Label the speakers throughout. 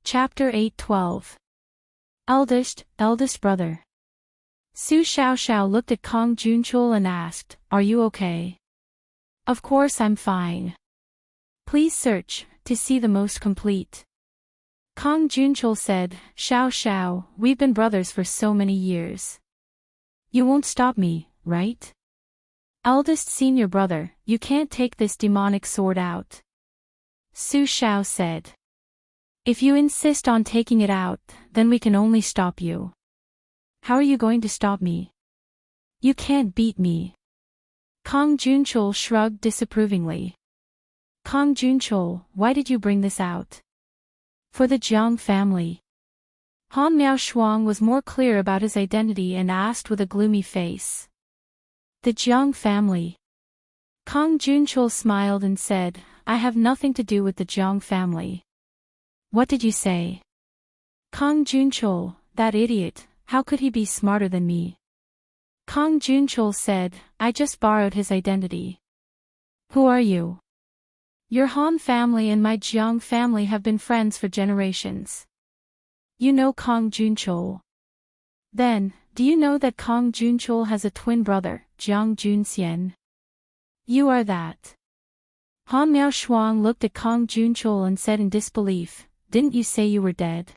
Speaker 1: Chapter 8:12. Eldest brother. Su Xiaoxiao looked at Kong Junchul and asked, "Are you okay?" "Of course I'm fine. Please search, to see the most complete." Kong Junchul said, Xiao, we've been brothers for so many years. You won't stop me, right? Eldest senior brother, you can't take this demonic sword out. Su Xiao said. If you insist on taking it out, then we can only stop you. How are you going to stop me? You can't beat me. Kong Junchul shrugged disapprovingly. Kong Junchul, why did you bring this out? For the Jiang family. Han Miaoshuang was more clear about his identity and asked with a gloomy face. The Jiang family. Kong Junchul smiled and said, I have nothing to do with the Jiang family. What did you say? Kong Junchul, that idiot, how could he be smarter than me? Kong Junchul said, I just borrowed his identity. Who are you? Your Han family and my Jiang family have been friends for generations. You know Kong Junchul. Then, do you know that Kong Junchul has a twin brother, Jiang Junxian? You are that. Han Miaoshuang looked at Kong Junchul and said in disbelief, didn't you say you were dead?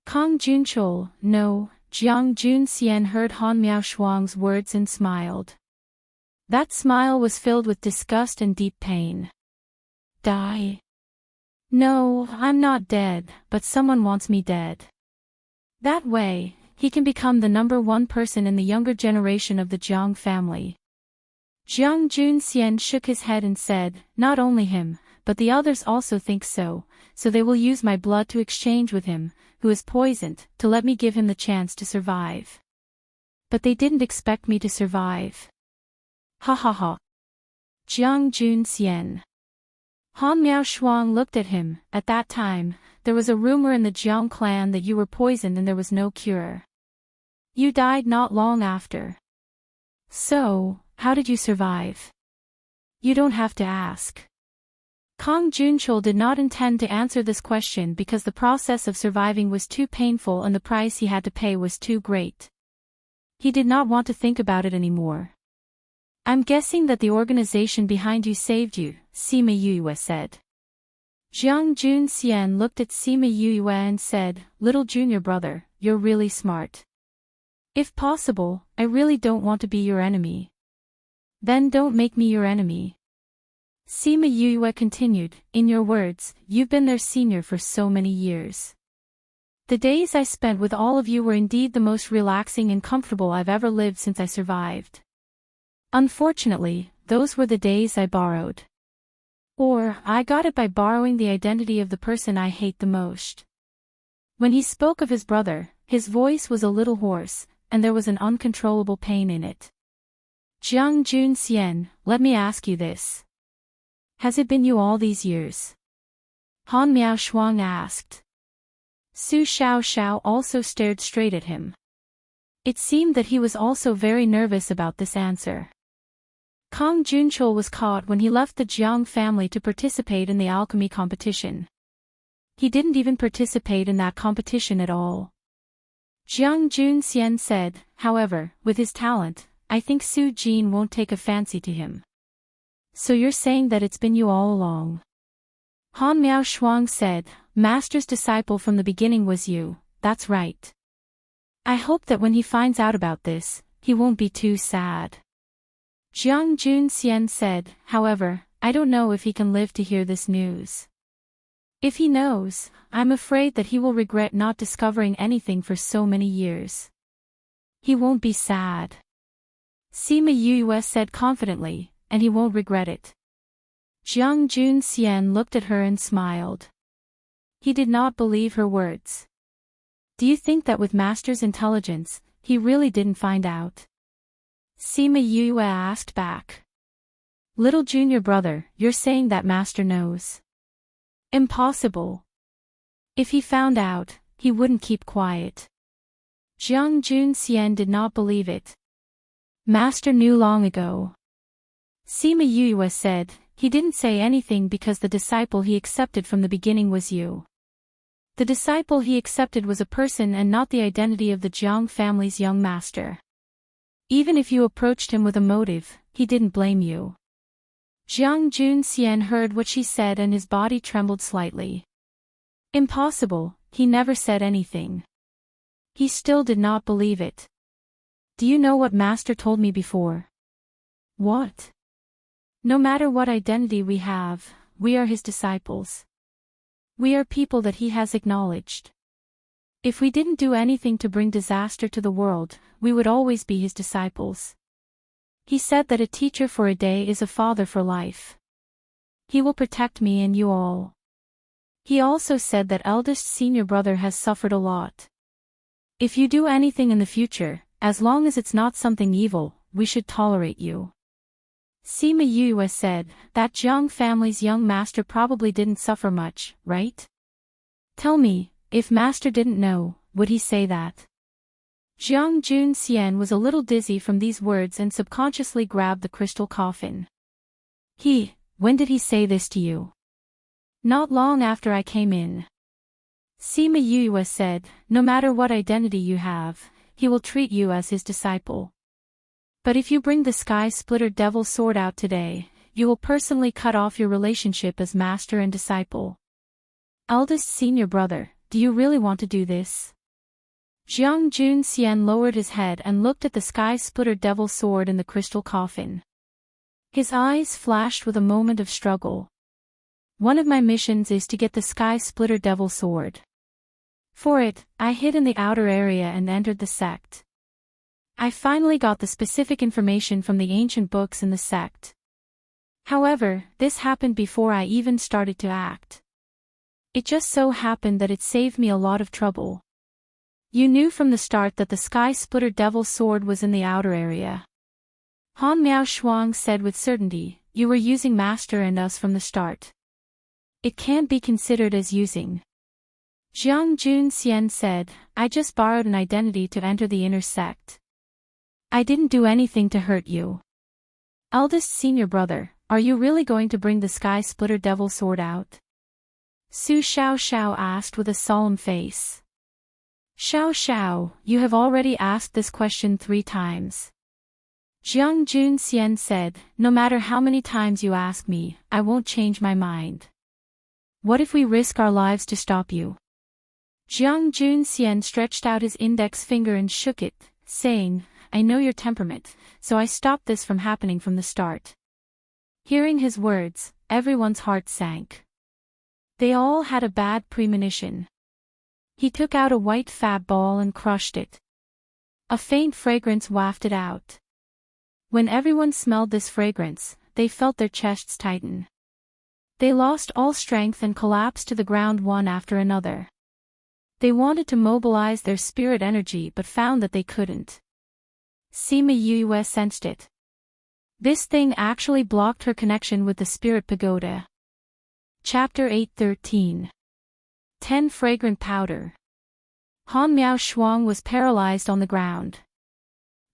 Speaker 1: Kong Junchul, no. Jiang Junxian heard Han Miaoshuang's words and smiled. That smile was filled with disgust and deep pain. Die? No, I'm not dead, but someone wants me dead. That way, he can become the number one person in the younger generation of the Jiang family. Jiang Junxian shook his head and said, not only him, but the others also think so they will use my blood to exchange with him, who is poisoned, to let me give him the chance to survive. But they didn't expect me to survive. Ha ha ha. Jiang Junxian. Han Miaoshuang looked at him. At that time, there was a rumor in the Jiang clan that you were poisoned and there was no cure. You died not long after. So, how did you survive? You don't have to ask. Kong Junchul did not intend to answer this question because the process of surviving was too painful and the price he had to pay was too great. He did not want to think about it anymore. I'm guessing that the organization behind you saved you, Sima Yue said. Jiang Junxian looked at Sima Yue and said, little junior brother, you're really smart. If possible, I really don't want to be your enemy. Then don't make me your enemy. Sima Yue continued, in your words, you've been their senior for so many years. The days I spent with all of you were indeed the most relaxing and comfortable I've ever lived since I survived. Unfortunately, those were the days I borrowed. Or, I got it by borrowing the identity of the person I hate the most. When he spoke of his brother, his voice was a little hoarse, and there was an uncontrollable pain in it. Jiang Junxian, let me ask you this. Has it been you all these years? Han Miaoshuang asked. Su Xiaoxiao also stared straight at him. It seemed that he was also very nervous about this answer. Kong Junchul was caught when he left the Jiang family to participate in the alchemy competition. He didn't even participate in that competition at all. Jiang Junxian said, however, with his talent, I think Su Jin won't take a fancy to him. So you're saying that it's been you all along? Han Miaoshuang said, Master's disciple from the beginning was you, that's right. I hope that when he finds out about this, he won't be too sad. Jiang Junxian said, however, I don't know if he can live to hear this news. If he knows, I'm afraid that he will regret not discovering anything for so many years. He won't be sad. Sima Yue said confidently, and he won't regret it. Jiang Junxian looked at her and smiled. He did not believe her words. Do you think that with Master's intelligence, he really didn't find out? Sima Yue asked back. Little junior brother, you're saying that Master knows? Impossible. If he found out, he wouldn't keep quiet. Jiang Junxian did not believe it. Master knew long ago. Sima Yue said, he didn't say anything because the disciple he accepted from the beginning was you. The disciple he accepted was a person and not the identity of the Jiang family's young master. Even if you approached him with a motive, he didn't blame you. Jiang Junxian heard what she said and his body trembled slightly. Impossible, he never said anything. He still did not believe it. Do you know what Master told me before? What? No matter what identity we have, we are his disciples. We are people that he has acknowledged. If we didn't do anything to bring disaster to the world, we would always be his disciples. He said that a teacher for a day is a father for life. He will protect me and you all. He also said that eldest senior brother has suffered a lot. If you do anything in the future, as long as it's not something evil, we should tolerate you. Sima Yue said, that Jiang family's young master probably didn't suffer much, right? Tell me, if master didn't know, would he say that? Jiang Junxian was a little dizzy from these words and subconsciously grabbed the crystal coffin. When did he say this to you? Not long after I came in. Sima Yue said, no matter what identity you have, he will treat you as his disciple. But if you bring the Sky Splitter Devil Sword out today, you will personally cut off your relationship as master and disciple. Eldest senior brother, do you really want to do this? Jiang Junxian lowered his head and looked at the Sky Splitter Devil Sword in the crystal coffin. His eyes flashed with a moment of struggle. One of my missions is to get the Sky Splitter Devil Sword. For it, I hid in the outer area and entered the sect. I finally got the specific information from the ancient books in the sect. However, this happened before I even started to act. It just so happened that it saved me a lot of trouble. You knew from the start that the Sky Splitter Devil Sword was in the outer area. Han Miao Shuang said with certainty, you were using Master and us from the start. It can't be considered as using. Jiang Junxian said, I just borrowed an identity to enter the inner sect. I didn't do anything to hurt you. Eldest senior brother, are you really going to bring the Sky Splitter Devil Sword out? Su Xiao asked with a solemn face. Xiao, you have already asked this question 3 times. Jiang Junxian said, no matter how many times you ask me, I won't change my mind. What if we risk our lives to stop you? Jiang Junxian stretched out his index finger and shook it, saying, I know your temperament, so I stopped this from happening from the start. Hearing his words, everyone's heart sank. They all had a bad premonition. He took out a white fab ball and crushed it. A faint fragrance wafted out. When everyone smelled this fragrance, they felt their chests tighten. They lost all strength and collapsed to the ground one after another. They wanted to mobilize their spirit energy but found that they couldn't. Sima Yue sensed it. This thing actually blocked her connection with the spirit pagoda. Chapter 8:13. 10 Fragrant Powder. Han Miao Shuang was paralyzed on the ground.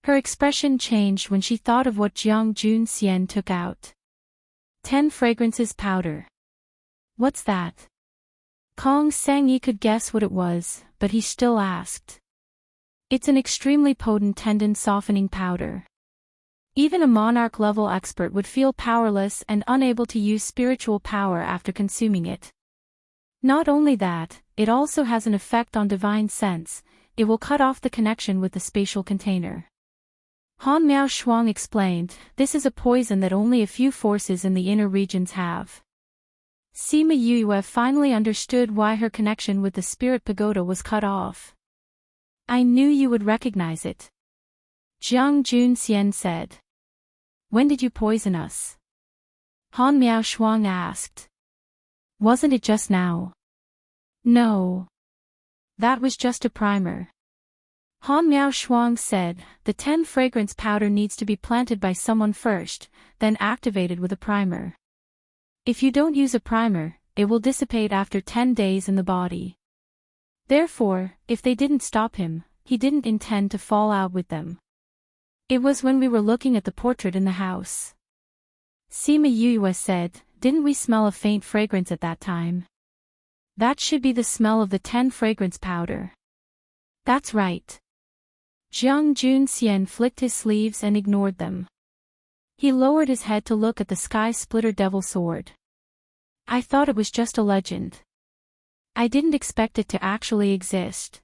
Speaker 1: Her expression changed when she thought of what Jiang Junxian took out. 10 Fragrances Powder. What's that? Kong Sangyi could guess what it was, but he still asked. It's an extremely potent tendon-softening powder. Even a monarch-level expert would feel powerless and unable to use spiritual power after consuming it. Not only that, it also has an effect on divine sense, it will cut off the connection with the spatial container. Han Miao Shuang explained, this is a poison that only a few forces in the inner regions have. Sima Yue finally understood why her connection with the spirit pagoda was cut off. I knew you would recognize it. Jiang Junxian said. When did you poison us? Han Miao Shuang asked. Wasn't it just now? No. That was just a primer. Han Miao Shuang said, the 10 fragrance powder needs to be planted by someone first, then activated with a primer. If you don't use a primer, it will dissipate after 10 days in the body. Therefore, if they didn't stop him, he didn't intend to fall out with them. It was when we were looking at the portrait in the house. Sima Yue said, didn't we smell a faint fragrance at that time? That should be the smell of the 10 fragrance powder. That's right. Jiang Junxian flicked his sleeves and ignored them. He lowered his head to look at the Sky Splitter Devil Sword. I thought it was just a legend. I didn't expect it to actually exist.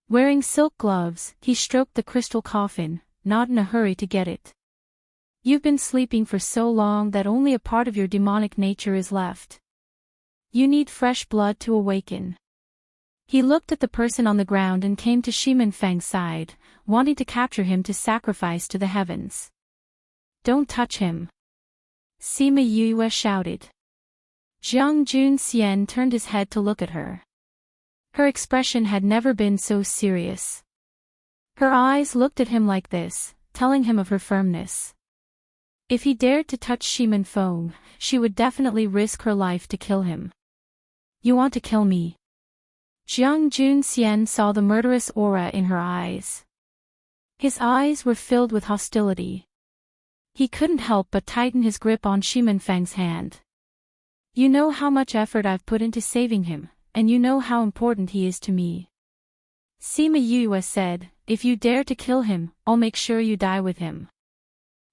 Speaker 1: Wearing silk gloves, he stroked the crystal coffin, not in a hurry to get it. You've been sleeping for so long that only a part of your demonic nature is left. You need fresh blood to awaken. He looked at the person on the ground and came to Shimin Feng's side, wanting to capture him to sacrifice to the heavens. Don't touch him. Sima Yue shouted. Jiang Junxian turned his head to look at her. Her expression had never been so serious. Her eyes looked at him like this, telling him of her firmness. If he dared to touch Shimin Feng, she would definitely risk her life to kill him. You want to kill me? Jiang Junxian saw the murderous aura in her eyes. His eyes were filled with hostility. He couldn't help but tighten his grip on Shimin Feng's hand. You know how much effort I've put into saving him, and you know how important he is to me. Sima Yue said, if you dare to kill him, I'll make sure you die with him.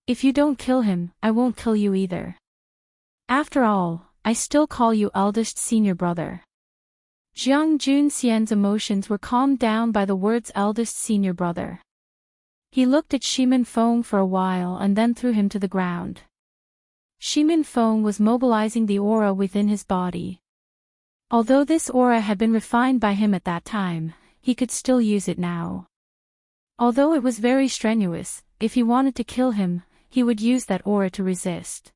Speaker 1: If you don't kill him, I won't kill you either. After all, I still call you eldest senior brother. Jiang Junxian's emotions were calmed down by the words eldest senior brother. He looked at Shimin Feng for a while and then threw him to the ground. Shimin Feng was mobilizing the aura within his body. Although this aura had been refined by him at that time, he could still use it now. Although it was very strenuous, if he wanted to kill him, he would use that aura to resist.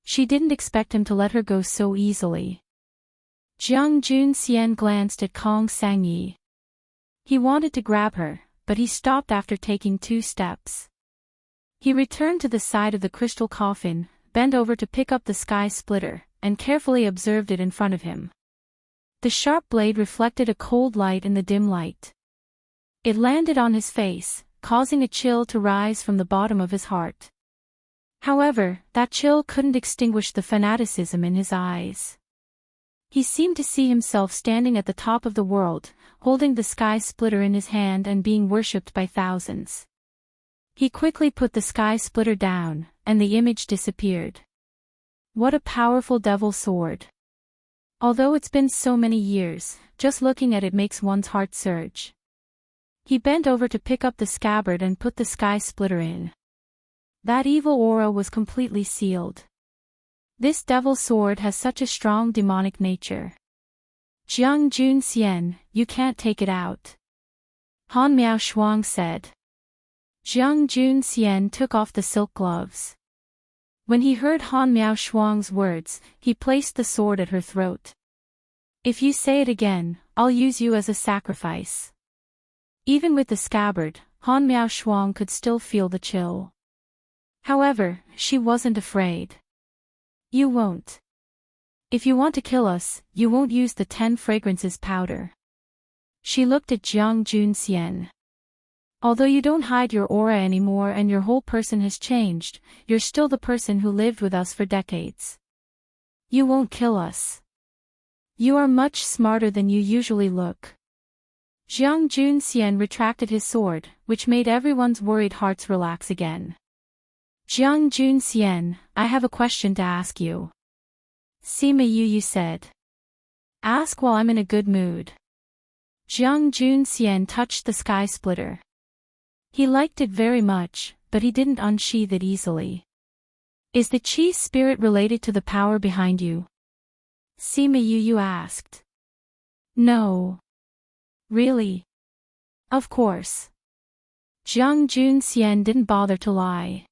Speaker 1: She didn't expect him to let her go so easily. Jiang Junxian glanced at Kong Sangyi. He wanted to grab her, but he stopped after taking 2 steps. He returned to the side of the crystal coffin, bent over to pick up the Sky Splitter, and carefully observed it in front of him. The sharp blade reflected a cold light in the dim light. It landed on his face, causing a chill to rise from the bottom of his heart. However, that chill couldn't extinguish the fanaticism in his eyes. He seemed to see himself standing at the top of the world, holding the Sky Splitter in his hand and being worshipped by thousands. He quickly put the Sky Splitter down, and the image disappeared. What a powerful devil sword. Although it's been so many years, just looking at it makes one's heart surge. He bent over to pick up the scabbard and put the Sky Splitter in. That evil aura was completely sealed. This devil sword has such a strong demonic nature. Jiang Junxian, you can't take it out. Han Miao Shuang said. Jiang Junxian took off the silk gloves. When he heard Han Miao Shuang's words, he placed the sword at her throat. If you say it again, I'll use you as a sacrifice. Even with the scabbard, Han Miao Shuang could still feel the chill. However, she wasn't afraid. You won't. If you want to kill us, you won't use the 10 fragrances powder. She looked at Jiang Junxian. Although you don't hide your aura anymore and your whole person has changed, you're still the person who lived with us for decades. You won't kill us. You are much smarter than you usually look. Jiang Junxian retracted his sword, which made everyone's worried hearts relax again. Jiang Junxian, I have a question to ask you. Sima Yu said. Ask while I'm in a good mood. Jiang Junxian touched the Sky Splitter. He liked it very much, but he didn't unsheath it easily. Is the Qi spirit related to the power behind you? Sima Yu asked. No. Really? Of course. Jiang Junxian didn't bother to lie.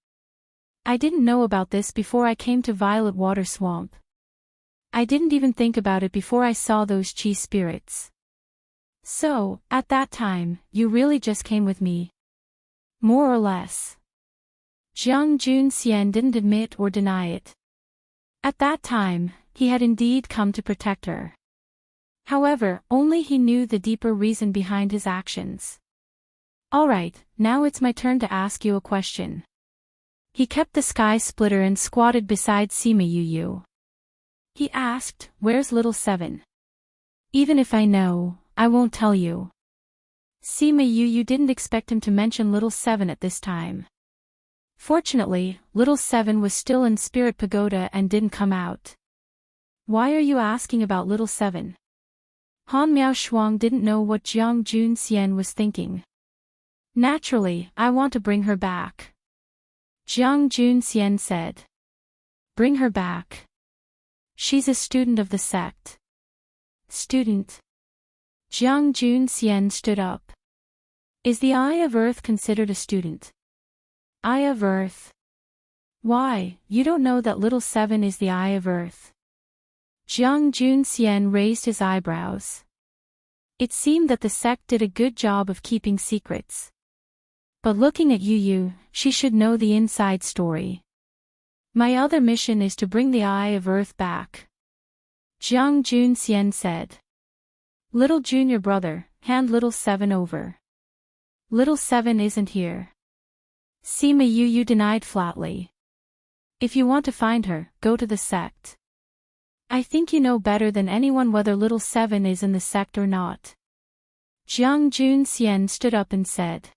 Speaker 1: I didn't know about this before I came to Violet Water Swamp. I didn't even think about it before I saw those Qi spirits. So, at that time, you really just came with me? More or less. Jiang Junxian didn't admit or deny it. At that time, he had indeed come to protect her. However, only he knew the deeper reason behind his actions. Alright, now it's my turn to ask you a question. He kept the Sky Splitter and squatted beside Sima Yu. He asked, where's little Seven? Even if I know, I won't tell you. Sima Yu didn't expect him to mention Little Seven at this time. Fortunately, Little Seven was still in Spirit Pagoda and didn't come out. Why are you asking about Little Seven? Han Miao Shuang didn't know what Jiang Junxian was thinking. Naturally, I want to bring her back. Jiang Junxian said. Bring her back. She's a student of the sect. Student. Jiang Junxian stood up. Is the Eye of Earth considered a student? Eye of Earth. Why, you don't know that Little Seven is the Eye of Earth? Jiang Junxian raised his eyebrows. It seemed that the sect did a good job of keeping secrets. But looking at Yu, she should know the inside story. My other mission is to bring the Eye of Earth back. Jiang Junxian said. Little junior brother, hand Little Seven over. Little Seven isn't here. Sima Yu denied flatly. If you want to find her, go to the sect. I think you know better than anyone whether Little Seven is in the sect or not. Jiang Junxian stood up and said.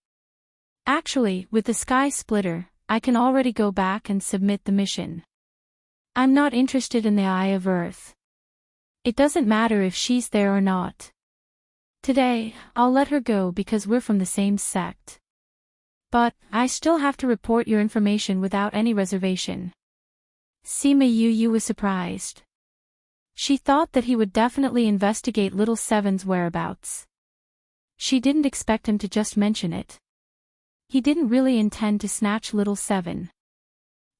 Speaker 1: Actually, with the Sky Splitter, I can already go back and submit the mission. I'm not interested in the Eye of Earth. It doesn't matter if she's there or not. Today, I'll let her go because we're from the same sect. But, I still have to report your information without any reservation. Sima Yu was surprised. She thought that he would definitely investigate Little Seven's whereabouts. She didn't expect him to just mention it. He didn't really intend to snatch Little Seven.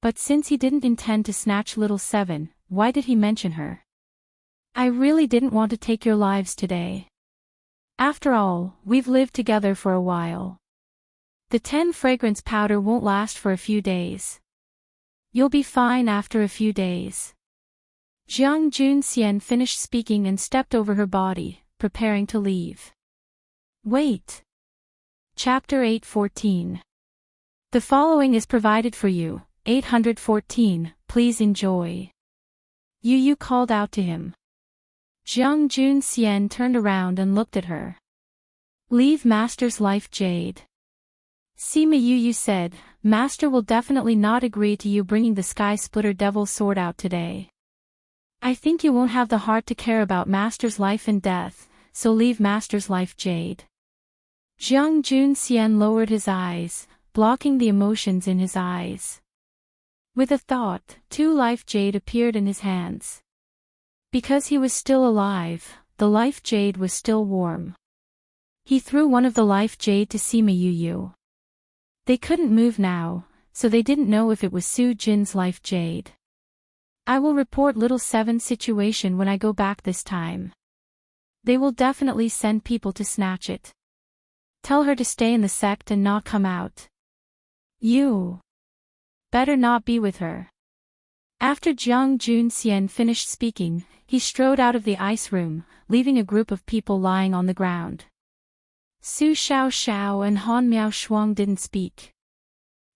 Speaker 1: But since he didn't intend to snatch Little Seven, why did he mention her? I really didn't want to take your lives today. After all, we've lived together for a while. The 10 fragrance powder won't last for a few days. You'll be fine after a few days. Jiang Junxian finished speaking and stepped over her body, preparing to leave. Wait. Chapter 814. The following is provided for you, 814, please enjoy. Yu called out to him. Jiang Junxian turned around and looked at her. Leave Master's life, Jade. Sima Yu said, Master will definitely not agree to you bringing the Sky Splitter Devil's Sword out today. I think you won't have the heart to care about Master's life and death, so leave Master's life, Jade. Jiang Junxian lowered his eyes, blocking the emotions in his eyes. With a thought, 2 life jade appeared in his hands. Because he was still alive, the life jade was still warm. He threw one of the life jade to Sima Yu. They couldn't move now, so they didn't know if it was Su Jin's life jade. I will report Little Seven's situation when I go back this time. They will definitely send people to snatch it. Tell her to stay in the sect and not come out. You better not be with her. After Jiang Junxian finished speaking, he strode out of the ice room, leaving a group of people lying on the ground. Su Xiao and Han Miao Shuang didn't speak.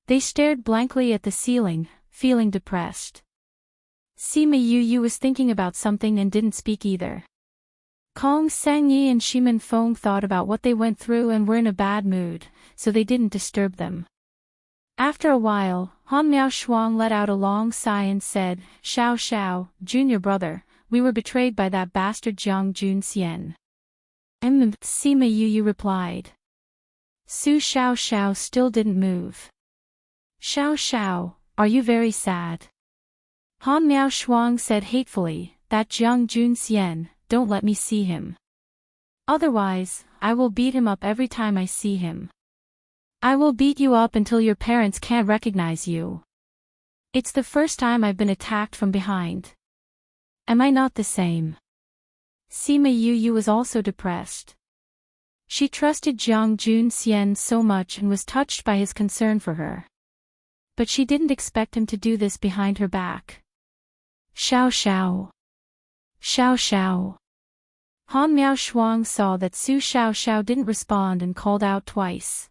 Speaker 1: They stared blankly at the ceiling, feeling depressed. Sima Yu was thinking about something and didn't speak either. Kong Sangyi and Shimin Feng thought about what they went through and were in a bad mood, so they didn't disturb them. After a while, Han Miao Shuang let out a long sigh and said, Xiao, junior brother, we were betrayed by that bastard Jiang Junxian. Sima Yu replied. Su Xiao still didn't move. Xiao, are you very sad? Han Miao Shuang said hatefully, that Jiang Junxian, don't let me see him. Otherwise, I will beat him up every time I see him. I will beat you up until your parents can't recognize you. It's the first time I've been attacked from behind. Am I not the same? Sima Yu was also depressed. She trusted Jiang Junxian so much and was touched by his concern for her. But she didn't expect him to do this behind her back. Xiao. Han Miao Shuang saw that Su Xiao didn't respond and called out twice.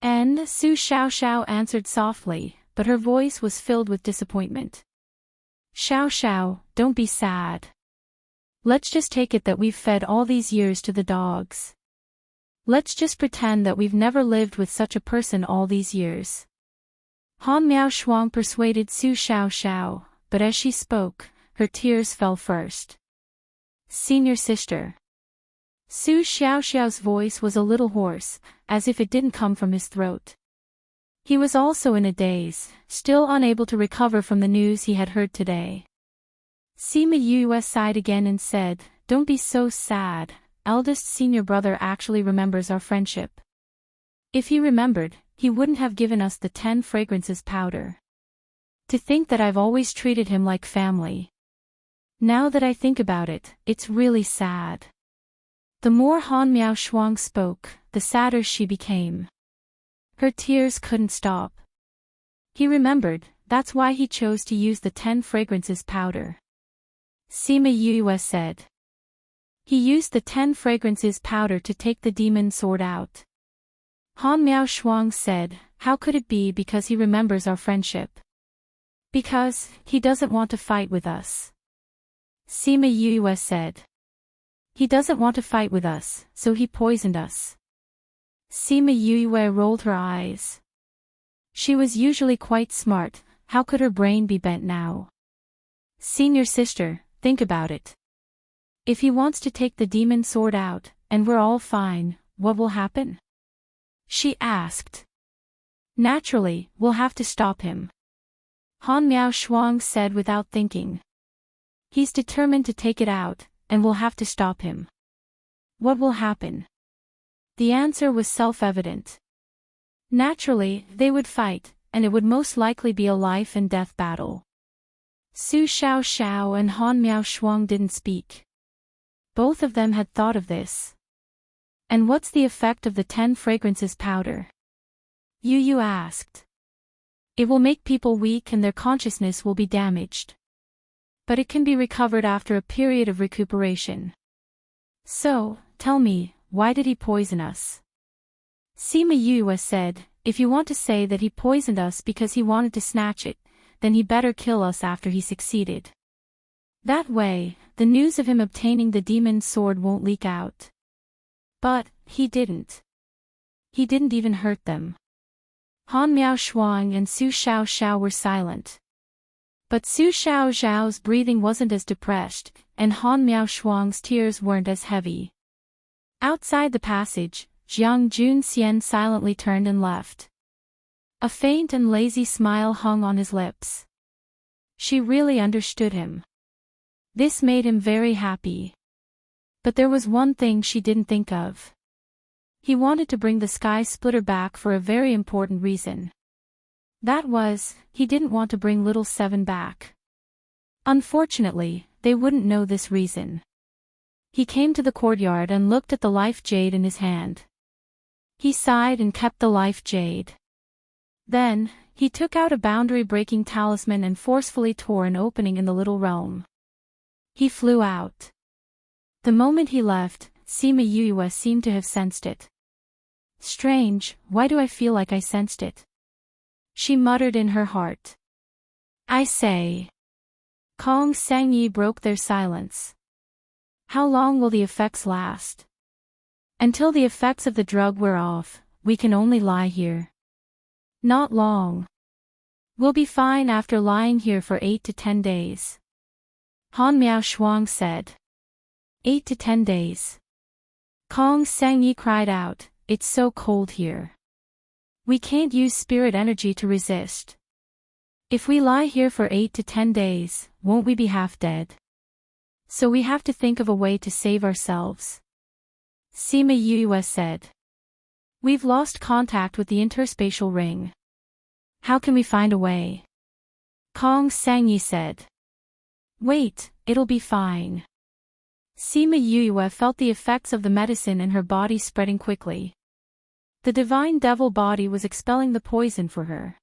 Speaker 1: And Su Xiao answered softly, but her voice was filled with disappointment. Xiao, don't be sad. Let's just take it that we've fed all these years to the dogs. Let's just pretend that we've never lived with such a person all these years. Han Miao Shuang persuaded Su Xiao, but as she spoke, her tears fell first. Senior sister. Su Xiao's voice was a little hoarse, as if it didn't come from his throat. He was also in a daze, still unable to recover from the news he had heard today. Sima Yue sighed again and said, "Don't be so sad, eldest senior brother actually remembers our friendship. If he remembered, he wouldn't have given us the 10 fragrances powder. To think that I've always treated him like family. Now that I think about it, it's really sad." The more Han Miao Shuang spoke, the sadder she became. Her tears couldn't stop. He remembered, that's why he chose to use the 10 fragrances powder. Sima Yue said. He used the 10 fragrances powder to take the demon sword out. Han Miao Shuang said, how could it be because he remembers our friendship? Because, he doesn't want to fight with us. Sima Yue said. He doesn't want to fight with us, so he poisoned us. Sima Yue rolled her eyes. She was usually quite smart, how could her brain be bent now? Senior sister, think about it. If he wants to take the demon sword out, and we're all fine, what will happen? She asked. Naturally, we'll have to stop him. Han Miao Shuang said without thinking. He's determined to take it out, and we'll have to stop him. What will happen? The answer was self-evident. Naturally, they would fight, and it would most likely be a life and death battle. Su Xiao and Han Miao Shuang didn't speak. Both of them had thought of this. And what's the effect of the 10 fragrances powder? Yu asked. It will make people weak and their consciousness will be damaged. But it can be recovered after a period of recuperation. So, tell me, why did he poison us? Sima Yue said, if you want to say that he poisoned us because he wanted to snatch it, then he better kill us after he succeeded. That way, the news of him obtaining the demon's sword won't leak out. But, he didn't. He didn't even hurt them. Han Miao Shuang and Su Xiao were silent. But Su Xiao's breathing wasn't as depressed, and Han Miao Shuang's tears weren't as heavy. Outside the passage, Jiang Junxian silently turned and left. A faint and lazy smile hung on his lips. She really understood him. This made him very happy. But there was one thing she didn't think of. He wanted to bring the Sky Splitter back for a very important reason. That was, he didn't want to bring Little Seven back. Unfortunately, they wouldn't know this reason. He came to the courtyard and looked at the life jade in his hand. He sighed and kept the life jade. Then, he took out a boundary-breaking talisman and forcefully tore an opening in the little realm. He flew out. The moment he left, Sima Yue seemed to have sensed it. Strange, why do I feel like I sensed it? She muttered in her heart. I say. Kong Sangyi broke their silence. How long will the effects last? Until the effects of the drug wear off, we can only lie here. Not long. We'll be fine after lying here for 8 to 10 days. Han Miao Shuang said. 8 to 10 days. Kong Sangyi cried out, it's so cold here. We can't use spirit energy to resist. If we lie here for 8 to 10 days, won't we be half dead? So we have to think of a way to save ourselves. Sima Yue said. We've lost contact with the interspatial ring. How can we find a way? Kong Sangyi said. Wait, it'll be fine. Sima Yue felt the effects of the medicine in her body spreading quickly. The divine devil body was expelling the poison for her.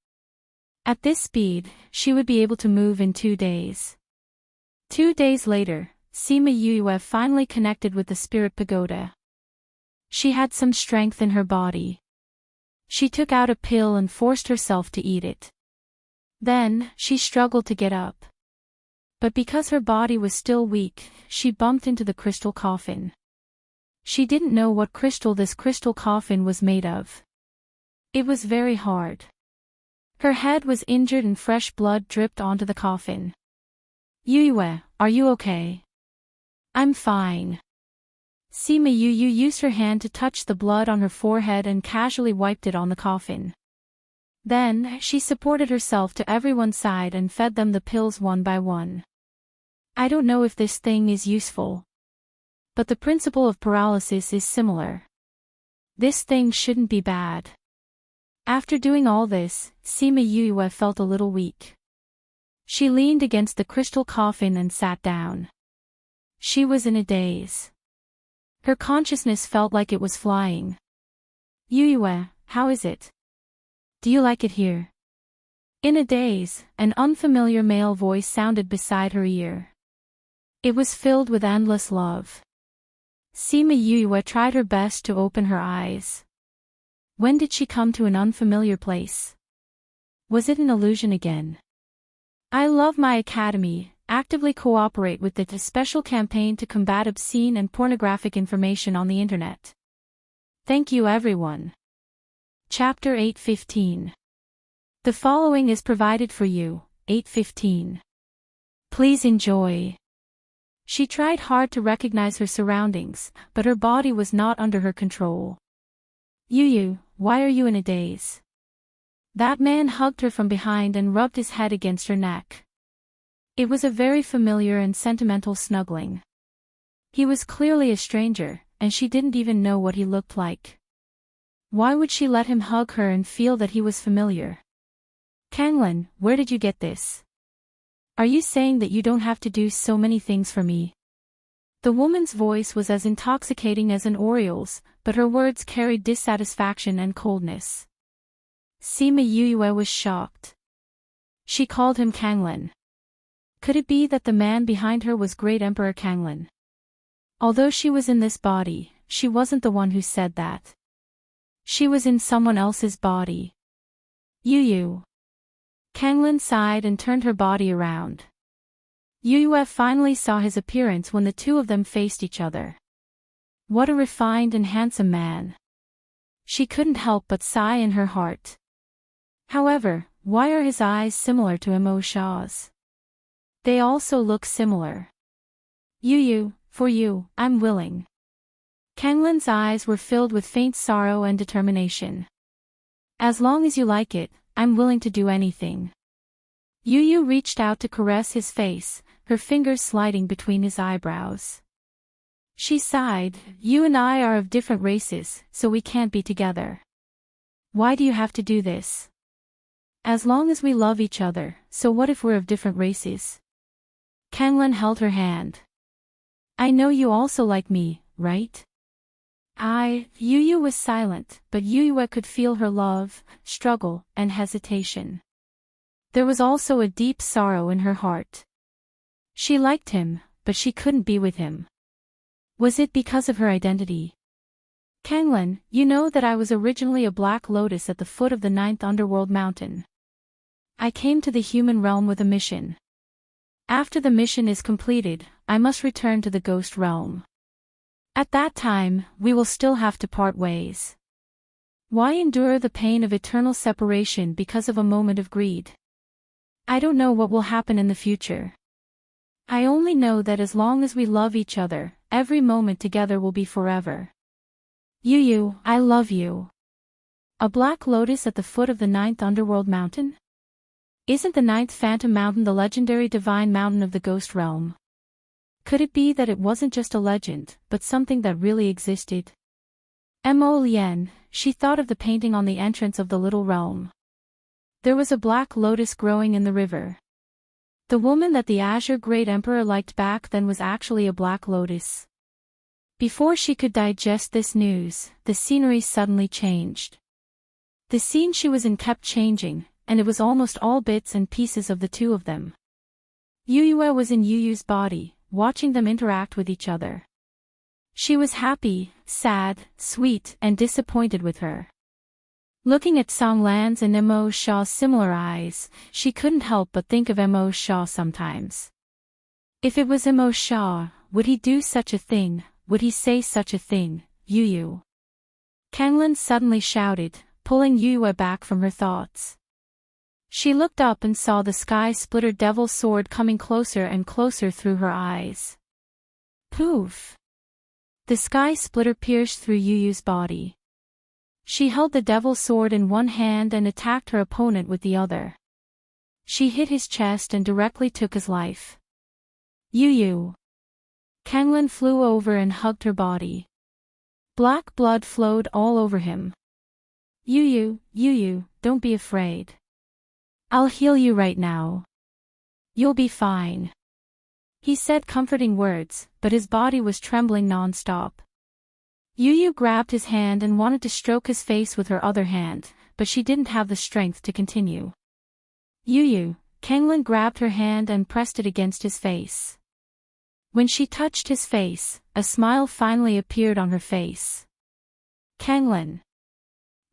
Speaker 1: At this speed, she would be able to move in 2 days. 2 days later, Sima Yue finally connected with the spirit pagoda. She had some strength in her body. She took out a pill and forced herself to eat it. Then, she struggled to get up. But because her body was still weak, she bumped into the crystal coffin. She didn't know what crystal this crystal coffin was made of. It was very hard. Her head was injured and fresh blood dripped onto the coffin. Yuyue, are you okay? I'm fine. Sima Yu used her hand to touch the blood on her forehead and casually wiped it on the coffin. Then, she supported herself to everyone's side and fed them the pills one by one. I don't know if this thing is useful. But the principle of paralysis is similar. This thing shouldn't be bad. After doing all this, Sima Yue felt a little weak. She leaned against the crystal coffin and sat down. She was in a daze. Her consciousness felt like it was flying. Yue, how is it? Do you like it here? In a daze, an unfamiliar male voice sounded beside her ear. It was filled with endless love. Sima Yue tried her best to open her eyes. When did she come to an unfamiliar place? Was it an illusion again? I love my academy, actively cooperate with the special campaign to combat obscene and pornographic information on the internet. Thank you everyone. Chapter 8:15. The following is provided for you, 8:15. Please enjoy. She tried hard to recognize her surroundings, but her body was not under her control. Yu, why are you in a daze? That man hugged her from behind and rubbed his head against her neck. It was a very familiar and sentimental snuggling. He was clearly a stranger, and she didn't even know what he looked like. Why would she let him hug her and feel that he was familiar? Kanglin, where did you get this? Are you saying that you don't have to do so many things for me? The woman's voice was as intoxicating as an oriole's, but her words carried dissatisfaction and coldness. Sima Yue was shocked. She called him Kanglin. Could it be that the man behind her was Great Emperor Kanglin? Although she was in this body, she wasn't the one who said that. She was in someone else's body. Yu. Kanglin sighed and turned her body around. Yue finally saw his appearance when the two of them faced each other. What a refined and handsome man. She couldn't help but sigh in her heart. However, why are his eyes similar to Mo Shaw's? They also look similar. Yu, for you, I'm willing. Kanglin's eyes were filled with faint sorrow and determination. As long as you like it, I'm willing to do anything. Yu reached out to caress his face, her fingers sliding between his eyebrows. She sighed, you and I are of different races, so we can't be together. Why do you have to do this? As long as we love each other, so what if we're of different races? Kanglin held her hand. I know you also like me, right? Yu was silent, but Yue could feel her love, struggle, and hesitation. There was also a deep sorrow in her heart. She liked him, but she couldn't be with him. Was it because of her identity? Kanglin, you know that I was originally a black lotus at the foot of the 9th underworld mountain. I came to the human realm with a mission. After the mission is completed, I must return to the ghost realm. At that time, we will still have to part ways. Why endure the pain of eternal separation because of a moment of greed? I don't know what will happen in the future. I only know that as long as we love each other, every moment together will be forever. Yu, I love you. A black lotus at the foot of the 9th underworld mountain? Isn't the 9th phantom mountain the legendary divine mountain of the ghost realm? Could it be that it wasn't just a legend, but something that really existed? Mo Lien, she thought of the painting on the entrance of the little realm. There was a black lotus growing in the river. The woman that the Azure Great Emperor liked back then was actually a black lotus. Before she could digest this news, the scenery suddenly changed. The scene she was in kept changing, and it was almost all bits and pieces of the two of them. Yue was in Yu's body, watching them interact with each other. She was happy, sad, sweet, and disappointed with her. Looking at Songlan's and Mo Shaw's similar eyes, she couldn't help but think of Mo Shaw sometimes. If it was Imo Shah, would he do such a thing, would he say such a thing, Yu? Kanglin suddenly shouted, pulling Yue back from her thoughts. She looked up and saw the sky splitter devil's sword coming closer and closer through her eyes. Poof! The sky splitter pierced through Yu's body. She held the devil's sword in one hand and attacked her opponent with the other. She hit his chest and directly took his life. Yu! Kanglin flew over and hugged her body. Black blood flowed all over him. Yu, don't be afraid. I'll heal you right now. You'll be fine. He said comforting words, but his body was trembling non-stop. Yu grabbed his hand and wanted to stroke his face with her other hand, but she didn't have the strength to continue. Yu, Kanglin grabbed her hand and pressed it against his face. When she touched his face, a smile finally appeared on her face. Kanglin.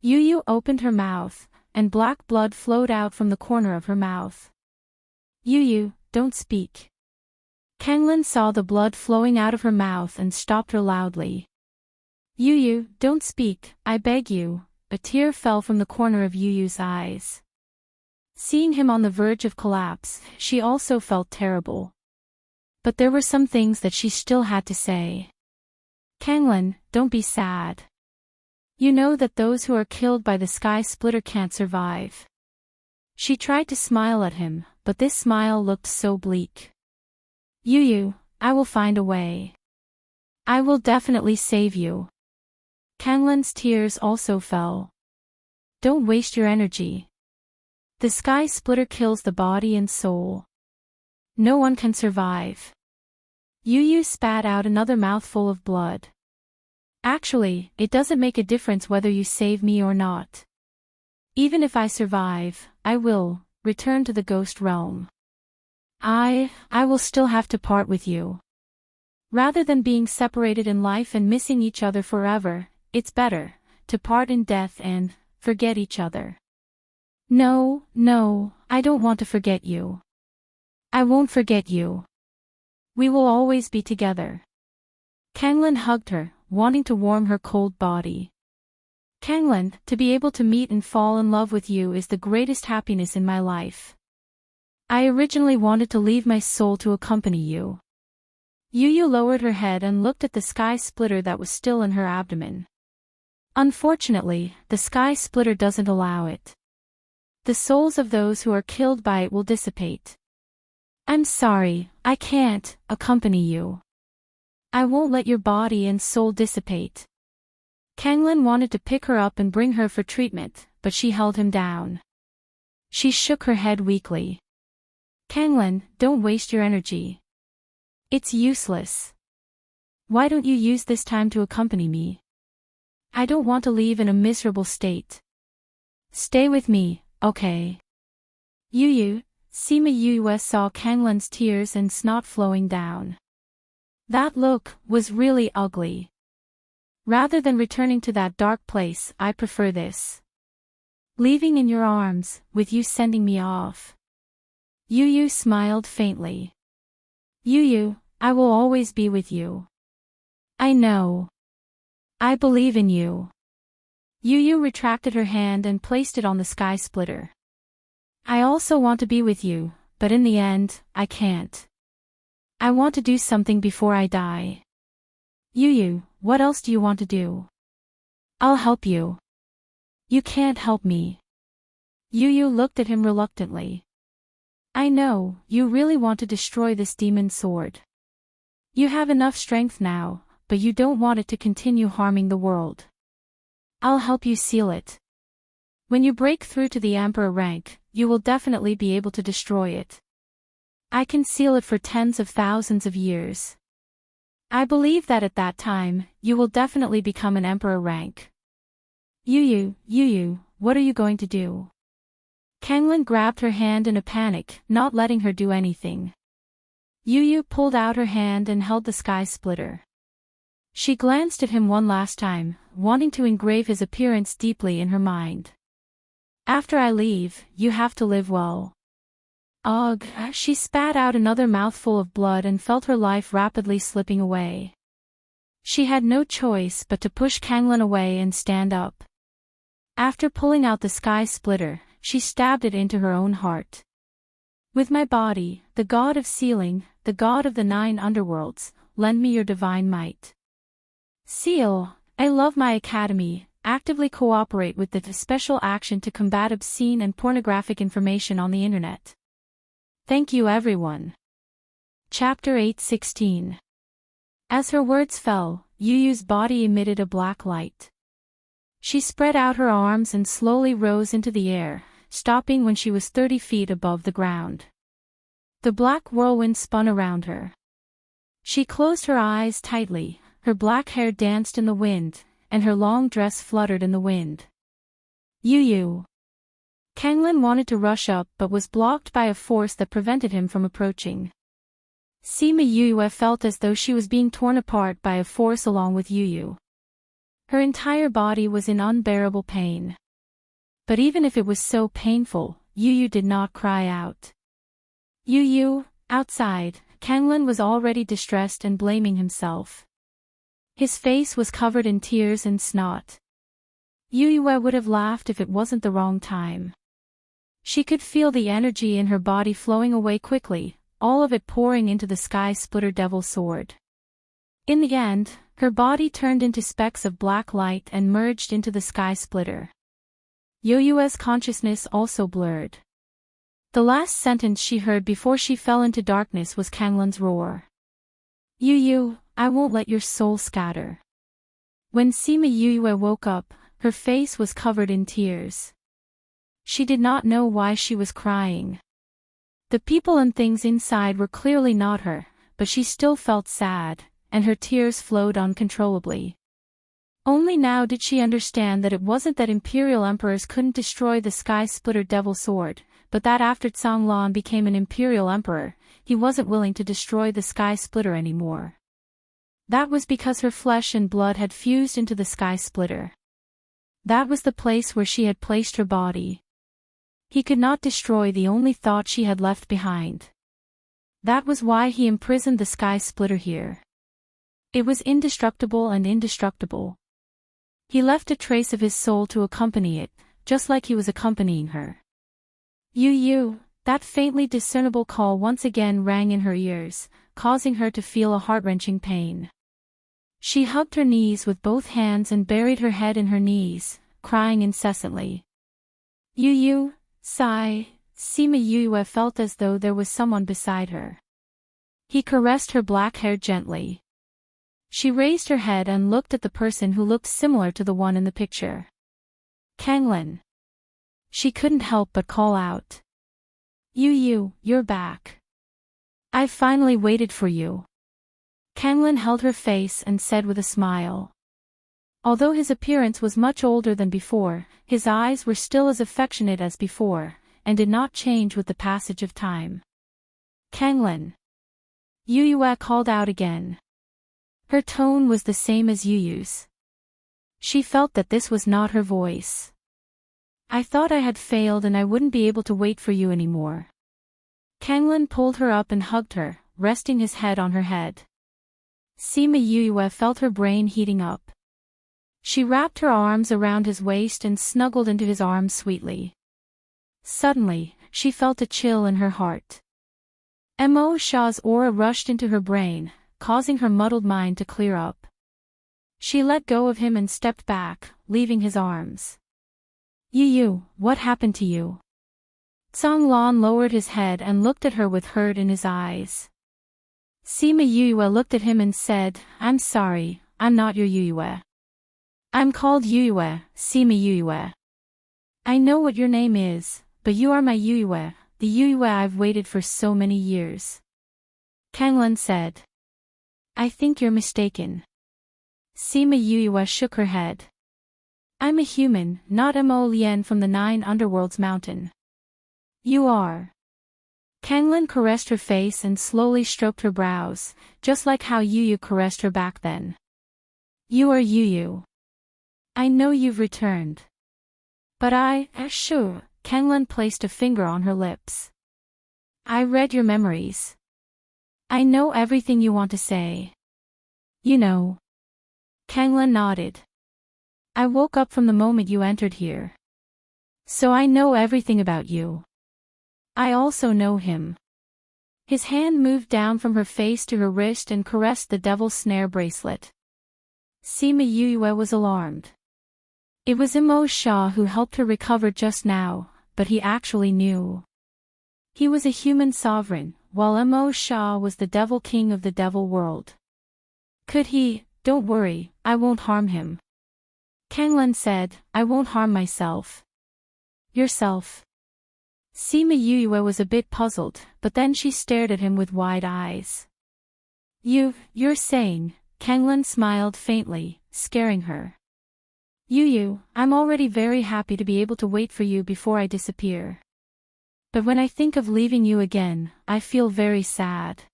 Speaker 1: Yu opened her mouth, and black blood flowed out from the corner of her mouth. Yu, don't speak. Kanglin saw the blood flowing out of her mouth and stopped her loudly. Yu, don't speak, I beg you. A tear fell from the corner of Yu's eyes. Seeing him on the verge of collapse, she also felt terrible. But there were some things that she still had to say. Kanglin, don't be sad. You know that those who are killed by the sky splitter can't survive. She tried to smile at him, but this smile looked so bleak. Yu, I will find a way. I will definitely save you. Kanglin's tears also fell. Don't waste your energy. The sky splitter kills the body and soul. No one can survive. Yu spat out another mouthful of blood. Actually, it doesn't make a difference whether you save me or not. Even if I survive, I will return to the ghost realm. I will still have to part with you. Rather than being separated in life and missing each other forever, it's better to part in death and forget each other. No, I don't want to forget you. I won't forget you. We will always be together. Kanglin hugged her, wanting to warm her cold body. Kanglin, to be able to meet and fall in love with you is the greatest happiness in my life. I originally wanted to leave my soul to accompany you. Yu lowered her head and looked at the sky splitter that was still in her abdomen. Unfortunately, the sky splitter doesn't allow it. The souls of those who are killed by it will dissipate. I'm sorry, I can't accompany you. I won't let your body and soul dissipate. Kanglin wanted to pick her up and bring her for treatment, but she held him down. She shook her head weakly. Kanglin, don't waste your energy. It's useless. Why don't you use this time to accompany me? I don't want to leave in a miserable state. Stay with me, okay? Yu, Sima Yue saw Kanglin's tears and snot flowing down. That look was really ugly. Rather than returning to that dark place, I prefer this. Leaving in your arms, with you sending me off. Yu smiled faintly. Yu, I will always be with you. I know. I believe in you. Yu retracted her hand and placed it on the sky splitter. I also want to be with you, but in the end, I can't. I want to do something before I die. Yu, what else do you want to do? I'll help you. You can't help me. Yu looked at him reluctantly. I know, you really want to destroy this demon sword. You have enough strength now, but you don't want it to continue harming the world. I'll help you seal it. When you break through to the Emperor rank, you will definitely be able to destroy it. I can seal it for tens of thousands of years. I believe that at that time, you will definitely become an Emperor rank. Yu, what are you going to do? Kanglin grabbed her hand in a panic, not letting her do anything. Yu pulled out her hand and held the sky splitter. She glanced at him one last time, wanting to engrave his appearance deeply in her mind. After I leave, you have to live well. Ugh, she spat out another mouthful of blood and felt her life rapidly slipping away. She had no choice but to push Kanglin away and stand up. After pulling out the sky splitter, she stabbed it into her own heart. With my body, the god of sealing, the god of the 9 underworlds, lend me your divine might. Seal, I love my academy, actively cooperate with the special action to combat obscene and pornographic information on the internet. Thank you everyone. Chapter 8:16. As her words fell, Yuyu's body emitted a black light. She spread out her arms and slowly rose into the air, stopping when she was 30 feet above the ground. The black whirlwind spun around her. She closed her eyes tightly, her black hair danced in the wind, and her long dress fluttered in the wind. Yuyu. Kanglin wanted to rush up but was blocked by a force that prevented him from approaching. Sima Yuyue felt as though she was being torn apart by a force along with Yuyu. Her entire body was in unbearable pain. But even if it was so painful, Yuyu did not cry out. Yuyu, outside, Kanglin was already distressed and blaming himself. His face was covered in tears and snot. Yuyue would have laughed if it wasn't the wrong time. She could feel the energy in her body flowing away quickly, all of it pouring into the sky splitter devil sword. In the end, her body turned into specks of black light and merged into the sky splitter. Yuyue's consciousness also blurred. The last sentence she heard before she fell into darkness was Kanglin's roar. Yuyu, I won't let your soul scatter. When Sima Yuyue woke up, her face was covered in tears. She did not know why she was crying. The people and things inside were clearly not her, but she still felt sad, and her tears flowed uncontrollably. Only now did she understand that it wasn't that Imperial Emperors couldn't destroy the Sky Splitter Devil Sword, but that after Zhonglan became an Imperial Emperor, he wasn't willing to destroy the Sky Splitter anymore. That was because her flesh and blood had fused into the Sky Splitter. That was the place where she had placed her body. He could not destroy the only thought she had left behind. That was why he imprisoned the Sky Splitter here. It was indestructible and indestructible. He left a trace of his soul to accompany it, just like he was accompanying her. Yuyu, that faintly discernible call once again rang in her ears, causing her to feel a heart-wrenching pain. She hugged her knees with both hands and buried her head in her knees, crying incessantly. Yuyu, sigh, Sima Yuyue felt as though there was someone beside her. He caressed her black hair gently. She raised her head and looked at the person who looked similar to the one in the picture. Kanglin. She couldn't help but call out. Yuyu, you're back. I've finally waited for you. Kanglin held her face and said with a smile. Although his appearance was much older than before, his eyes were still as affectionate as before, and did not change with the passage of time. Kanglin. Yuyue called out again. Her tone was the same as Yuyu's. She felt that this was not her voice. I thought I had failed and I wouldn't be able to wait for you anymore. Kanglin pulled her up and hugged her, resting his head on her head. Sima Yuyue felt her brain heating up. She wrapped her arms around his waist and snuggled into his arms sweetly. Suddenly, she felt a chill in her heart. Mo Sha's aura rushed into her brain, causing her muddled mind to clear up. She let go of him and stepped back, leaving his arms. Yuyu, what happened to you? Zhonglan lowered his head and looked at her with hurt in his eyes. Sima Yuyue looked at him and said, I'm sorry, I'm not your Yuyue. I'm called Yuyue, Sima Yuyue. I know what your name is, but you are my Yuyue, the Yuyue I've waited for so many years. Kanglin said. I think you're mistaken. Sima Yuyue shook her head. I'm a human, not Mo Lien from the 9 Underworlds mountain. You are. Kanglin caressed her face and slowly stroked her brows, just like how Yuyu caressed her back then. You are Yuyu. I know you've returned. But sure, Kanglin placed a finger on her lips. I read your memories. I know everything you want to say. You know. Kanglan nodded. I woke up from the moment you entered here. So I know everything about you. I also know him. His hand moved down from her face to her wrist and caressed the devil's snare bracelet. Sima Yue was alarmed. It was Immerse Shah who helped her recover just now, but he actually knew. He was a human sovereign, while Immerse Shah was the devil king of the devil world. Could he? Don't worry, I won't harm him. Kanglan said, I won't harm myself. Yourself? Sima Yue was a bit puzzled, but then she stared at him with wide eyes. You're saying, Kanglan smiled faintly, scaring her. Yu, I'm already very happy to be able to wait for you before I disappear. But when I think of leaving you again, I feel very sad.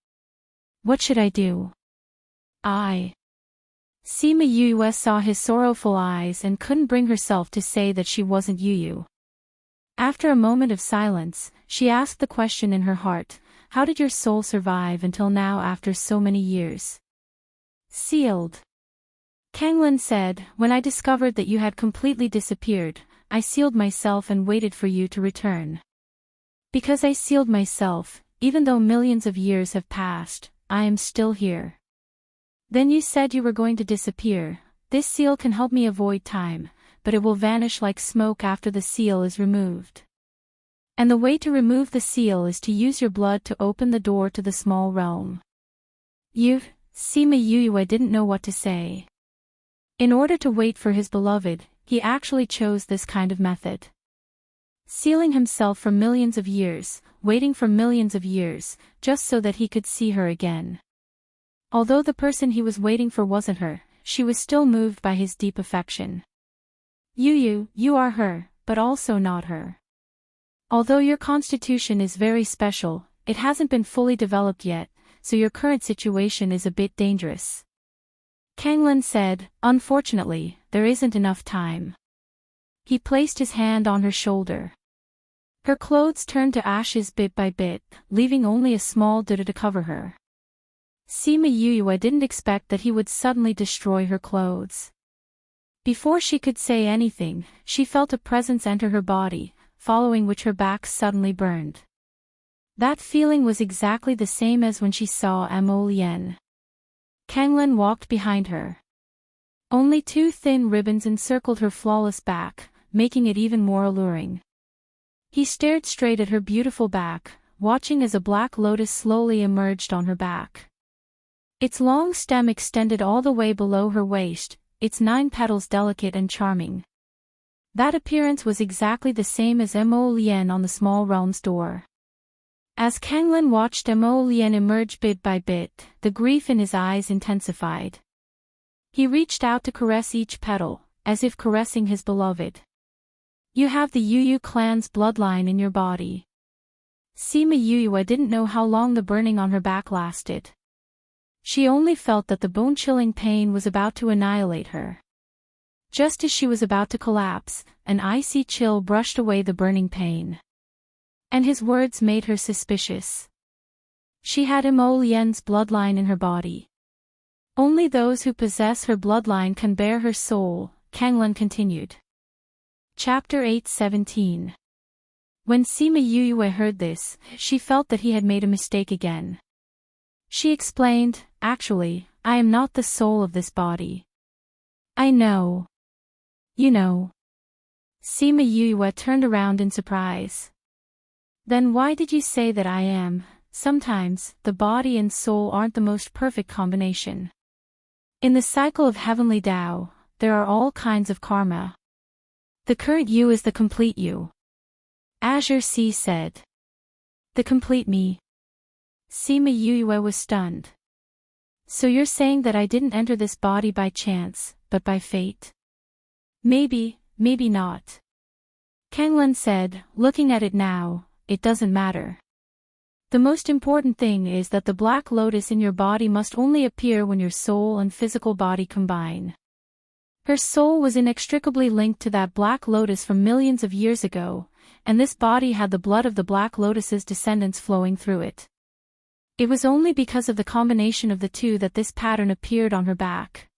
Speaker 1: What should I do? Sima Yue saw his sorrowful eyes and couldn't bring herself to say that she wasn't Yu. After a moment of silence, she asked the question in her heart, how did your soul survive until now after so many years? Sealed. Kanglan said, when I discovered that you had completely disappeared, I sealed myself and waited for you to return. Because I sealed myself, even though millions of years have passed, I am still here. Then you said you were going to disappear. This seal can help me avoid time, but it will vanish like smoke after the seal is removed. And the way to remove the seal is to use your blood to open the door to the small realm. Sima Yue didn't know what to say. In order to wait for his beloved, he actually chose this kind of method. Sealing himself for millions of years, waiting for millions of years, just so that he could see her again. Although the person he was waiting for wasn't her, she was still moved by his deep affection. You are her, but also not her. Although your constitution is very special, it hasn't been fully developed yet, so your current situation is a bit dangerous. Kanglan said, unfortunately, there isn't enough time. He placed his hand on her shoulder. Her clothes turned to ashes bit by bit, leaving only a small dot to cover her. Sima Yue didn't expect that he would suddenly destroy her clothes. Before she could say anything, she felt a presence enter her body, following which her back suddenly burned. That feeling was exactly the same as when she saw Mo Lian. Kanglan walked behind her. Only two thin ribbons encircled her flawless back, making it even more alluring. He stared straight at her beautiful back, watching as a black lotus slowly emerged on her back. Its long stem extended all the way below her waist, its 9 petals delicate and charming. That appearance was exactly the same as Mo Lian on the small realm's door. As Kanglan watched Mo Lian emerge bit by bit, the grief in his eyes intensified. He reached out to caress each petal, as if caressing his beloved. You have the Yu clan's bloodline in your body. Sima Yue didn't know how long the burning on her back lasted. She only felt that the bone-chilling pain was about to annihilate her. Just as she was about to collapse, an icy chill brushed away the burning pain. And his words made her suspicious. She had Mo Lian's bloodline in her body. Only those who possess her bloodline can bear her soul, Kanglan continued. Chapter 8:17. When Sima Yue heard this, she felt that he had made a mistake again. She explained, actually, I am not the soul of this body. I know. You know. Sima Yue turned around in surprise. Then why did you say that I am? Sometimes, the body and soul aren't the most perfect combination. In the cycle of heavenly Tao, there are all kinds of karma. The current you is the complete you. Azure Sea said. The complete me. Sima Yue was stunned. So you're saying that I didn't enter this body by chance, but by fate? Maybe, maybe not. Kanglan said, looking at it now, it doesn't matter. The most important thing is that the black lotus in your body must only appear when your soul and physical body combine. Her soul was inextricably linked to that black lotus from millions of years ago, and this body had the blood of the Black Lotus's descendants flowing through it. It was only because of the combination of the two that this pattern appeared on her back.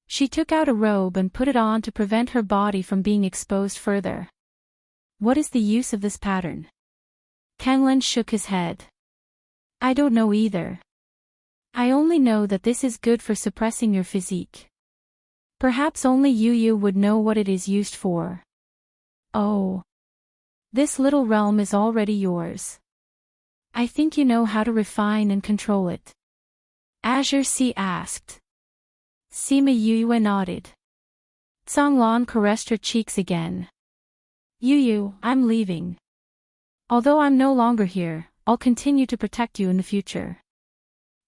Speaker 1: She took out a robe and put it on to prevent her body from being exposed further. What is the use of this pattern? Kanglen shook his head. I don't know either. I only know that this is good for suppressing your physique. Perhaps only Yu would know what it is used for. Oh. This little realm is already yours. I think you know how to refine and control it. Azure Sea asked. Sima Yue nodded. Zhonglan caressed her cheeks again. Yu, I'm leaving. Although I'm no longer here, I'll continue to protect you in the future.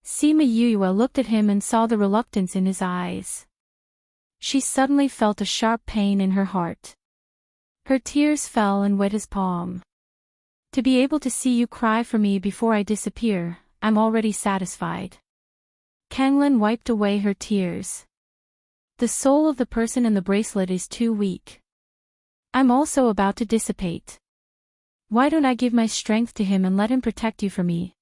Speaker 1: Sima Yue looked at him and saw the reluctance in his eyes. She suddenly felt a sharp pain in her heart. Her tears fell and wet his palm. To be able to see you cry for me before I disappear, I'm already satisfied. Kanglen wiped away her tears. The soul of the person in the bracelet is too weak. I'm also about to dissipate. Why don't I give my strength to him and let him protect you for me?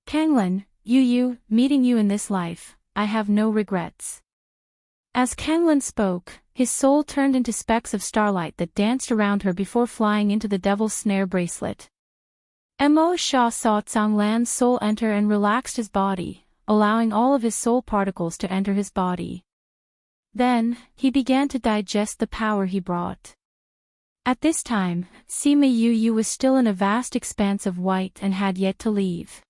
Speaker 1: Kanglen, Yu, meeting you in this life, I have no regrets. As Kanglen spoke, his soul turned into specks of starlight that danced around her before flying into the devil's snare bracelet. Mo Sha saw Zhonglan's soul enter and relaxed his body, allowing all of his soul particles to enter his body. Then, he began to digest the power he brought. At this time, Sima Yu was still in a vast expanse of white and had yet to leave.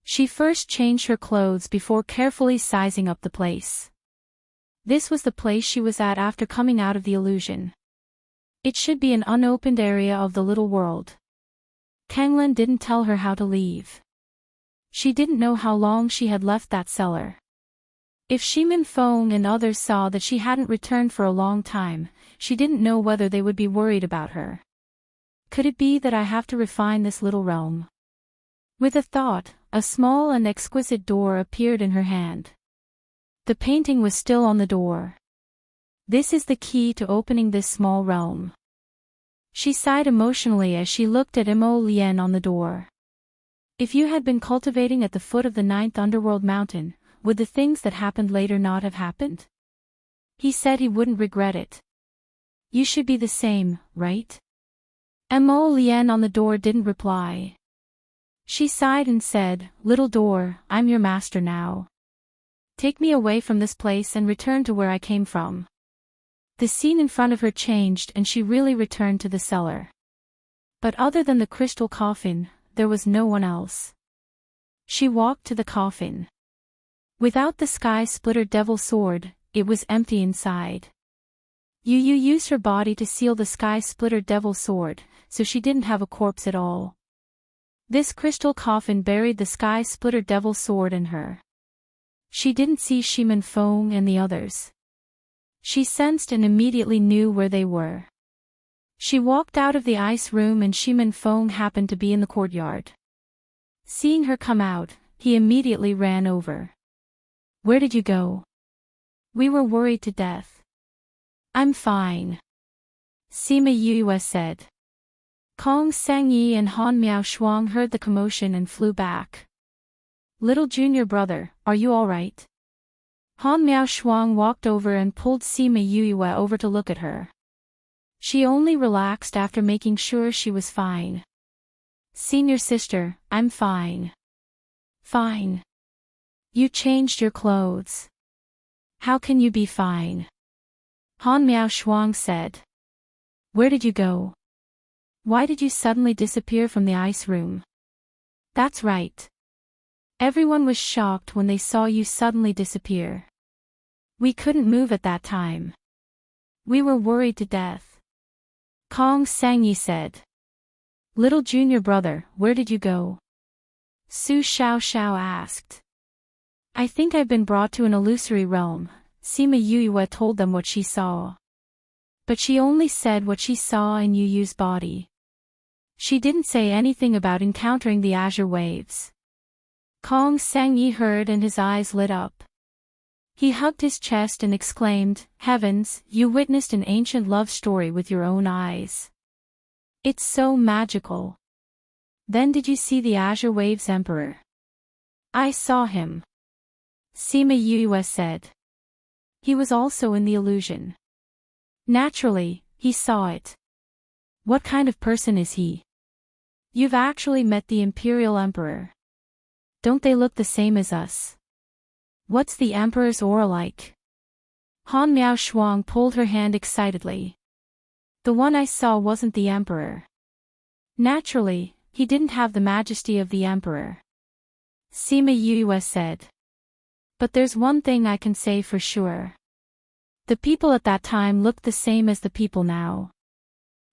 Speaker 1: She first changed her clothes before carefully sizing up the place. This was the place she was at after coming out of the illusion. It should be an unopened area of the little world. Kanglen didn't tell her how to leave. She didn't know how long she had left that cellar. If Shimin Feng and others saw that she hadn't returned for a long time, she didn't know whether they would be worried about her. Could it be that I have to refine this little realm? With a thought, a small and exquisite door appeared in her hand. The painting was still on the door. This is the key to opening this small realm. She sighed emotionally as she looked at Mo Lian on the door. If you had been cultivating at the foot of the 9th underworld mountain, would the things that happened later not have happened? He said he wouldn't regret it. You should be the same, right? Mo Lian on the door didn't reply. She sighed and said, Little door, I'm your master now. Take me away from this place and return to where I came from. The scene in front of her changed and she really returned to the cellar. But other than the crystal coffin, there was no one else. She walked to the coffin. Without the sky splitter devil sword, it was empty inside. Yu used her body to seal the sky splitter devil sword, so she didn't have a corpse at all. This crystal coffin buried the sky splitter devil sword in her. She didn't see Shimin Feng and the others. She sensed and immediately knew where they were. She walked out of the ice room and Shimin Feng happened to be in the courtyard. Seeing her come out, he immediately ran over. Where did you go? We were worried to death. I'm fine. Sima Yue said. Kong Sangyi and Han Miao Shuang heard the commotion and flew back. Little junior brother, are you all right? Han Miao Shuang walked over and pulled Sima Yue over to look at her. She only relaxed after making sure she was fine. Senior sister, I'm fine. Fine. You changed your clothes. How can you be fine? Han Miao Shuang said. Where did you go? Why did you suddenly disappear from the ice room? That's right. Everyone was shocked when they saw you suddenly disappear. We couldn't move at that time. We were worried to death. Kong Sangyi said. Little junior brother, where did you go? Su Xiao asked. I think I've been brought to an illusory realm, Sima Yue told them what she saw. But she only said what she saw in Yu's body. She didn't say anything about encountering the azure waves. Kong Sangyi heard and his eyes lit up. He hugged his chest and exclaimed, Heavens, you witnessed an ancient love story with your own eyes. It's so magical. Then did you see the Azure Waves Emperor? I saw him. Sima Yue said. He was also in the illusion. Naturally, he saw it. What kind of person is he? You've actually met the Imperial Emperor. Don't they look the same as us? What's the Emperor's aura like? Han Miao Shuang pulled her hand excitedly. The one I saw wasn't the Emperor. Naturally, he didn't have the majesty of the Emperor. Sima Yue said. But there's one thing I can say for sure. The people at that time looked the same as the people now.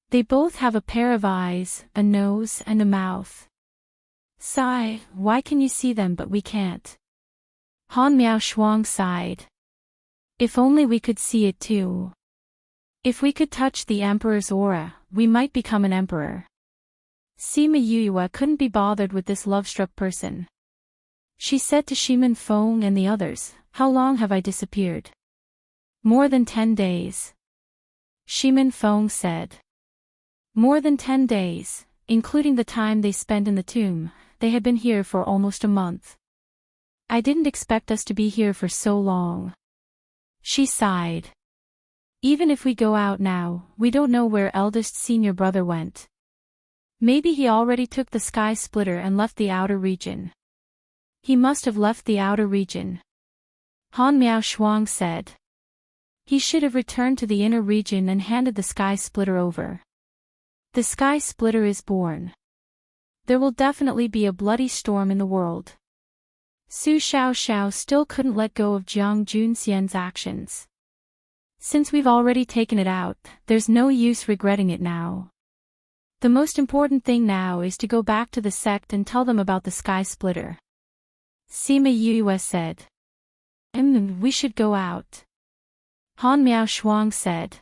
Speaker 1: They both have a pair of eyes, a nose and a mouth. Sigh, why can you see them but we can't? Han Miao Shuang sighed. If only we could see it too. If we could touch the Emperor's aura, we might become an emperor. Sima Yue couldn't be bothered with this love-struck person. She said to Shimin Feng and the others, how long have I disappeared? More than 10 days. Shimin Feng said. More than 10 days, including the time they spent in the tomb, they had been here for almost a month. I didn't expect us to be here for so long. She sighed. Even if we go out now, we don't know where eldest senior brother went. Maybe he already took the sky splitter and left the outer region. He must have left the outer region. Han Miao Shuang said. He should have returned to the inner region and handed the sky splitter over. The sky splitter is born. There will definitely be a bloody storm in the world. Su Xiaoxiao still couldn't let go of Jiang Junxian's actions. Since we've already taken it out, there's no use regretting it now. The most important thing now is to go back to the sect and tell them about the sky splitter. Sima Yue said. We should go out. Han Miao Shuang said.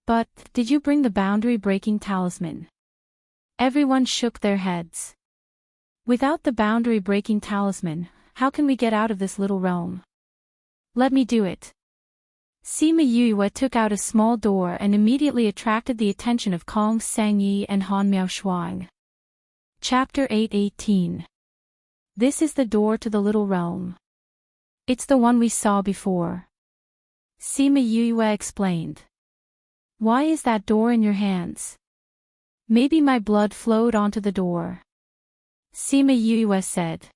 Speaker 1: But, did you bring the boundary-breaking talisman? Everyone shook their heads. Without the boundary-breaking talisman, how can we get out of this little realm? Let me do it. Sima Yue took out a small door and immediately attracted the attention of Kong Sangyi and Han Miao Shuang. Chapter 8:18. This is the door to the little realm. It's the one we saw before. Sima Yue explained. Why is that door in your hands? Maybe my blood flowed onto the door. Sima Yue said.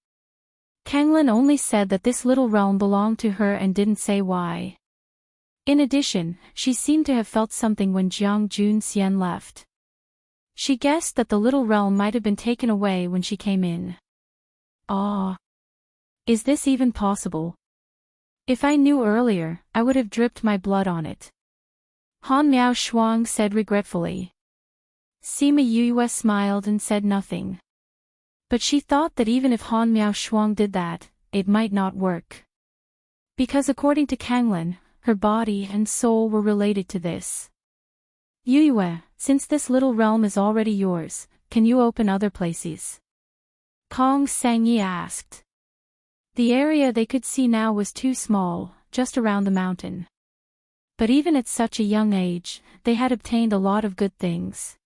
Speaker 1: Kanglin only said that this little realm belonged to her and didn't say why. In addition, she seemed to have felt something when Jiang Junxian left. She guessed that the little realm might have been taken away when she came in. Ah. Is this even possible? If I knew earlier, I would have dripped my blood on it. Han Miao Shuang said regretfully. Sima Yue smiled and said nothing. But she thought that even if Han Miao Shuang did that, it might not work. Because according to Kanglin, her body and soul were related to this. Yue, since this little realm is already yours, can you open other places? Kong Sangyi asked. The area they could see now was too small, just around the mountain. But even at such a young age, they had obtained a lot of good things.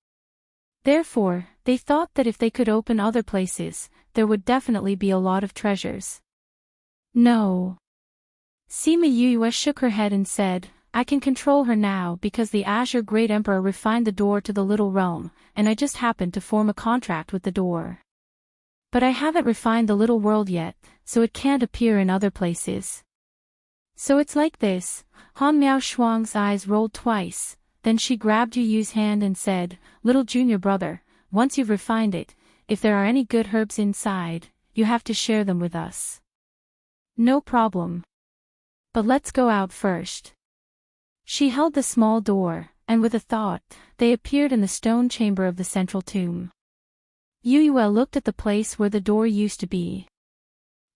Speaker 1: Therefore, they thought that if they could open other places, there would definitely be a lot of treasures. No. Sima Yue shook her head and said, I can control her now because the Azure Great Emperor refined the door to the little realm, and I just happened to form a contract with the door. But I haven't refined the little world yet, so it can't appear in other places. So it's like this. Han Miao Shuang's eyes rolled twice, then she grabbed Yu's hand and said, Little junior brother, once you've refined it, if there are any good herbs inside, you have to share them with us. No problem. But let's go out first. She held the small door, and with a thought, they appeared in the stone chamber of the central tomb. Yue looked at the place where the door used to be.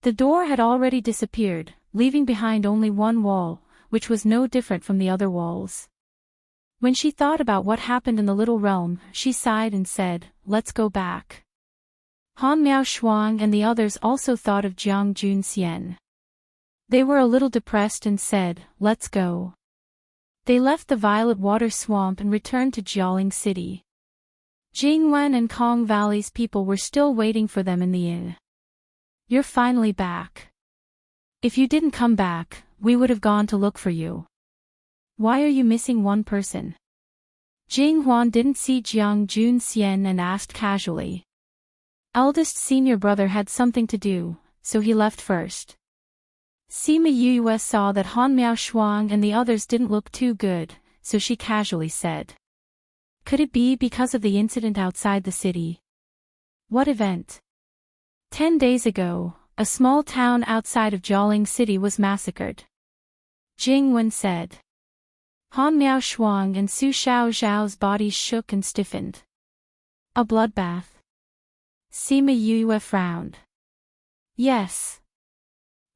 Speaker 1: The door had already disappeared, leaving behind only one wall, which was no different from the other walls. When she thought about what happened in the little realm, she sighed and said, Let's go back. Han Miao Shuang and the others also thought of Jiang Junxian. They were a little depressed and said, Let's go. They left the Violet Water Swamp and returned to Jialing City. Jingwen and Kong Valley's people were still waiting for them in the inn. You're finally back. If you didn't come back, we would have gone to look for you. Why are you missing one person? Jing Huan didn't see Jiang Junxian and asked casually. Eldest senior brother had something to do, so he left first. Sima Yue saw that Han Miao Shuang and the others didn't look too good, so she casually said. Could it be because of the incident outside the city? What event? 10 days ago, a small town outside of Jialing City was massacred. Jing Wen said. Han Miao Shuang and Su Xiao Zhao's bodies shook and stiffened. A bloodbath. Sima Yue frowned. Yes.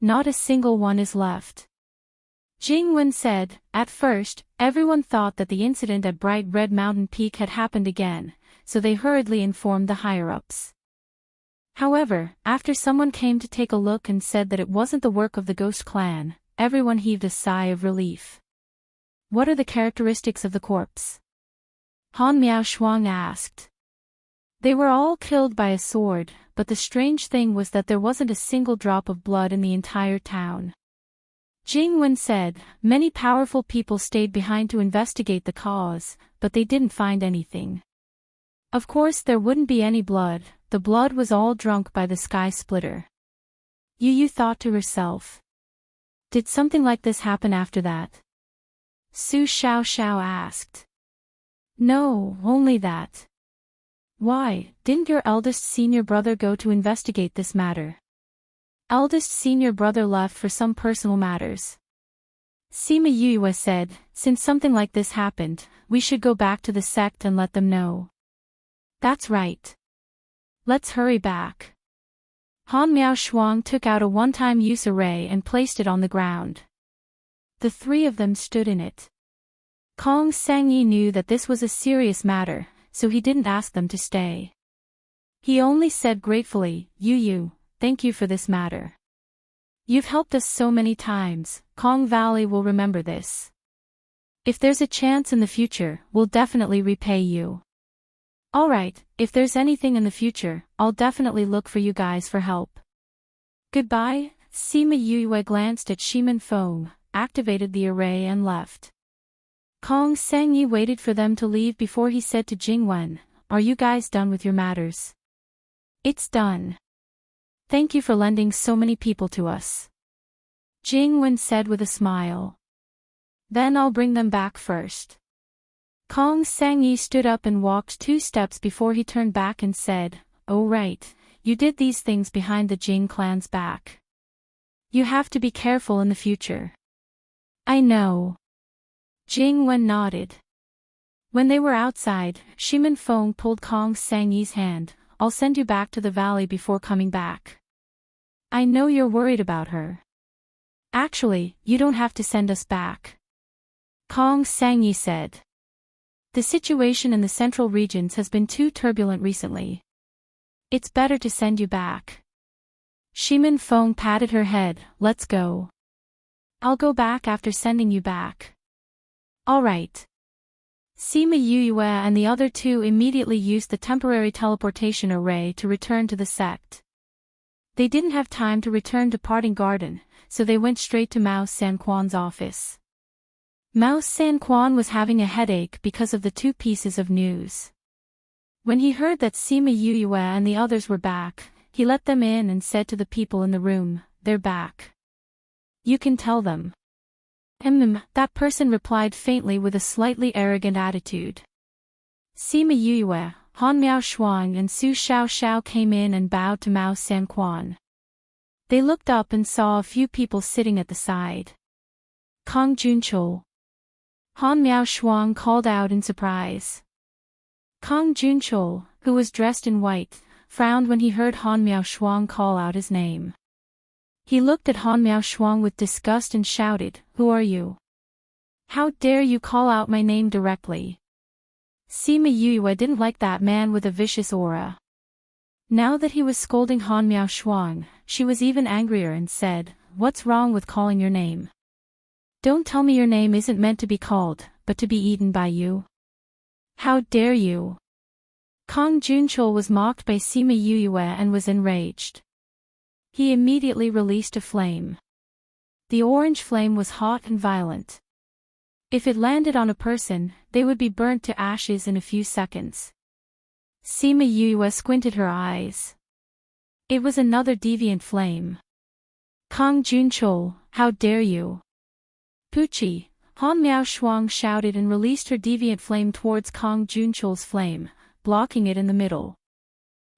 Speaker 1: Not a single one is left. Jing Wen said, at first, everyone thought that the incident at Bright Red Mountain Peak had happened again, so they hurriedly informed the higher-ups. However, after someone came to take a look and said that it wasn't the work of the Ghost Clan, everyone heaved a sigh of relief. What are the characteristics of the corpse? Han Miao Shuang asked. They were all killed by a sword, but the strange thing was that there wasn't a single drop of blood in the entire town. Jing Wen said, many powerful people stayed behind to investigate the cause, but they didn't find anything. Of course there wouldn't be any blood, the blood was all drunk by the sky splitter. Yu thought to herself. Did something like this happen after that? Su Xiao asked. No, only that. Why, didn't your eldest senior brother go to investigate this matter? Eldest senior brother left for some personal matters. Sima Yue said, since something like this happened, we should go back to the sect and let them know. That's right. Let's hurry back. Han Miao Shuang took out a one-time use array and placed it on the ground. The three of them stood in it. Kong Sangyi knew that this was a serious matter, so he didn't ask them to stay. He only said gratefully, Yu, thank you for this matter. You've helped us so many times, Kong Valley will remember this. If there's a chance in the future, we'll definitely repay you. Alright, if there's anything in the future, I'll definitely look for you guys for help. Goodbye. Sima Yue glanced at Shimin Feng, activated the array and left. Kong Sangyi waited for them to leave before he said to Jingwen, are you guys done with your matters? It's done. Thank you for lending so many people to us. Jingwen said with a smile. Then I'll bring them back first. Kong Sangyi stood up and walked 2 steps before he turned back and said, oh right, you did these things behind the Jing clan's back. You have to be careful in the future. I know. Jingwen nodded. When they were outside, Shimin Feng pulled Kong Sangyi's hand, I'll send you back to the valley before coming back. I know you're worried about her. Actually, you don't have to send us back. Kong Sangyi said. The situation in the central regions has been too turbulent recently. It's better to send you back. Shimin Feng patted her head, let's go. I'll go back after sending you back. Alright. Sima Yue and the other 2 immediately used the temporary teleportation array to return to the sect. They didn't have time to return to Parting Garden, so they went straight to Mao Sanquan's office. Mao Sanquan was having a headache because of the 2 pieces of news. When he heard that Sima Yue and the others were back, he let them in and said to the people in the room, they're back. You can tell them. That person replied faintly with a slightly arrogant attitude. Sima Yue, Han Miao Shuang and Su Xiao came in and bowed to Mao Sanquan. They looked up and saw a few people sitting at the side. Kong Junchul. Han Miao Shuang called out in surprise. Kong Junchul, who was dressed in white, frowned when he heard Han Miao Shuang call out his name. He looked at Han Miao Shuang with disgust and shouted, who are you? How dare you call out my name directly? Sima Yue didn't like that man with a vicious aura. Now that he was scolding Han Miao Shuang, she was even angrier and said, what's wrong with calling your name? Don't tell me your name isn't meant to be called, but to be eaten by you. How dare you? Kong Junchul was mocked by Sima Yuyue and was enraged. He immediately released a flame. The orange flame was hot and violent. If it landed on a person, they would be burnt to ashes in a few seconds. Sima Yuyue squinted her eyes. It was another deviant flame. Kong Junchul, how dare you! Puchi, Han Miao Shuang shouted and released her deviant flame towards Kong Junchul's flame, blocking it in the middle.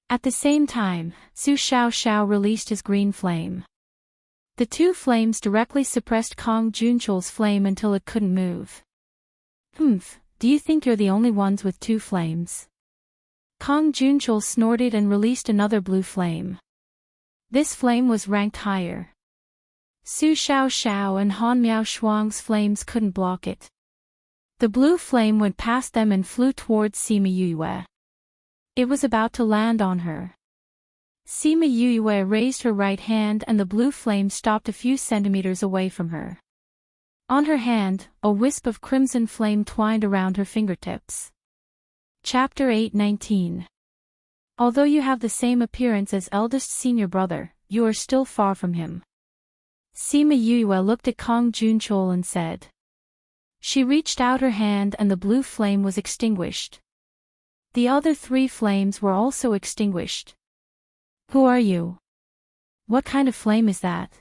Speaker 1: At the same time, Su Xiao released his green flame. The two flames directly suppressed Kong Junchul's flame until it couldn't move. Humph, do you think you're the only ones with two flames? Kong Junchul snorted and released another blue flame. This flame was ranked higher. Su Xiao and Han Miao Shuang's flames couldn't block it. The blue flame went past them and flew towards Sima Yuyue. It was about to land on her. Sima Yuyue raised her right hand and the blue flame stopped a few centimeters away from her. On her hand, a wisp of crimson flame twined around her fingertips. Chapter 8:19. Although you have the same appearance as eldest senior brother, you are still far from him. Sima Yuyue looked at Kong Junchul and said. She reached out her hand and the blue flame was extinguished. The other three flames were also extinguished. Who are you? What kind of flame is that?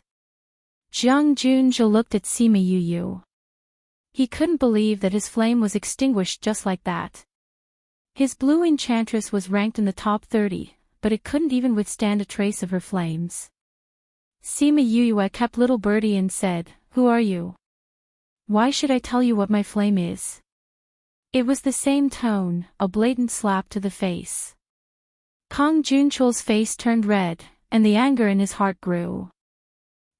Speaker 1: Jiang Junzhe looked at Sima Yuyue. He couldn't believe that his flame was extinguished just like that. His blue enchantress was ranked in the top 30, but it couldn't even withstand a trace of her flames. Sima Yuyue kept little birdie and said, Who are you? Why should I tell you what my flame is? It was the same tone, a blatant slap to the face. Kong Junchul's face turned red, and the anger in his heart grew.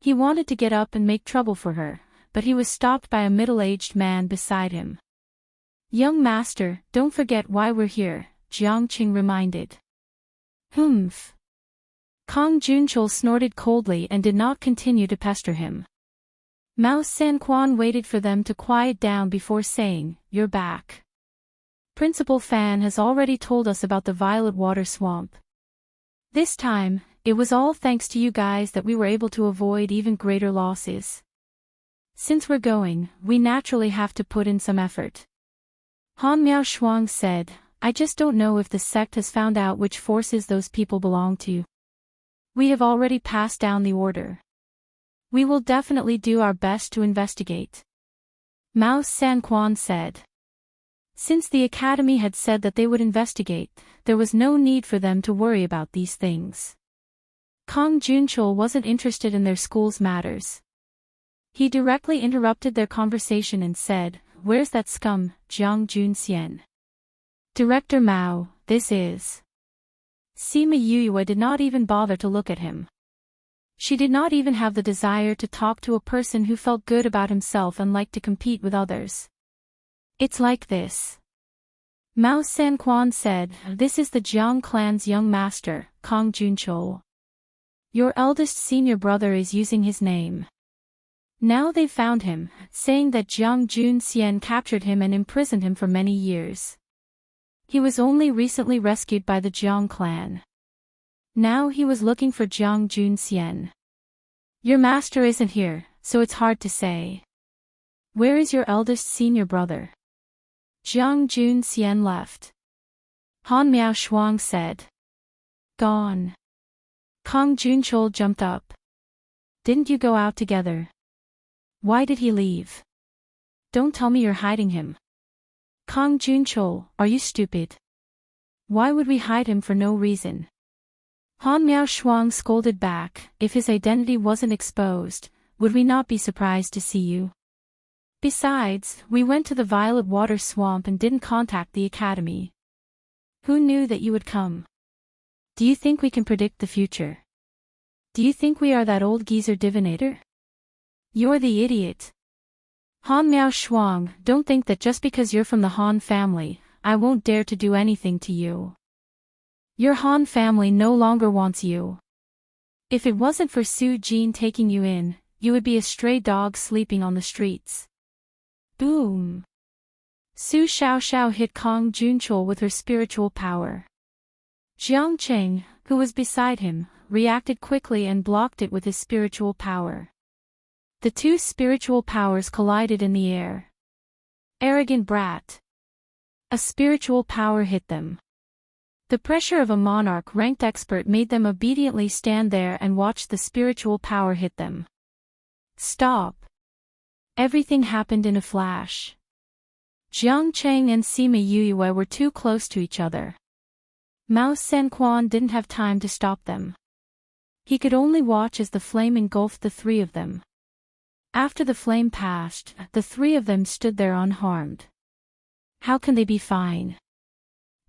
Speaker 1: He wanted to get up and make trouble for her, but he was stopped by a middle-aged man beside him. Young master, don't forget why we're here, Jiang Qing reminded. Humph. Kong Junchul snorted coldly and did not continue to pester him. Mao Sanquan waited for them to quiet down before saying, You're back. Principal Fan has already told us about the Violet Water Swamp. This time, it was all thanks to you guys that we were able to avoid even greater losses. Since we're going, we naturally have to put in some effort. Han Miao Shuang said, I just don't know if the sect has found out which forces those people belong to. We have already passed down the order. We will definitely do our best to investigate. Mao Sanquan said. Since the academy had said that they would investigate, there was no need for them to worry about these things. Kong Junchul wasn't interested in their school's matters. He directly interrupted their conversation and said, Where's that scum, Jiang Junxian? Director Mao, this is. Sima Yuyue did not even bother to look at him. She did not even have the desire to talk to a person who felt good about himself and liked to compete with others. It's like this. Mao Sanquan said, This is the Jiang clan's young master, Kong Junchul. Your eldest senior brother is using his name. Now they've found him, saying that Jiang Junxian captured him and imprisoned him for many years. He was only recently rescued by the Jiang clan. Now he was looking for Jiang Junxian. Your master isn't here, so it's hard to say. Where is your eldest senior brother? Jiang Junxian left. Han Miao Shuang said. Gone. Kong Junchul jumped up. Didn't you go out together? Why did he leave? Don't tell me you're hiding him. Kong Junchul, are you stupid? Why would we hide him for no reason? Han Miao Shuang scolded back, If his identity wasn't exposed, would we not be surprised to see you? Besides, we went to the Violet Water Swamp and didn't contact the academy. Who knew that you would come? Do you think we can predict the future? Do you think we are that old geezer divinator? You're the idiot. Han Miao Shuang, don't think that just because you're from the Han family, I won't dare to do anything to you. Your Han family no longer wants you. If it wasn't for Su Jin taking you in, you would be a stray dog sleeping on the streets. Boom! Su Xiao hit Kong Junchul with her spiritual power. Jiangcheng, who was beside him, reacted quickly and blocked it with his spiritual power. The two spiritual powers collided in the air. Arrogant brat. A spiritual power hit them. The pressure of a monarch-ranked expert made them obediently stand there and watch the spiritual power hit them. Stop. Everything happened in a flash. Jiangcheng and Sima Yuyue were too close to each other. Mao Sanquan didn't have time to stop them. He could only watch as the flame engulfed the three of them. After the flame passed, the three of them stood there unharmed. How can they be fine?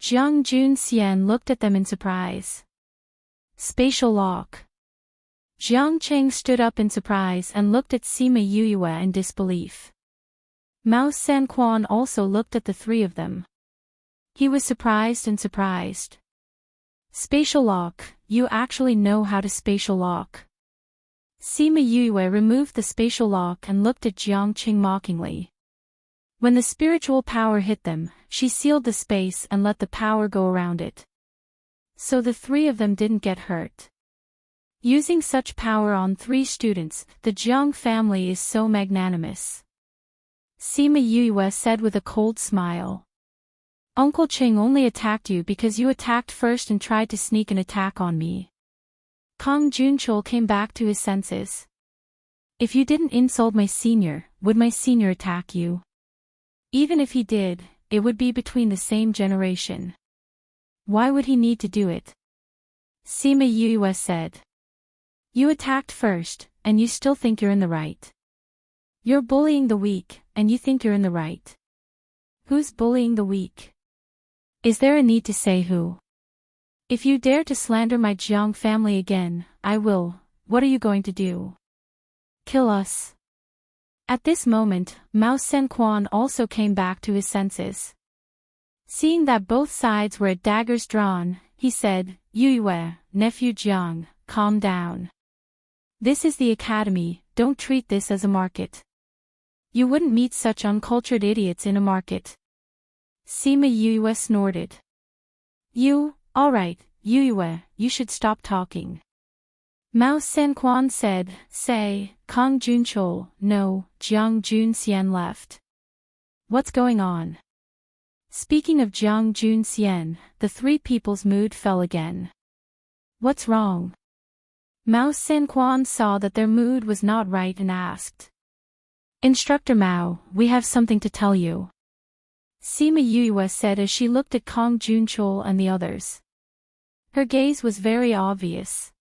Speaker 1: Jiang Junxian looked at them in surprise. Spatial lock. Jiangcheng stood up in surprise and looked at Sima Yuyue in disbelief. Mao Sanquan also looked at the three of them. He was surprised and surprised. Spatial lock, you actually know how to spatial lock. Sima Yuyue removed the spatial lock and looked at Jiangcheng mockingly. When the spiritual power hit them, she sealed the space and let the power go around it. So the three of them didn't get hurt. Using such power on 3 students, the Jiang family is so magnanimous. Sima Yuyue said with a cold smile. Uncle Ching only attacked you because you attacked first and tried to sneak an attack on me. Kong Junchul came back to his senses. If you didn't insult my senior, would my senior attack you? Even if he did, it would be between the same generation. Why would he need to do it? Sima Yuyue said. You attacked first, and you still think you're in the right. You're bullying the weak, and you think you're in the right. Who's bullying the weak? Is there a need to say who? If you dare to slander my Jiang family again, I will. What are you going to do? Kill us. At this moment, Mao Sanquan also came back to his senses. Seeing that both sides were at daggers drawn, he said, Yuyue, nephew Jiang, calm down. This is the academy, don't treat this as a market. You wouldn't meet such uncultured idiots in a market. Sima Yuyue snorted. Alright, Yuyue, you should stop talking. Mao Sanquan said, say, Kong Junchul, no, Jiang Junxian left. What's going on? Speaking of Jiang Junxian, the 3 people's mood fell again. What's wrong? Mao Sanquan saw that their mood was not right and asked. Instructor Mao, we have something to tell you. Sima Yuyue said as she looked at Kong Junchul and the others. Her gaze was very obvious.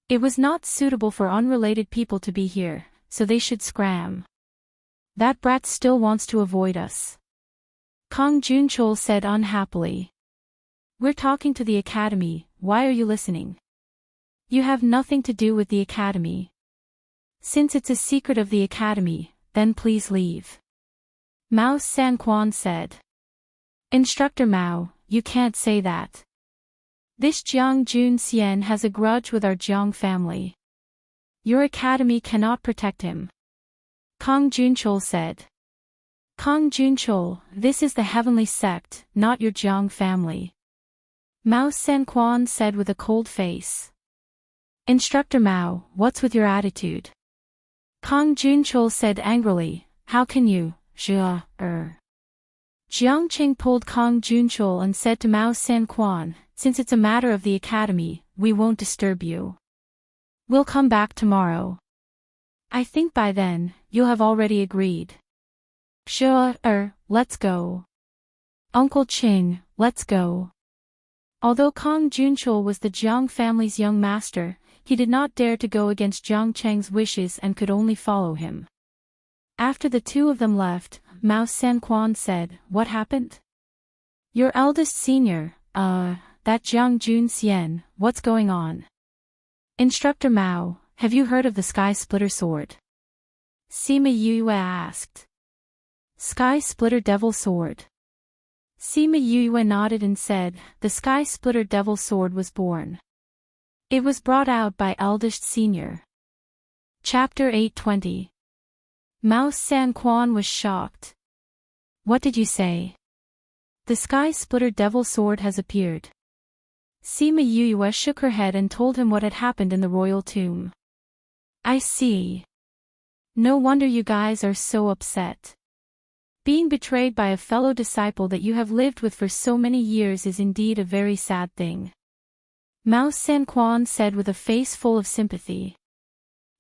Speaker 1: It was not suitable for unrelated people to be here, so they should scram. That brat still wants to avoid us. Kong Junchul said unhappily. We're talking to the academy, why are you listening? You have nothing to do with the academy. Since it's a secret of the academy, then please leave. Mao Sanquan said. Instructor Mao, you can't say that. This Jiang Junxian has a grudge with our Jiang family. Your academy cannot protect him. Kong Junchul said. Kong Junchul, this is the heavenly sect, not your Jiang family. Mao Sanquan said with a cold face. Instructor Mao, what's with your attitude? Kong Junchul said angrily, how can you, Jiangcheng pulled Kong Junchul and said to Mao Sanquan, since it's a matter of the academy, we won't disturb you. We'll come back tomorrow. I think by then, you'll have already agreed. Let's go. Uncle Ching, let's go. Although Kong Junchul was the Jiang family's young master, he did not dare to go against Jiangcheng's wishes and could only follow him. After the 2 of them left, Mao Sanquan said, what happened? Your eldest senior, that Jiang Junxian, what's going on? Instructor Mao, have you heard of the Sky Splitter Sword? Sima Yuyue asked. Sky Splitter Devil Sword. Sima Yuyue nodded and said, the Sky Splitter Devil Sword was born. It was brought out by eldest senior. Chapter 820. Mao Sanquan was shocked. What did you say? The Sky Splitter Devil Sword has appeared. Sima Yue shook her head and told him what had happened in the royal tomb. I see. No wonder you guys are so upset. Being betrayed by a fellow disciple that you have lived with for so many years is indeed a very sad thing. Mao Sanquan said with a face full of sympathy.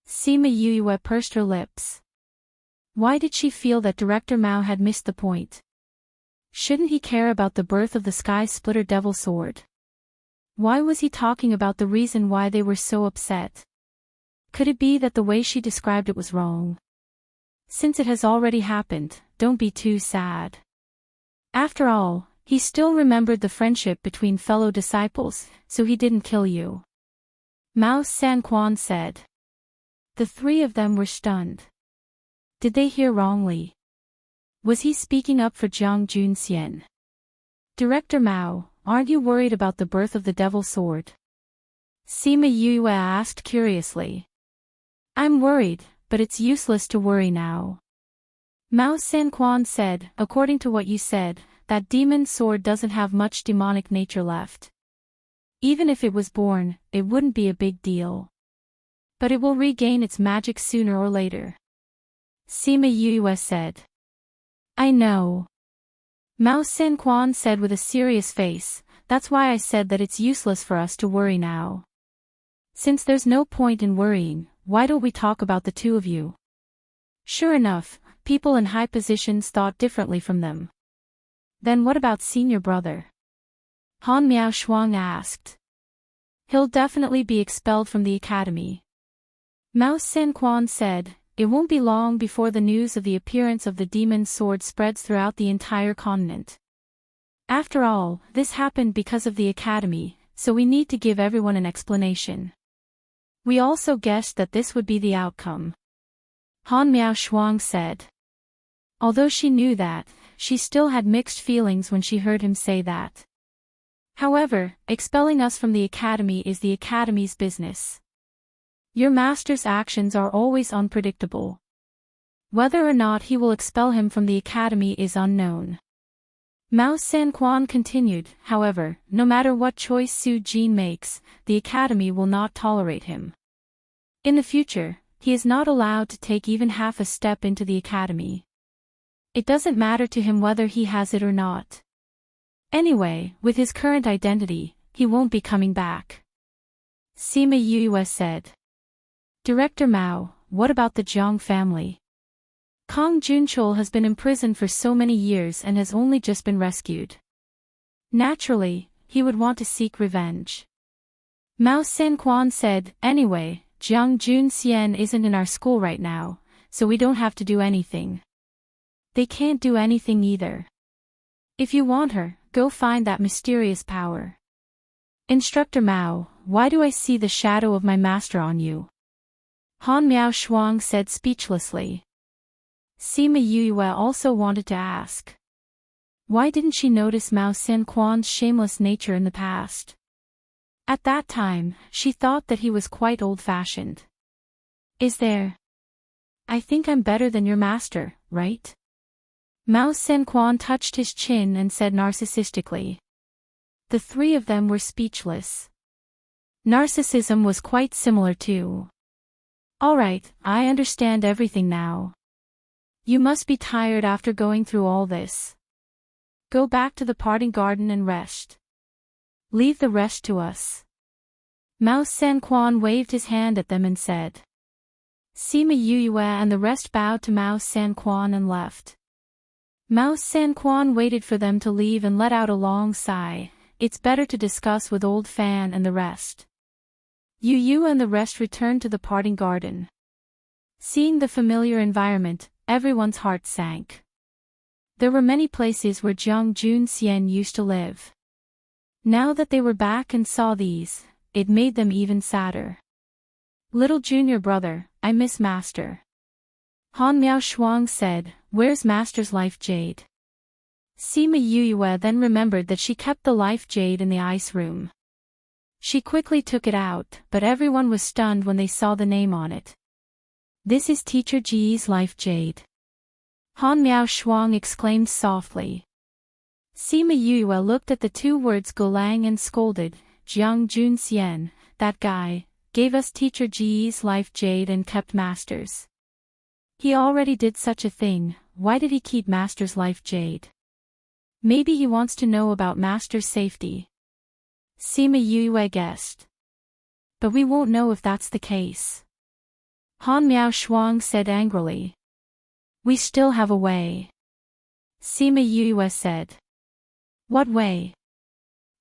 Speaker 1: Sima Yue pursed her lips. Why did she feel that Director Mao had missed the point? Shouldn't he care about the birth of the Sky Splitter Devil Sword? Why was he talking about the reason why they were so upset? Could it be that the way she described it was wrong? Since it has already happened, don't be too sad. After all, he still remembered the friendship between fellow disciples, so he didn't kill you. Mao Sanquan said. The three of them were stunned. Did they hear wrongly? Was he speaking up for Jiang Junxian? Director Mao, aren't you worried about the birth of the Devil Sword? Sima Yue asked curiously. I'm worried, but it's useless to worry now. Mao Sanquan said, according to what you said, that demon sword doesn't have much demonic nature left. Even if it was born, it wouldn't be a big deal. But it will regain its magic sooner or later. Sima Yue said. I know. Mao Sanquan said with a serious face, that's why I said that it's useless for us to worry now. Since there's no point in worrying, why don't we talk about the two of you? Sure enough, people in high positions thought differently from them. Then what about senior brother? Han Miao Shuang asked. He'll definitely be expelled from the academy. Mao Sanquan said, it won't be long before the news of the appearance of the demon sword spreads throughout the entire continent. After all, this happened because of the academy, so we need to give everyone an explanation. We also guessed that this would be the outcome. Han Miao Shuang said. Although she knew that, she still had mixed feelings when she heard him say that. However, expelling us from the academy is the academy's business. Your master's actions are always unpredictable. Whether or not he will expel him from the academy is unknown. Mao Sanquan continued, however, no matter what choice Su Jin makes, the academy will not tolerate him. In the future, he is not allowed to take even half a step into the academy. It doesn't matter to him whether he has it or not. Anyway, with his current identity, he won't be coming back. Sima Yue said. Director Mao, what about the Jiang family? Kong Junchul has been imprisoned for so many years and has only just been rescued. Naturally, he would want to seek revenge. Mao Sanquan said, anyway, Jiang Junxian isn't in our school right now, so we don't have to do anything. They can't do anything either. If you want her, go find that mysterious power. Instructor Mao, why do I see the shadow of my master on you? Han Miao Shuang said speechlessly. Sima Yue also wanted to ask. Why didn't she notice Mao Sanquan's shameless nature in the past? At that time, she thought that he was quite old-fashioned. Is there? I think I'm better than your master, right? Mao Sanquan touched his chin and said narcissistically. The three of them were speechless. Narcissism was quite similar too. Alright, I understand everything now. You must be tired after going through all this. Go back to the parting garden and rest. Leave the rest to us. Mao Sanquan waved his hand at them and said. Sima Yue and the rest bowed to Mao Sanquan and left. Mao Sanquan waited for them to leave and let out a long sigh. It's better to discuss with old Fan and the rest. Yu and the rest returned to the parting garden. Seeing the familiar environment, everyone's heart sank. There were many places where Jiang Junxian used to live. Now that they were back and saw these, it made them even sadder. Little junior brother, I miss Master. Han Miao Shuang said, where's Master's life jade? Sima Yue then remembered that she kept the life jade in the ice room. She quickly took it out, but everyone was stunned when they saw the name on it. This is Teacher Ji's life jade. Han Miao Shuang exclaimed softly. Sima Yue looked at the two words Gulang and scolded, Jiang Junxian, that guy, gave us Teacher Ji's life jade and kept Master's. He already did such a thing, why did he keep Master's life jade? Maybe he wants to know about Master's safety. Sima Yue guessed. But we won't know if that's the case. Han Miao Shuang said angrily. We still have a way. Sima Yue said. What way?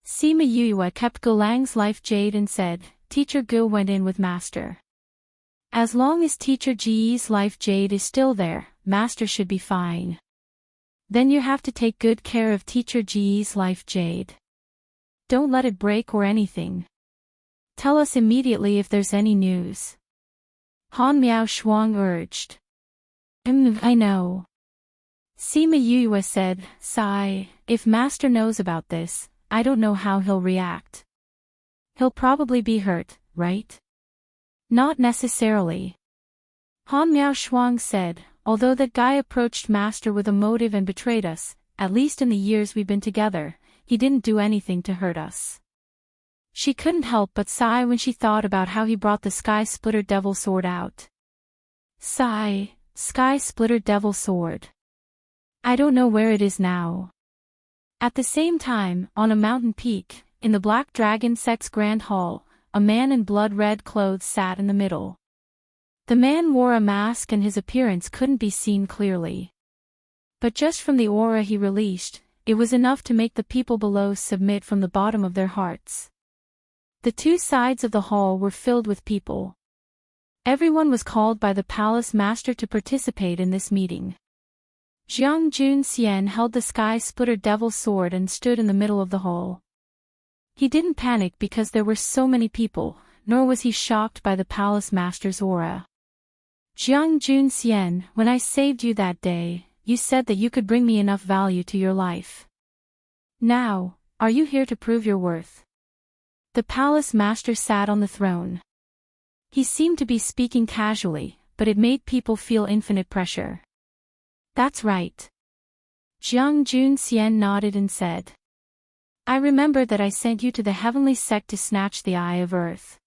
Speaker 1: Sima Yue kept Gulang's life jade and said, Teacher Gu went in with Master. As long as Teacher Ji's life jade is still there, Master should be fine. Then you have to take good care of Teacher Ji's life jade. Don't let it break or anything. Tell us immediately if there's any news. Han Miao Shuang urged. I know. Sima Yue said, sigh, if Master knows about this, I don't know how he'll react. He'll probably be hurt, right? Not necessarily. Han Miao Shuang said, although that guy approached Master with a motive and betrayed us, at least in the years we've been together, he didn't do anything to hurt us. She couldn't help but sigh when she thought about how he brought the Sky Splitter Devil Sword out. Sigh, Sky Splitter Devil Sword. I don't know where it is now. At the same time, on a mountain peak, in the Black Dragon Sect's Grand Hall, a man in blood-red clothes sat in the middle. The man wore a mask and his appearance couldn't be seen clearly. But just from the aura he released, it was enough to make the people below submit from the bottom of their hearts. The two sides of the hall were filled with people. Everyone was called by the palace master to participate in this meeting. Jiang Junxian held the Sky Splitter Devil Sword and stood in the middle of the hall. He didn't panic because there were so many people, nor was he shocked by the palace master's aura. Jiang Junxian, when I saved you that day, you said that you could bring me enough value to your life. Now, are you here to prove your worth? The palace master sat on the throne. He seemed to be speaking casually, but it made people feel infinite pressure. That's right. Jiang Junxian nodded and said. I remember that I sent you to the heavenly sect to snatch the Eye of Earth.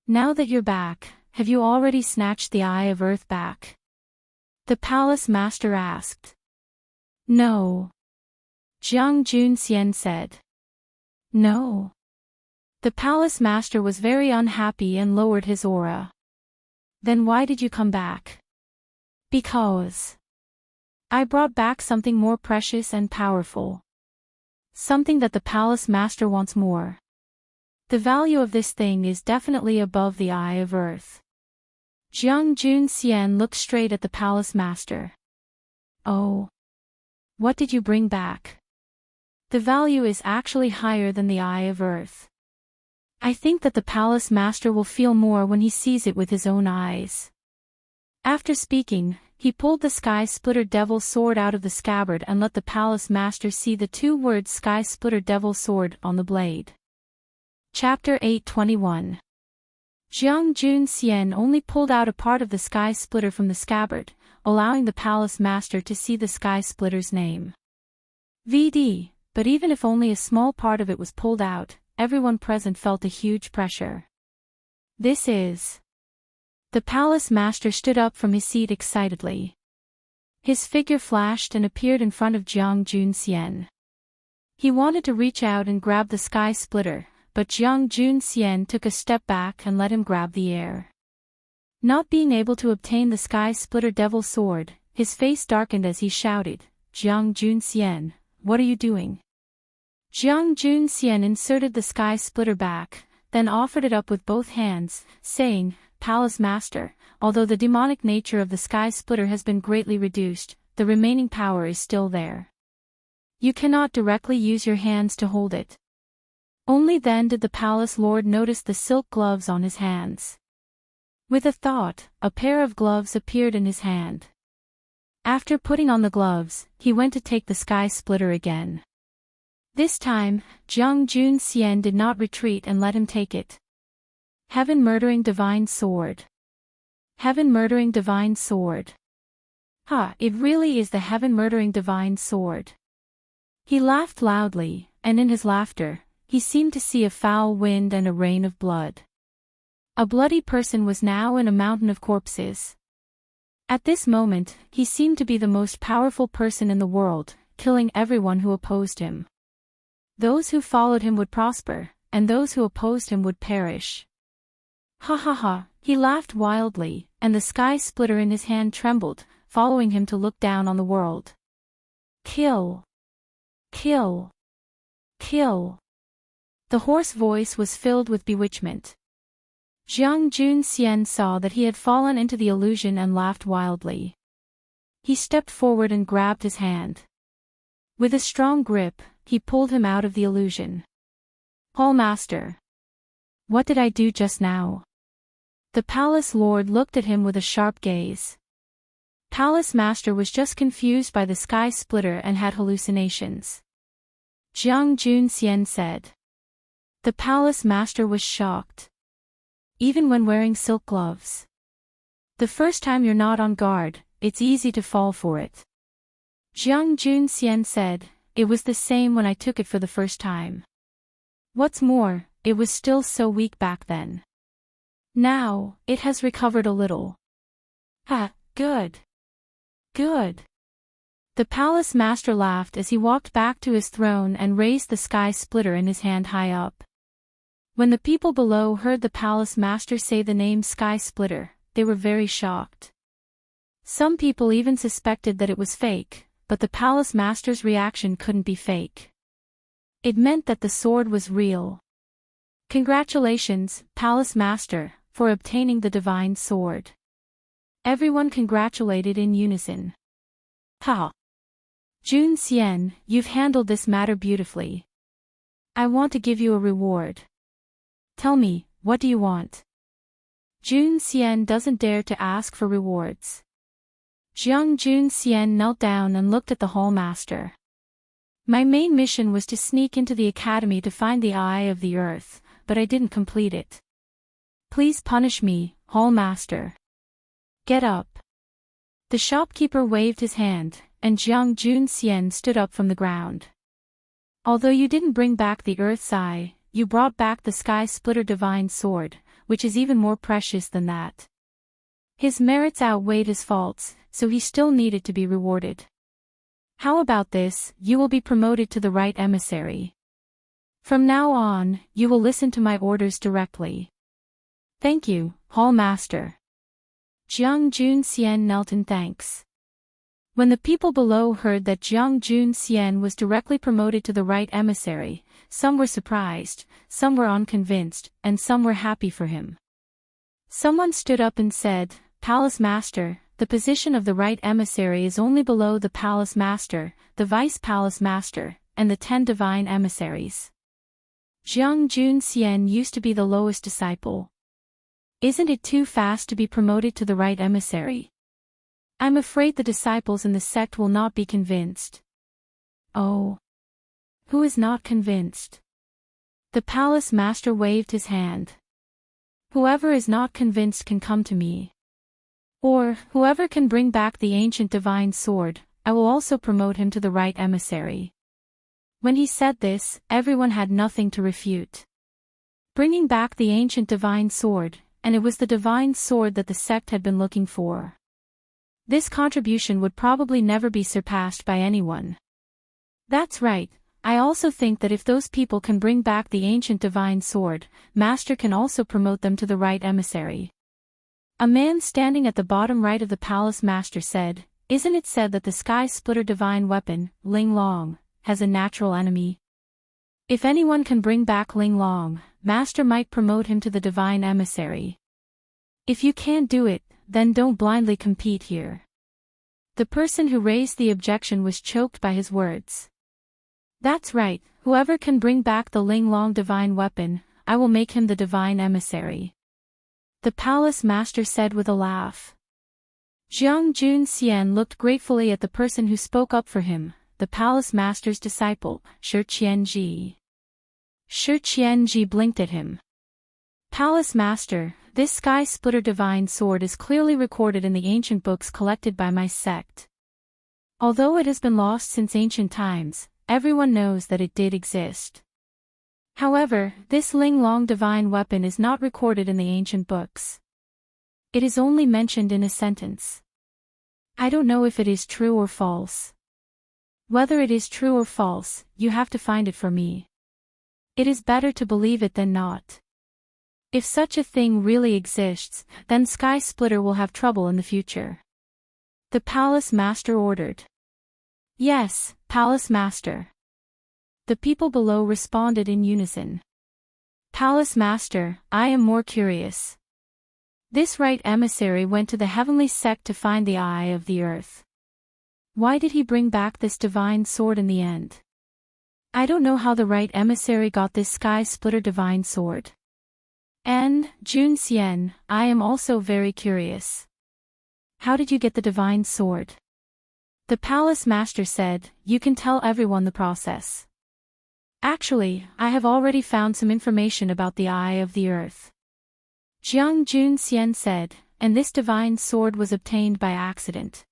Speaker 1: Now that you're back, have you already snatched the Eye of Earth back? The palace master asked. No. Jiang Junxian said. No. The palace master was very unhappy and lowered his aura. Then why did you come back? Because I brought back something more precious and powerful. Something that the palace master wants more. The value of this thing is definitely above the Eye of Earth. Jiang Junxian looked straight at the palace master. Oh. What did you bring back? The value is actually higher than the Eye of Earth. I think that the palace master will feel more when he sees it with his own eyes. After speaking, he pulled the Sky Splitter Devil Sword out of the scabbard and let the palace master see the two words Sky Splitter Devil Sword on the blade. Chapter 821. Jiang Junxian only pulled out a part of the Sky Splitter from the scabbard, allowing the palace master to see the Sky Splitter's name. VD, but even if only a small part of it was pulled out, everyone present felt a huge pressure. This is. The palace master stood up from his seat excitedly. His figure flashed and appeared in front of Jiang Junxian. He wanted to reach out and grab the Sky Splitter, but Jiang Junxian took a step back and let him grab the air. Not being able to obtain the Sky Splitter Devil Sword, his face darkened as he shouted, Jiang Junxian, what are you doing? Jiang Junxian inserted the Sky Splitter back, then offered it up with both hands, saying, Palace Master, although the demonic nature of the Sky Splitter has been greatly reduced, the remaining power is still there. You cannot directly use your hands to hold it. Only then did the palace lord notice the silk gloves on his hands. With a thought, a pair of gloves appeared in his hand. After putting on the gloves, he went to take the Sky Splitter again. This time, Jiang Junxian did not retreat and let him take it. Heaven Murdering Divine Sword. Heaven Murdering Divine Sword. It really is the Heaven Murdering Divine Sword. He laughed loudly, and in his laughter, he seemed to see a foul wind and a rain of blood. A bloody person was now in a mountain of corpses. At this moment, he seemed to be the most powerful person in the world, killing everyone who opposed him. Those who followed him would prosper, and those who opposed him would perish. Ha ha ha, he laughed wildly, and the sky splitter in his hand trembled, following him to look down on the world. Kill! Kill! Kill! The hoarse voice was filled with bewitchment. Jiang Junxian saw that he had fallen into the illusion and laughed wildly. He stepped forward and grabbed his hand. With a strong grip, he pulled him out of the illusion. Hall Master! What did I do just now? The palace lord looked at him with a sharp gaze. Palace Master was just confused by the sky splitter and had hallucinations. Jiang Junxian said. The Palace Master was shocked. Even when wearing silk gloves. The first time you're not on guard, it's easy to fall for it. Jiang Junxian said, it was the same when I took it for the first time. What's more, it was still so weak back then. Now, it has recovered a little. Ha, good. Good. The Palace Master laughed as he walked back to his throne and raised the sky splitter in his hand high up. When the people below heard the Palace Master say the name Sky Splitter, they were very shocked. Some people even suspected that it was fake, but the Palace Master's reaction couldn't be fake. It meant that the sword was real. Congratulations, Palace Master, for obtaining the divine sword. Everyone congratulated in unison. Ha! Jun Xian, you've handled this matter beautifully. I want to give you a reward. Tell me, what do you want? Jun Xian doesn't dare to ask for rewards. Jiang Junxian knelt down and looked at the Hall Master. My main mission was to sneak into the academy to find the Eye of the Earth, but I didn't complete it. Please punish me, Hall Master. Get up. The shopkeeper waved his hand, and Jiang Junxian stood up from the ground. Although you didn't bring back the Earth's Eye, you brought back the Sky Splitter Divine Sword, which is even more precious than that. His merits outweighed his faults, so he still needed to be rewarded. How about this? You will be promoted to the right emissary. From now on, you will listen to my orders directly. Thank you, Hall Master. Jiang Junxian knelt in thanks. When the people below heard that Jiang Junxian was directly promoted to the right emissary, some were surprised, some were unconvinced, and some were happy for him. Someone stood up and said, Palace Master, the position of the right emissary is only below the Palace Master, the Vice Palace Master, and the 10 divine emissaries. Jiang Junxian used to be the lowest disciple. Isn't it too fast to be promoted to the right emissary? I'm afraid the disciples in the sect will not be convinced. Oh. Who is not convinced? The Palace Master waved his hand. Whoever is not convinced can come to me. Or, whoever can bring back the ancient divine sword, I will also promote him to the right emissary. When he said this, everyone had nothing to refute. Bringing back the ancient divine sword, and it was the divine sword that the sect had been looking for. This contribution would probably never be surpassed by anyone. That's right, I also think that if those people can bring back the ancient divine sword, Master can also promote them to the right emissary. A man standing at the bottom right of the Palace Master said, Isn't it said that the Sky Splitter divine weapon, Ling Long, has a natural enemy? If anyone can bring back Ling Long, Master might promote him to the divine emissary. If you can't do it, then don't blindly compete here. The person who raised the objection was choked by his words. That's right, whoever can bring back the Ling Long divine weapon, I will make him the divine emissary. The Palace Master said with a laugh. Jiang Junxian looked gratefully at the person who spoke up for him, the Palace Master's disciple, Shi Qianji. Shi Qianji blinked at him. Palace Master, this Sky Splitter divine sword is clearly recorded in the ancient books collected by my sect. Although it has been lost since ancient times, everyone knows that it did exist. However, this Ling-Long divine weapon is not recorded in the ancient books. It is only mentioned in a sentence. I don't know if it is true or false. Whether it is true or false, you have to find it for me. It is better to believe it than not. If such a thing really exists, then Sky Splitter will have trouble in the future. The Palace Master ordered. Yes, Palace Master. The people below responded in unison. Palace Master, I am more curious. This right emissary went to the heavenly sect to find the Eye of the Earth. Why did he bring back this divine sword in the end? I don't know how the right emissary got this Sky Splitter divine sword. And, Jun Xian, I am also very curious. How did you get the divine sword? The Palace Master said, you can tell everyone the process. Actually, I have already found some information about the Eye of the Earth. Jiang Jun Xian said, and this divine sword was obtained by accident.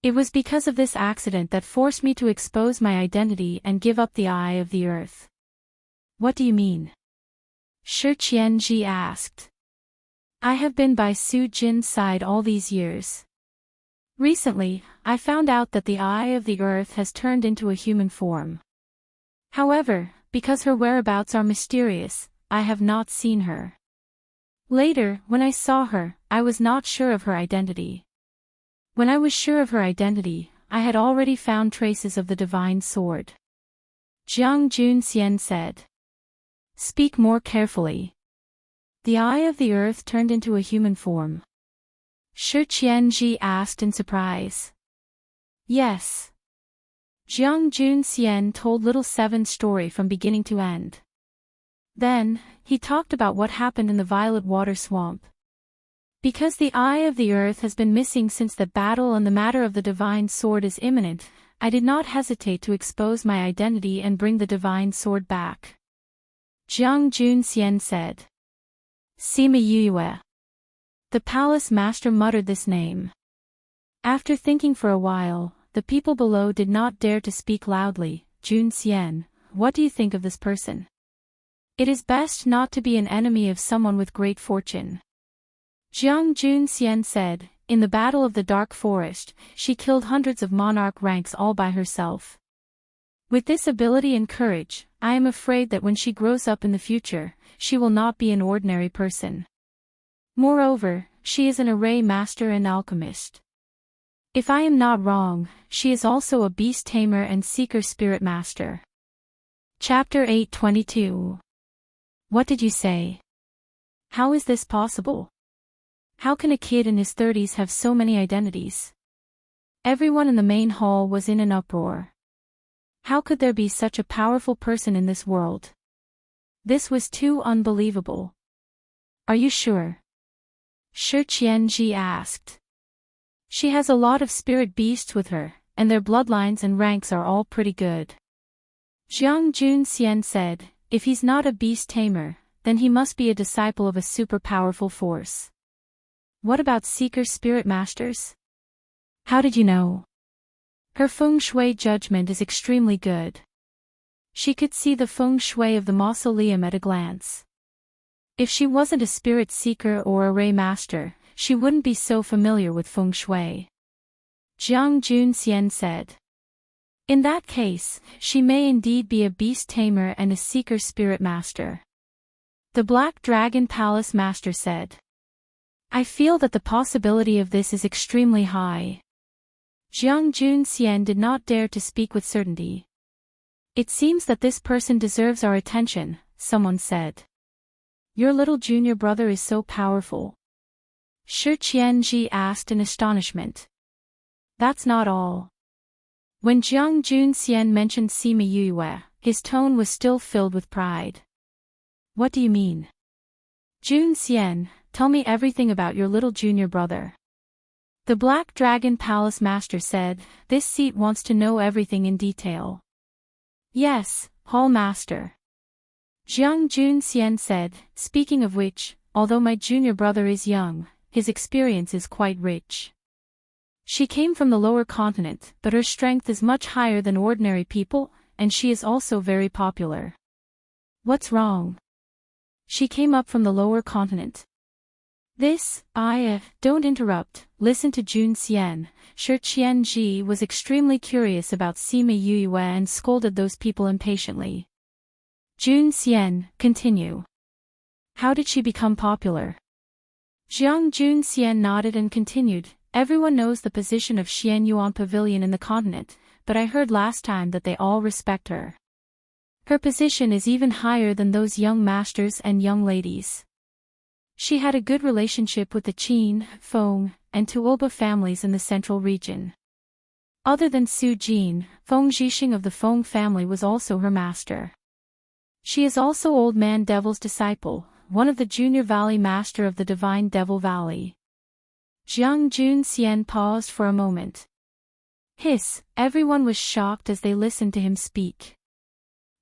Speaker 1: It was because of this accident that forced me to expose my identity and give up the Eye of the Earth. What do you mean? Shi Qianji asked. I have been by Su Jin's side all these years. Recently, I found out that the Eye of the Earth has turned into a human form. However, because her whereabouts are mysterious, I have not seen her. Later, when I saw her, I was not sure of her identity. When I was sure of her identity, I had already found traces of the divine sword. Jiang Jun Xian said. Speak more carefully. The Eye of the Earth turned into a human form. Shi Qianji asked in surprise. Yes. Jiang Jun Xian told Little Seven's story from beginning to end. Then, he talked about what happened in the Violet Water Swamp. Because the Eye of the Earth has been missing since the battle and the matter of the divine sword is imminent, I did not hesitate to expose my identity and bring the divine sword back. Jiang Jun Xian said. Sima Yue. The Palace Master muttered this name. After thinking for a while, the people below did not dare to speak loudly. Jun Xian, what do you think of this person? It is best not to be an enemy of someone with great fortune. Jiang Jun Xian said, in the Battle of the Dark Forest, she killed hundreds of monarch ranks all by herself. With this ability and courage, I am afraid that when she grows up in the future, she will not be an ordinary person. Moreover, she is an array master and alchemist. If I am not wrong, she is also a beast tamer and seeker spirit master. Chapter 822. What did you say? How is this possible? How can a kid in his 30s have so many identities? Everyone in the main hall was in an uproar. How could there be such a powerful person in this world? This was too unbelievable. Are you sure? Shi Qianji asked. She has a lot of spirit beasts with her, and their bloodlines and ranks are all pretty good. Jiang Jun Xian said, if he's not a beast tamer, then he must be a disciple of a super powerful force. What about seeker spirit masters? How did you know? Her feng shui judgment is extremely good. She could see the feng shui of the mausoleum at a glance. If she wasn't a spirit seeker or array master, she wouldn't be so familiar with feng shui. Jiang Jun Xian said. In that case, she may indeed be a beast tamer and a seeker spirit master. The Black Dragon Palace Master said. I feel that the possibility of this is extremely high. Jiang Jun Xian did not dare to speak with certainty. It seems that this person deserves our attention, someone said. Your little junior brother is so powerful. Shi Qianji asked in astonishment. That's not all. When Jiang Jun Xian mentioned Sima Yue, his tone was still filled with pride. What do you mean? Jun Xian, tell me everything about your little junior brother. The Black Dragon Palace Master said, this seat wants to know everything in detail. Yes, Hall Master. Jiang Jun Xian said, speaking of which, although my junior brother is young, his experience is quite rich. She came from the lower continent, but her strength is much higher than ordinary people, and she is also very popular. What's wrong? She came up from the lower continent. Don't interrupt, listen to Jun Xian. Shi Qianji was extremely curious about Sima Yue and scolded those people impatiently. Jun Xian, continue. How did she become popular? Jiang Jun Xian nodded and continued, everyone knows the position of Xian Yuan Pavilion in the continent, but I heard last time that they all respect her. Her position is even higher than those young masters and young ladies. She had a good relationship with the Qin, Feng, and Tuoba families in the central region. Other than Su Jin, Feng Zhixing of the Feng family was also her master. She is also Old Man Devil's disciple, one of the junior valley master of the Divine Devil Valley. Jiang Jun Xian paused for a moment. Everyone was shocked as they listened to him speak.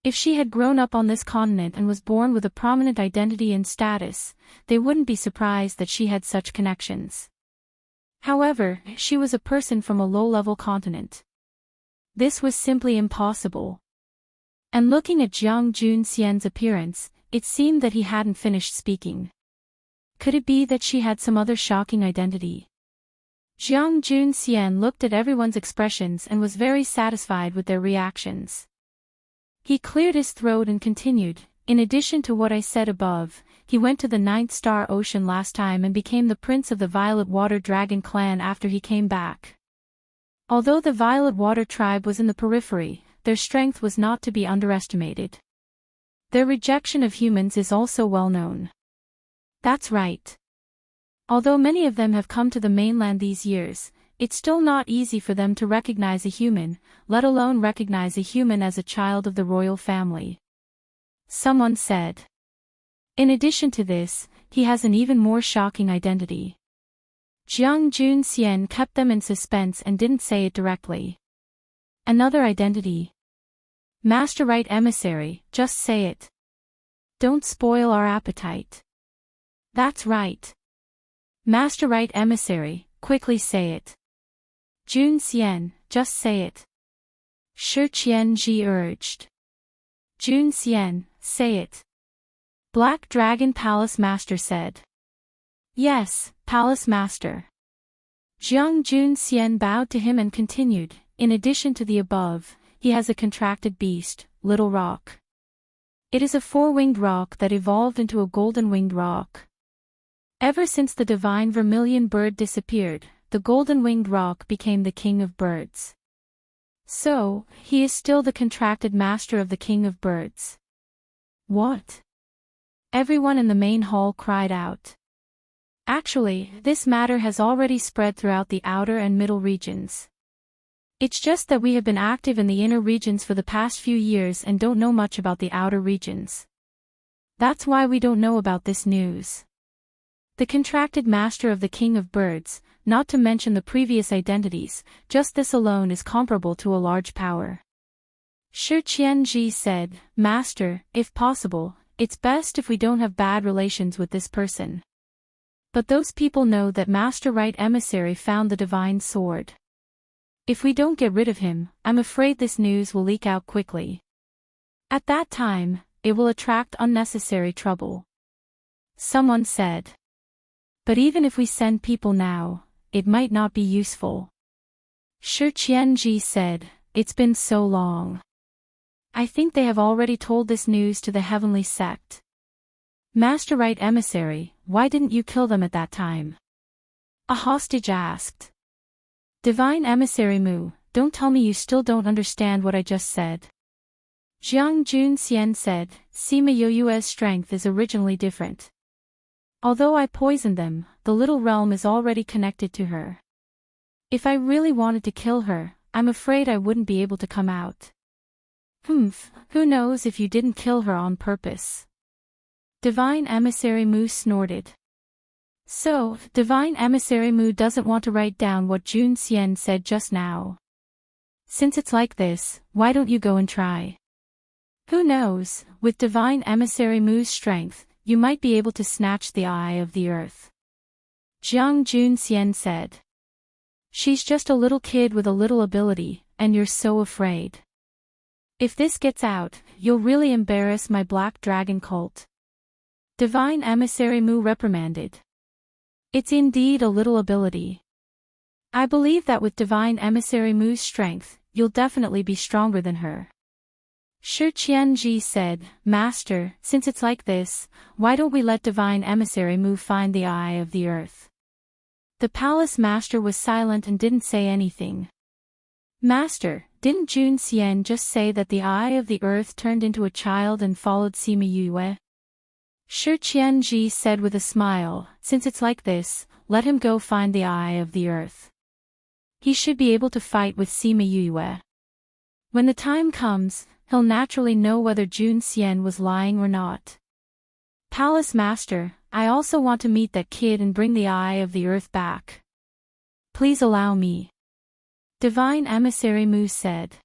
Speaker 1: If she had grown up on this continent and was born with a prominent identity and status, they wouldn't be surprised that she had such connections. However, she was a person from a low-level continent. This was simply impossible. And looking at Jiang Jun Xian's appearance, it seemed that he hadn't finished speaking. Could it be that she had some other shocking identity? Jiang Jun Xian looked at everyone's expressions and was very satisfied with their reactions. He cleared his throat and continued, in addition to what I said above, he went to the Ninth Star Ocean last time and became the prince of the Violet Water Dragon clan after he came back. Although the Violet Water tribe was in the periphery, their strength was not to be underestimated. Their rejection of humans is also well known. That's right. Although many of them have come to the mainland these years, it's still not easy for them to recognize a human, let alone recognize a human as a child of the royal family. Someone said. In addition to this, he has an even more shocking identity. Jiang Jun Xian kept them in suspense and didn't say it directly. Another identity. Master Right Emissary, just say it. Don't spoil our appetite. That's right. Master Right Emissary, quickly say it. Jun Xian, just say it. Shi Qianji urged. Jun Xian, say it. Black Dragon Palace Master said. Yes, Palace Master. Jiang Jun Xian bowed to him and continued, in addition to the above, he has a contracted beast, Little Rock. It is a four-winged rock that evolved into a golden-winged rock. Ever since the divine vermilion bird disappeared, the golden-winged rock became the king of birds. So, he is still the contracted master of the king of birds. What? Everyone in the main hall cried out. Actually, this matter has already spread throughout the outer and middle regions. It's just that we have been active in the inner regions for the past few years and don't know much about the outer regions. That's why we don't know about this news. The contracted master of the king of birds, not to mention the previous identities, just this alone is comparable to a large power. Shi Qianji said, Master, if possible, it's best if we don't have bad relations with this person. But those people know that Master Right Emissary found the divine sword. If we don't get rid of him, I'm afraid this news will leak out quickly. At that time, it will attract unnecessary trouble. Someone said. But even if we send people now, it might not be useful. Shi Qianji said, it's been so long. I think they have already told this news to the heavenly sect. Master Right Emissary, why didn't you kill them at that time? A hostage asked. Divine Emissary Mu, don't tell me you still don't understand what I just said. Jiang Jun Xian said, Sima You's strength is originally different. Although I poisoned them, the little realm is already connected to her. If I really wanted to kill her, I'm afraid I wouldn't be able to come out. Who knows if you didn't kill her on purpose? Divine Emissary Mu snorted. So, Divine Emissary Mu doesn't want to write down what Jun Xian said just now. Since it's like this, why don't you go and try? Who knows, with Divine Emissary Mu's strength, you might be able to snatch the eye of the earth. Jiang Jun Xian said. She's just a little kid with a little ability, and you're so afraid. If this gets out, you'll really embarrass my black dragon cult. Divine Emissary Mu reprimanded. It's indeed a little ability. I believe that with Divine Emissary Mu's strength, you'll definitely be stronger than her. Shi Qianji said, Master, since it's like this, why don't we let Divine Emissary Mu find the Eye of the Earth? The palace master was silent and didn't say anything. Master, didn't Jun Xian just say that the Eye of the Earth turned into a child and followed Sima Yue? Shi Qianji said with a smile, since it's like this, let him go find the Eye of the Earth. He should be able to fight with Sima Yue. When the time comes, he'll naturally know whether Jun Xian was lying or not. Palace Master, I also want to meet that kid and bring the Eye of the Earth back. Please allow me. Divine Emissary Mu said.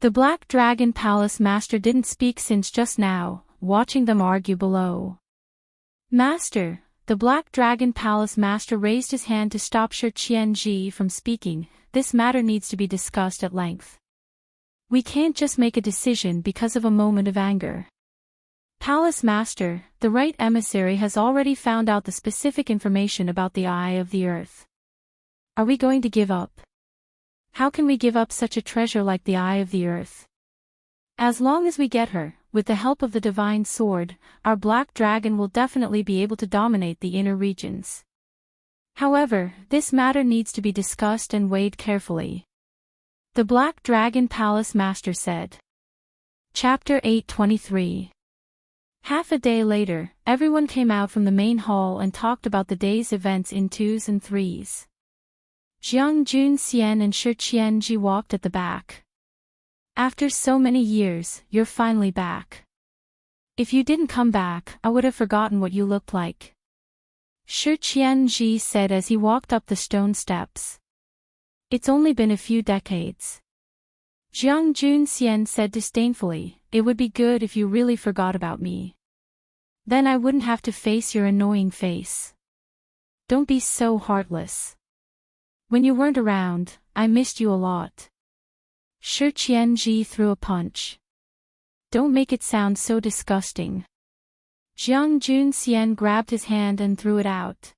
Speaker 1: The Black Dragon Palace Master didn't speak since just now, watching them argue below. Master, the Black Dragon Palace Master raised his hand to stop Shi Qianji from speaking. This matter needs to be discussed at length. We can't just make a decision because of a moment of anger. Palace Master, the right emissary has already found out the specific information about the Eye of the Earth. Are we going to give up? How can we give up such a treasure like the Eye of the Earth? As long as we get her, with the help of the Divine Sword, our Black Dragon will definitely be able to dominate the inner regions. However, this matter needs to be discussed and weighed carefully. The Black Dragon Palace Master said. Chapter 823. Half a day later, everyone came out from the main hall and talked about the day's events in twos and threes. Jiang Jun Xian and Shi Qianji walked at the back. After so many years, you're finally back. If you didn't come back, I would have forgotten what you looked like. Shi Qianji said as he walked up the stone steps. It's only been a few decades. Jiang Jun Xian said disdainfully, it would be good if you really forgot about me. Then I wouldn't have to face your annoying face. Don't be so heartless. When you weren't around, I missed you a lot. Shi Qianji threw a punch. Don't make it sound so disgusting. Jiang Jun Xian grabbed his hand and threw it out.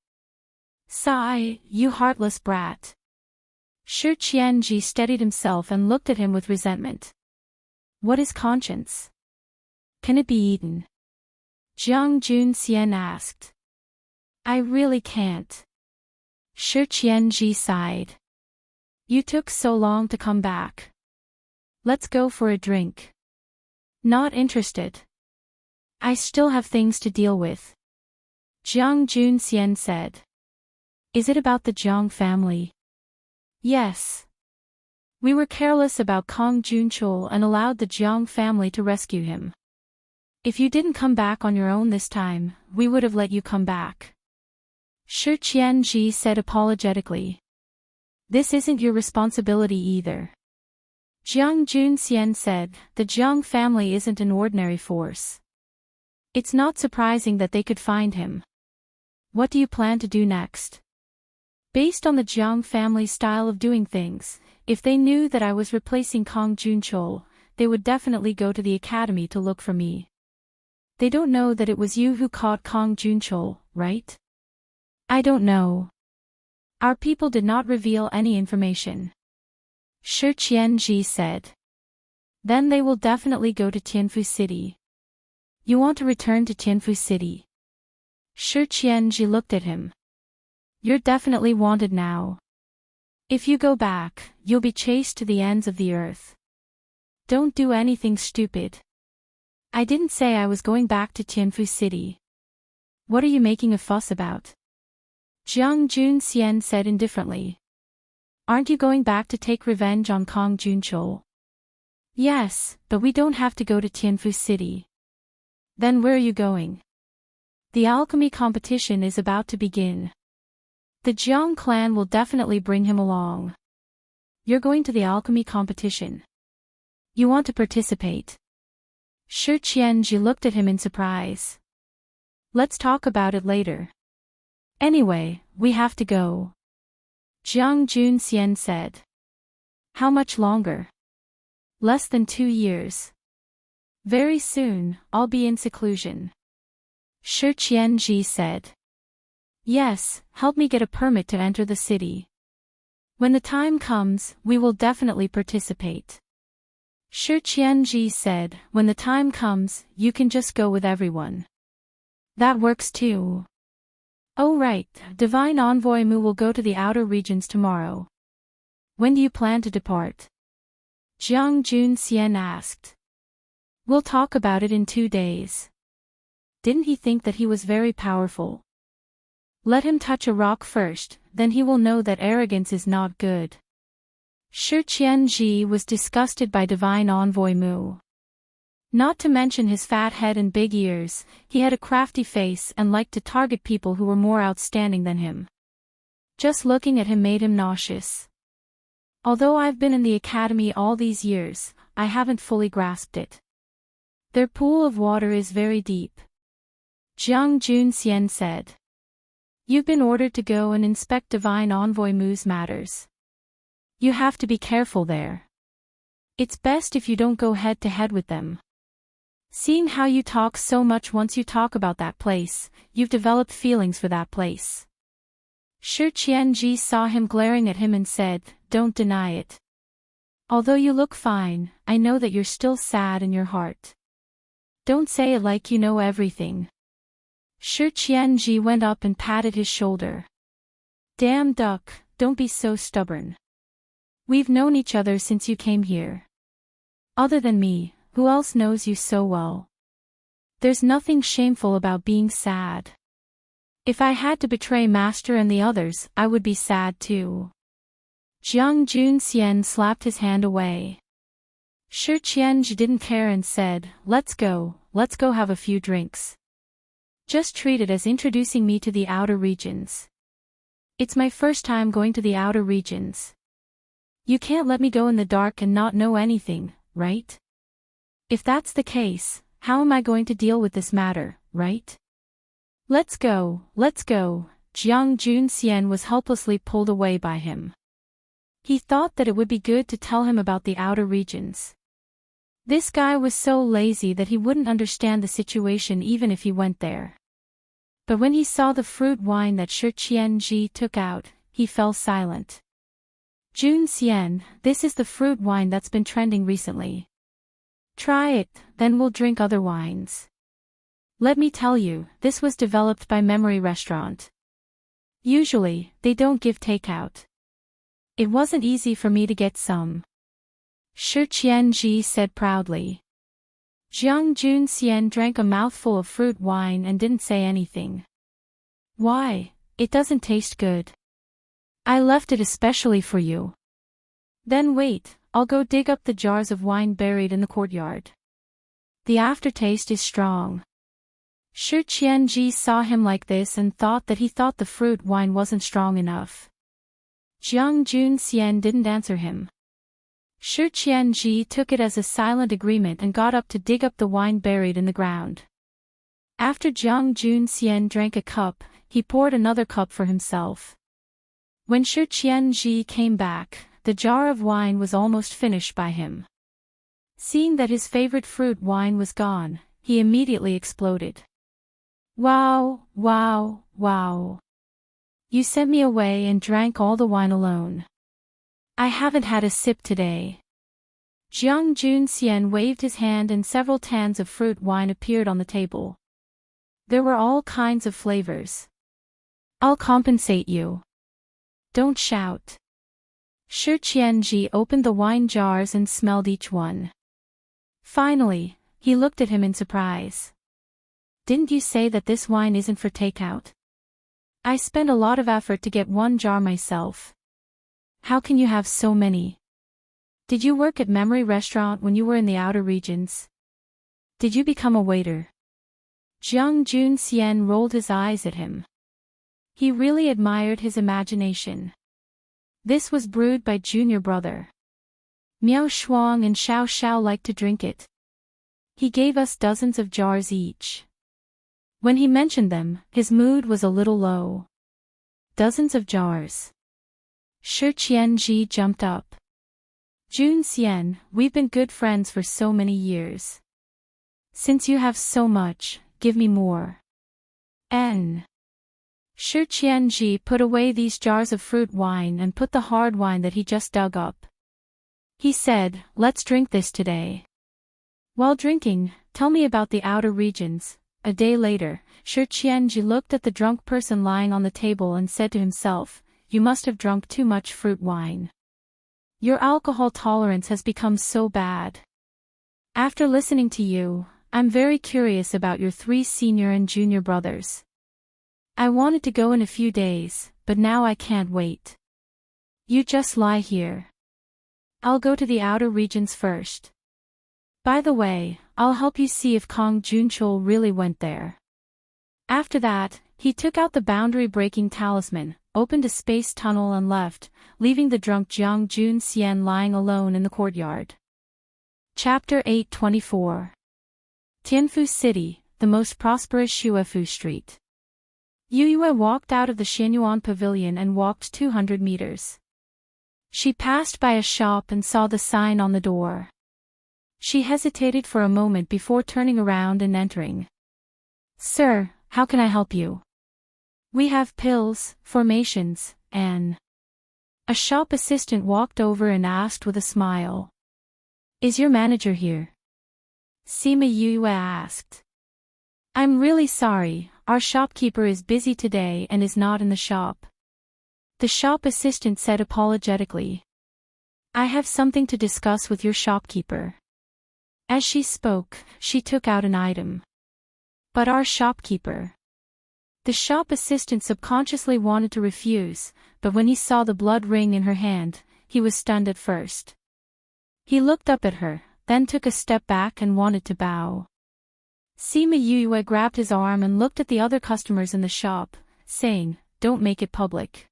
Speaker 1: Sigh, you heartless brat. Shi Qianji steadied himself and looked at him with resentment. What is conscience? Can it be eaten? Jiang Jun Xian asked. I really can't. Shi Qianji sighed. You took so long to come back. Let's go for a drink. Not interested. I still have things to deal with. Jiang Jun Xian said. Is it about the Jiang family? Yes. We were careless about Kong Junchul and allowed the Jiang family to rescue him. If you didn't come back on your own this time, we would have let you come back. Shi Qianji said apologetically. This isn't your responsibility either. Jiang Jun Xian said, the Jiang family isn't an ordinary force. It's not surprising that they could find him. What do you plan to do next? Based on the Jiang family's style of doing things, if they knew that I was replacing Kong Junchul, they would definitely go to the academy to look for me. They don't know that it was you who caught Kong Junchul, right? I don't know. Our people did not reveal any information. Shi Qianji said. Then they will definitely go to Tianfu City. You want to return to Tianfu City? Shi Qianji looked at him. You're definitely wanted now. If you go back, you'll be chased to the ends of the earth. Don't do anything stupid. I didn't say I was going back to Tianfu City. What are you making a fuss about? Jiang Jun Xian said indifferently. Aren't you going back to take revenge on Kong Junchul? Yes, but we don't have to go to Tianfu City. Then where are you going? The alchemy competition is about to begin. The Jiang clan will definitely bring him along. You're going to the alchemy competition. You want to participate? Shi Qianji looked at him in surprise. Let's talk about it later. Anyway, we have to go. Jiang Jun Xian said. How much longer? Less than 2 years. Very soon, I'll be in seclusion. Shi Qianji said. Yes, help me get a permit to enter the city. When the time comes, we will definitely participate. Shi Qianji said, when the time comes, you can just go with everyone. That works too. Oh right, Divine Envoy Mu will go to the outer regions tomorrow. When do you plan to depart? Jiang Junxian asked. We'll talk about it in 2 days. Didn't he think that he was very powerful? Let him touch a rock first, then he will know that arrogance is not good. Shi Qianji was disgusted by Divine Envoy Mu. Not to mention his fat head and big ears, he had a crafty face and liked to target people who were more outstanding than him. Just looking at him made him nauseous. Although I've been in the academy all these years, I haven't fully grasped it. Their pool of water is very deep. Jiang Junxian said. You've been ordered to go and inspect Divine Envoy Mu's matters. You have to be careful there. It's best if you don't go head to head with them. Seeing how you talk so much once you talk about that place, you've developed feelings for that place. Shi Qianji saw him glaring at him and said, don't deny it. Although you look fine, I know that you're still sad in your heart. Don't say it like you know everything. Shi Qianji went up and patted his shoulder. Damn duck, don't be so stubborn. We've known each other since you came here. Other than me, who else knows you so well? There's nothing shameful about being sad. If I had to betray Master and the others, I would be sad too. Jiang Junxian slapped his hand away. Shi Qianji didn't care and said, let's go have a few drinks. Just treat it as introducing me to the outer regions. It's my first time going to the outer regions. You can't let me go in the dark and not know anything, right? If that's the case, how am I going to deal with this matter, right? Let's go. Jiang Junxian was helplessly pulled away by him. He thought that it would be good to tell him about the outer regions. This guy was so lazy that he wouldn't understand the situation even if he went there. But when he saw the fruit wine that Shi Qianji took out, he fell silent. Junxian, this is the fruit wine that's been trending recently. Try it, then we'll drink other wines. Let me tell you, this was developed by Memory Restaurant. Usually, they don't give takeout. It wasn't easy for me to get some. Shi Qianji said proudly. Jiang Junxian drank a mouthful of fruit wine and didn't say anything. Why? It doesn't taste good. I left it especially for you. Then wait, I'll go dig up the jars of wine buried in the courtyard. The aftertaste is strong. Shi Qianji saw him like this and thought the fruit wine wasn't strong enough. Jiang Junxian didn't answer him. Shi Qianji took it as a silent agreement and got up to dig up the wine buried in the ground. After Jiang Junxian drank a cup, he poured another cup for himself. When Shi Qianji came back, the jar of wine was almost finished by him. Seeing that his favorite fruit wine was gone, he immediately exploded. Wow! You sent me away and drank all the wine alone. I haven't had a sip today. Jiang Junxian waved his hand and several tans of fruit wine appeared on the table. There were all kinds of flavors. I'll compensate you. Don't shout. Shi Qianji opened the wine jars and smelled each one. Finally, he looked at him in surprise. Didn't you say that this wine isn't for takeout? I spent a lot of effort to get one jar myself. How can you have so many? Did you work at Memory Restaurant when you were in the outer regions? Did you become a waiter? Jiang Junxian rolled his eyes at him. He really admired his imagination. This was brewed by junior brother. Miao Shuang and Xiao Xiao liked to drink it. He gave us dozens of jars each. When he mentioned them, his mood was a little low. Dozens of jars. Shi Qianji jumped up. Jun Xian, we've been good friends for so many years. Since you have so much, give me more. N. Shi Qianji put away these jars of fruit wine and put the hard wine that he just dug up. He said, let's drink this today. While drinking, tell me about the outer regions. A day later, Shi Qianji looked at the drunk person lying on the table and said to himself, you must have drunk too much fruit wine. Your alcohol tolerance has become so bad. After listening to you, I'm very curious about your 3 senior and junior brothers. I wanted to go in a few days, but now I can't wait. You just lie here. I'll go to the outer regions first. By the way, I'll help you see if Kong Junchul really went there. After that, he took out the boundary-breaking talisman, opened a space tunnel and left, leaving the drunk Jiang Jun Xian lying alone in the courtyard. Chapter 824. Tianfu City, the most prosperous Xuefu Street. Yu Yue walked out of the Xianyuan Pavilion and walked 200 meters. She passed by a shop and saw the sign on the door. She hesitated for a moment before turning around and entering. Sir, how can I help you? We have pills, formations, and... A shop assistant walked over and asked with a smile. Is your manager here? Sima Yue asked. I'm really sorry, our shopkeeper is busy today and is not in the shop. The shop assistant said apologetically. I have something to discuss with your shopkeeper. As she spoke, she took out an item. But our shopkeeper. The shop assistant subconsciously wanted to refuse, but when he saw the blood ring in her hand, he was stunned at first. He looked up at her, then took a step back and wanted to bow. Sima Yue grabbed his arm and looked at the other customers in the shop, saying, don't make it public.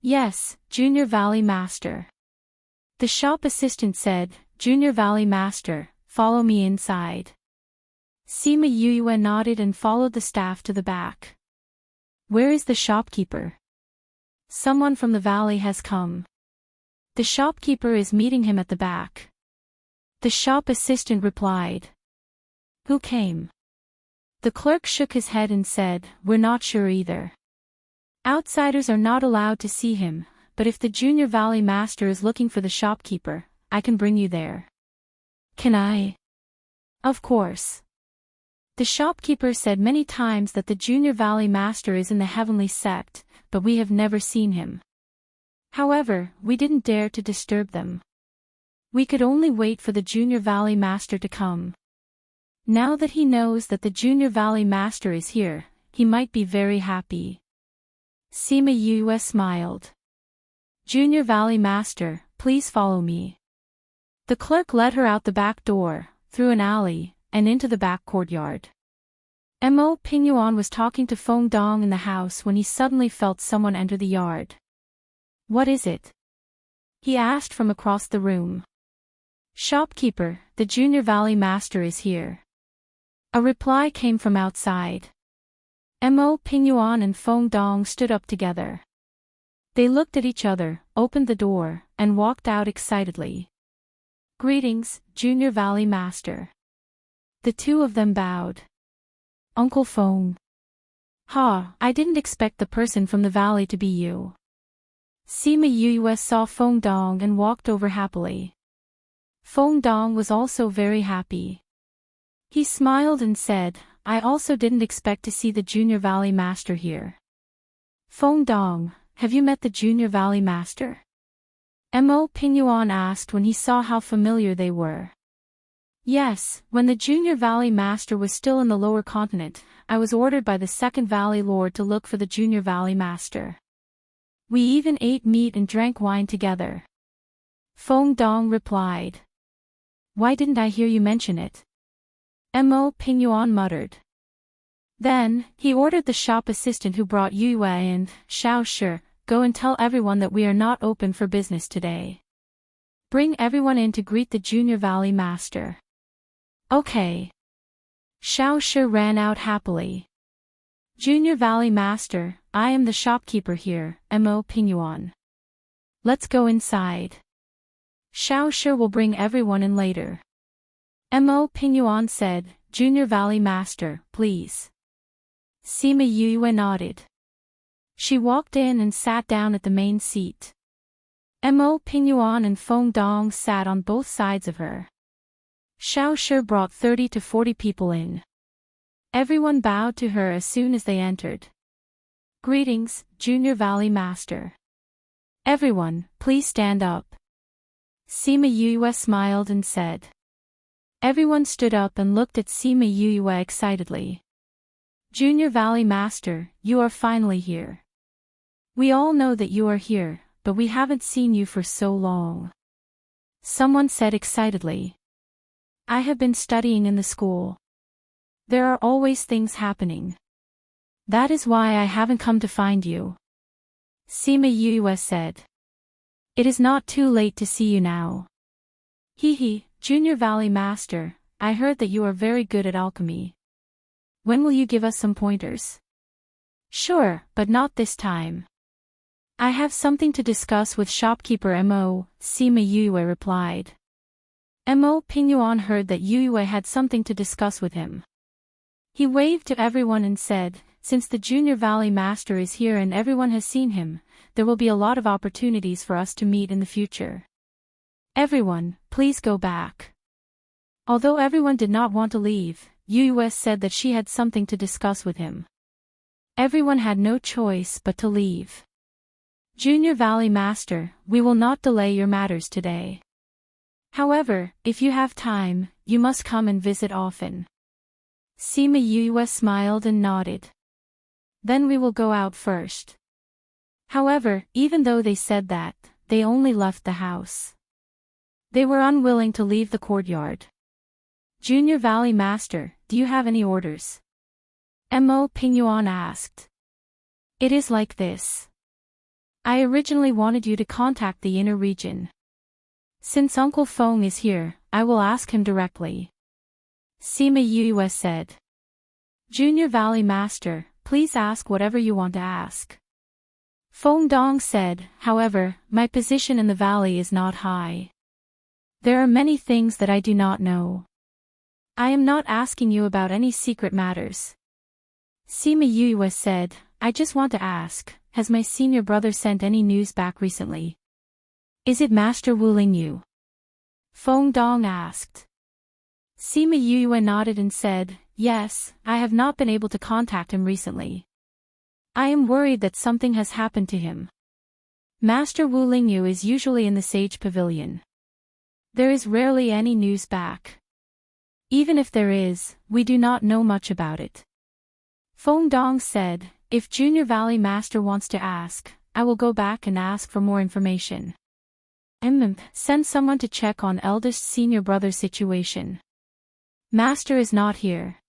Speaker 1: Yes, Junior Valley Master. The shop assistant said, Junior Valley Master, follow me inside. Sima Yue nodded and followed the staff to the back. Where is the shopkeeper? Someone from the valley has come. The shopkeeper is meeting him at the back. The shop assistant replied. Who came? The clerk shook his head and said, we're not sure either. Outsiders are not allowed to see him, but if the Junior Valley Master is looking for the shopkeeper, I can bring you there. Can I? Of course. The shopkeeper said many times that the Junior Valley Master is in the heavenly sect, but we have never seen him. However, we didn't dare to disturb them. We could only wait for the Junior Valley Master to come. Now that he knows that the Junior Valley Master is here, he might be very happy. Sima Yue smiled. Junior Valley Master, please follow me. The clerk led her out the back door, through an alley, and into the back courtyard. Mo Pingyuan was talking to Feng Dong in the house when he suddenly felt someone enter the yard. What is it? He asked from across the room. Shopkeeper, the Junior Valley Master is here. A reply came from outside. Mo Pingyuan and Feng Dong stood up together. They looked at each other, opened the door, and walked out excitedly. Greetings, Junior Valley Master. The two of them bowed. Uncle Feng. Ha, I didn't expect the person from the valley to be you. Sima Yue saw Feng Dong and walked over happily. Feng Dong was also very happy. He smiled and said, I also didn't expect to see the Junior Valley Master here. Feng Dong, have you met the Junior Valley Master? Mo Pingyuan asked when he saw how familiar they were. Yes, when the Junior Valley Master was still in the lower continent, I was ordered by the second Valley Lord to look for the Junior Valley Master. We even ate meat and drank wine together. Feng Dong replied. Why didn't I hear you mention it? Mo Pingyuan muttered. Then, he ordered the shop assistant who brought Yue in, Xiao Shi, go and tell everyone that we are not open for business today. Bring everyone in to greet the Junior Valley Master. Okay. Xiao Shi ran out happily. Junior Valley Master, I am the shopkeeper here, Mo Pingyuan. Let's go inside. Xiao sure will bring everyone in later. Mo Pingyuan said, Junior Valley Master, please. Sima Yue nodded. She walked in and sat down at the main seat. Mo Pingyuan and Feng Dong sat on both sides of her. Xiao Shi brought 30 to 40 people in. Everyone bowed to her as soon as they entered. Greetings, Junior Valley Master. Everyone, please stand up. Sima Yue smiled and said. Everyone stood up and looked at Sima Yue excitedly. Junior Valley Master, you are finally here. We all know that you are here, but we haven't seen you for so long. Someone said excitedly. I have been studying in the school. There are always things happening. That is why I haven't come to find you. Sima Yue said. It is not too late to see you now. Hee, Junior Valley Master, I heard that you are very good at alchemy. When will you give us some pointers? Sure, but not this time. I have something to discuss with shopkeeper Mo, Sima Yue replied. Mo Pingyuan heard that Yue had something to discuss with him. He waved to everyone and said, since the Junior Valley Master is here and everyone has seen him, there will be a lot of opportunities for us to meet in the future. Everyone, please go back. Although everyone did not want to leave, Yue said that she had something to discuss with him. Everyone had no choice but to leave. Junior Valley Master, we will not delay your matters today. However, if you have time, you must come and visit often. Sima Yue smiled and nodded. Then we will go out first. However, even though they said that, they only left the house. They were unwilling to leave the courtyard. Junior Valley Master, do you have any orders? Mo Pingyuan asked. It is like this. I originally wanted you to contact the inner region. Since Uncle Feng is here, I will ask him directly. Sima Yue said. Junior Valley Master, please ask whatever you want to ask. Feng Dong said, however, my position in the valley is not high. There are many things that I do not know. I am not asking you about any secret matters. Sima Yue said, I just want to ask, has my senior brother sent any news back recently? Is it Master Wu Lingyu? Feng Dong asked. Sima Yue nodded and said, yes, I have not been able to contact him recently. I am worried that something has happened to him. Master Wu Lingyu is usually in the Sage Pavilion. There is rarely any news back. Even if there is, we do not know much about it. Feng Dong said, if Junior Valley Master wants to ask, I will go back and ask for more information. Send someone to check on eldest senior brother's situation. Master is not here.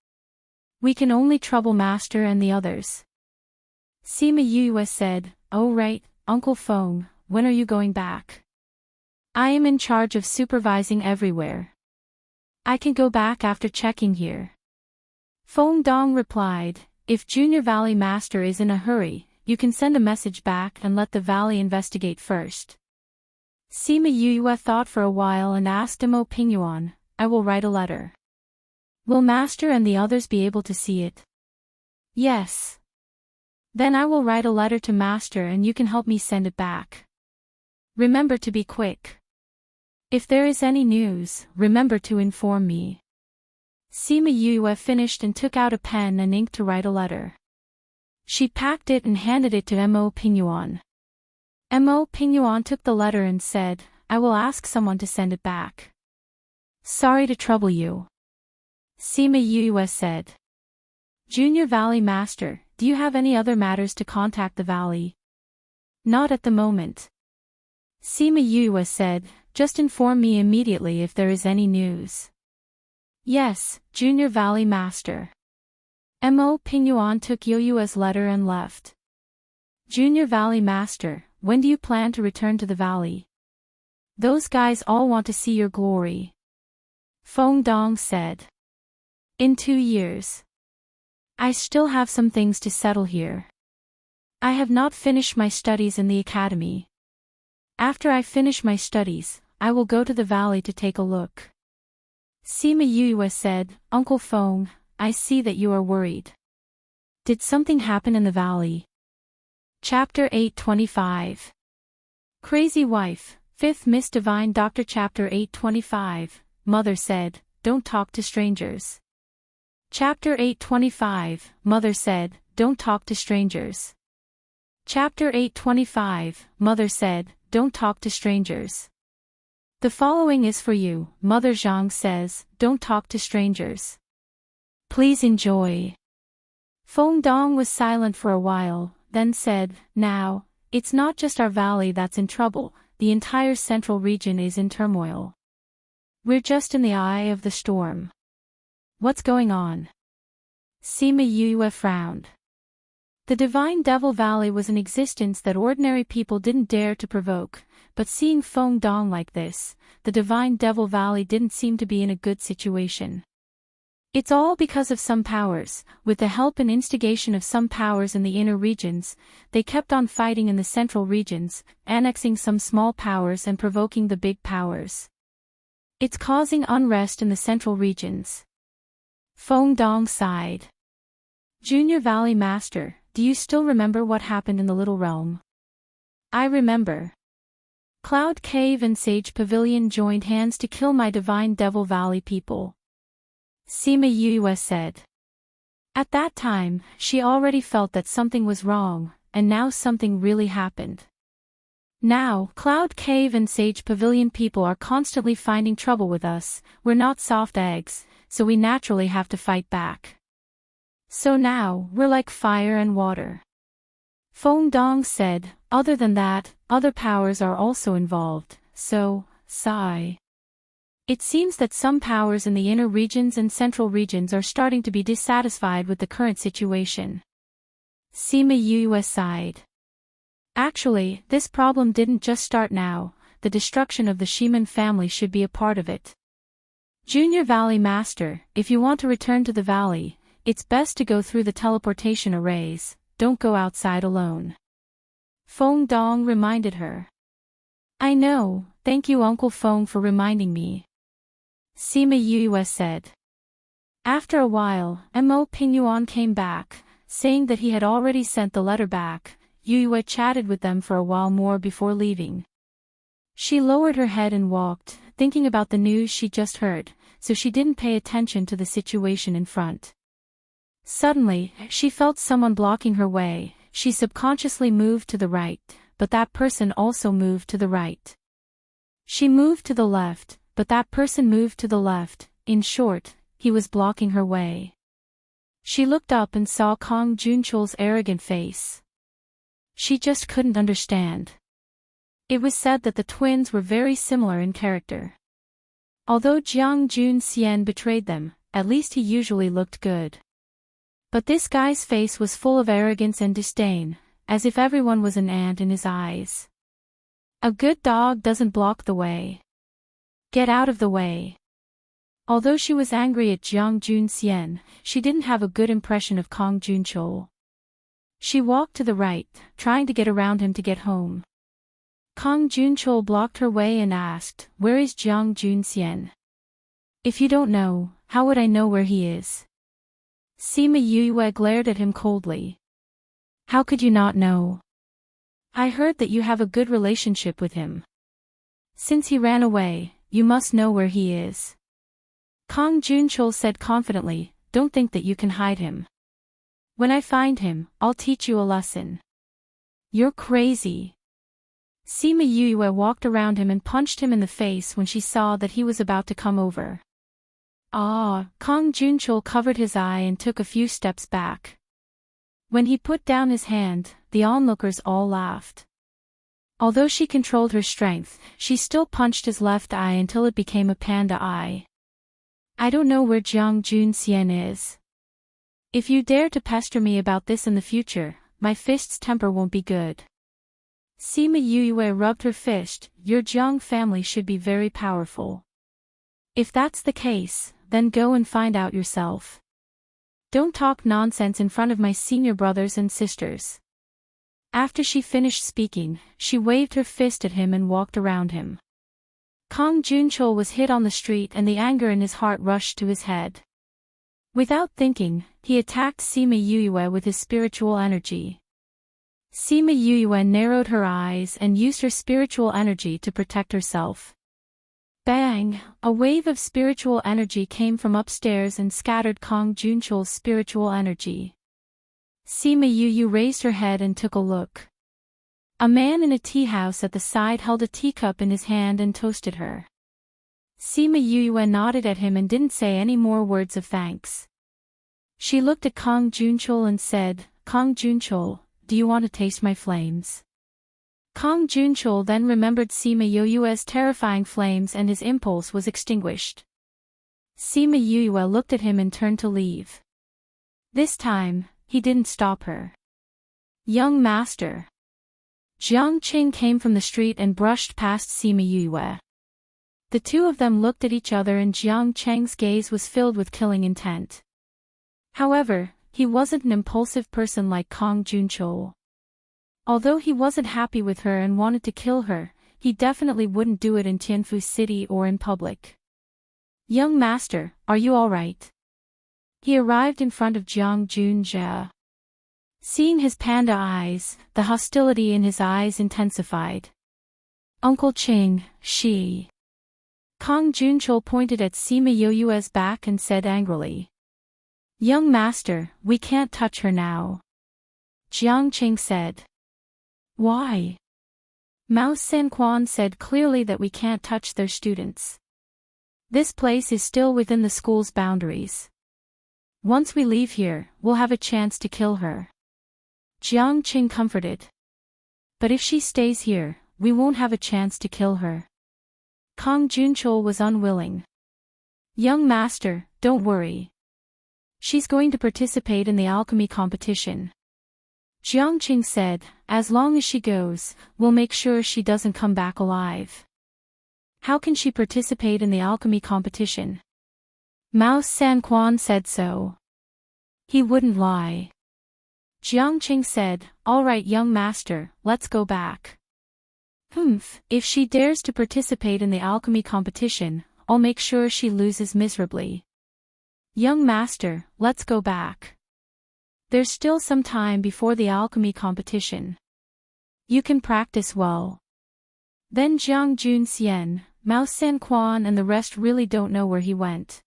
Speaker 1: We can only trouble Master and the others. Sima Yue said, oh right, Uncle Feng, when are you going back? I am in charge of supervising everywhere. I can go back after checking here. Feng Dong replied, if Junior Valley Master is in a hurry, you can send a message back and let the valley investigate first. Sima Yue thought for a while and asked Mo Pingyuan, I will write a letter. Will Master and the others be able to see it? Yes. Then I will write a letter to Master and you can help me send it back. Remember to be quick. If there is any news, remember to inform me. Sima Yue finished and took out a pen and ink to write a letter. She packed it and handed it to Mo Pingyuan. Mo Pingyuan took the letter and said, I will ask someone to send it back. Sorry to trouble you. Sima Yue said. Junior Valley Master, do you have any other matters to contact the valley? Not at the moment. Sima Yue said, just inform me immediately if there is any news. Yes, Junior Valley Master. Mo Pingyuan took Yue's letter and left. Junior Valley Master, when do you plan to return to the valley? Those guys all want to see your glory. Feng Dong said. In 2 years. I still have some things to settle here. I have not finished my studies in the academy. After I finish my studies, I will go to the valley to take a look. Sima Yue said, Uncle Feng, I see that you are worried. Did something happen in the valley? Chapter 825. Crazy Wife, 5th Miss Divine Doctor. Chapter 825, Mother said, don't talk to strangers. Chapter 825, Mother said, don't talk to strangers. Chapter 825, Mother said, don't talk to strangers. The following is for you, Mother Zhang says, don't talk to strangers. Please enjoy. Feng Dong was silent for a while, then said, now, it's not just our valley that's in trouble, the entire central region is in turmoil. We're just in the eye of the storm. What's going on? Sima Yue frowned. The Divine Devil Valley was an existence that ordinary people didn't dare to provoke, but seeing Feng Dong like this, the Divine Devil Valley didn't seem to be in a good situation. It's all because of some powers. With the help and instigation of some powers in the inner regions, they kept on fighting in the central regions, annexing some small powers and provoking the big powers. It's causing unrest in the central regions. Feng Dong sighed. Junior Valley Master, do you still remember what happened in the Little Realm? I remember. Cloud Cave and Sage Pavilion joined hands to kill my Divine Devil Valley people. Sima Yue said. At that time, she already felt that something was wrong, and now something really happened. Now, Cloud Cave and Sage Pavilion people are constantly finding trouble with us. We're not soft eggs, so we naturally have to fight back. So now, we're like fire and water. Feng Dong said, other than that, other powers are also involved, so, sigh. It seems that some powers in the inner regions and central regions are starting to be dissatisfied with the current situation. Sima Yue sighed. Actually, this problem didn't just start now, the destruction of the Shiman family should be a part of it. Junior Valley Master, if you want to return to the valley, it's best to go through the teleportation arrays, don't go outside alone. Feng Dong reminded her. I know, thank you Uncle Feng for reminding me. Sima Yue said. After a while, Mo Pingyuan came back, saying that he had already sent the letter back. Yue chatted with them for a while more before leaving. She lowered her head and walked, thinking about the news she just heard, so she didn't pay attention to the situation in front. Suddenly, she felt someone blocking her way. She subconsciously moved to the right, but that person also moved to the right. She moved to the left, but that person moved to the left. In short, he was blocking her way. She looked up and saw Kong Junchol's arrogant face. She just couldn't understand. It was said that the twins were very similar in character. Although Jiang Junxian betrayed them, at least he usually looked good. But this guy's face was full of arrogance and disdain, as if everyone was an ant in his eyes. A good dog doesn't block the way. Get out of the way. Although she was angry at Jiang Junxian, she didn't have a good impression of Kong Junchol. She walked to the right, trying to get around him to get home. Kong Junchol blocked her way and asked, where is Jiang Junxian? If you don't know, how would I know where he is? Sima Yue glared at him coldly. How could you not know? I heard that you have a good relationship with him. Since he ran away, you must know where he is. Kong Junchol said confidently, don't think that you can hide him. When I find him, I'll teach you a lesson. You're crazy. Sima Yue walked around him and punched him in the face when she saw that he was about to come over. Ah, Kong Junchol covered his eye and took a few steps back. When he put down his hand, the onlookers all laughed. Although she controlled her strength, she still punched his left eye until it became a panda eye. I don't know where Jiang Junxian is. If you dare to pester me about this in the future, my fist's temper won't be good. Sima Yue rubbed her fist. Your Jiang family should be very powerful. If that's the case, then go and find out yourself. Don't talk nonsense in front of my senior brothers and sisters. After she finished speaking, she waved her fist at him and walked around him. Kong Junchul was hit on the street and the anger in his heart rushed to his head. Without thinking, he attacked Sima Yuyue with his spiritual energy. Sima Yuyue narrowed her eyes and used her spiritual energy to protect herself. Bang! A wave of spiritual energy came from upstairs and scattered Kong Junchul's spiritual energy. Sima Yuyu raised her head and took a look. A man in a tea house at the side held a teacup in his hand and toasted her. Sima Yuyue nodded at him and didn't say any more words of thanks. She looked at Kong Junchul and said, "Kong Junchul, do you want to taste my flames?" Kong Junchul then remembered Sima Yuyue's terrifying flames and his impulse was extinguished. Sima Yuyue looked at him and turned to leave. This time, he didn't stop her. "Young master." Jiang Qing came from the street and brushed past Sima Yuyue. The two of them looked at each other and Jiang Cheng's gaze was filled with killing intent. However, he wasn't an impulsive person like Kong Junchul. Although he wasn't happy with her and wanted to kill her, he definitely wouldn't do it in Tianfu City or in public. "Young master, are you all right?" He arrived in front of Jiang Junjie. Seeing his panda eyes, the hostility in his eyes intensified. "Uncle Qing, she." Kong Junchul pointed at Sima Yuyue's back and said angrily. "Young master, we can't touch her now." Jiang Qing said. "Why?" Mao Sanquan said clearly that we can't touch their students. This place is still within the school's boundaries. Once we leave here, we'll have a chance to kill her. Jiang Qing comforted. "But if she stays here, we won't have a chance to kill her." Kong Junchul was unwilling. "Young master, don't worry. She's going to participate in the alchemy competition." Jiang Qing said, "As long as she goes, we'll make sure she doesn't come back alive." "How can she participate in the alchemy competition?" Mao Sanquan said so. He wouldn't lie. Jiang Qing said, "All right young master, let's go back." If she dares to participate in the alchemy competition, I'll make sure she loses miserably." "Young master, let's go back. There's still some time before the alchemy competition. You can practice well." Then Jiang Junxian, Mao Sanquan and the rest really don't know where he went.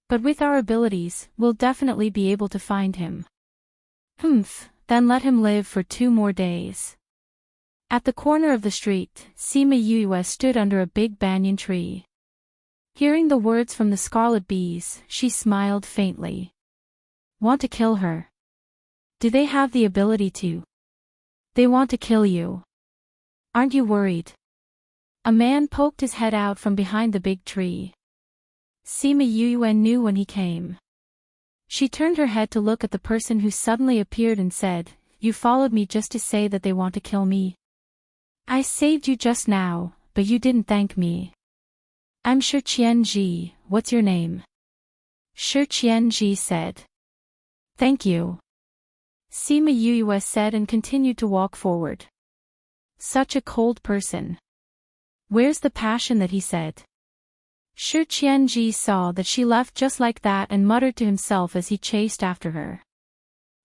Speaker 1: But with our abilities, we'll definitely be able to find him. Then let him live for 2 more days. At the corner of the street, Sima Yuyue stood under a big banyan tree. Hearing the words from the scarlet bees, she smiled faintly. "Want to kill her? Do they have the ability to?" "They want to kill you. Aren't you worried?" A man poked his head out from behind the big tree. Sima Yuyue knew when he came. She turned her head to look at the person who suddenly appeared and said, "You followed me just to say that they want to kill me? I saved you just now, but you didn't thank me." "I'm Shi Qianji, what's your name?" Shi Qianji said. "Thank you," Sima Yuyue said and continued to walk forward. Such a cold person. Where's the passion that he said? Shi Qianji saw that she left just like that and muttered to himself as he chased after her.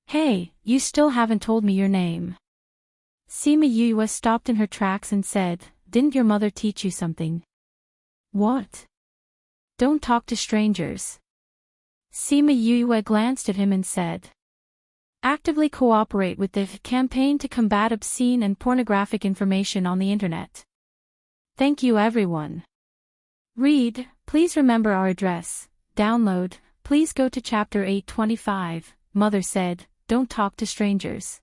Speaker 1: "Hey, you still haven't told me your name." Sima Yuyue stopped in her tracks and said, "Didn't your mother teach you something?" "What?" "Don't talk to strangers." Sima Yuyue glanced at him and said, "Actively cooperate with the campaign to combat obscene and pornographic information on the internet. Thank you everyone. Read, please remember our address. Download, please go to chapter 825, Mother said, don't talk to strangers."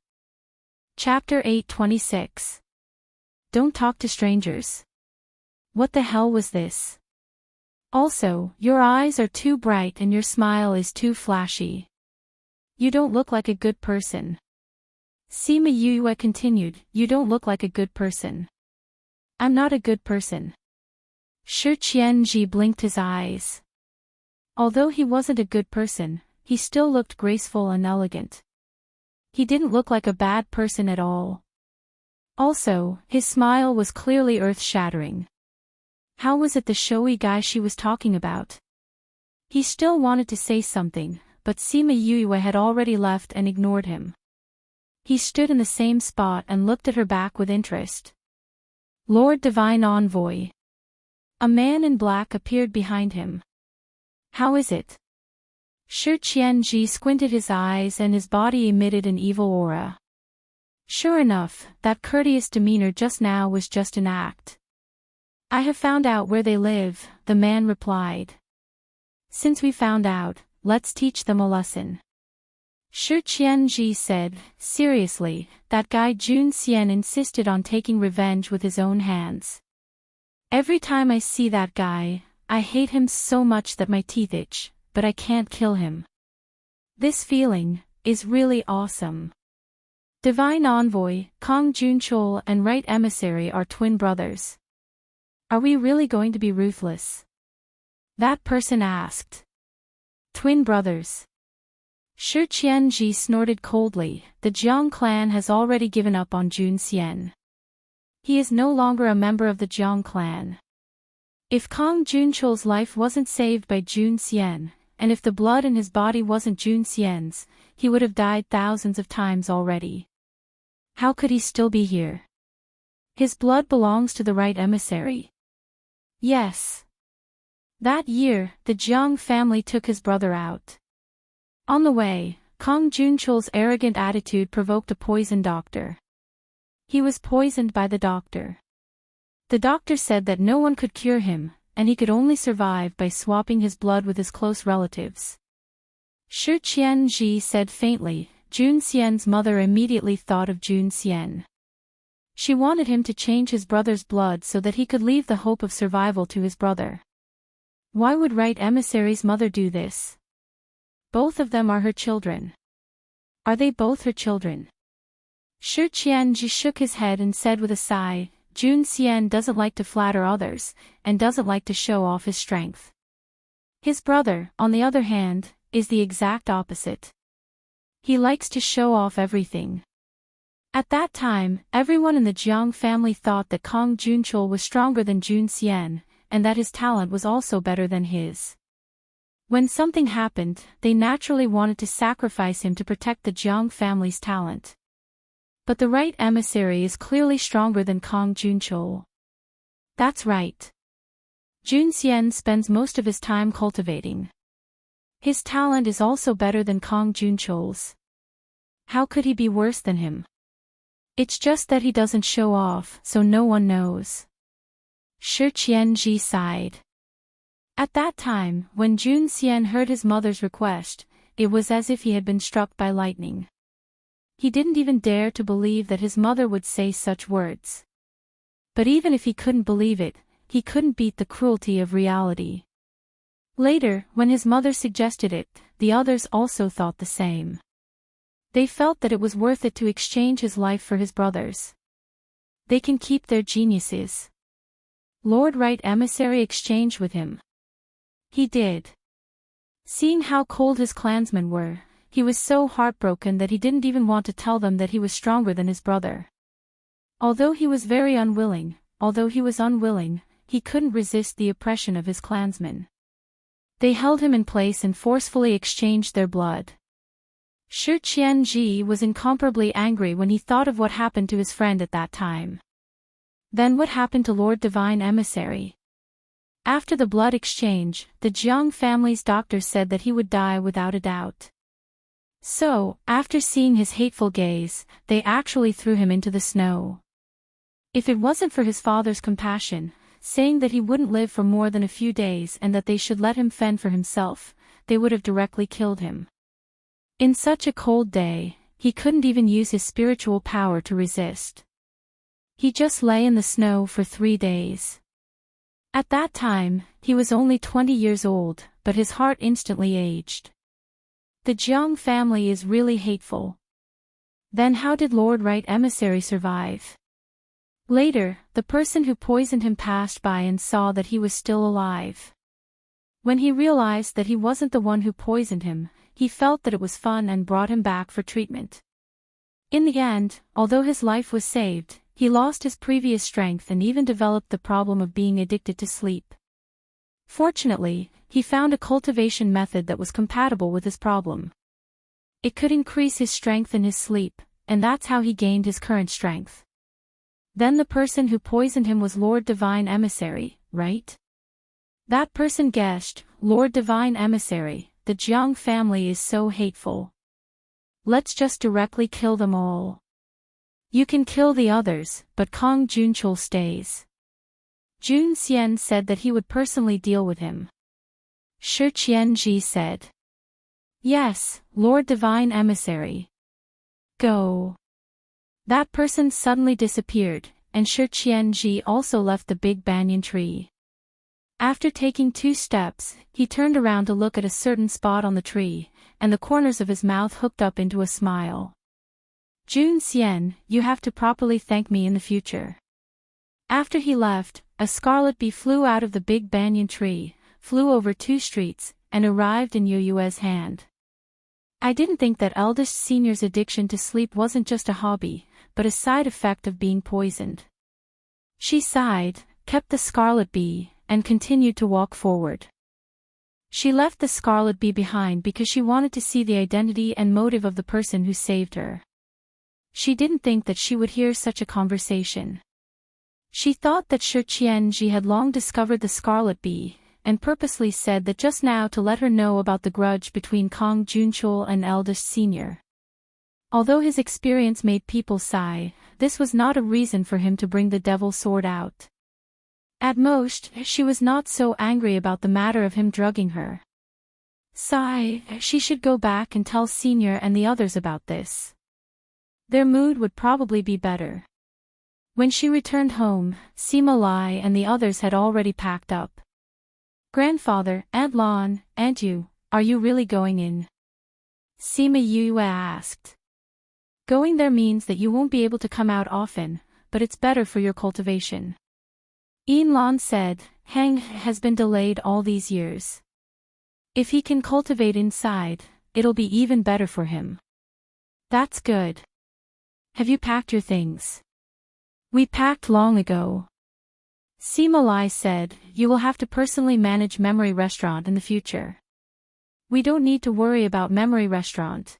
Speaker 1: Chapter 826. Don't talk to strangers. What the hell was this? Also, your eyes are too bright and your smile is too flashy. You don't look like a good person. Sima Yuyue continued, "You don't look like a good person." "I'm not a good person." Shi Qianji blinked his eyes. Although he wasn't a good person, he still looked graceful and elegant. He didn't look like a bad person at all. Also, his smile was clearly earth-shattering. How was it the showy guy she was talking about? He still wanted to say something, but Sima Yue had already left and ignored him. He stood in the same spot and looked at her back with interest. Lord Divine Envoy. A man in black appeared behind him. How is it? Shi Qianji squinted his eyes and his body emitted an evil aura. Sure enough, that courteous demeanor just now was just an act. I have found out where they live, the man replied. Since we found out, let's teach them a lesson. Shi Qianji said, seriously, that guy Jun Xian insisted on taking revenge with his own hands. Every time I see that guy, I hate him so much that my teeth itch, but I can't kill him. This feeling is really awesome. Divine Envoy, Kong Junchul and Right Emissary are twin brothers. Are we really going to be ruthless? That person asked. Twin brothers. Shi Qianji snorted coldly, the Jiang clan has already given up on Jun Xian. He is no longer a member of the Jiang clan. If Kong Junchul's life wasn't saved by Jun Xian, and if the blood in his body wasn't Jun Xian's, he would have died thousands of times already. How could he still be here? His blood belongs to the Right Emissary. Yes. That year, the Jiang family took his brother out. On the way, Kong Junchul's arrogant attitude provoked a poison doctor. He was poisoned by the doctor. The doctor said that no one could cure him, and he could only survive by swapping his blood with his close relatives. Shi Qianji said faintly. Jun Xian's mother immediately thought of Jun Xian. She wanted him to change his brother's blood so that he could leave the hope of survival to his brother. Why would Right Emissary's mother do this? Both of them are her children. Are they both her children? Shi Qianji shook his head and said with a sigh, Jun Xian doesn't like to flatter others, and doesn't like to show off his strength. His brother, on the other hand, is the exact opposite. He likes to show off everything. At that time, everyone in the Jiang family thought that Kong Junchul was stronger than Jun Xian, and that his talent was also better than his. When something happened, they naturally wanted to sacrifice him to protect the Jiang family's talent. But the Right Emissary is clearly stronger than Kong Junchul. That's right. Jun Xian spends most of his time cultivating. His talent is also better than Kong Junchul's. How could he be worse than him? It's just that he doesn't show off, so no one knows. Shi Qianji sighed. At that time, when Jun Xian heard his mother's request, it was as if he had been struck by lightning. He didn't even dare to believe that his mother would say such words. But even if he couldn't believe it, he couldn't beat the cruelty of reality. Later, when his mother suggested it, the others also thought the same. They felt that it was worth it to exchange his life for his brother's. They can keep their geniuses. Lord Right Emissary exchanged with him. He did. Seeing how cold his clansmen were, he was so heartbroken that he didn't even want to tell them that he was stronger than his brother. Although he was unwilling, he couldn't resist the oppression of his clansmen. They held him in place and forcefully exchanged their blood. Shi Qianji was incomparably angry when he thought of what happened to his friend at that time. Then what happened to Lord Divine Emissary? After the blood exchange, the Jiang family's doctor said that he would die without a doubt. So, after seeing his hateful gaze, they actually threw him into the snow. If it wasn't for his father's compassion, saying that he wouldn't live for more than a few days and that they should let him fend for himself, they would have directly killed him. In such a cold day, he couldn't even use his spiritual power to resist. He just lay in the snow for 3 days. At that time, he was only 20 years old, but his heart instantly aged. The Jiang family is really hateful. Then how did Lord Right Emissary survive? Later, the person who poisoned him passed by and saw that he was still alive. When he realized that he wasn't the one who poisoned him, he felt that it was fun and brought him back for treatment. In the end, although his life was saved, he lost his previous strength and even developed the problem of being addicted to sleep. Fortunately, he found a cultivation method that was compatible with his problem. It could increase his strength in his sleep, and that's how he gained his current strength. Then the person who poisoned him was Lord Divine Emissary, right? That person guessed, Lord Divine Emissary, the Jiang family is so hateful. Let's just directly kill them all. You can kill the others, but Kong Junchul stays. Jun Xian said that he would personally deal with him. Shi Qianji said. Yes, Lord Divine Emissary. Go. That person suddenly disappeared, and Shi Qianji also left the big banyan tree. After taking 2 steps, he turned around to look at a certain spot on the tree, and the corners of his mouth hooked up into a smile. Jun Xian, you have to properly thank me in the future. After he left, a scarlet bee flew out of the big banyan tree, flew over 2 streets, and arrived in Yu Yue's hand. I didn't think that eldest senior's addiction to sleep wasn't just a hobby, but a side effect of being poisoned. She sighed, kept the scarlet bee, and continued to walk forward. She left the scarlet bee behind because she wanted to see the identity and motive of the person who saved her. She didn't think that she would hear such a conversation. She thought that Shi Qianji had long discovered the scarlet bee, and purposely said that just now to let her know about the grudge between Kong Junchul and eldest senior. Although his experience made people sigh, this was not a reason for him to bring the devil's sword out. At most, she was not so angry about the matter of him drugging her. Sigh, she should go back and tell Senior and the others about this. Their mood would probably be better. When she returned home, Sima Lai and the others had already packed up. Grandfather, Aunt Lon, Aunt Yu, are you really going in? Sima Yue asked. Going there means that you won't be able to come out often, but it's better for your cultivation. Yin Lan said, Heng has been delayed all these years. If he can cultivate inside, it'll be even better for him. That's good. Have you packed your things? We packed long ago. Sima Lai said, you will have to personally manage Memory Restaurant in the future. We don't need to worry about Memory Restaurant.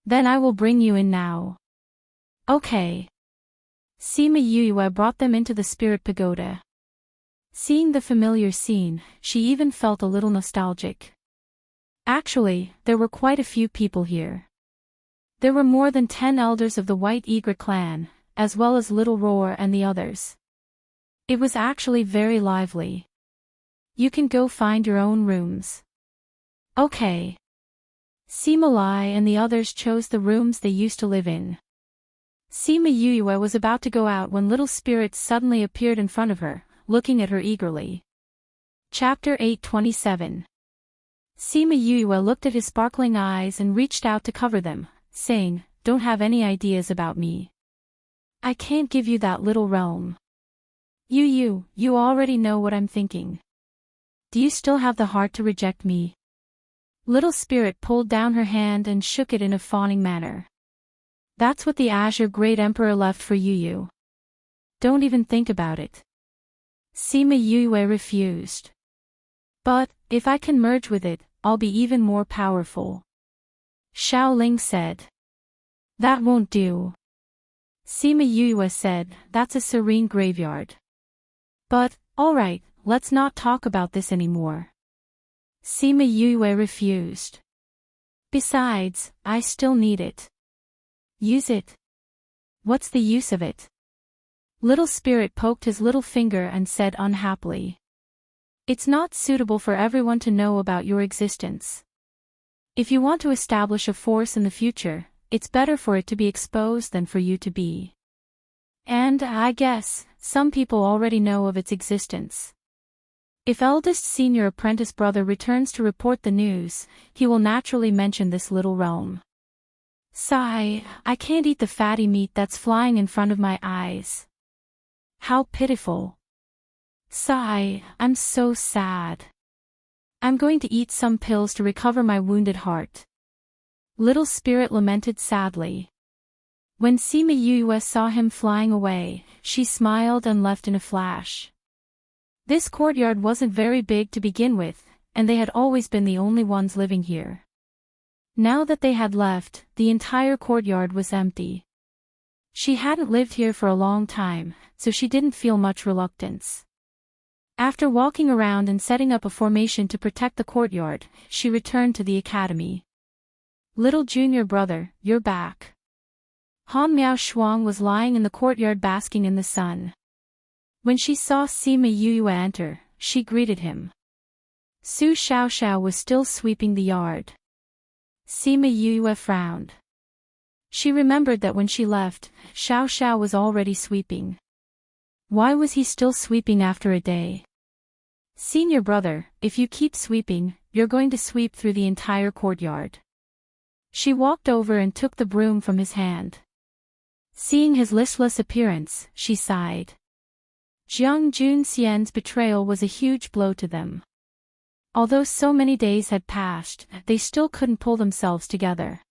Speaker 1: Then I will bring you in now. Okay. Sima Yue brought them into the Spirit Pagoda. Seeing the familiar scene, she even felt a little nostalgic. Actually, there were quite a few people here. There were more than 10 elders of the White Egret clan, as well as Little Roar and the others. It was actually very lively. You can go find your own rooms. Okay. Sima Lai and the others chose the rooms they used to live in. Sima Yue was about to go out when Little Spirit suddenly appeared in front of her, looking at her eagerly. Chapter 827. Sima Yue looked at his sparkling eyes and reached out to cover them, saying, Don't have any ideas about me. I can't give you that little realm. You already know what I'm thinking. Do you still have the heart to reject me? Little Spirit pulled down her hand and shook it in a fawning manner. That's what the Azure Great Emperor left for you. Don't even think about it. Sima Yue refused. But, if I can merge with it, I'll be even more powerful. Xiao Ling said. That won't do. Sima Yue said, that's a serene graveyard. But, alright, let's not talk about this anymore. Sima Yue refused. Besides, I still need it. Use it. What's the use of it? Little Spirit poked his little finger and said unhappily. It's not suitable for everyone to know about your existence. If you want to establish a force in the future, it's better for it to be exposed than for you to be. And, I guess, some people already know of its existence. If eldest senior apprentice brother returns to report the news, he will naturally mention this little realm. Sigh, I can't eat the fatty meat that's flying in front of my eyes. How pitiful. Sigh, I'm so sad. I'm going to eat some pills to recover my wounded heart. Little Spirit lamented sadly. When Sima Yue saw him flying away, she smiled and left in a flash. This courtyard wasn't very big to begin with, and they had always been the only ones living here. Now that they had left, the entire courtyard was empty. She hadn't lived here for a long time, so she didn't feel much reluctance. After walking around and setting up a formation to protect the courtyard, she returned to the academy. Little junior brother, you're back. Han Miao Shuang was lying in the courtyard basking in the sun. When she saw Sima Yue enter, she greeted him. Su Xiaoxiao was still sweeping the yard. Sima Yue frowned. She remembered that when she left, Xiaoxiao was already sweeping. Why was he still sweeping after a day? Senior brother, if you keep sweeping, you're going to sweep through the entire courtyard. She walked over and took the broom from his hand. Seeing his listless appearance, she sighed. Jiang Junxian's betrayal was a huge blow to them. Although so many days had passed, they still couldn't pull themselves together.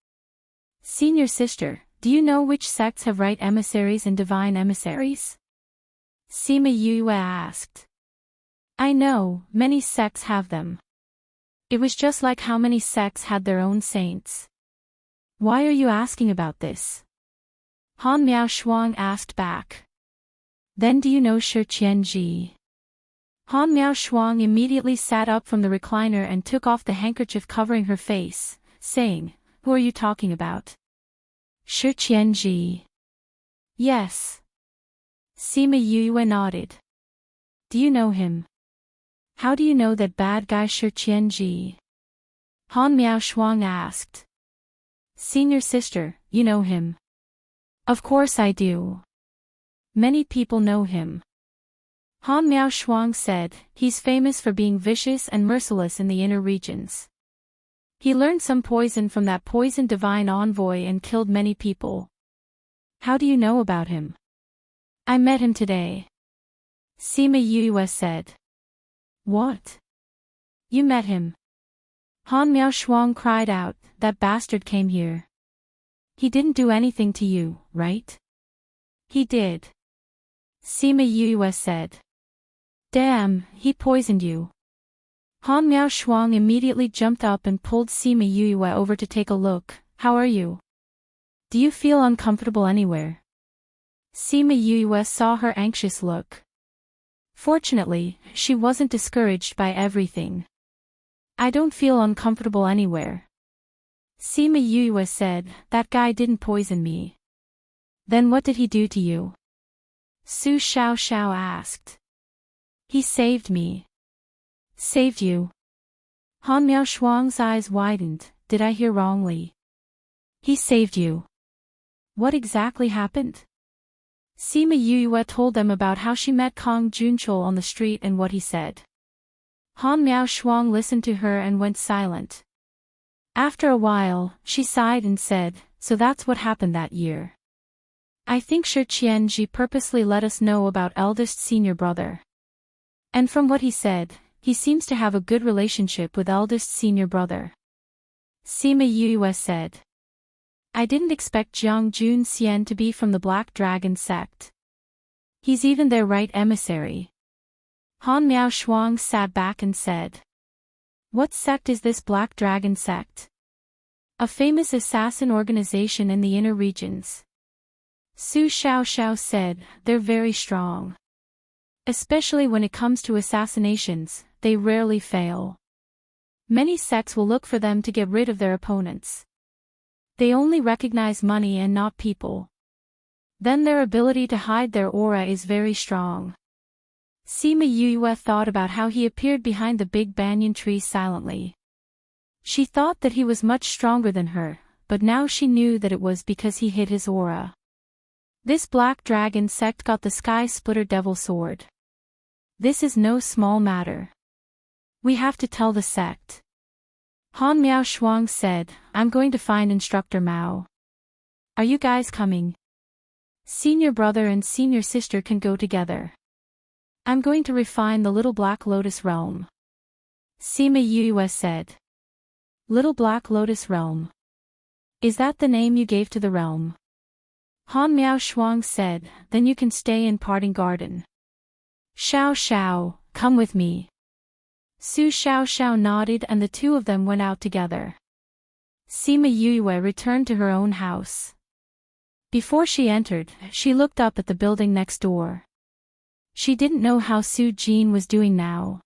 Speaker 1: Senior sister, do you know which sects have right emissaries and divine emissaries? Sima Yue asked. I know, many sects have them. It was just like how many sects had their own saints. Why are you asking about this? Han Miao Shuang asked back. Then do you know Shi Qianji? Han Miao Shuang immediately sat up from the recliner and took off the handkerchief covering her face, saying, Who are you talking about? Shi Qianji. Yes. Sima Yue nodded. Do you know him? How do you know that bad guy Shi Qianji? Han Miao Shuang asked. Senior sister, you know him. Of course I do. Many people know him. Han Miao Shuang said, he's famous for being vicious and merciless in the inner regions. He learned some poison from that poisoned divine envoy and killed many people. How do you know about him? I met him today. Sima Yue said. What? You met him? Han Miao Shuang cried out, that bastard came here. He didn't do anything to you, right? He did. Sima Yue said. Damn, he poisoned you. Han Miao Shuang immediately jumped up and pulled Sima Yue over to take a look. How are you? Do you feel uncomfortable anywhere? Sima Yue saw her anxious look. Fortunately, she wasn't discouraged by everything. I don't feel uncomfortable anywhere. Sima Yue said, that guy didn't poison me. Then what did he do to you? Su Xiaoxiao asked. He saved me. Saved you? Han Miao Shuang's eyes widened. Did I hear wrongly? He saved you. What exactly happened? Sima Yue told them about how she met Kong Junchul on the street and what he said. Han Miao Shuang listened to her and went silent. After a while, she sighed and said, so that's what happened that year. I think Shi Qianji purposely let us know about eldest senior brother. And from what he said, he seems to have a good relationship with eldest senior brother. Sima Yue said. I didn't expect Jiang Junxian to be from the Black Dragon sect. He's even their right emissary. Han Miao Shuang sat back and said. What sect is this Black Dragon sect? A famous assassin organization in the inner regions. Su Xiaoxiao said, they're very strong. Especially when it comes to assassinations, they rarely fail. Many sects will look for them to get rid of their opponents. They only recognize money and not people. Then their ability to hide their aura is very strong. Sima Yue thought about how he appeared behind the big banyan tree silently. She thought that he was much stronger than her, but now she knew that it was because he hid his aura. This Black Dragon sect got the Sky Splitter Devil Sword. This is no small matter. We have to tell the sect. Han Miao Shuang said, I'm going to find Instructor Mao. Are you guys coming? Senior brother and senior sister can go together. I'm going to refine the Little Black Lotus Realm. Sima Yue said. Little Black Lotus Realm. Is that the name you gave to the realm? Han Miao Shuang said, then you can stay in Parting Garden. Xiao Xiao, come with me. Su Xiao Xiao nodded and the two of them went out together. Sima Yue returned to her own house. Before she entered, she looked up at the building next door. She didn't know how Su Jin was doing now.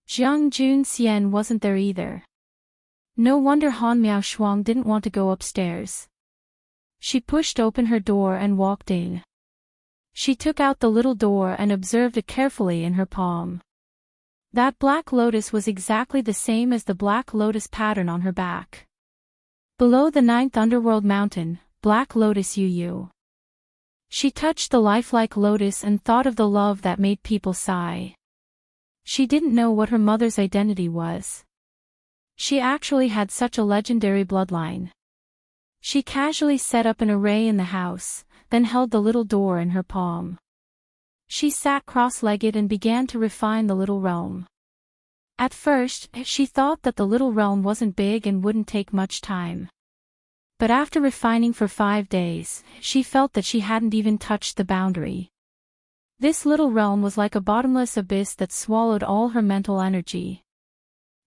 Speaker 1: Zhang Junxian wasn't there either. No wonder Han Miao Shuang didn't want to go upstairs. She pushed open her door and walked in. She took out the little door and observed it carefully in her palm. That black lotus was exactly the same as the black lotus pattern on her back. Below the 9th underworld mountain, Black Lotus Yu. She touched the lifelike lotus and thought of the love that made people sigh. She didn't know what her mother's identity was. She actually had such a legendary bloodline. She casually set up an array in the house, then held the little door in her palm. She sat cross-legged and began to refine the little realm. At first, she thought that the little realm wasn't big and wouldn't take much time. But after refining for 5 days, she felt that she hadn't even touched the boundary. This little realm was like a bottomless abyss that swallowed all her mental energy.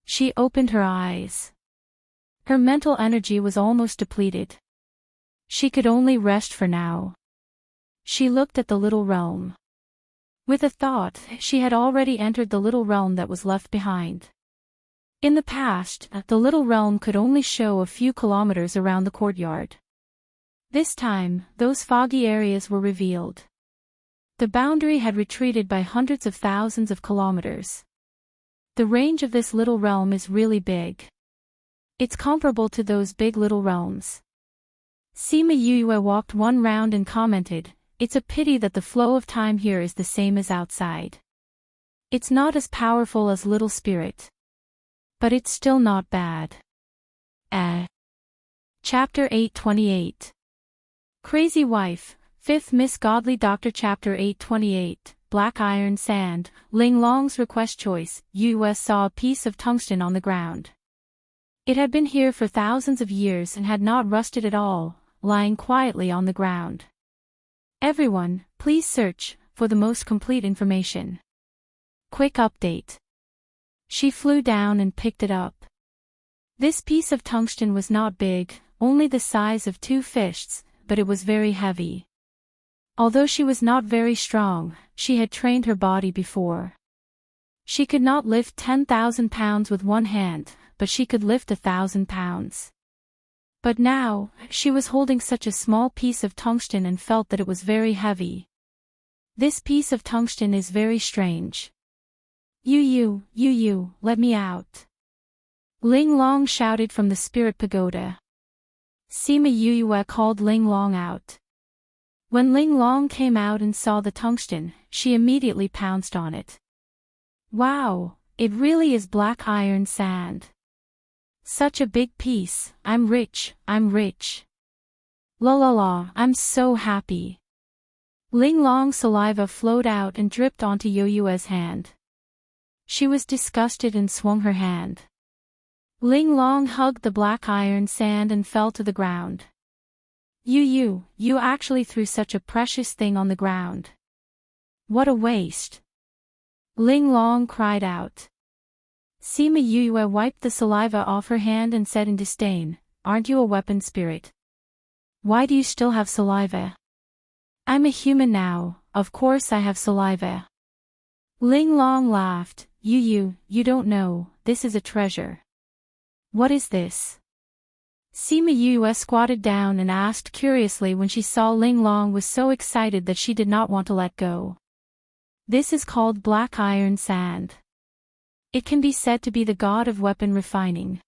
Speaker 1: She opened her eyes. Her mental energy was almost depleted. She could only rest for now. She looked at the little realm. With a thought, she had already entered the little realm that was left behind. In the past, the little realm could only show a few kilometers around the courtyard. This time, those foggy areas were revealed. The boundary had retreated by hundreds of thousands of kilometers. The range of this little realm is really big. It's comparable to those big little realms. Sima Yue walked one round and commented, "It's a pity that the flow of time here is the same as outside. It's not as powerful as Little Spirit. But it's still not bad." Chapter 828. Crazy Wife, 5th Miss Godly Doctor. Chapter 828, Black Iron Sand, Ling Long's request choice. US saw a piece of tungsten on the ground. It had been here for thousands of years and had not rusted at all, lying quietly on the ground. Everyone, please search for the most complete information. Quick update. She flew down and picked it up. This piece of tungsten was not big, only the size of 2 fists, but it was very heavy. Although she was not very strong, she had trained her body before. She could not lift 10,000 pounds with one hand, but she could lift 1,000 pounds. But now, she was holding such a small piece of tungsten and felt that it was very heavy. This piece of tungsten is very strange. You, let me out. Ling Long shouted from the spirit pagoda. Sima Yue called Ling Long out. When Ling Long came out and saw the tungsten, she immediately pounced on it. Wow, it really is black iron sand. Such a big piece, I'm rich. La la la, I'm so happy. Ling Long's saliva flowed out and dripped onto Yue's hand. She was disgusted and swung her hand. Ling Long hugged the black iron sand and fell to the ground. You actually threw such a precious thing on the ground. What a waste. Ling Long cried out. Sima Yue wiped the saliva off her hand and said in disdain, "Aren't you a weapon spirit? Why do you still have saliva?" "I'm a human now, of course I have saliva." Ling Long laughed. You don't know, this is a treasure." "What is this?" Sima Yue squatted down and asked curiously when she saw Ling Long was so excited that she did not want to let go. "This is called black iron sand. It can be said to be the god of weapon refining.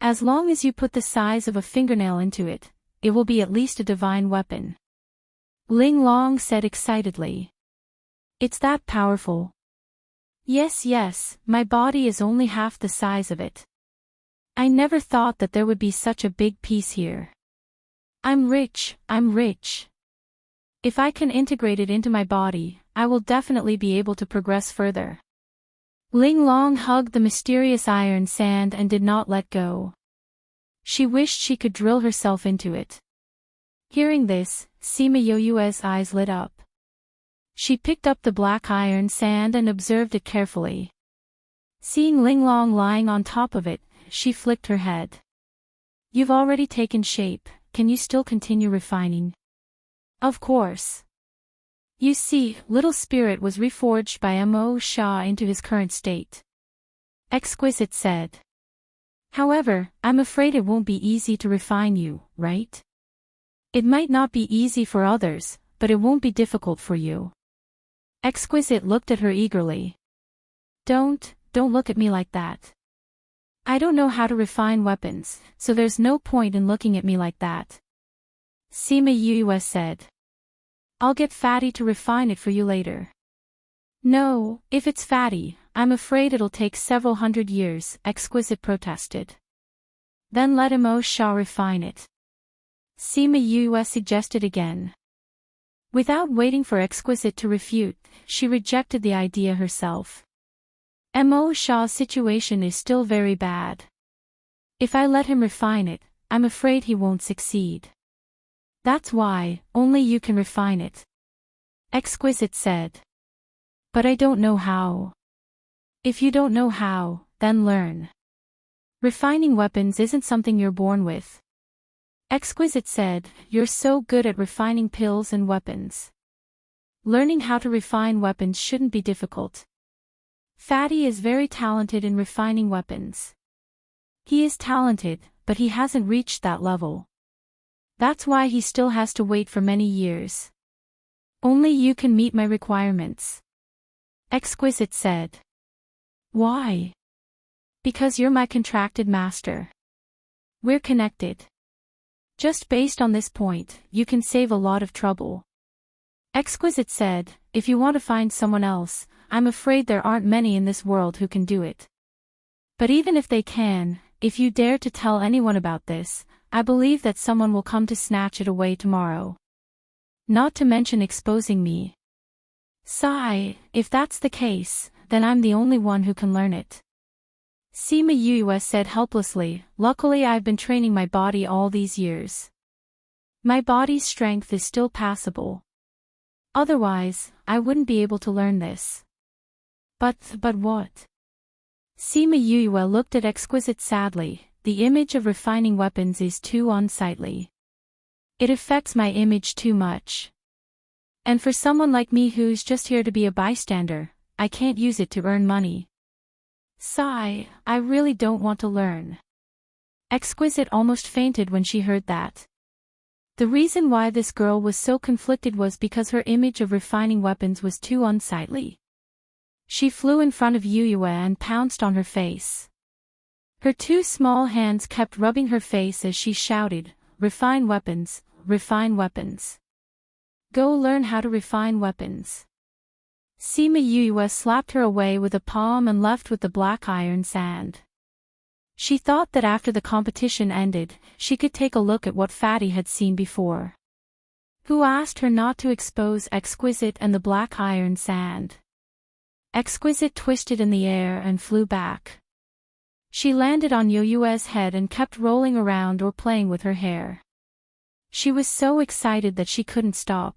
Speaker 1: As long as you put the size of a fingernail into it, it will be at least a divine weapon." Ling Long said excitedly. "It's that powerful?" Yes, my body is only half the size of it. I never thought that there would be such a big piece here. I'm rich. If I can integrate it into my body, I will definitely be able to progress further." Ling Long hugged the mysterious iron sand and did not let go. She wished she could drill herself into it. Hearing this, Sima Yoyue's eyes lit up. She picked up the black iron sand and observed it carefully. Seeing Linglong lying on top of it, she flicked her head. You've already taken shape, can you still continue refining? Of course. You see, Little Spirit was reforged by Mo Sha into his current state. Exquisite said. However, I'm afraid it won't be easy to refine you, right? It might not be easy for others, but it won't be difficult for you. Exquisite looked at her eagerly. Don't look at me like that. I don't know how to refine weapons, so there's no point in looking at me like that. Sima Yue said. I'll get Fatty to refine it for you later. No, if it's Fatty, I'm afraid it'll take several hundred years, Exquisite protested. Then let Mo Sha refine it. Sima Yue suggested again. Without waiting for Exquisite to refute, she rejected the idea herself. Mo Sha's situation is still very bad. If I let him refine it, I'm afraid he won't succeed. That's why, only you can refine it. Exquisite said. But I don't know how. If you don't know how, then learn. Refining weapons isn't something you're born with. Exquisite said, you're so good at refining pills and weapons. Learning how to refine weapons shouldn't be difficult. Fatty is very talented in refining weapons. He is talented, but he hasn't reached that level. That's why he still has to wait for many years. Only you can meet my requirements. Exquisite said. Why? Because you're my contracted master. We're connected. Just based on this point, you can save a lot of trouble. Exquisite said, if you want to find someone else, I'm afraid there aren't many in this world who can do it. But even if they can, if you dare to tell anyone about this, I believe that someone will come to snatch it away tomorrow. Not to mention exposing me. Sigh, if that's the case, then I'm the only one who can learn it. Sima Yue said helplessly, luckily I've been training my body all these years. My body's strength is still passable. Otherwise, I wouldn't be able to learn this. But what? Sima Yue looked at Exquisite sadly, the image of refining weapons is too unsightly. It affects my image too much. And for someone like me who's just here to be a bystander, I can't use it to earn money. Sigh, I really don't want to learn. Exquisite almost fainted when she heard that. The reason why this girl was so conflicted was because her image of refining weapons was too unsightly. She flew in front of Yue and pounced on her face. Her two small hands kept rubbing her face as she shouted, refine weapons, refine weapons. Go learn how to refine weapons. Sima Yue slapped her away with a palm and left with the black iron sand. She thought that after the competition ended, she could take a look at what Fatty had seen before. Who asked her not to expose Exquisite and the black iron sand? Exquisite twisted in the air and flew back. She landed on Yoyue's head and kept rolling around or playing with her hair. She was so excited that she couldn't stop.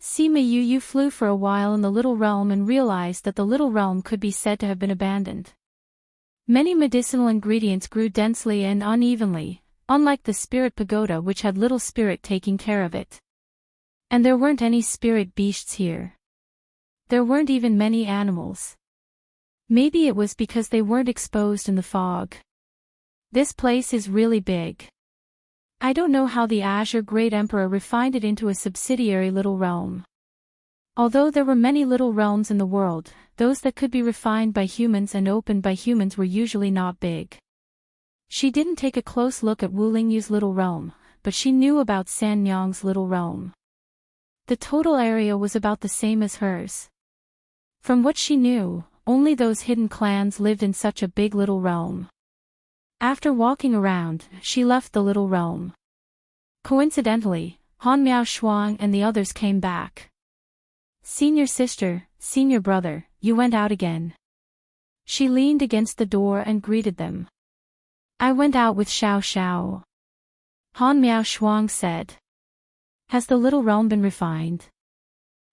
Speaker 1: Sima Yue flew for a while in the little realm and realized that the little realm could be said to have been abandoned. Many medicinal ingredients grew densely and unevenly, unlike the spirit pagoda which had little spirit taking care of it. And there weren't any spirit beasts here. There weren't even many animals. Maybe it was because they weren't exposed in the fog. This place is really big. I don't know how the Azure Great Emperor refined it into a subsidiary little realm. Although there were many little realms in the world, those that could be refined by humans and opened by humans were usually not big. She didn't take a close look at Wu Lingyu's little realm, but she knew about San Nyang's little realm. The total area was about the same as hers. From what she knew, only those hidden clans lived in such a big little realm. After walking around, she left the little realm. Coincidentally, Han Miao Shuang and the others came back. Senior sister, senior brother, you went out again. She leaned against the door and greeted them. I went out with Xiao Xiao. Han Miao Shuang said. Has the little realm been refined?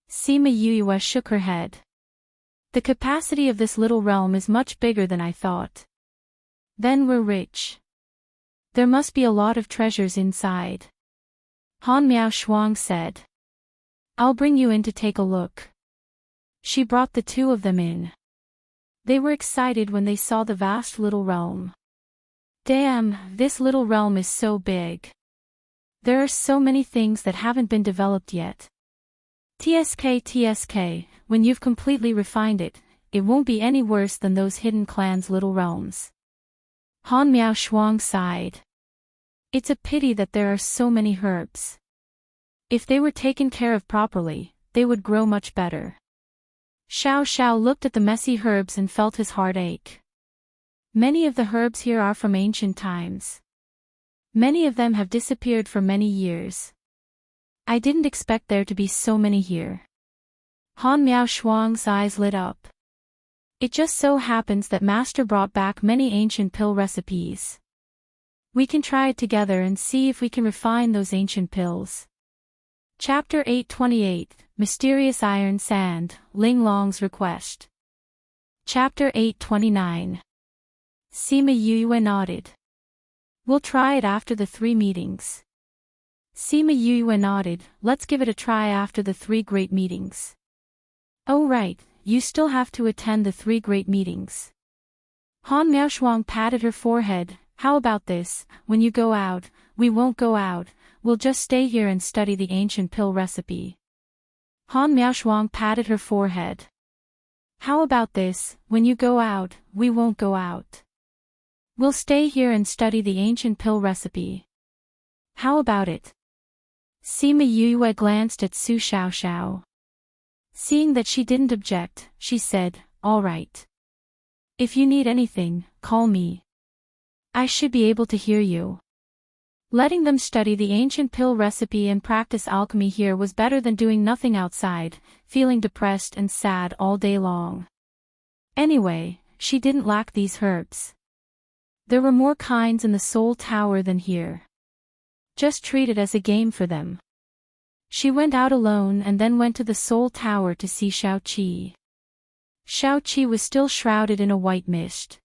Speaker 1: Sima Yue shook her head. The capacity of this little realm is much bigger than I thought. Then we're rich. There must be a lot of treasures inside. Han Miao Shuang said. I'll bring you in to take a look. She brought the two of them in. They were excited when they saw the vast little realm. Damn, this little realm is so big. There are so many things that haven't been developed yet. TSK, when you've completely refined it, it won't be any worse than those hidden clans' little realms. Han Miao Shuang sighed. It's a pity that there are so many herbs. If they were taken care of properly, they would grow much better. Xiao Xiao looked at the messy herbs and felt his heart ache. Many of the herbs here are from ancient times. Many of them have disappeared for many years. I didn't expect there to be so many here. Han Miao Shuang's eyes lit up. It just so happens that Master brought back many ancient pill recipes. We can try it together and see if we can refine those ancient pills. Chapter 828, Mysterious Iron Sand, Ling Long's Request. Chapter 829. Sima Yue nodded. We'll try it after the 3 meetings. Sima Yue nodded. Let's give it a try after the 3 great meetings. Oh right, you still have to attend the 3 great meetings. Han Miaoshuang patted her forehead. How about this, when you go out, we won't go out, we'll just stay here and study the ancient pill recipe. Han Miaoshuang patted her forehead. How about this, when you go out, we won't go out. We'll stay here and study the ancient pill recipe. How about it? Sima Yue glanced at Su Xiaoxiao. Seeing that she didn't object, she said, all right. If you need anything, call me. I should be able to hear you. Letting them study the ancient pill recipe and practice alchemy here was better than doing nothing outside, feeling depressed and sad all day long. Anyway, she didn't lack these herbs. There were more kinds in the Soul Tower than here. Just treat it as a game for them. She went out alone and then went to the Soul Tower to see Xiaoqi. Xiaoqi was still shrouded in a white mist.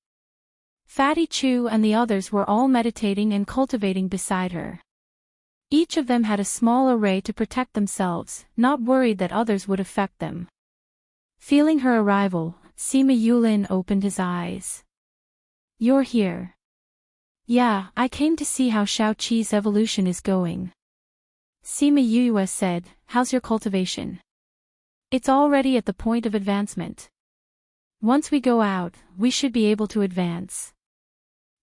Speaker 1: Fatty Chu and the others were all meditating and cultivating beside her. Each of them had a small array to protect themselves, not worried that others would affect them. Feeling her arrival, Sima Yulin opened his eyes. You're here. Yeah, I came to see how Xiaoqi's evolution is going. Sima Yue said, how's your cultivation? It's already at the point of advancement. Once we go out, we should be able to advance.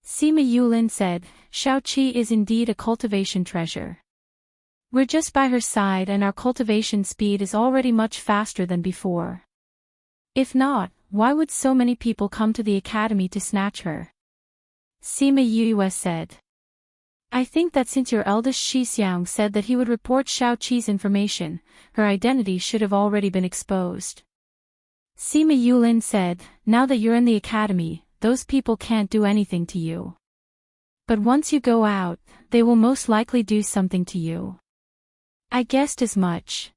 Speaker 1: Sima Yulin said, Xiaoqi is indeed a cultivation treasure. We're just by her side and our cultivation speed is already much faster than before. If not, why would so many people come to the academy to snatch her? Sima Yue said. I think that since your eldest Shixiang said that he would report Xiaoqi's information, her identity should have already been exposed. Sima Yulin said, now that you're in the academy, those people can't do anything to you. But once you go out, they will most likely do something to you. I guessed as much.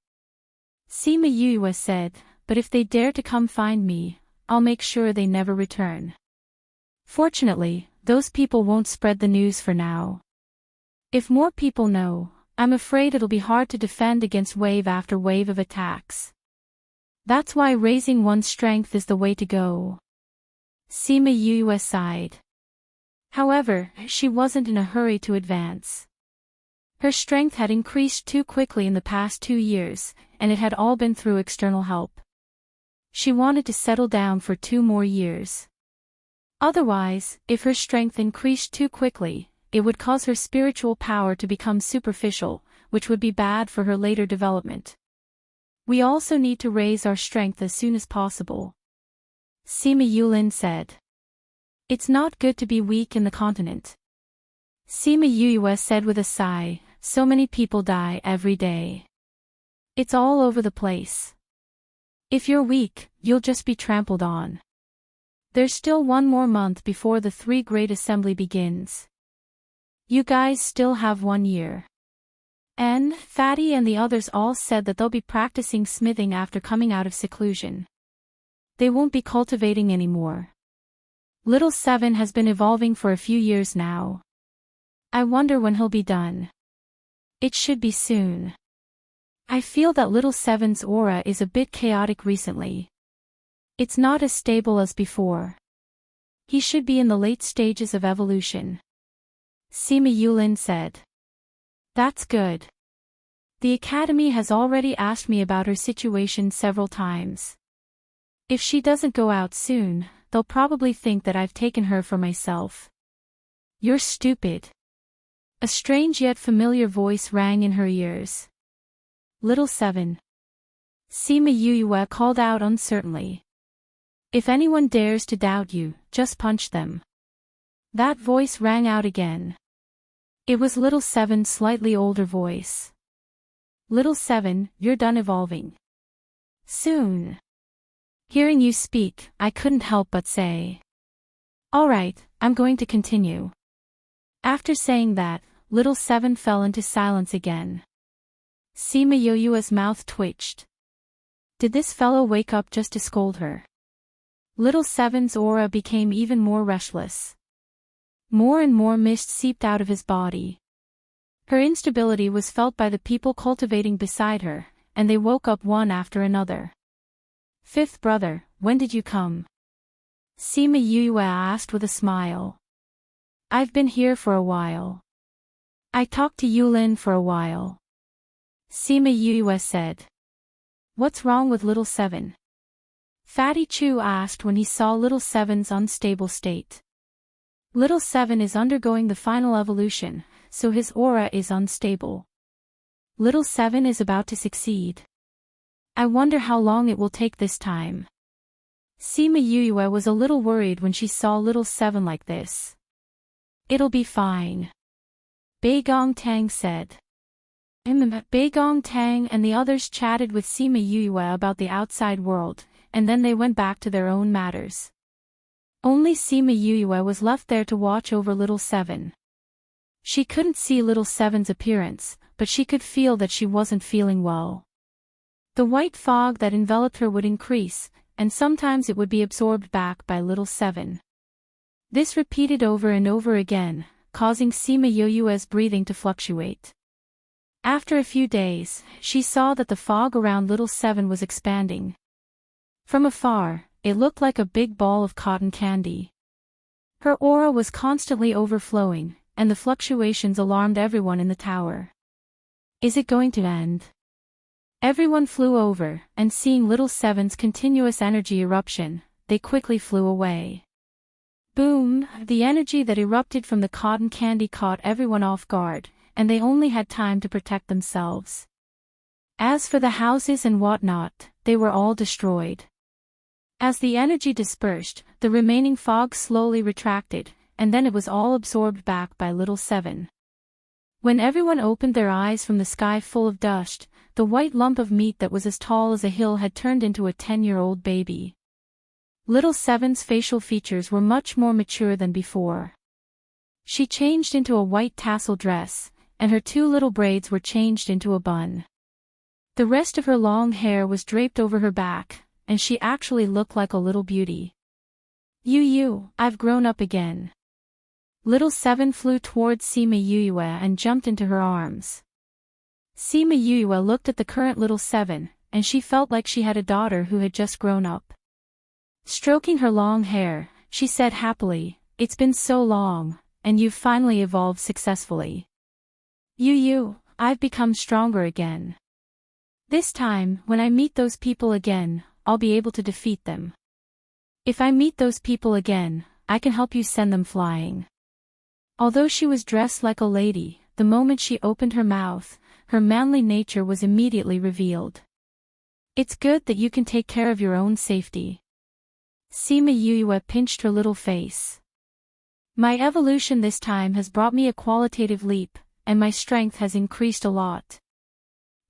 Speaker 1: Sima Yue said, but if they dare to come find me, I'll make sure they never return. Fortunately, those people won't spread the news for now. If more people know, I'm afraid it'll be hard to defend against wave after wave of attacks. That's why raising one's strength is the way to go. Sima Yue sighed. However, she wasn't in a hurry to advance. Her strength had increased too quickly in the past 2 years, and it had all been through external help. She wanted to settle down for 2 more years. Otherwise, if her strength increased too quickly, it would cause her spiritual power to become superficial, which would be bad for her later development. We also need to raise our strength as soon as possible. Sima Yulin said. It's not good to be weak in the continent. Sima Yue said with a sigh, so many people die every day. It's all over the place. If you're weak, you'll just be trampled on. There's still 1 more month before the 3 Great Assembly begins. You guys still have 1 year. Fatty and the others all said that they'll be practicing smithing after coming out of seclusion. They won't be cultivating anymore. Little Seven has been evolving for a few years now. I wonder when he'll be done. It should be soon. I feel that Little Seven's aura is a bit chaotic recently. It's not as stable as before. He should be in the late stages of evolution. Sima Yulin said. That's good. The academy has already asked me about her situation several times. If she doesn't go out soon, they'll probably think that I've taken her for myself. You're stupid. A strange yet familiar voice rang in her ears. Little Seven. Sima Yue called out uncertainly. If anyone dares to doubt you, just punch them. That voice rang out again. It was Little Seven's slightly older voice. Little Seven, you're done evolving. Soon. Hearing you speak, I couldn't help but say. Alright, I'm going to continue. After saying that, Little Seven fell into silence again. Sima Yue's mouth twitched. Did this fellow wake up just to scold her? Little Seven's aura became even more restless. More and more mist seeped out of his body. Her instability was felt by the people cultivating beside her, and they woke up one after another. Fifth brother, when did you come? Sima Yue asked with a smile. I've been here for a while. I talked to Yulin for a while. Sima Yue said. What's wrong with Little Seven? Fatty Chu asked when he saw Little Seven's unstable state. Little Seven is undergoing the final evolution, so his aura is unstable. Little Seven is about to succeed. I wonder how long it will take this time. Sima Yue was a little worried when she saw Little Seven like this. It'll be fine. Beigong Tang said. Beigong Tang and the others chatted with Sima Yue about the outside world, and then they went back to their own matters. Only Sima Yue was left there to watch over Little Seven. She couldn't see Little Seven's appearance, but she could feel that she wasn't feeling well. The white fog that enveloped her would increase, and sometimes it would be absorbed back by Little Seven. This repeated over and over again, causing Sima Yue's breathing to fluctuate. After a few days, she saw that the fog around Little Seven was expanding. From afar, it looked like a big ball of cotton candy. Her aura was constantly overflowing, and the fluctuations alarmed everyone in the tower. Is it going to end? Everyone flew over, and seeing Little Seven's continuous energy eruption, they quickly flew away. Boom! The energy that erupted from the cotton candy caught everyone off guard, and they only had time to protect themselves. As for the houses and whatnot, they were all destroyed. As the energy dispersed, the remaining fog slowly retracted, and then it was all absorbed back by Little Seven. When everyone opened their eyes from the sky full of dust, the white lump of meat that was as tall as a hill had turned into a 10-year-old baby. Little Seven's facial features were much more mature than before. She changed into a white tassel dress, and her two little braids were changed into a bun. The rest of her long hair was draped over her back, and she actually looked like a little beauty. I've grown up again. Little Seven flew towards Sima Yue and jumped into her arms. Sima Yue looked at the current Little Seven, and she felt like she had a daughter who had just grown up. Stroking her long hair, she said happily, "It's been so long, and you've finally evolved successfully. I've become stronger again. This time, when I meet those people again, I'll be able to defeat them. If I meet those people again, I can help you send them flying." Although she was dressed like a lady, the moment she opened her mouth, her manly nature was immediately revealed. It's good that you can take care of your own safety. Sima Yue pinched her little face. My evolution this time has brought me a qualitative leap, and my strength has increased a lot.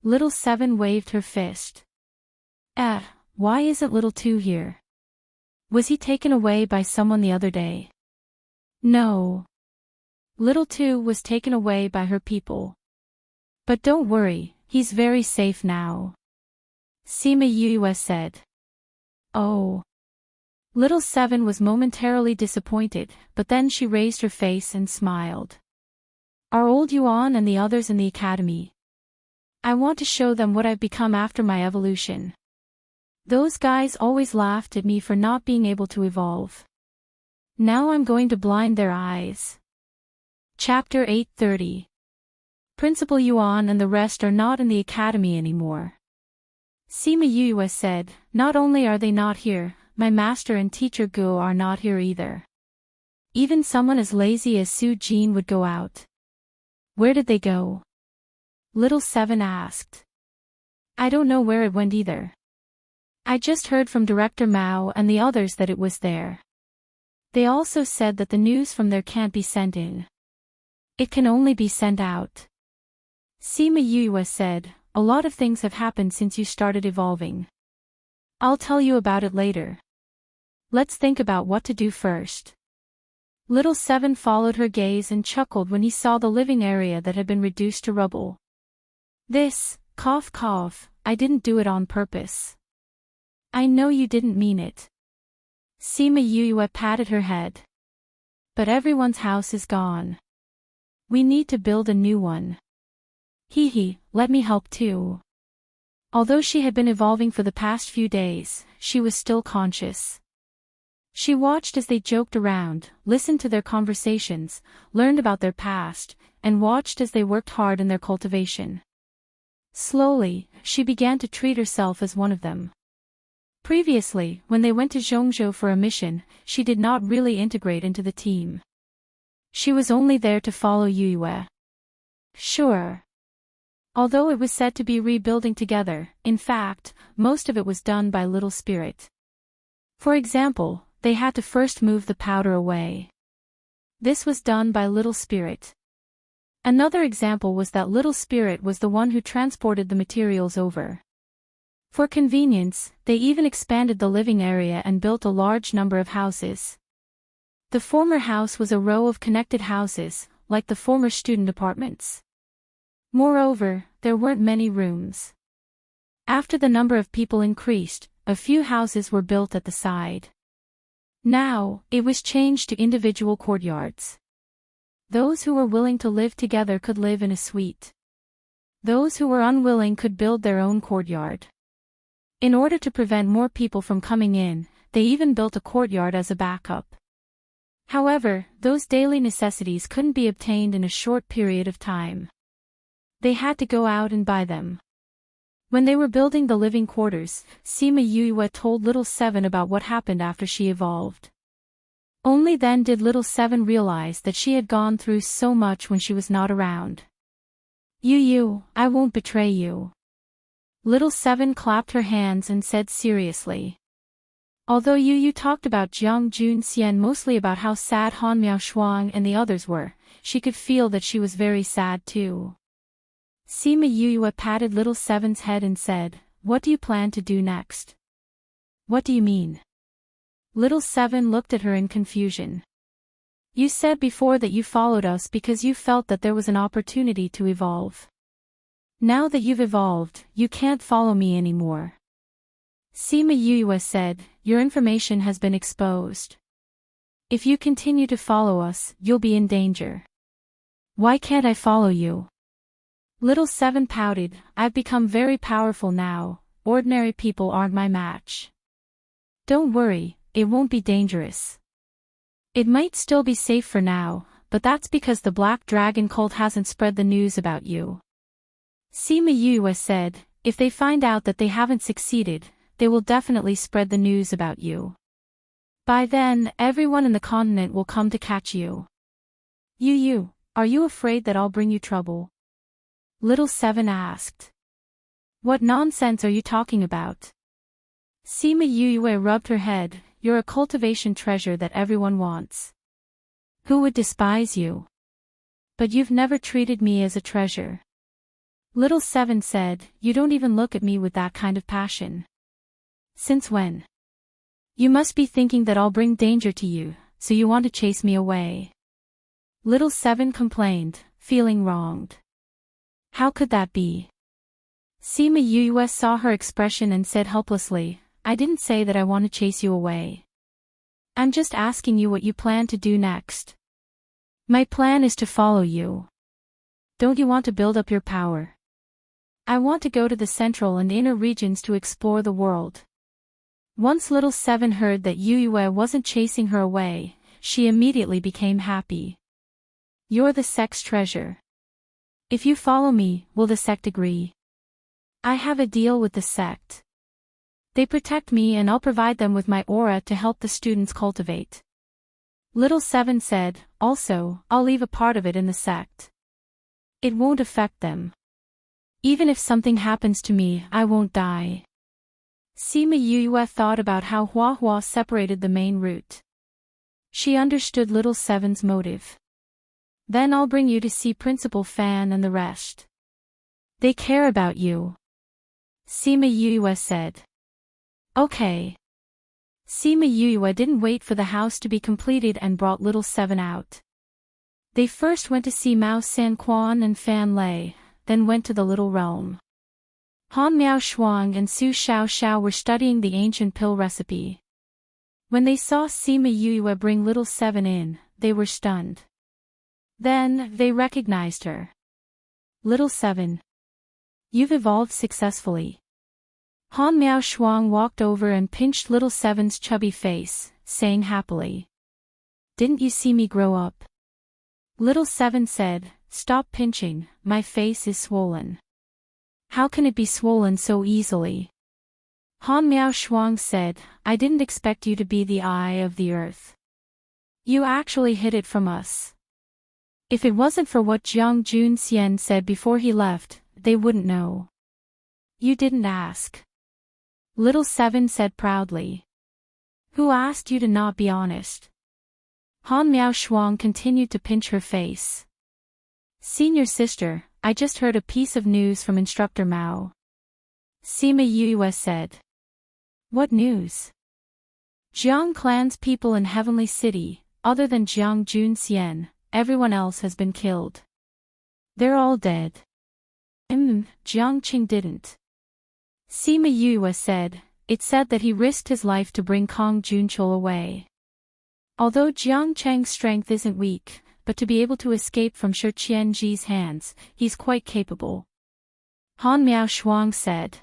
Speaker 1: Little Seven waved her fist. Why isn't Little Two here? Was he taken away by someone the other day? No. Little Two was taken away by her people. But don't worry, he's very safe now. Sima Yue said. Oh. Little Seven was momentarily disappointed, but then she raised her face and smiled. Are old Yuan and the others in the academy? I want to show them what I've become after my evolution. Those guys always laughed at me for not being able to evolve. Now I'm going to blind their eyes. Chapter 830. Principal Yuan and the rest are not in the academy anymore. Sima Yue said, not only are they not here, my master and teacher Guo are not here either. Even someone as lazy as Su Jin would go out. Where did they go? Little Seven asked. I don't know where it went either. I just heard from Director Mao and the others that it was there. They also said that the news from there can't be sent in. It can only be sent out. Sima Yue said, a lot of things have happened since you started evolving. I'll tell you about it later. Let's think about what to do first. Little Seven followed her gaze and chuckled when he saw the living area that had been reduced to rubble. This, cough cough, I didn't do it on purpose. I know you didn't mean it. Sima Yue patted her head. But everyone's house is gone. We need to build a new one. Hee hee, let me help too. Although she had been evolving for the past few days, she was still conscious. She watched as they joked around, listened to their conversations, learned about their past, and watched as they worked hard in their cultivation. Slowly, she began to treat herself as one of them. Previously, when they went to Zhongzhou for a mission, she did not really integrate into the team. She was only there to follow Yue. Sure. Although it was said to be rebuilding together, in fact, most of it was done by Little Spirit. For example, they had to first move the powder away. This was done by Little Spirit. Another example was that Little Spirit was the one who transported the materials over. For convenience, they even expanded the living area and built a large number of houses. The former house was a row of connected houses, like the former student apartments. Moreover, there weren't many rooms. After the number of people increased, a few houses were built at the side. Now, it was changed to individual courtyards. Those who were willing to live together could live in a suite. Those who were unwilling could build their own courtyard. In order to prevent more people from coming in, they even built a courtyard as a backup. However, those daily necessities couldn't be obtained in a short period of time. They had to go out and buy them. When they were building the living quarters, Sima Yue told Little Seven about what happened after she evolved. Only then did Little Seven realize that she had gone through so much when she was not around. Yu, I won't betray you. Little Seven clapped her hands and said seriously. Although Yu talked about Jiang Junxian mostly about how sad Han Miaoshuang and the others were, she could feel that she was very sad too. Sima Yue patted Little Seven's head and said, what do you plan to do next? What do you mean? Little Seven looked at her in confusion. You said before that you followed us because you felt that there was an opportunity to evolve. Now that you've evolved, you can't follow me anymore. Sima Yue said, your information has been exposed. If you continue to follow us, you'll be in danger. Why can't I follow you? Little Seven pouted, I've become very powerful now, ordinary people aren't my match. Don't worry, it won't be dangerous. It might still be safe for now, but that's because the Black Dragon cult hasn't spread the news about you. Sima Yue said, if they find out that they haven't succeeded, they will definitely spread the news about you. By then, everyone in the continent will come to catch you. Yu, are you afraid that I'll bring you trouble? Little Seven asked. What nonsense are you talking about? Sima Yue rubbed her head, you're a cultivation treasure that everyone wants. Who would despise you? But you've never treated me as a treasure. Little Seven said, you don't even look at me with that kind of passion. Since when? You must be thinking that I'll bring danger to you, so you want to chase me away. Little Seven complained, feeling wronged. How could that be? Sima Yuyue saw her expression and said helplessly, I didn't say that I want to chase you away. I'm just asking you what you plan to do next. My plan is to follow you. Don't you want to build up your power? I want to go to the central and inner regions to explore the world. Once little Seven heard that Yuyue wasn't chasing her away, she immediately became happy. You're the sect's treasure. If you follow me, will the sect agree? I have a deal with the sect. They protect me and I'll provide them with my aura to help the students cultivate. Little Seven said, also, I'll leave a part of it in the sect. It won't affect them. Even if something happens to me, I won't die. Sima Yuyue thought about how Hua Hua separated the main route. She understood Little Seven's motive. Then I'll bring you to see Principal Fan and the rest. They care about you. Sima Yuyue said. Okay. Sima Yuyue didn't wait for the house to be completed and brought Little Seven out. They first went to see Mao San Quan and Fan Lei, then went to the Little Realm. Han Miao Shuang and Su Xiao Xiao were studying the ancient pill recipe. When they saw Sima Yuyue bring Little Seven in, they were stunned. Then, they recognized her. Little Seven. You've evolved successfully. Han Miao Shuang walked over and pinched Little Seven's chubby face, saying happily. Didn't you see me grow up? Little Seven said, stop pinching, my face is swollen. How can it be swollen so easily? Han Miao Shuang said, I didn't expect you to be the eye of the earth. You actually hid it from us. If it wasn't for what Jiang Junxian said before he left, they wouldn't know. You didn't ask. Little Seven said proudly. Who asked you to not be honest? Han Miao Shuang continued to pinch her face. Senior sister, I just heard a piece of news from Instructor Mao. Sima Yuyue said. What news? Jiang clan's people in Heavenly City, other than Jiang Junxian, everyone else has been killed. They're all dead. Jiang Qing didn't. Sima Yuyue said, it said that he risked his life to bring Kong Junchul away. Although Jiang Cheng's strength isn't weak, but to be able to escape from Shi Qianji's hands, he's quite capable. Han Miao Shuang said.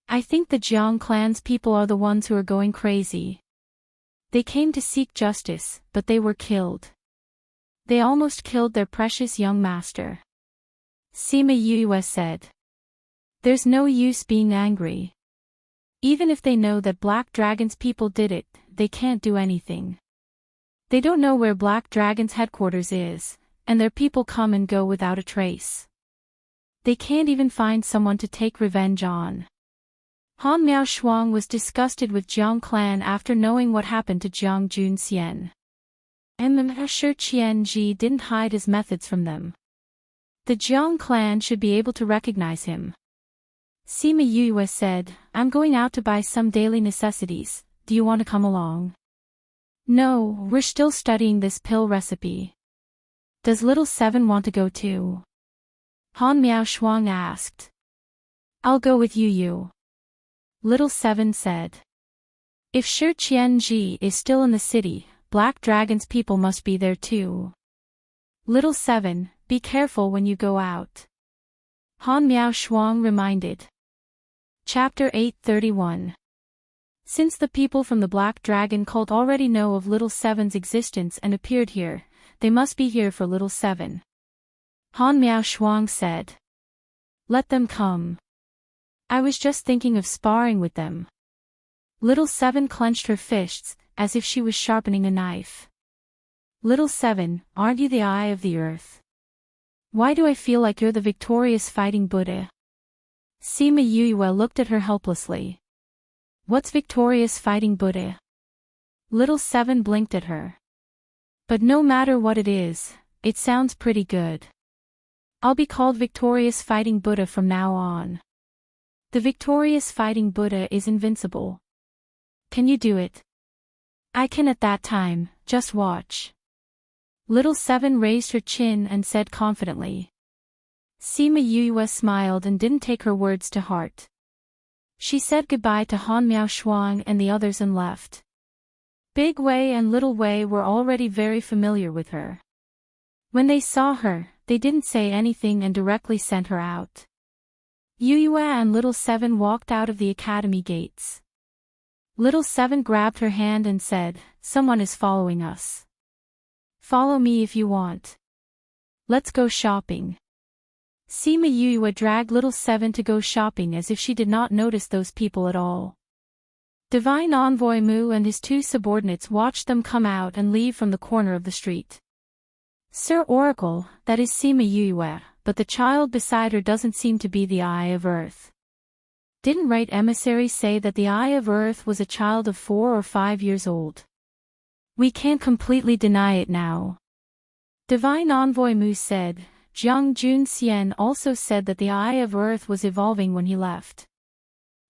Speaker 1: I think the Jiang clan's people are the ones who are going crazy. They came to seek justice, but they were killed. They almost killed their precious young master. Sima Yuyue said. There's no use being angry. Even if they know that Black Dragon's people did it, they can't do anything. They don't know where Black Dragon's headquarters is, and their people come and go without a trace. They can't even find someone to take revenge on. Han Miao Shuang was disgusted with Jiang clan after knowing what happened to Jiang Junxian. And Shi Qianji didn't hide his methods from them. The Jiang clan should be able to recognize him. Sima Yuyue said, I'm going out to buy some daily necessities, do you want to come along? No, we're still studying this pill recipe. Does Little Seven want to go too? Han Miao Shuang asked. I'll go with you. Little Seven said. If Shi Qianji is still in the city, Black Dragon's people must be there too. Little Seven, be careful when you go out. Han Miao Shuang reminded. Chapter 831. Since the people from the Black Dragon cult already know of Little Seven's existence and appeared here, they must be here for Little Seven. Han Miao Shuang said. Let them come. I was just thinking of sparring with them. Little Seven clenched her fists, as if she was sharpening a knife. Little Seven, aren't you the eye of the earth? Why do I feel like you're the victorious fighting Buddha? Sima Yuyue looked at her helplessly. What's victorious fighting Buddha? Little Seven blinked at her. But no matter what it is, it sounds pretty good. I'll be called victorious fighting Buddha from now on. The victorious fighting Buddha is invincible. Can you do it? I can at that time, just watch. Little Seven raised her chin and said confidently. Sima Yue smiled and didn't take her words to heart. She said goodbye to Han Miao Shuang and the others and left. Big Wei and Little Wei were already very familiar with her. When they saw her, they didn't say anything and directly sent her out. Yue and Little Seven walked out of the academy gates. Little Seven grabbed her hand and said, "Someone is following us. Follow me if you want. Let's go shopping." Sima Yue dragged Little Seven to go shopping as if she did not notice those people at all. Divine Envoy Mu and his two subordinates watched them come out and leave from the corner of the street. "Sir Oracle, that is Sima Yue, but the child beside her doesn't seem to be the Eye of Earth. Didn't Right Emissary say that the Eye of Earth was a child of 4 or 5 years old? We can't completely deny it now." Divine Envoy Mu said. Jiang Junxian also said that the Eye of Earth was evolving when he left.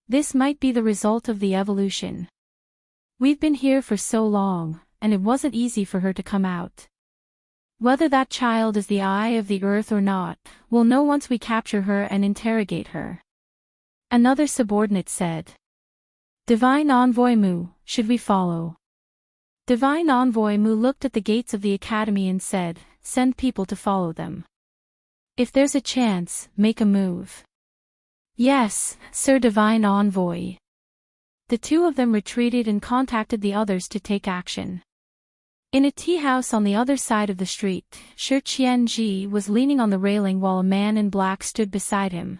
Speaker 1: This might be the result of the evolution. We've been here for so long, and it wasn't easy for her to come out. Whether that child is the Eye of the Earth or not, we'll know once we capture her and interrogate her. Another subordinate said. Divine Envoy Mu, should we follow? Divine Envoy Mu looked at the gates of the academy and said, send people to follow them. If there's a chance, make a move. Yes, Sir Divine Envoy. The two of them retreated and contacted the others to take action. In a tea house on the other side of the street, Shi Qianji was leaning on the railing while a man in black stood beside him.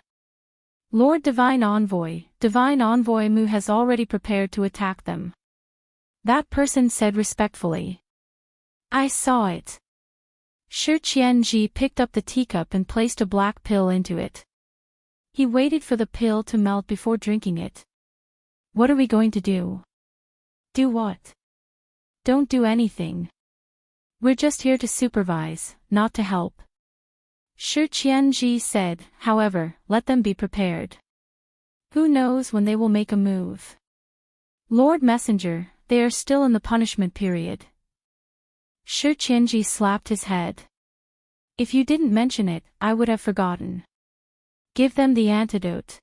Speaker 1: Lord Divine Envoy Mu has already prepared to attack them. That person said respectfully. I saw it. Shi Qianji picked up the teacup and placed a black pill into it. He waited for the pill to melt before drinking it. What are we going to do? Do what? Don't do anything. We're just here to supervise, not to help. Shi Qianji said, however, let them be prepared. Who knows when they will make a move? Lord Messenger, they are still in the punishment period. Shi Qianji slapped his head. If you didn't mention it, I would have forgotten. Give them the antidote.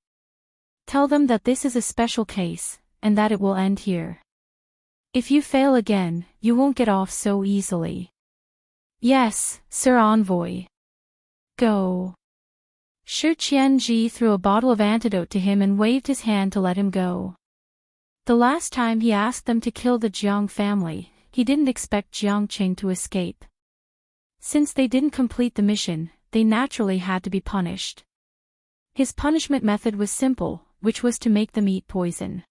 Speaker 1: Tell them that this is a special case, and that it will end here. If you fail again, you won't get off so easily. Yes, Sir Envoy. Go. Shi Qianji threw a bottle of antidote to him and waved his hand to let him go. The last time he asked them to kill the Jiang family, he didn't expect Jiang Qing to escape. Since they didn't complete the mission, they naturally had to be punished. His punishment method was simple, which was to make them eat poison.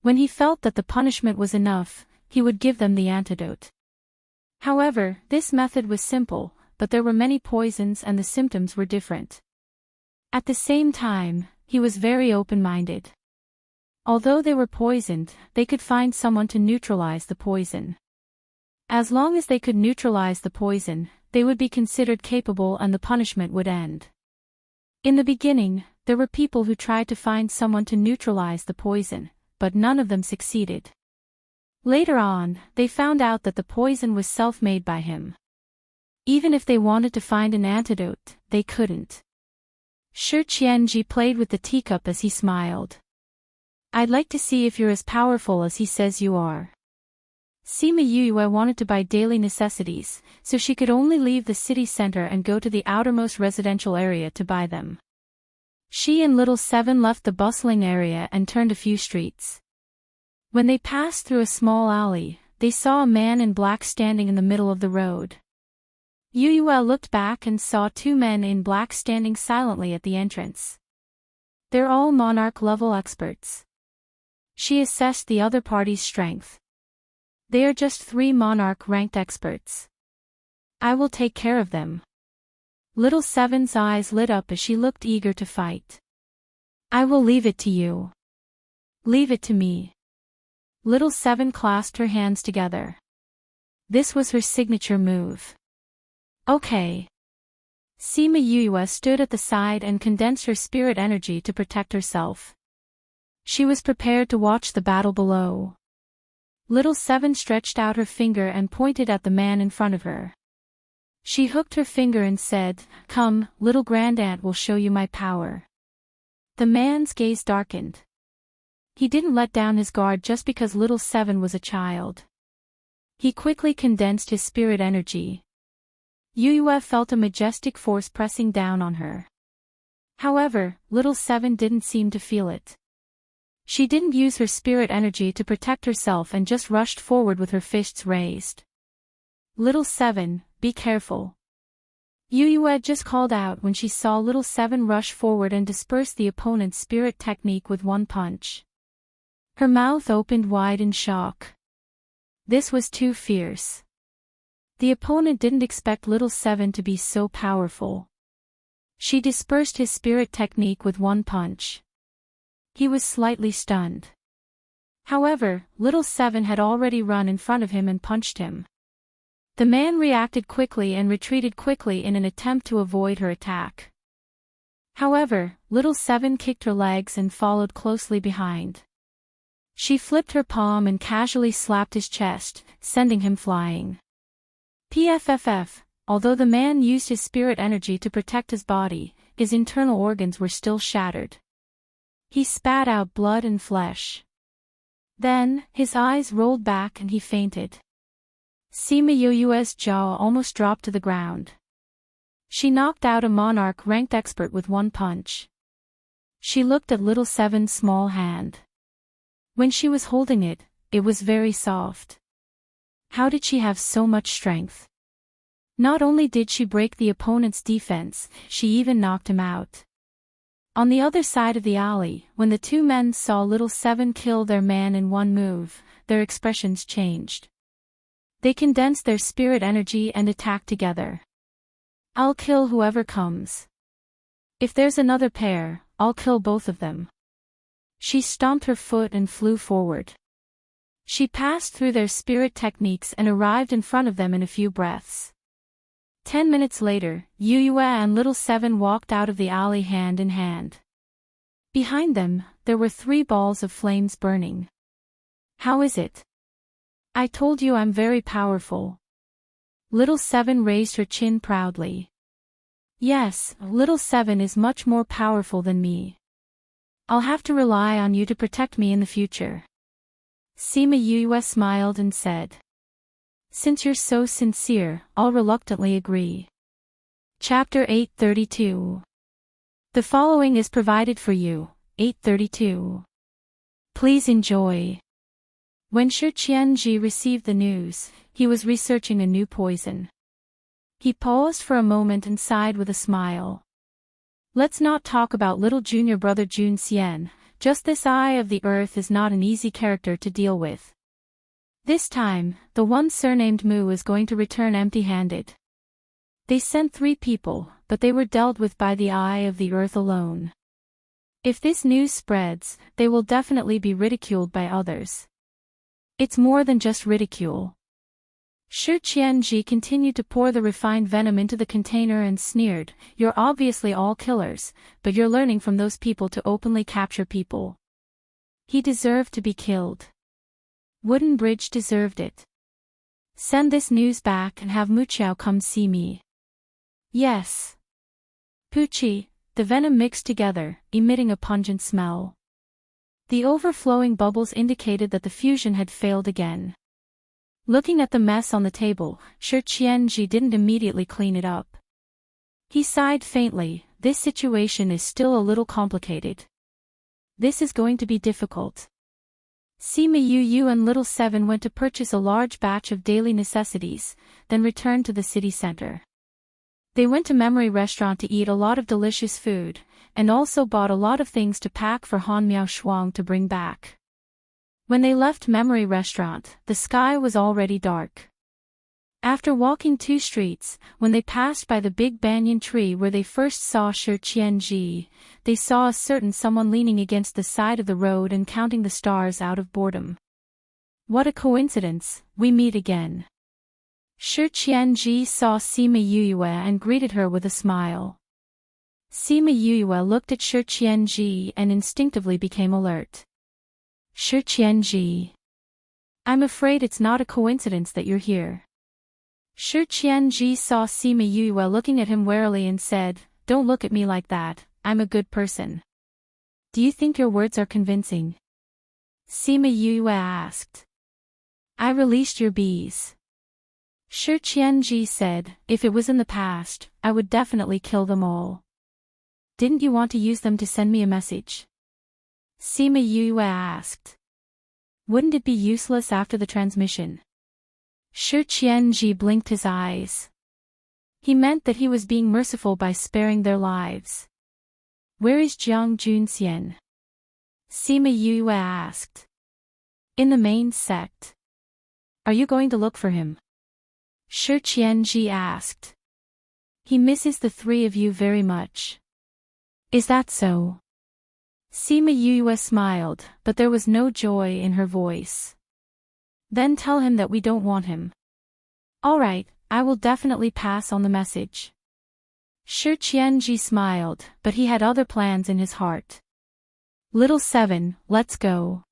Speaker 1: When he felt that the punishment was enough, he would give them the antidote. However, this method was simple, but there were many poisons and the symptoms were different. At the same time, he was very open-minded. Although they were poisoned, they could find someone to neutralize the poison. As long as they could neutralize the poison, they would be considered capable and the punishment would end. In the beginning, there were people who tried to find someone to neutralize the poison, but none of them succeeded. Later on, they found out that the poison was self-made by him. Even if they wanted to find an antidote, they couldn't. Shi Qianji played with the teacup as he smiled. I'd like to see if you're as powerful as he says you are. Sima Yue wanted to buy daily necessities, so she could only leave the city center and go to the outermost residential area to buy them. She and Little Seven left the bustling area and turned a few streets. When they passed through a small alley, they saw a man in black standing in the middle of the road. Yue looked back and saw two men in black standing silently at the entrance. They're all monarch-level experts. She assessed the other party's strength. They are just 3 monarch-ranked experts. I will take care of them. Little Seven's eyes lit up as she looked eager to fight. I will leave it to you. Leave it to me. Little Seven clasped her hands together. This was her signature move. Okay. Sima Yue stood at the side and condensed her spirit energy to protect herself. She was prepared to watch the battle below. Little Seven stretched out her finger and pointed at the man in front of her. She hooked her finger and said, "Come, little grandaunt will show you my power." The man's gaze darkened. He didn't let down his guard just because little Seven was a child. He quickly condensed his spirit energy. Yuyue felt a majestic force pressing down on her. However, little Seven didn't seem to feel it. She didn't use her spirit energy to protect herself and just rushed forward with her fists raised. "Little Seven, be careful." Yuyue just called out when she saw little Seven rush forward and disperse the opponent's spirit technique with one punch. Her mouth opened wide in shock. This was too fierce. The opponent didn't expect little Seven to be so powerful. She dispersed his spirit technique with one punch. He was slightly stunned. However, little Seven had already run in front of him and punched him. The man reacted quickly and retreated quickly in an attempt to avoid her attack. However, little Seven kicked her legs and followed closely behind. She flipped her palm and casually slapped his chest, sending him flying. PFFF, although the man used his spirit energy to protect his body, his internal organs were still shattered. He spat out blood and flesh. Then, his eyes rolled back and he fainted. Sima Yoyue's jaw almost dropped to the ground. She knocked out a monarch-ranked expert with one punch. She looked at little Seven's small hand. When she was holding it, it was very soft. How did she have so much strength? Not only did she break the opponent's defense, she even knocked him out. On the other side of the alley, when the two men saw little Seven kill their man in one move, their expressions changed. They condensed their spirit energy and attacked together. "I'll kill whoever comes. If there's another pair, I'll kill both of them." She stomped her foot and flew forward. She passed through their spirit techniques and arrived in front of them in a few breaths. 10 minutes later, Yuyue and little Seven walked out of the alley hand in hand. Behind them, there were 3 balls of flames burning. "How is it? I told you I'm very powerful." Little Seven raised her chin proudly. "Yes, little Seven is much more powerful than me. I'll have to rely on you to protect me in the future." Sima Yuyue smiled and said, "Since you're so sincere, I'll reluctantly agree." Chapter 832. The following is provided for you, 832. Please enjoy. When Shi Qianji received the news, he was researching a new poison. He paused for a moment and sighed with a smile. "Let's not talk about little junior brother Jun Xian, just this Eye of the Earth is not an easy character to deal with. This time, the one surnamed Mu is going to return empty-handed. They sent 3 people, but they were dealt with by the Eye of the Earth alone. If this news spreads, they will definitely be ridiculed by others. It's more than just ridicule." Shi Qianji continued to pour the refined venom into the container and sneered, "You're obviously all killers, but you're learning from those people to openly capture people. He deserved to be killed. Wooden Bridge deserved it. Send this news back and have Muqiao come see me." "Yes." Pucci, the venom mixed together, emitting a pungent smell. The overflowing bubbles indicated that the fusion had failed again. Looking at the mess on the table, Shi Qianji didn't immediately clean it up. He sighed faintly, "This situation is still a little complicated. This is going to be difficult." Sima Yu and little Seven went to purchase a large batch of daily necessities, then returned to the city center. They went to Memory Restaurant to eat a lot of delicious food, and also bought a lot of things to pack for Han Miao Shuang to bring back. When they left Memory Restaurant, the sky was already dark. After walking 2 streets, when they passed by the big banyan tree where they first saw Shi Qianji, they saw a certain someone leaning against the side of the road and counting the stars out of boredom. "What a coincidence, we meet again." Shi Qianji saw Sima Yuyue and greeted her with a smile. Sima Yuyue looked at Shi Qianji and instinctively became alert. "Shi Qianji. I'm afraid it's not a coincidence that you're here." Shi Qianji saw Sima Yue looking at him warily and said, "Don't look at me like that, I'm a good person." "Do you think your words are convincing?" Sima Yue asked. "I released your bees." Shi Qianji said, "If it was in the past, I would definitely kill them all." "Didn't you want to use them to send me a message?" Sima Yue asked. "Wouldn't it be useless after the transmission?" Shi Qianji blinked his eyes. He meant that he was being merciful by sparing their lives. "Where is Jiang Junxian?" Sima Yue asked. "In the main sect." "Are you going to look for him?" Shi Qianji asked. "He misses the three of you very much." "Is that so?" Sima Yue smiled, but there was no joy in her voice. "Then tell him that we don't want him." "All right, I will definitely pass on the message." Shi Qianji smiled, but he had other plans in his heart. "Little Seven, let's go."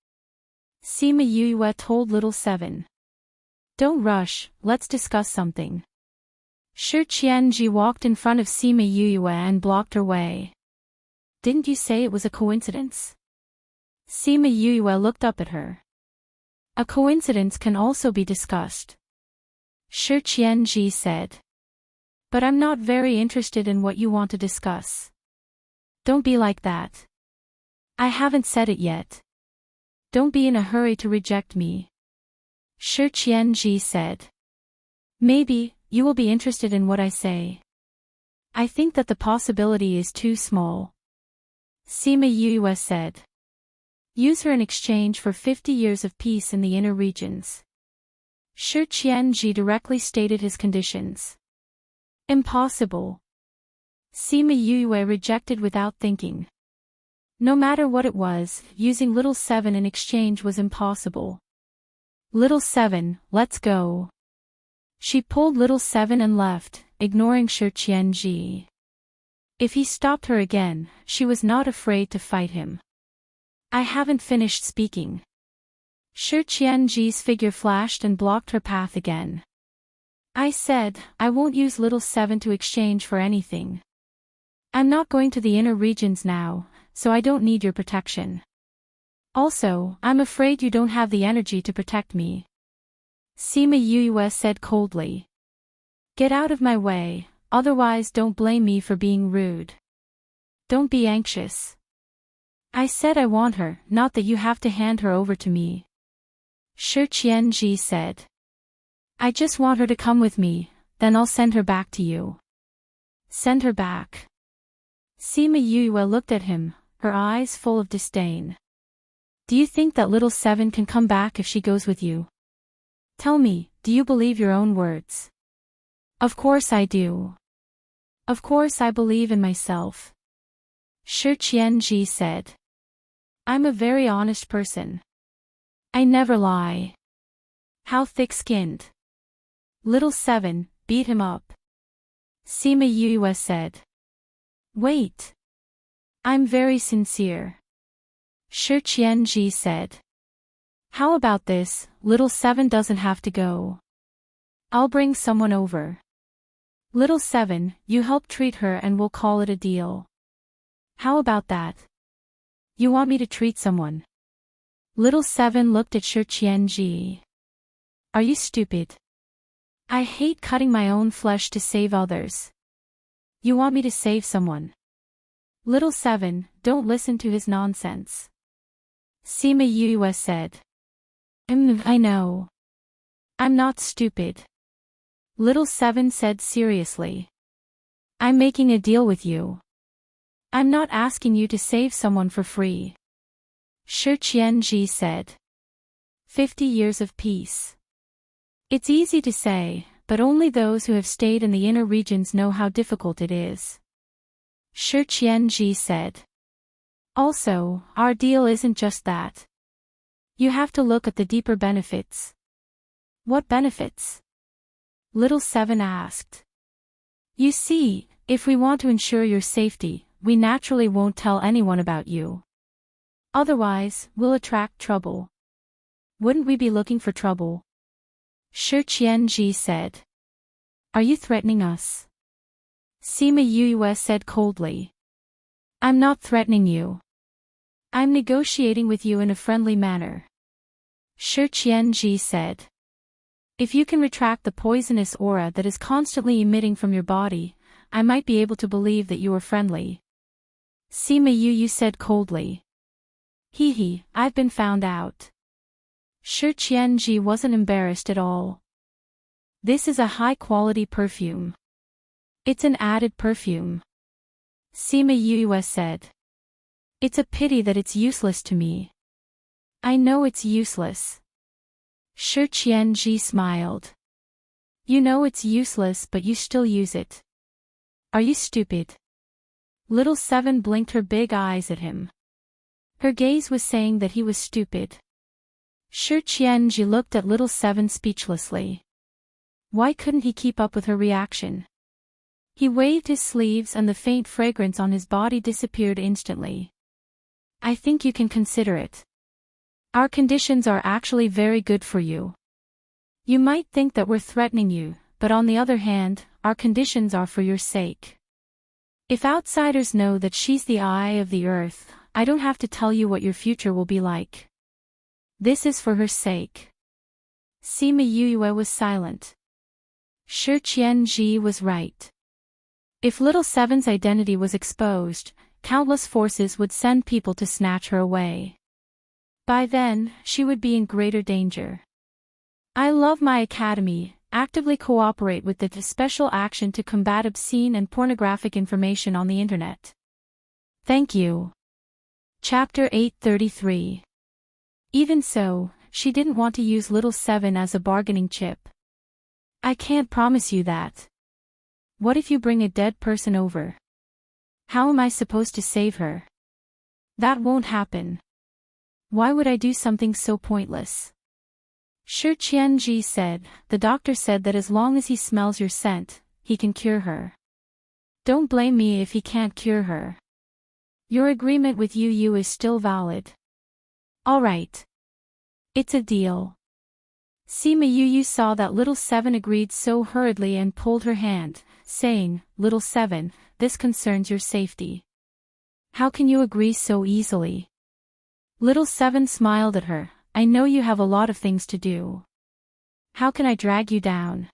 Speaker 1: Sima Yue told Little Seven. "Don't rush, let's discuss something." Shi Qianji walked in front of Sima Yue and blocked her way. "Didn't you say it was a coincidence?" Sima Yue looked up at her. "A coincidence can also be discussed," Shi Qianji said. "But I'm not very interested in what you want to discuss." "Don't be like that. I haven't said it yet. Don't be in a hurry to reject me," Shi Qianji said. "Maybe, you will be interested in what I say. I think that the possibility is too small," Sima Yue said. "Use her in exchange for 50 years of peace in the inner regions." Shi Qianji directly stated his conditions. "Impossible." Sima Yue rejected without thinking. No matter what it was, using Little Seven in exchange was impossible. "Little Seven, let's go." She pulled Little Seven and left, ignoring Shi Qianji. If he stopped her again, she was not afraid to fight him. "I haven't finished speaking." Shi Qianji's figure flashed and blocked her path again. "I said, I won't use Little Seven to exchange for anything. I'm not going to the inner regions now, so I don't need your protection. Also, I'm afraid you don't have the energy to protect me," Sima Yue said coldly. "Get out of my way, otherwise don't blame me for being rude. Don't be anxious. I said I want her, not that you have to hand her over to me," Shi Qianji said. "I just want her to come with me, then I'll send her back to you." "Send her back?" Sima Yue looked at him, her eyes full of disdain. "Do you think that Little Seven can come back if she goes with you? Tell me, do you believe your own words?" "Of course I do. Of course I believe in myself," Shi Qianji said. "I'm a very honest person. I never lie." "How thick-skinned." "Little Seven, beat him up," Sima Yue said. "Wait. I'm very sincere," Shi Qianji said. "How about this, Little Seven doesn't have to go. I'll bring someone over. Little Seven, you help treat her and we'll call it a deal. How about that? You want me to treat someone?" Little Seven looked at Shi Qianji. "Are you stupid? I hate cutting my own flesh to save others. You want me to save someone?" "Little Seven, don't listen to his nonsense," Sima Yue said. I know. I'm not stupid," Little Seven said seriously. "I'm making a deal with you. I'm not asking you to save someone for free," Shi Qianji said. 50 years of peace. It's easy to say, but only those who have stayed in the inner regions know how difficult it is, Shi Qianji said. "Also, our deal isn't just that. You have to look at the deeper benefits." "What benefits?" Little Seven asked. "You see, if we want to ensure your safety, we naturally won't tell anyone about you. Otherwise, we'll attract trouble." "Wouldn't we be looking for trouble?" Shi Qianji said. Are you threatening us? Sima Yue said coldly. I'm not threatening you. I'm negotiating with you in a friendly manner. Shi Qianji said. If you can retract the poisonous aura that is constantly emitting from your body, I might be able to believe that you are friendly. Sima Yu said coldly. Hee, I've been found out. Shi Qianji wasn't embarrassed at all. This is a high-quality perfume. It's an added perfume. Sima Yue said. It's a pity that it's useless to me. I know it's useless. Shi Qianji smiled. You know it's useless but you still use it. Are you stupid? Little Seven blinked her big eyes at him. Her gaze was saying that he was stupid. Shi Qianji looked at Little Seven speechlessly. Why couldn't he keep up with her reaction? He waved his sleeves and the faint fragrance on his body disappeared instantly. I think you can consider it. Our conditions are actually very good for you. You might think that we're threatening you, but on the other hand, our conditions are for your sake. If outsiders know that she's the eye of the earth, I don't have to tell you what your future will be like. This is for her sake. Sima Yue was silent. Shi Qianji was right. If Little Seven's identity was exposed, countless forces would send people to snatch her away. By then, she would be in greater danger. I love my academy, actively cooperate with the special action to combat obscene and pornographic information on the internet. Thank you. Chapter 833. Even so, she didn't want to use Little Seven as a bargaining chip. I can't promise you that. What if you bring a dead person over? How am I supposed to save her? That won't happen. Why would I do something so pointless? Shi Qianji said, the doctor said that as long as he smells your scent, he can cure her. Don't blame me if he can't cure her. Your agreement with Yu is still valid. All right. It's a deal. Sima Yu saw that Little Seven agreed so hurriedly and pulled her hand, saying, Little Seven, this concerns your safety. How can you agree so easily? Little Seven smiled at her. I know you have a lot of things to do. How can I drag you down?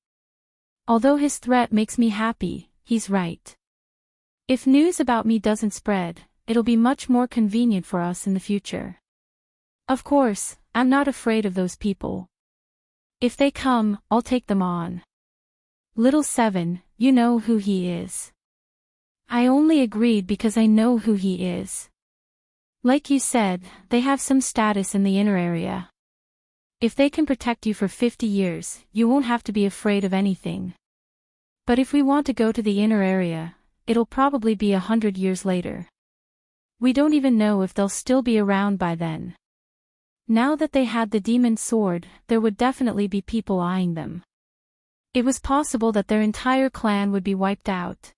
Speaker 1: Although his threat makes me happy, he's right. If news about me doesn't spread, it'll be much more convenient for us in the future. Of course, I'm not afraid of those people. If they come, I'll take them on. Little Seven, you know who he is. I only agreed because I know who he is. Like you said, they have some status in the inner area. If they can protect you for 50 years, you won't have to be afraid of anything. But if we want to go to the inner area, it'll probably be 100 years later. We don't even know if they'll still be around by then. Now that they had the demon sword, there would definitely be people eyeing them. It was possible that their entire clan would be wiped out.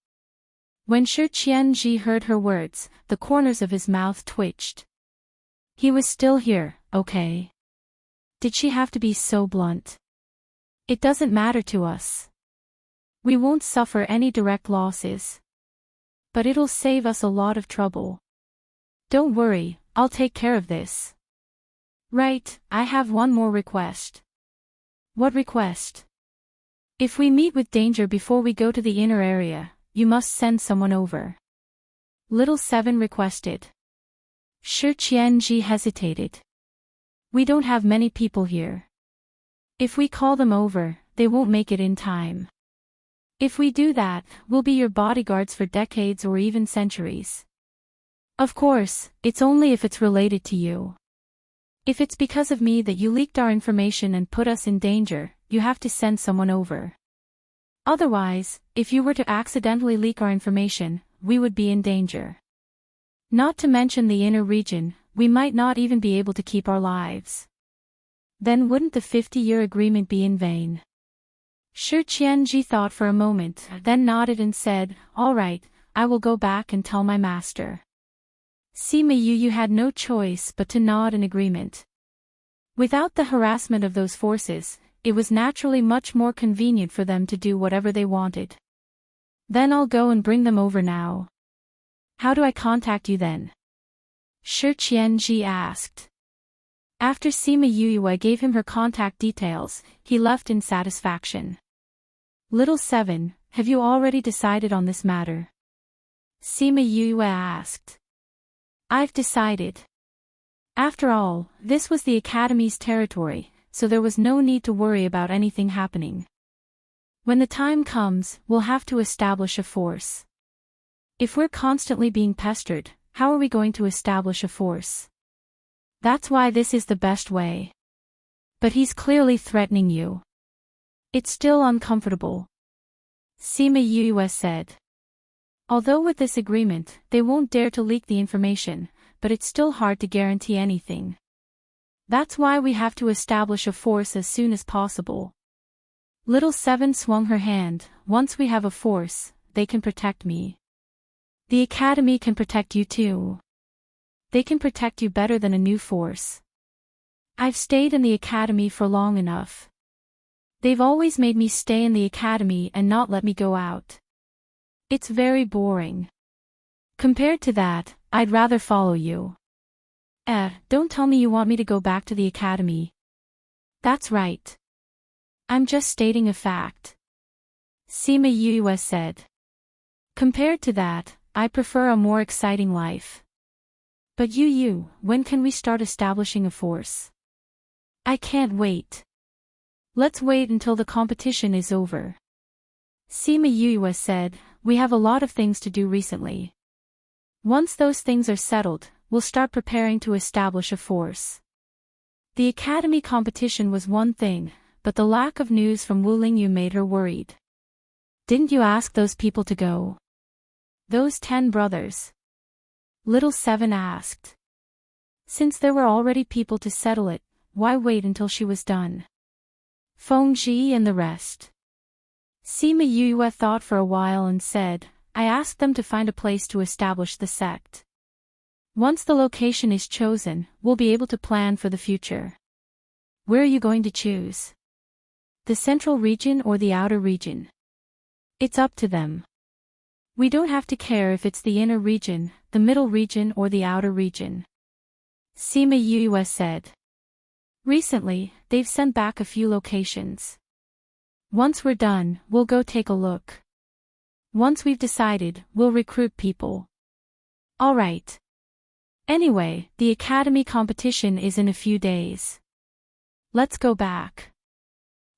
Speaker 1: When Shi Qianji heard her words, the corners of his mouth twitched. He was still here, okay? Did she have to be so blunt? It doesn't matter to us. We won't suffer any direct losses. But it'll save us a lot of trouble. Don't worry, I'll take care of this. Right, I have one more request. What request? If we meet with danger before we go to the inner area, you must send someone over. Little Seven requested. Shi Qianji hesitated. We don't have many people here. If we call them over, they won't make it in time. If we do that, we'll be your bodyguards for decades or even centuries. Of course, it's only if it's related to you. If it's because of me that you leaked our information and put us in danger, you have to send someone over. Otherwise, if you were to accidentally leak our information, we would be in danger. Not to mention the inner region, we might not even be able to keep our lives. Then wouldn't the 50-year agreement be in vain? Shi Qianji thought for a moment, then nodded and said, all right, I will go back and tell my master. Sima Yu had no choice but to nod in agreement. Without the harassment of those forces, it was naturally much more convenient for them to do whatever they wanted. Then I'll go and bring them over now. How do I contact you then? Shi Qianji asked. After Sima Yuyue gave him her contact details, he left in satisfaction. Little Seven, have you already decided on this matter? Sima Yuyue asked. I've decided. After all, this was the Academy's territory, so there was no need to worry about anything happening. When the time comes, we'll have to establish a force. If we're constantly being pestered, how are we going to establish a force? That's why this is the best way. But he's clearly threatening you. It's still uncomfortable. Sima Yuyue said. Although with this agreement, they won't dare to leak the information, but it's still hard to guarantee anything. That's why we have to establish a force as soon as possible. Little Seven swung her hand. Once we have a force, they can protect me. The Academy can protect you too. They can protect you better than a new force. I've stayed in the Academy for long enough. They've always made me stay in the Academy and not let me go out. It's very boring. Compared to that, I'd rather follow you. Don't tell me you want me to go back to the Academy. That's right. I'm just stating a fact. Sima Yuyue said. Compared to that, I prefer a more exciting life. But when can we start establishing a force? I can't wait. Let's wait until the competition is over. Sima Yuyue said, we have a lot of things to do recently. Once those things are settled, we'll start preparing to establish a force. The Academy competition was one thing, but the lack of news from Wu Lingyu made her worried. Didn't you ask those people to go? Those 10 brothers? Little Seven asked. Since there were already people to settle it, why wait until she was done? Feng Ji and the rest. Sima Yuyue thought for a while and said, I asked them to find a place to establish the sect. Once the location is chosen, we'll be able to plan for the future. Where are you going to choose? The central region or the outer region? It's up to them. We don't have to care if it's the inner region, the middle region or the outer region. Sima Yuyue said. Recently, they've sent back a few locations. Once we're done, we'll go take a look. Once we've decided, we'll recruit people. All right. Anyway, the Academy competition is in a few days. Let's go back.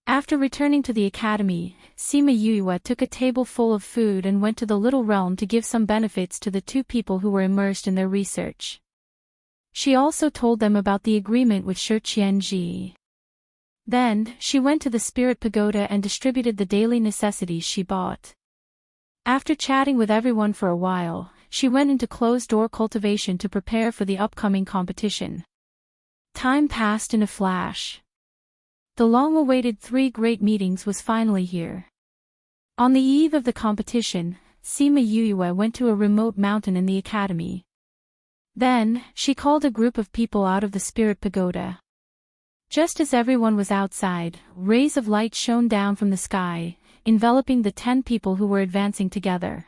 Speaker 1: After returning to the Academy, Sima Yuyue took a table full of food and went to the little realm to give some benefits to the 2 people who were immersed in their research. She also told them about the agreement with Shi Qianji. Then, she went to the Spirit Pagoda and distributed the daily necessities she bought. After chatting with everyone for a while, she went into closed-door cultivation to prepare for the upcoming competition. Time passed in a flash. The long-awaited 3 great meetings was finally here. On the eve of the competition, Sima Yuyue went to a remote mountain in the Academy. Then, she called a group of people out of the Spirit Pagoda. Just as everyone was outside, rays of light shone down from the sky, enveloping the 10 people who were advancing together.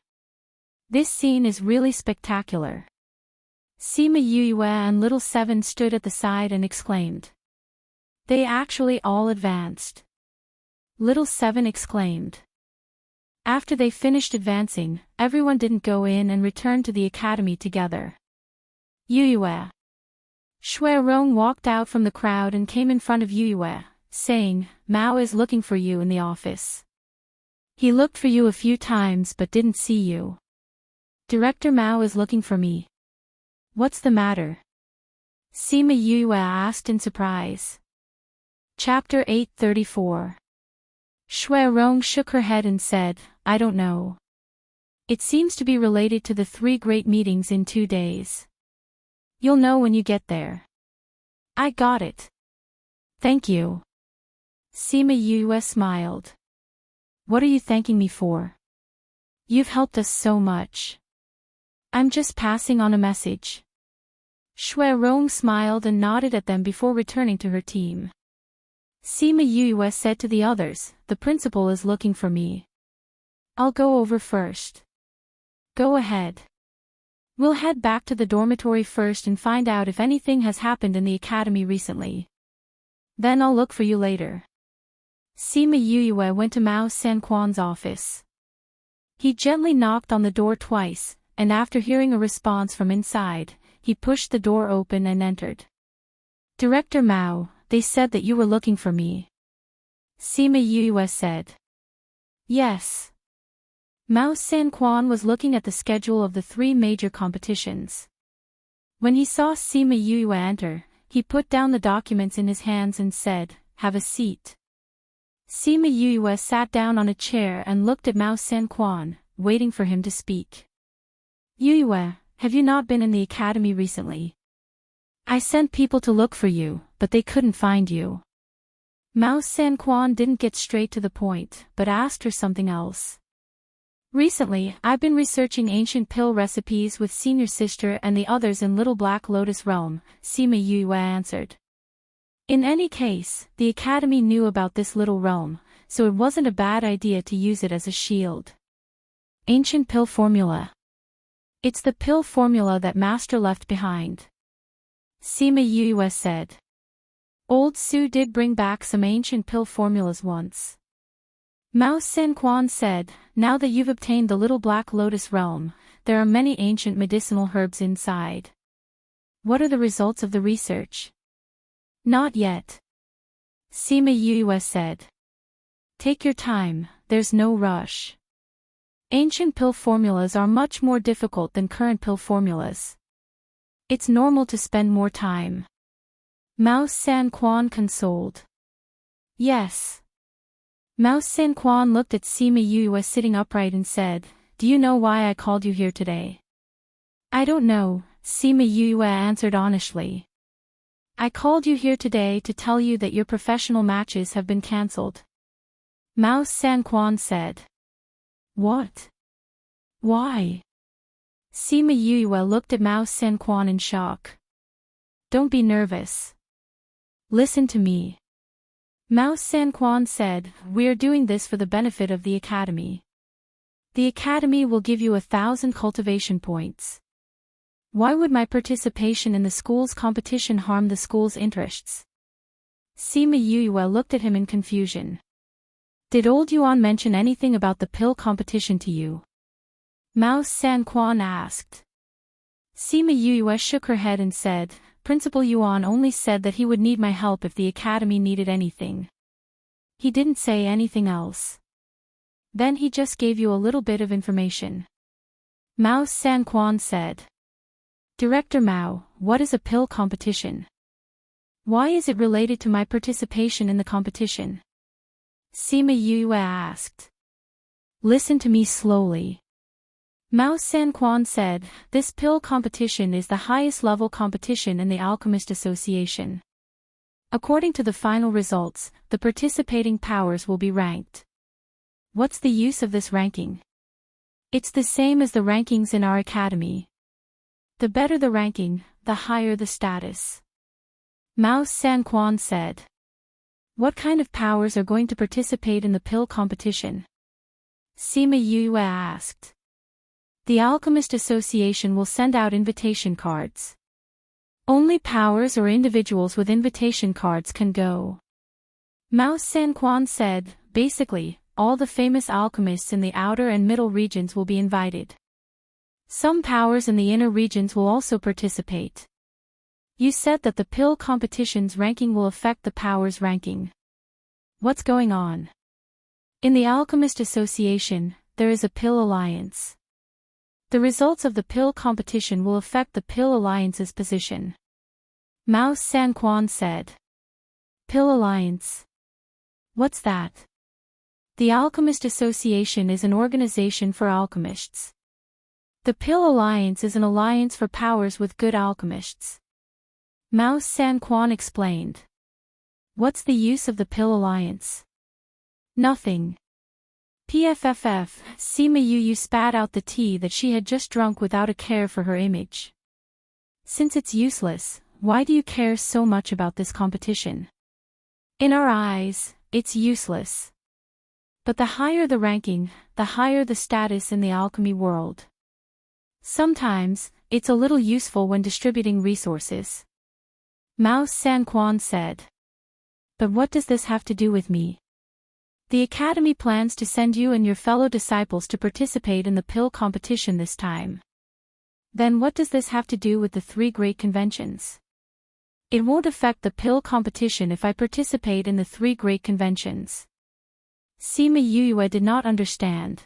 Speaker 1: This scene is really spectacular. Sima Yuyue and Little Seven stood at the side and exclaimed. They actually all advanced. Little Seven exclaimed. After they finished advancing, everyone didn't go in and returned to the Academy together. Yuyue. Shui Rong walked out from the crowd and came in front of Yuyue, saying, Mao is looking for you in the office. He looked for you a few times but didn't see you. Director Mao is looking for me. What's the matter? Sima Yuyue asked in surprise. Chapter 834. Shui Rong shook her head and said, I don't know. It seems to be related to the 3 great meetings in 2 days. You'll know when you get there. I got it. Thank you. Sima Yuyue smiled. What are you thanking me for? You've helped us so much. I'm just passing on a message. Shui Rong smiled and nodded at them before returning to her team. Sima Yue said to the others, the principal is looking for me. I'll go over first. Go ahead. We'll head back to the dormitory first and find out if anything has happened in the academy recently. Then I'll look for you later. Sima Yue went to Mao Sanquan's office. He gently knocked on the door twice, and after hearing a response from inside, he pushed the door open and entered. Director Mao, they said that you were looking for me. Sima Yue said. Yes. Mao Sanquan was looking at the schedule of the 3 major competitions. When he saw Sima Yue enter, he put down the documents in his hands and said, "Have a seat." Sima Yue sat down on a chair and looked at Mao Sanquan, waiting for him to speak. Yue, have you not been in the academy recently? I sent people to look for you, but they couldn't find you. Mao Sanquan didn't get straight to the point, but asked her something else. Recently, I've been researching ancient pill recipes with senior sister and the others in Little Black Lotus Realm, Sima Yue answered. In any case, the academy knew about this little realm, so it wasn't a bad idea to use it as a shield. Ancient pill formula. It's the pill formula that Master left behind. Sima Yue said. Old Su did bring back some ancient pill formulas once. Mao Sanquan said, now that you've obtained the Little Black Lotus Realm, there are many ancient medicinal herbs inside. What are the results of the research? Not yet. Sima Yue said. Take your time, there's no rush. Ancient pill formulas are much more difficult than current pill formulas. It's normal to spend more time. Mao Sanquan consoled. Yes. Mao Sanquan looked at Sima Yue sitting upright and said, do you know why I called you here today? I don't know, Sima Yue answered honestly. I called you here today to tell you that your professional matches have been cancelled. Mao Sanquan said. What? Why? Sima Yue looked at Mao Sanquan in shock. Don't be nervous. Listen to me. Mao Sanquan said, we are doing this for the benefit of the academy. The academy will give you 1,000 cultivation points. Why would my participation in the school's competition harm the school's interests? Sima Yue looked at him in confusion. Did old Yuan mention anything about the pill competition to you? Mao Sanquan asked. Sima Yue shook her head and said, Principal Yuan only said that he would need my help if the academy needed anything. He didn't say anything else. Then he just gave you a little bit of information. Mao Sanquan said. Director Mao, what is a pill competition? Why is it related to my participation in the competition? Sima Yue asked. Listen to me slowly. Mao Sanquan said, this pill competition is the highest level competition in the Alchemist Association. According to the final results, the participating powers will be ranked. What's the use of this ranking? It's the same as the rankings in our academy. The better the ranking, the higher the status. Mao Sanquan said. What kind of powers are going to participate in the pill competition? Sima Yue asked. The Alchemist Association will send out invitation cards. Only powers or individuals with invitation cards can go. Mao Sanquan said, basically, all the famous alchemists in the outer and middle regions will be invited. Some powers in the inner regions will also participate. You said that the pill competition's ranking will affect the powers' ranking. What's going on? In the Alchemist Association, there is a pill alliance. The results of the pill competition will affect the pill alliance's position. Mao Sanquan said. Pill alliance. What's that? The Alchemist Association is an organization for alchemists. The pill alliance is an alliance for powers with good alchemists. Mao Sanquan explained. What's the use of the pill alliance? Nothing. PFFF, Sima Yue spat out the tea that she had just drunk without a care for her image. Since it's useless, why do you care so much about this competition? In our eyes, it's useless. But the higher the ranking, the higher the status in the alchemy world. Sometimes, it's a little useful when distributing resources. Mao Sanquan said. But what does this have to do with me? The Academy plans to send you and your fellow disciples to participate in the pill competition this time. Then what does this have to do with the 3 great conventions? It won't affect the pill competition if I participate in the 3 great conventions. Sima Yuyue did not understand.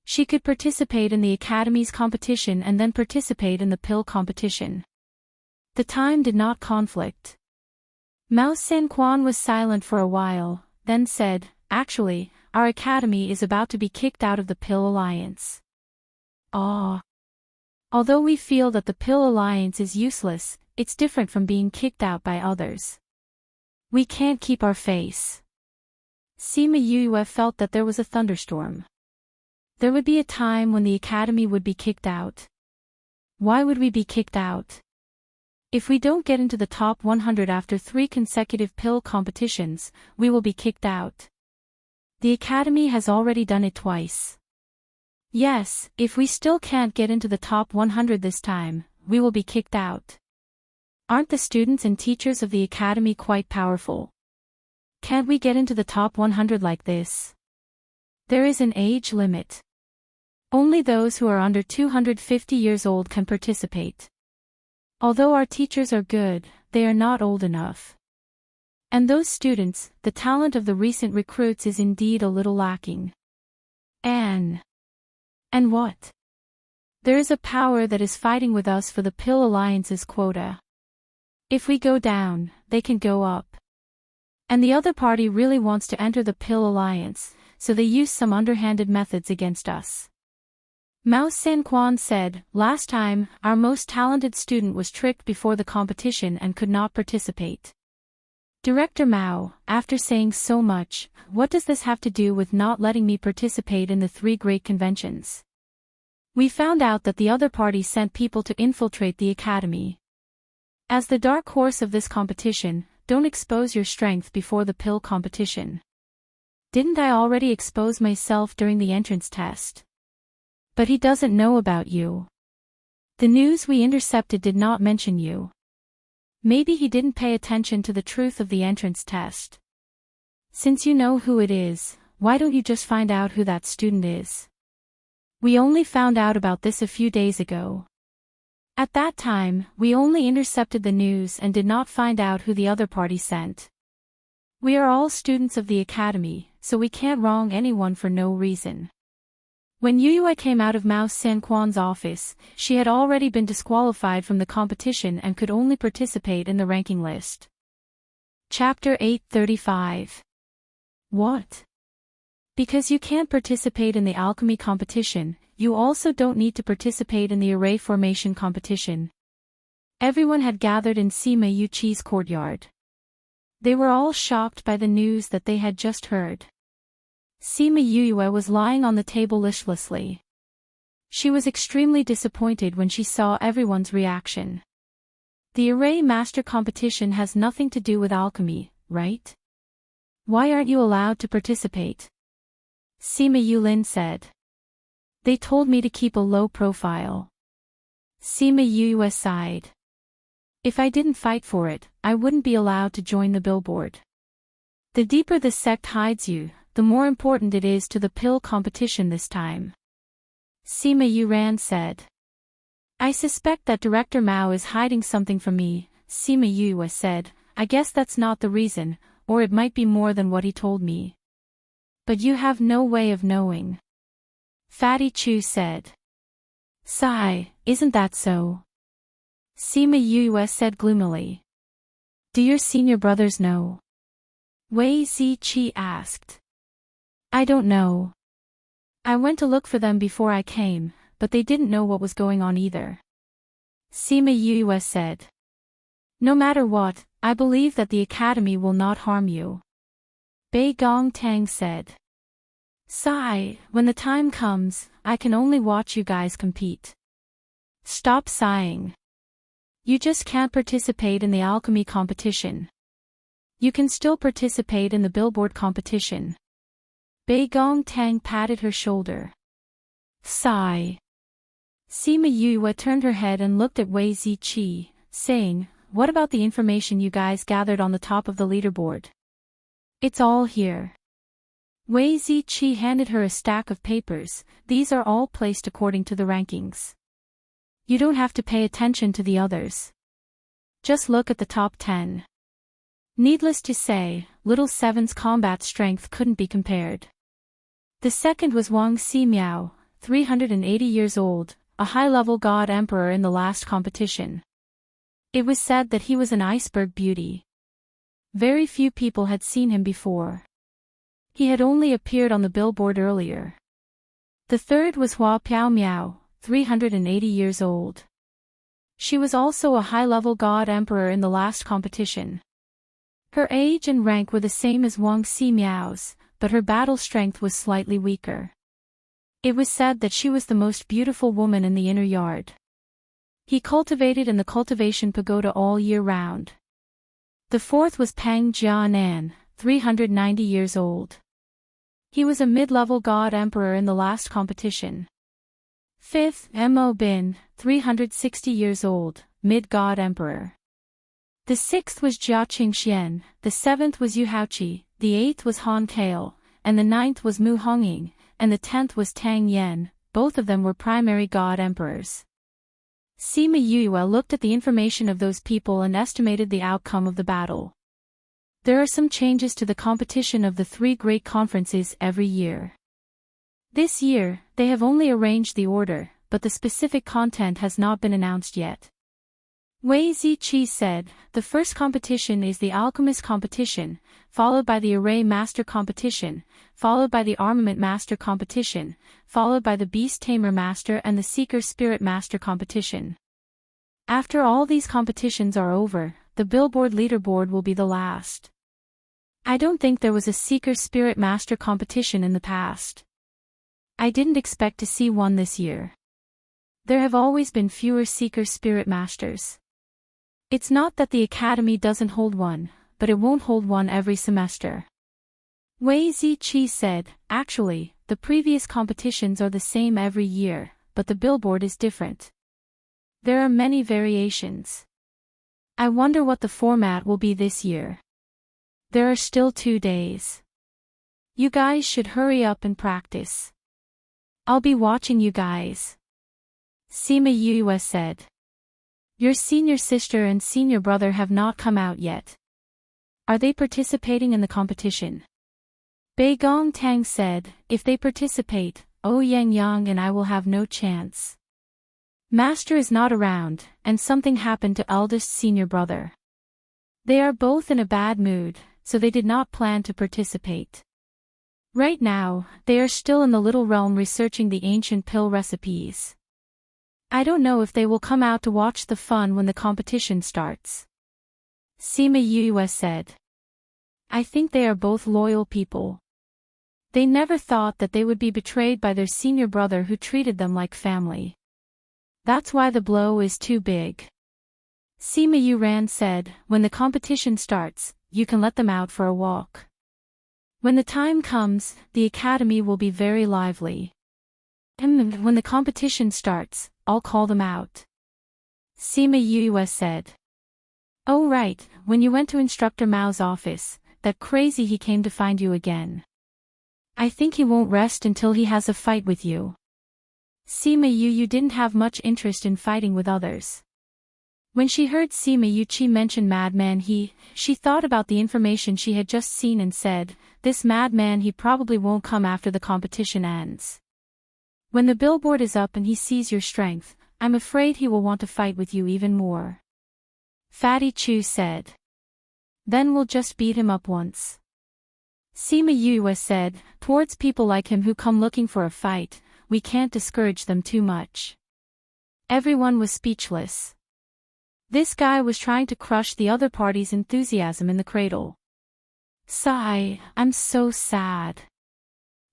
Speaker 1: She could participate in the Academy's competition and then participate in the pill competition. The time did not conflict. Mao Sanquan was silent for a while, then said, Actually, our Academy is about to be kicked out of the Pill Alliance. Although we feel that the Pill Alliance is useless, it's different from being kicked out by others. We can't keep our face. Sima Yuyue felt that there was a thunderstorm. There would be a time when the Academy would be kicked out. Why would we be kicked out? If we don't get into the top 100 after 3 consecutive pill competitions, we will be kicked out. The Academy has already done it twice. Yes, if we still can't get into the top 100 this time, we will be kicked out. Aren't the students and teachers of the Academy quite powerful? Can't we get into the top 100 like this? There is an age limit. Only those who are under 250 years old can participate. Although our teachers are good, they are not old enough. And those students, the talent of the recent recruits is indeed a little lacking. And what? There is a power that is fighting with us for the Pill Alliance's quota. If we go down, they can go up. And the other party really wants to enter the Pill Alliance, so they use some underhanded methods against us. Mao Sanquan said, Last time, our most talented student was tricked before the competition and could not participate. Director Mao, after saying so much, what does this have to do with not letting me participate in the 3 great conventions? We found out that the other party sent people to infiltrate the Academy. As the dark horse of this competition, don't expose your strength before the pill competition. Didn't I already expose myself during the entrance test? But he doesn't know about you. The news we intercepted did not mention you. Maybe he didn't pay attention to the truth of the entrance test. Since you know who it is, why don't you just find out who that student is? We only found out about this a few days ago. At that time, we only intercepted the news and did not find out who the other party sent. We are all students of the Academy, so we can't wrong anyone for no reason. When Yuyue came out of Mao Sanquan's office, she had already been disqualified from the competition and could only participate in the ranking list. Chapter 835. What? Because you can't participate in the alchemy competition, you also don't need to participate in the array formation competition. Everyone had gathered in Sima Yuchi's courtyard. They were all shocked by the news that they had just heard. Sima Yuyue was lying on the table listlessly. She was extremely disappointed when she saw everyone's reaction. The array master competition has nothing to do with alchemy, right? Why aren't you allowed to participate? Sima Yulin said. They told me to keep a low profile. Sima Yuyue sighed. If I didn't fight for it, I wouldn't be allowed to join the billboard. The deeper the sect hides you, the more important it is to the pill competition this time. Sima Yuran said. I suspect that Director Mao is hiding something from me, Sima Yuyue said. I guess that's not the reason, or it might be more than what he told me. But you have no way of knowing. Fatty Chu said. Sigh, isn't that so? Sima Yuyue said gloomily. Do your senior brothers know? Wei Ziqi asked. I don't know. I went to look for them before I came, but they didn't know what was going on either. Sima Yuyue said. No matter what, I believe that the Academy will not harm you. Bei Gong Tang said. Sigh, when the time comes, I can only watch you guys compete. Stop sighing. You just can't participate in the alchemy competition. You can still participate in the billboard competition. Bei Gong Tang patted her shoulder. Sigh. Sima Yue turned her head and looked at Wei Ziqi, saying, "What about the information you guys gathered on the top of the leaderboard?" "It's all here." Wei Ziqi handed her a stack of papers. "These are all placed according to the rankings. You don't have to pay attention to the others. Just look at the top 10. Needless to say, Little Seven's combat strength couldn't be compared. The second was Wang Ximiao, 380 years old, a high-level god emperor in the last competition. It was said that he was an iceberg beauty. Very few people had seen him before. He had only appeared on the billboard earlier. The third was Hua Piaomiao, 380 years old. She was also a high-level god emperor in the last competition. Her age and rank were the same as Wang Ximiao's, but her battle strength was slightly weaker. It was said that she was the most beautiful woman in the inner yard. He cultivated in the cultivation pagoda all year round. The fourth was Pang Jianan, 390 years old. He was a mid-level god emperor in the last competition. Fifth, Mo Bin, 360 years old, mid-god emperor. The sixth was Jia Qingxian, the seventh was Yu Haoqi, the eighth was Han Kao, and the ninth was Mu Hongying, and the 10th was Tang Yen. Both of them were primary god emperors. Sima Yue looked at the information of those people and estimated the outcome of the battle. There are some changes to the competition of the three great conferences every year. This year, they have only arranged the order, but the specific content has not been announced yet. Wei Ziqi said, "The first competition is the Alchemist competition, followed by the Array Master competition, followed by the Armament Master competition, followed by the Beast Tamer Master and the Seeker Spirit Master competition. After all these competitions are over, the Billboard leaderboard will be the last. I don't think there was a Seeker Spirit Master competition in the past. I didn't expect to see one this year. There have always been fewer Seeker Spirit Masters. It's not that the Academy doesn't hold one, but it won't hold one every semester." Wei Ziqi said, "Actually, the previous competitions are the same every year, but the billboard is different. There are many variations. I wonder what the format will be this year. There are still 2 days. You guys should hurry up and practice. I'll be watching you guys." Sima Yue said. "Your senior sister and senior brother have not come out yet. Are they participating in the competition?" Bei Gong Tang said, "If they participate, Yang Yang and I will have no chance. Master is not around, and something happened to eldest senior brother. They are both in a bad mood, so they did not plan to participate. Right now, they are still in the little realm researching the ancient pill recipes. I don't know if they will come out to watch the fun when the competition starts." Sima Yue said. "I think they are both loyal people. They never thought that they would be betrayed by their senior brother who treated them like family. That's why the blow is too big." Sima Yuran said, "When the competition starts, you can let them out for a walk. When the time comes, the academy will be very lively. And when the competition starts, I'll call them out." Sima Yue said. "Oh right, when you went to Instructor Mao's office, that crazy he came to find you again. I think he won't rest until he has a fight with you." Sima Yue didn't have much interest in fighting with others. When she heard Sima Yue mention Madman she thought about the information she had just seen and said, "This madman he probably won't come after the competition ends. When the billboard is up and he sees your strength, I'm afraid he will want to fight with you even more." Fatty Chu said. "Then we'll just beat him up once." Sima Yue said, "Towards people like him who come looking for a fight, we can't discourage them too much." Everyone was speechless. This guy was trying to crush the other party's enthusiasm in the cradle. Sigh, I'm so sad.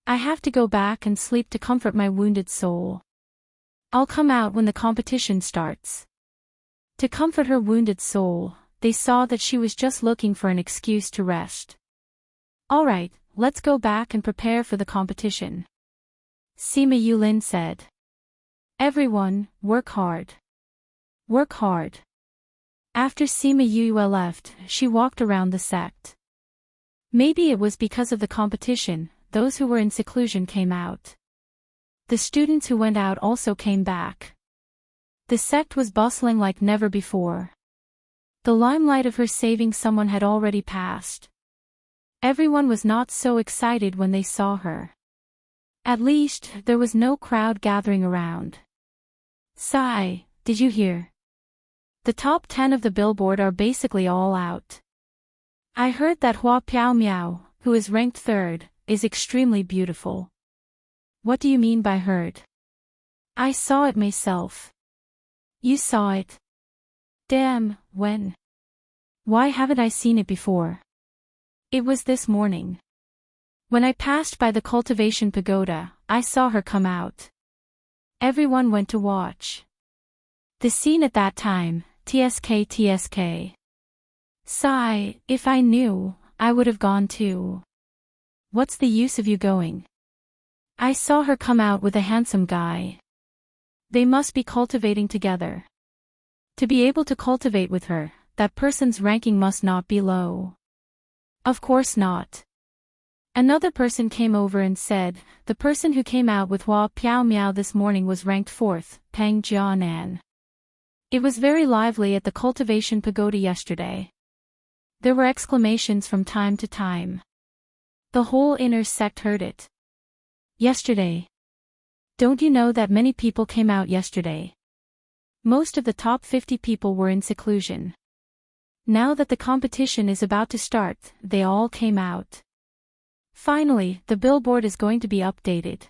Speaker 1: I have to go back and sleep to comfort my wounded soul. I'll come out when the competition starts. To comfort her wounded soul, they saw that she was just looking for an excuse to rest. Alright, let's go back and prepare for the competition. Sima Yulin said. Everyone, work hard. Work hard. After Sima Yue left, she walked around the sect. Maybe it was because of the competition, those who were in seclusion came out. The students who went out also came back. The sect was bustling like never before. The limelight of her saving someone had already passed. Everyone was not so excited when they saw her. At least, there was no crowd gathering around. Sigh, did you hear? The top 10 of the billboard are basically all out. I heard that Hua Piao Miao, who is ranked 3rd, is extremely beautiful. What do you mean by heard? I saw it myself. You saw it? Damn, when? Why haven't I seen it before? It was this morning. When I passed by the cultivation pagoda, I saw her come out. Everyone went to watch. The scene at that time, TSK. Sigh, if I knew, I would have gone too. What's the use of you going? I saw her come out with a handsome guy. They must be cultivating together. To be able to cultivate with her, that person's ranking must not be low. Of course not. Another person came over and said, the person who came out with Hua Piao Miao this morning was ranked 4th, Peng Jianan. It was very lively at the cultivation pagoda yesterday. There were exclamations from time to time. The whole inner sect heard it. Yesterday. Don't you know that many people came out yesterday? Most of the top 50 people were in seclusion. Now that the competition is about to start, they all came out. Finally, the billboard is going to be updated.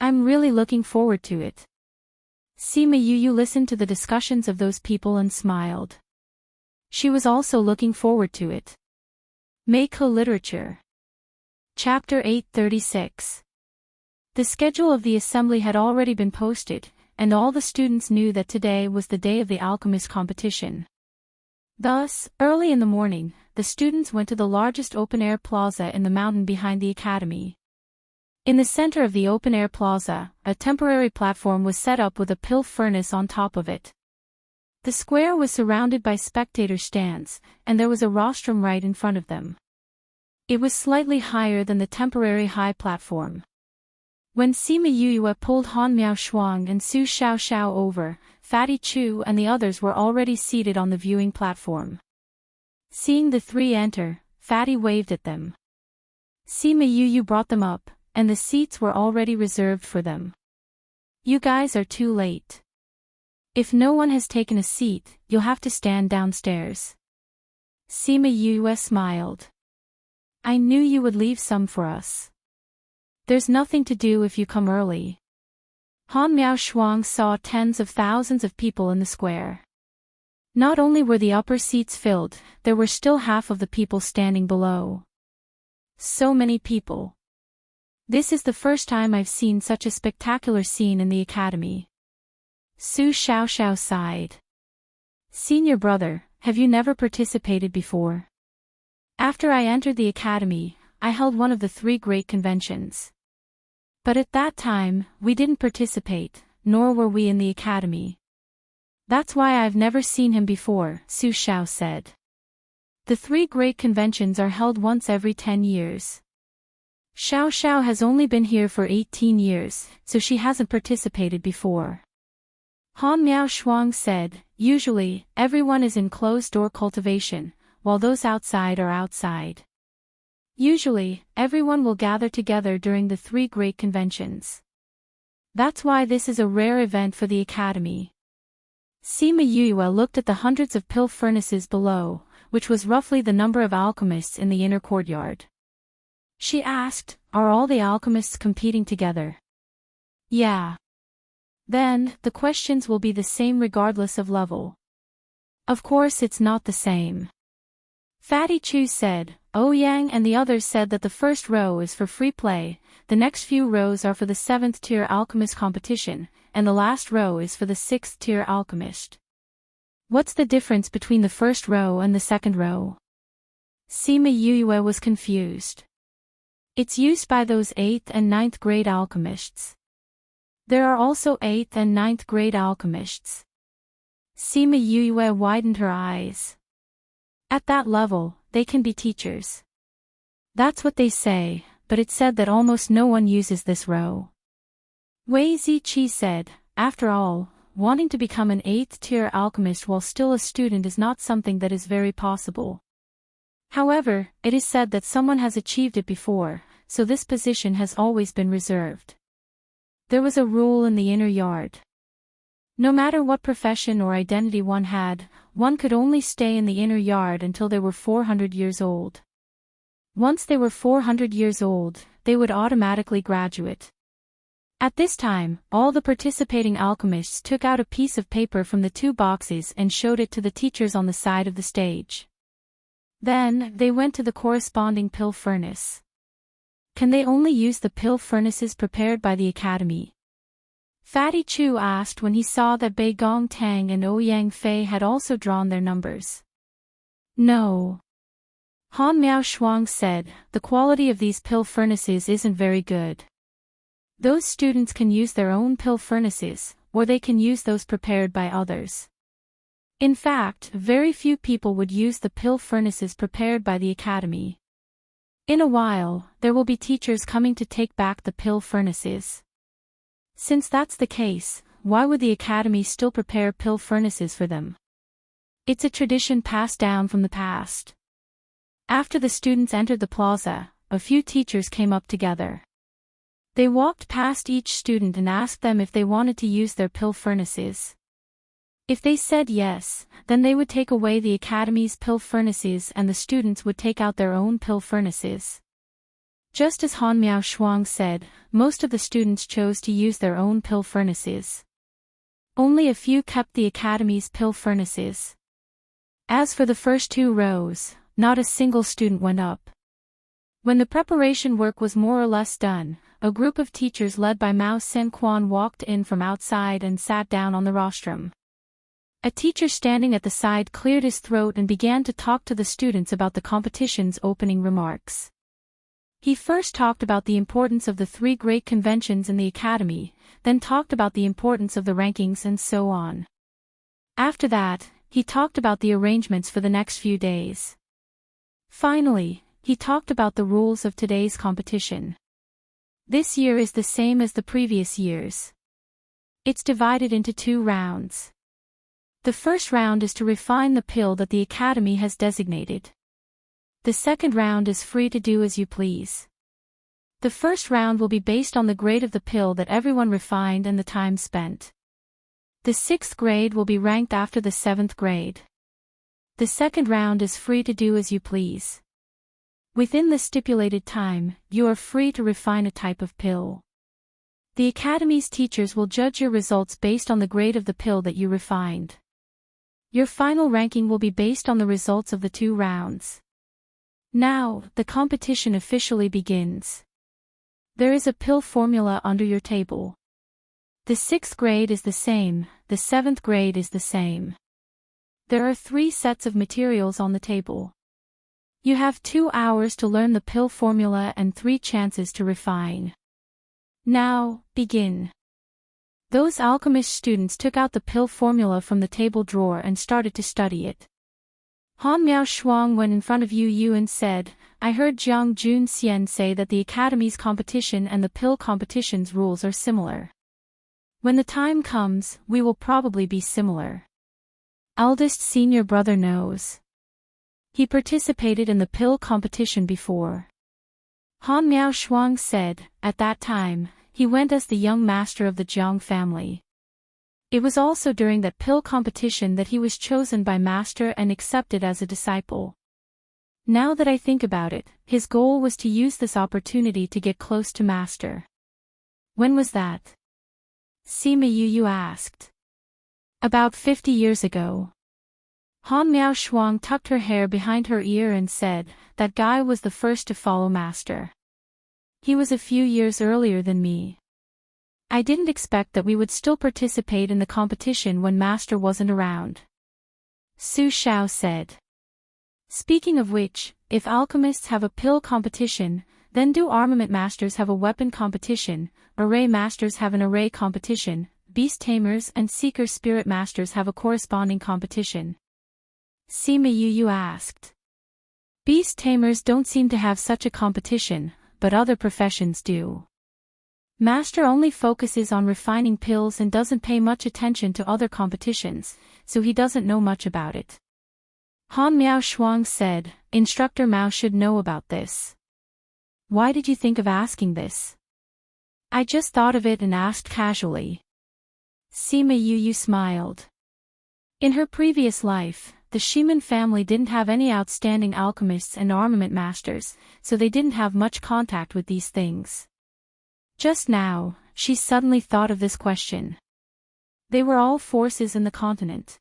Speaker 1: I'm really looking forward to it. Sima Yu listened to the discussions of those people and smiled. She was also looking forward to it. Meiko Literature. Chapter 836. The schedule of the assembly had already been posted, and all the students knew that today was the day of the alchemist competition. Thus, early in the morning, the students went to the largest open-air plaza in the mountain behind the academy. In the center of the open-air plaza, a temporary platform was set up with a pill furnace on top of it. The square was surrounded by spectator stands, and there was a rostrum right in front of them. It was slightly higher than the temporary high platform. When Sima Yue pulled Han Miao Shuang and Su Xiao over, Fatty Chu and the others were already seated on the viewing platform. Seeing the three enter, Fatty waved at them. Sima Yue brought them up, and the seats were already reserved for them. You guys are too late. If no one has taken a seat, you'll have to stand downstairs. Sima Yue smiled. I knew you would leave some for us. There's nothing to do if you come early. Han Miao Shuang saw tens of thousands of people in the square. Not only were the upper seats filled, there were still half of the people standing below. So many people. This is the first time I've seen such a spectacular scene in the academy. Su Xiao sighed. Senior brother, have you never participated before? After I entered the academy, I held one of the 3 great conventions. But at that time, we didn't participate, nor were we in the academy. That's why I've never seen him before, Su Xiao said. The 3 great conventions are held once every 10 years. Xiao has only been here for 18 years, so she hasn't participated before. Han Miao Shuang said, usually, everyone is in closed-door cultivation, while those outside are outside. Usually, everyone will gather together during the 3 great conventions. That's why this is a rare event for the academy. Sima Yue looked at the hundreds of pill furnaces below, which was roughly the number of alchemists in the inner courtyard. She asked, are all the alchemists competing together? Yeah. Then, the questions will be the same regardless of level. Of course it's not the same. Fatty Chu said. Ouyang and the others said that the first row is for free play, the next few rows are for the 7th tier alchemist competition, and the last row is for the 6th tier alchemist. What's the difference between the first row and the second row? Sima Yue was confused. It's used by those 8th and 9th grade alchemists. There are also 8th and 9th grade alchemists. Sima Yue widened her eyes. At that level, they can be teachers. That's what they say, but it said that almost no one uses this row. Wei Ziqi said, after all, wanting to become an 8th-tier alchemist while still a student is not something that is very possible. However, it is said that someone has achieved it before, so this position has always been reserved. There was a rule in the inner yard. No matter what profession or identity one had, one could only stay in the inner yard until they were 400 years old. Once they were 400 years old, they would automatically graduate. At this time, all the participating alchemists took out a piece of paper from the 2 boxes and showed it to the teachers on the side of the stage. Then, they went to the corresponding pill furnace. Can they only use the pill furnaces prepared by the academy? Fatty Chu asked when he saw that Bei Gong Tang and Ouyang Fei had also drawn their numbers. No. Han Miao Shuang said, the quality of these pill furnaces isn't very good. Those students can use their own pill furnaces, or they can use those prepared by others. In fact, very few people would use the pill furnaces prepared by the academy. In a while, there will be teachers coming to take back the pill furnaces. Since that's the case, why would the academy still prepare pill furnaces for them? It's a tradition passed down from the past. After the students entered the plaza, a few teachers came up together. They walked past each student and asked them if they wanted to use their pill furnaces. If they said yes, then they would take away the academy's pill furnaces and the students would take out their own pill furnaces. Just as Han Miao Shuang said, most of the students chose to use their own pill furnaces. Only a few kept the academy's pill furnaces. As for the first 2 rows, not a single student went up. When the preparation work was more or less done, a group of teachers led by Mao Senquan walked in from outside and sat down on the rostrum. A teacher standing at the side cleared his throat and began to talk to the students about the competition's opening remarks. He first talked about the importance of the 3 great conventions in the academy, then talked about the importance of the rankings and so on. After that, he talked about the arrangements for the next few days. Finally, he talked about the rules of today's competition. This year is the same as the previous years. It's divided into 2 rounds. The first round is to refine the pill that the academy has designated. The second round is free to do as you please. The first round will be based on the grade of the pill that everyone refined and the time spent. The 6th grade will be ranked after the 7th grade. The second round is free to do as you please. Within the stipulated time, you are free to refine a type of pill. The academy's teachers will judge your results based on the grade of the pill that you refined. Your final ranking will be based on the results of the 2 rounds. Now, the competition officially begins. There is a pill formula under your table. The 6th grade is the same, the 7th grade is the same. There are 3 sets of materials on the table. You have 2 hours to learn the pill formula and 3 chances to refine. Now, begin. Those alchemist students took out the pill formula from the table drawer and started to study it. Han Miao Shuang went in front of Yu Yu and said, I heard Jiang Jun Xian say that the academy's competition and the pill competition's rules are similar. When the time comes, we will probably be similar. Eldest senior brother knows. He participated in the pill competition before. Han Miao Shuang said, at that time, he went as the young master of the Jiang family. It was also during that pill competition that he was chosen by master and accepted as a disciple. Now that I think about it, his goal was to use this opportunity to get close to master. When was that? Sima Yu asked. About 50 years ago. Han Miao Shuang tucked her hair behind her ear and said, that guy was the first to follow master. He was a few years earlier than me. I didn't expect that we would still participate in the competition when master wasn't around. Su Xiao said. Speaking of which, if alchemists have a pill competition, then do armament masters have a weapon competition, array masters have an array competition, beast tamers and seeker spirit masters have a corresponding competition. Sima Yu asked. Beast tamers don't seem to have such a competition, but other professions do. Master only focuses on refining pills and doesn't pay much attention to other competitions, so he doesn't know much about it. Han Miao Shuang said, Instructor Mao should know about this. Why did you think of asking this? I just thought of it and asked casually. Sima Yu smiled. In her previous life, the Shiman family didn't have any outstanding alchemists and armament masters, so they didn't have much contact with these things. Just now, she suddenly thought of this question. They were all forces in the continent.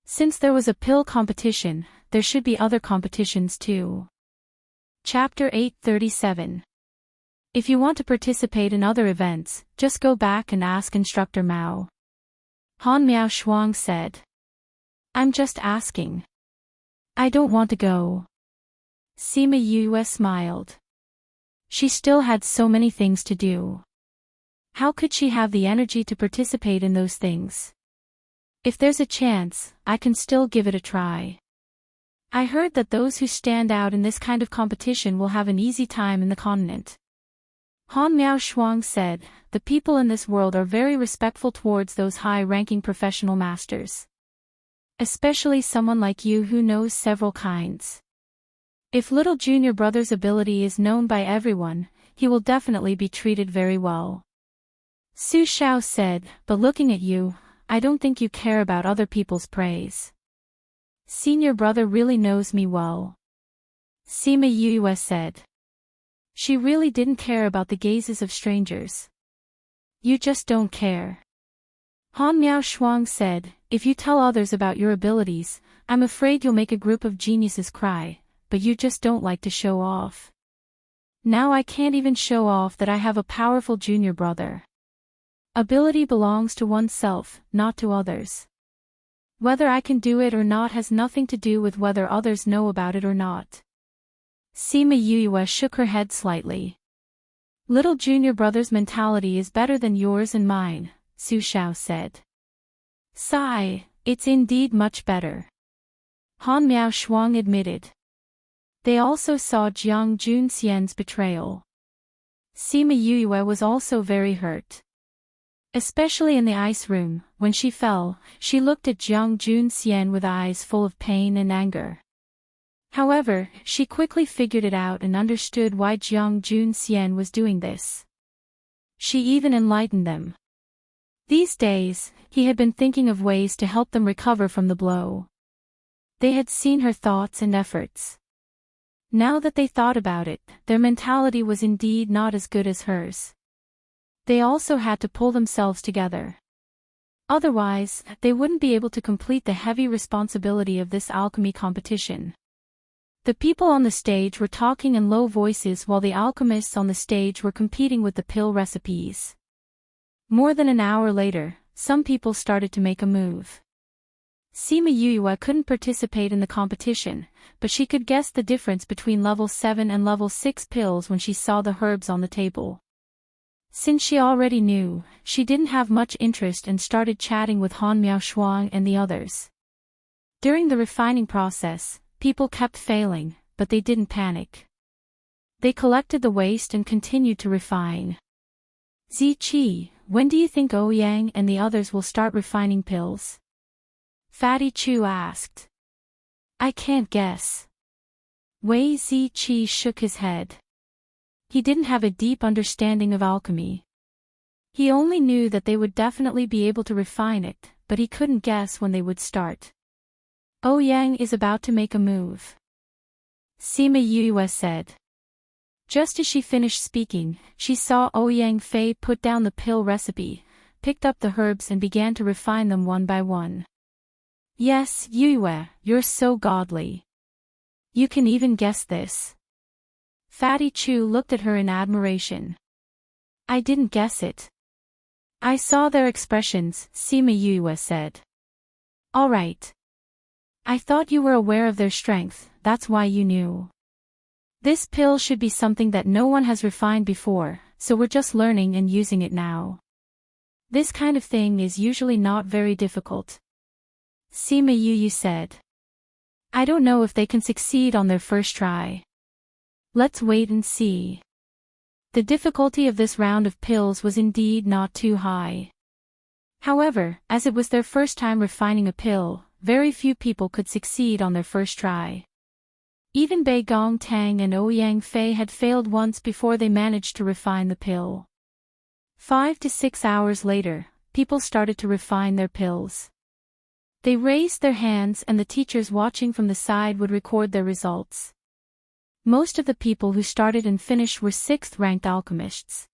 Speaker 1: Since there was a pill competition, there should be other competitions too. Chapter 837. If you want to participate in other events, just go back and ask Instructor Mao. Han Miao Shuang said. I'm just asking. I don't want to go. Sima Yu smiled. She still had so many things to do. How could she have the energy to participate in those things? If there's a chance, I can still give it a try. I heard that those who stand out in this kind of competition will have an easy time in the continent. Han Miao Shuang said, the people in this world are very respectful towards those high-ranking professional masters. Especially someone like you who knows several kinds. If little junior brother's ability is known by everyone, he will definitely be treated very well. Su Xiao said, but looking at you, I don't think you care about other people's praise. Senior brother really knows me well. Sima Yu said. She really didn't care about the gazes of strangers. You just don't care. Han Miao Shuang said, if you tell others about your abilities, I'm afraid you'll make a group of geniuses cry, but you just don't like to show off. Now I can't even show off that I have a powerful junior brother. Ability belongs to oneself, not to others. Whether I can do it or not has nothing to do with whether others know about it or not. Sima Yu shook her head slightly. Little junior brother's mentality is better than yours and mine, Su Xiao said. Sigh, it's indeed much better. Han Miao Shuang admitted. They also saw Jiang Junxian's betrayal. Sima Yu was also very hurt. Especially in the ice room, when she fell, she looked at Jiang Junxian with eyes full of pain and anger. However, she quickly figured it out and understood why Jiang Junxian was doing this. She even enlightened them. These days, he had been thinking of ways to help them recover from the blow. They had seen her thoughts and efforts. Now that they thought about it, their mentality was indeed not as good as hers. They also had to pull themselves together. Otherwise, they wouldn't be able to complete the heavy responsibility of this alchemy competition. The people on the stage were talking in low voices while the alchemists on the stage were competing with the pill recipes. More than an hour later, some people started to make a move. Sima Yu couldn't participate in the competition, but she could guess the difference between level 7 and level 6 pills when she saw the herbs on the table. Since she already knew, she didn't have much interest and started chatting with Han Miao Shuang and the others. During the refining process, people kept failing, but they didn't panic. They collected the waste and continued to refine. Ziqi, when do you think Ouyang and the others will start refining pills? Fatty Chu asked. I can't guess. Wei Ziqi shook his head. He didn't have a deep understanding of alchemy. He only knew that they would definitely be able to refine it, but he couldn't guess when they would start. Ouyang is about to make a move. Sima Yu said. Just as she finished speaking, she saw Ouyang Fei put down the pill recipe, picked up the herbs and began to refine them one by one. Yes, Yue, you're so godly. You can even guess this. Fatty Chu looked at her in admiration. I didn't guess it. I saw their expressions, Sima Yue said. All right. I thought you were aware of their strength, that's why you knew. This pill should be something that no one has refined before, so we're just learning and using it now. This kind of thing is usually not very difficult. Sima Yu said. I don't know if they can succeed on their first try. Let's wait and see. The difficulty of this round of pills was indeed not too high. However, as it was their first time refining a pill, very few people could succeed on their first try. Even Bei Gong Tang and Ouyang Fei had failed once before they managed to refine the pill. 5 to 6 hours later, people started to refine their pills. They raised their hands and the teachers watching from the side would record their results. Most of the people who started and finished were 6th-ranked alchemists.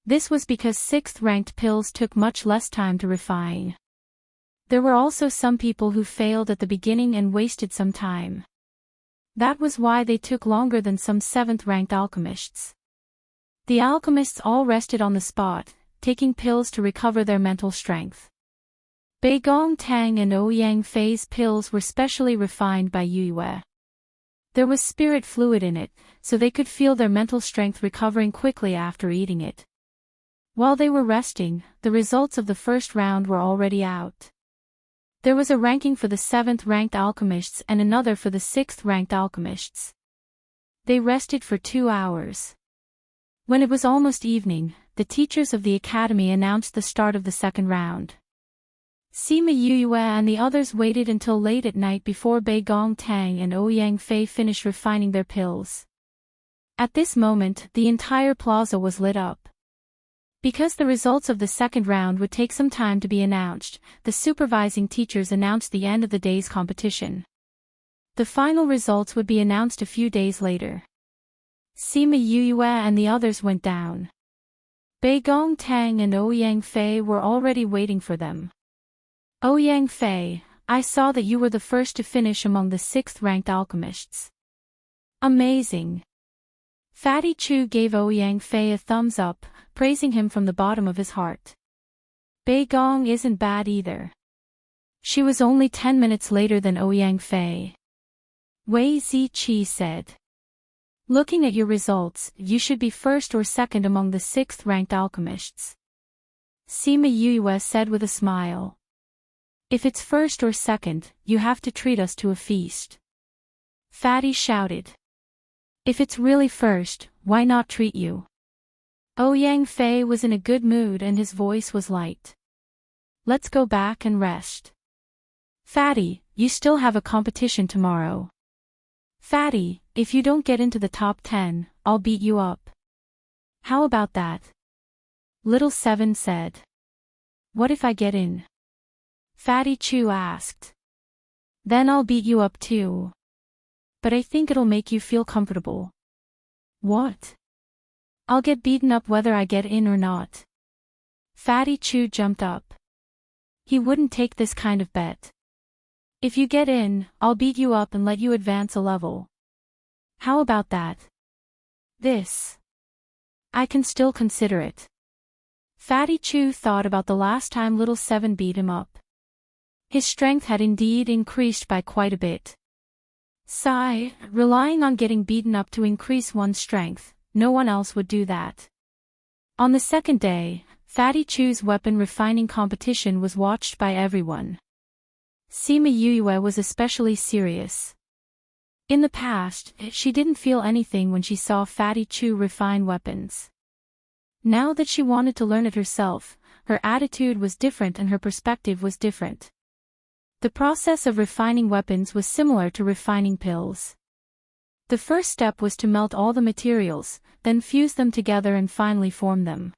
Speaker 1: This was because 6th-ranked pills took much less time to refine. There were also some people who failed at the beginning and wasted some time. That was why they took longer than some 7th-ranked alchemists. The alchemists all rested on the spot, taking pills to recover their mental strength. Bei Gong Tang and Ouyang Fei's pills were specially refined by Yu Yue. There was spirit fluid in it, so they could feel their mental strength recovering quickly after eating it. While they were resting, the results of the first round were already out. There was a ranking for the 7th-ranked alchemists and another for the 6th-ranked alchemists. They rested for 2 hours. When it was almost evening, the teachers of the academy announced the start of the second round. Sima Yue and the others waited until late at night before Bei Gong Tang and Ouyang Fei finished refining their pills. At this moment, the entire plaza was lit up. Because the results of the second round would take some time to be announced, the supervising teachers announced the end of the day's competition. The final results would be announced a few days later. Sima Yue and the others went down. Bei Gong Tang and Ouyang Fei were already waiting for them. Ouyang Fei, I saw that you were the first to finish among the 6th-ranked alchemists. Amazing. Fatty Chu gave Ouyang Fei a thumbs up, praising him from the bottom of his heart. Bei Gong isn't bad either. She was only 10 minutes later than Ouyang Fei. Wei Ziqi said. Looking at your results, you should be first or second among the 6th-ranked alchemists. Sima Yue said with a smile. If it's first or second, you have to treat us to a feast. Fatty shouted. If it's really first, why not treat you? Ouyang Fei was in a good mood and his voice was light. Let's go back and rest. Fatty, you still have a competition tomorrow. Fatty, if you don't get into the top 10, I'll beat you up. How about that? Little Seven said. What if I get in? Fatty Chu asked. Then I'll beat you up too. But I think it'll make you feel comfortable. What? I'll get beaten up whether I get in or not. Fatty Chu jumped up. He wouldn't take this kind of bet. If you get in, I'll beat you up and let you advance a level. How about that? This. I can still consider it. Fatty Chu thought about the last time Little Seven beat him up. His strength had indeed increased by quite a bit. Sigh, relying on getting beaten up to increase one's strength, no one else would do that. On the second day, Fatty Chu's weapon refining competition was watched by everyone. Sima Yue was especially serious. In the past, she didn't feel anything when she saw Fatty Chu refine weapons. Now that she wanted to learn it herself, her attitude was different and her perspective was different. The process of refining weapons was similar to refining pills. The first step was to melt all the materials, then fuse them together and finally form them.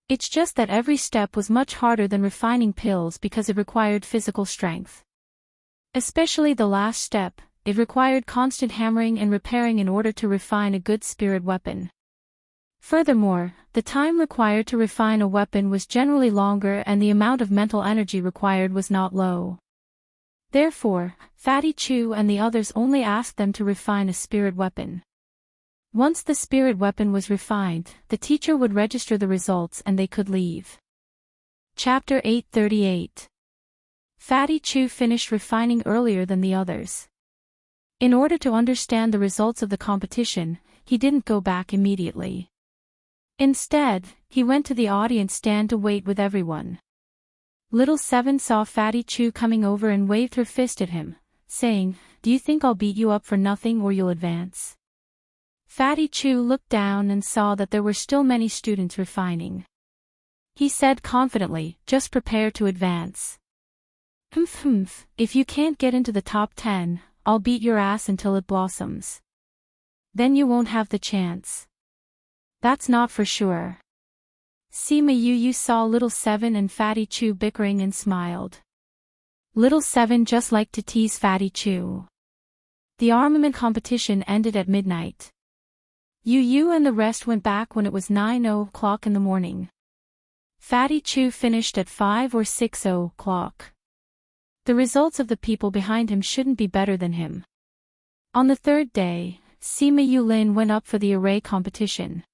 Speaker 1: It's just that every step was much harder than refining pills because it required physical strength. Especially the last step, it required constant hammering and repairing in order to refine a good spirit weapon. Furthermore, the time required to refine a weapon was generally longer and the amount of mental energy required was not low. Therefore, Fatty Chu and the others only asked them to refine a spirit weapon. Once the spirit weapon was refined, the teacher would register the results and they could leave. Chapter 838. Fatty Chu finished refining earlier than the others. In order to understand the results of the competition, he didn't go back immediately. Instead, he went to the audience stand to wait with everyone. Little Seven saw Fatty Chu coming over and waved her fist at him, saying, "Do you think I'll beat you up for nothing or you'll advance?" Fatty Chu looked down and saw that there were still many students refining. He said confidently, "Just prepare to advance. If you can't get into the top 10, I'll beat your ass until it blossoms. Then you won't have the chance." "That's not for sure." Sima Yu saw Little Seven and Fatty Chu bickering and smiled. Little Seven just liked to tease Fatty Chu. The armament competition ended at midnight. Yu and the rest went back when it was 9 o'clock in the morning. Fatty Chu finished at 5 or 6 o'clock. The results of the people behind him shouldn't be better than him. On the third day, Sima Yulin went up for the array competition.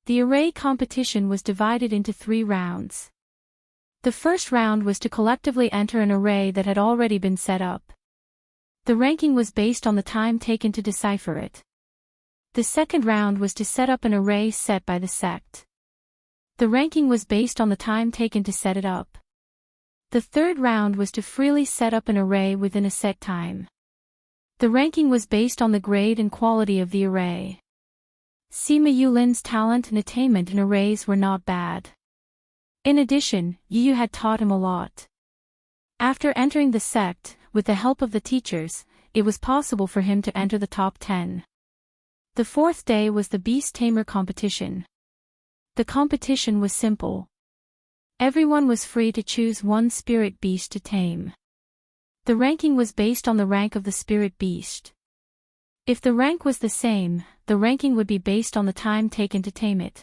Speaker 1: The array competition was divided into 3 rounds. The first round was to collectively enter an array that had already been set up. The ranking was based on the time taken to decipher it. The second round was to set up an array set by the sect. The ranking was based on the time taken to set it up. The third round was to freely set up an array within a set time. The ranking was based on the grade and quality of the array. Sima Yulin's talent and attainment in arrays were not bad. In addition, Yu had taught him a lot. After entering the sect, with the help of the teachers, it was possible for him to enter the top 10. The fourth day was the Beast Tamer competition. The competition was simple. Everyone was free to choose one spirit beast to tame. The ranking was based on the rank of the spirit beast. If the rank was the same, the ranking would be based on the time taken to tame it.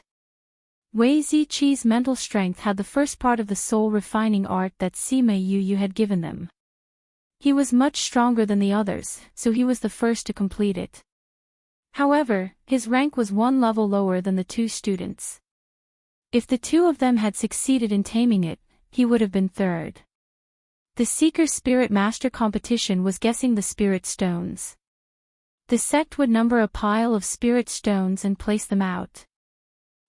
Speaker 1: Wei Ziqi's mental strength had the first part of the soul refining art that Sima Yu had given them. He was much stronger than the others, so he was the first to complete it. However, his rank was 1 level lower than the 2 students. If the 2 of them had succeeded in taming it, he would have been third. The Seeker Spirit Master competition was guessing the spirit stones. The sect would number a pile of spirit stones and place them out.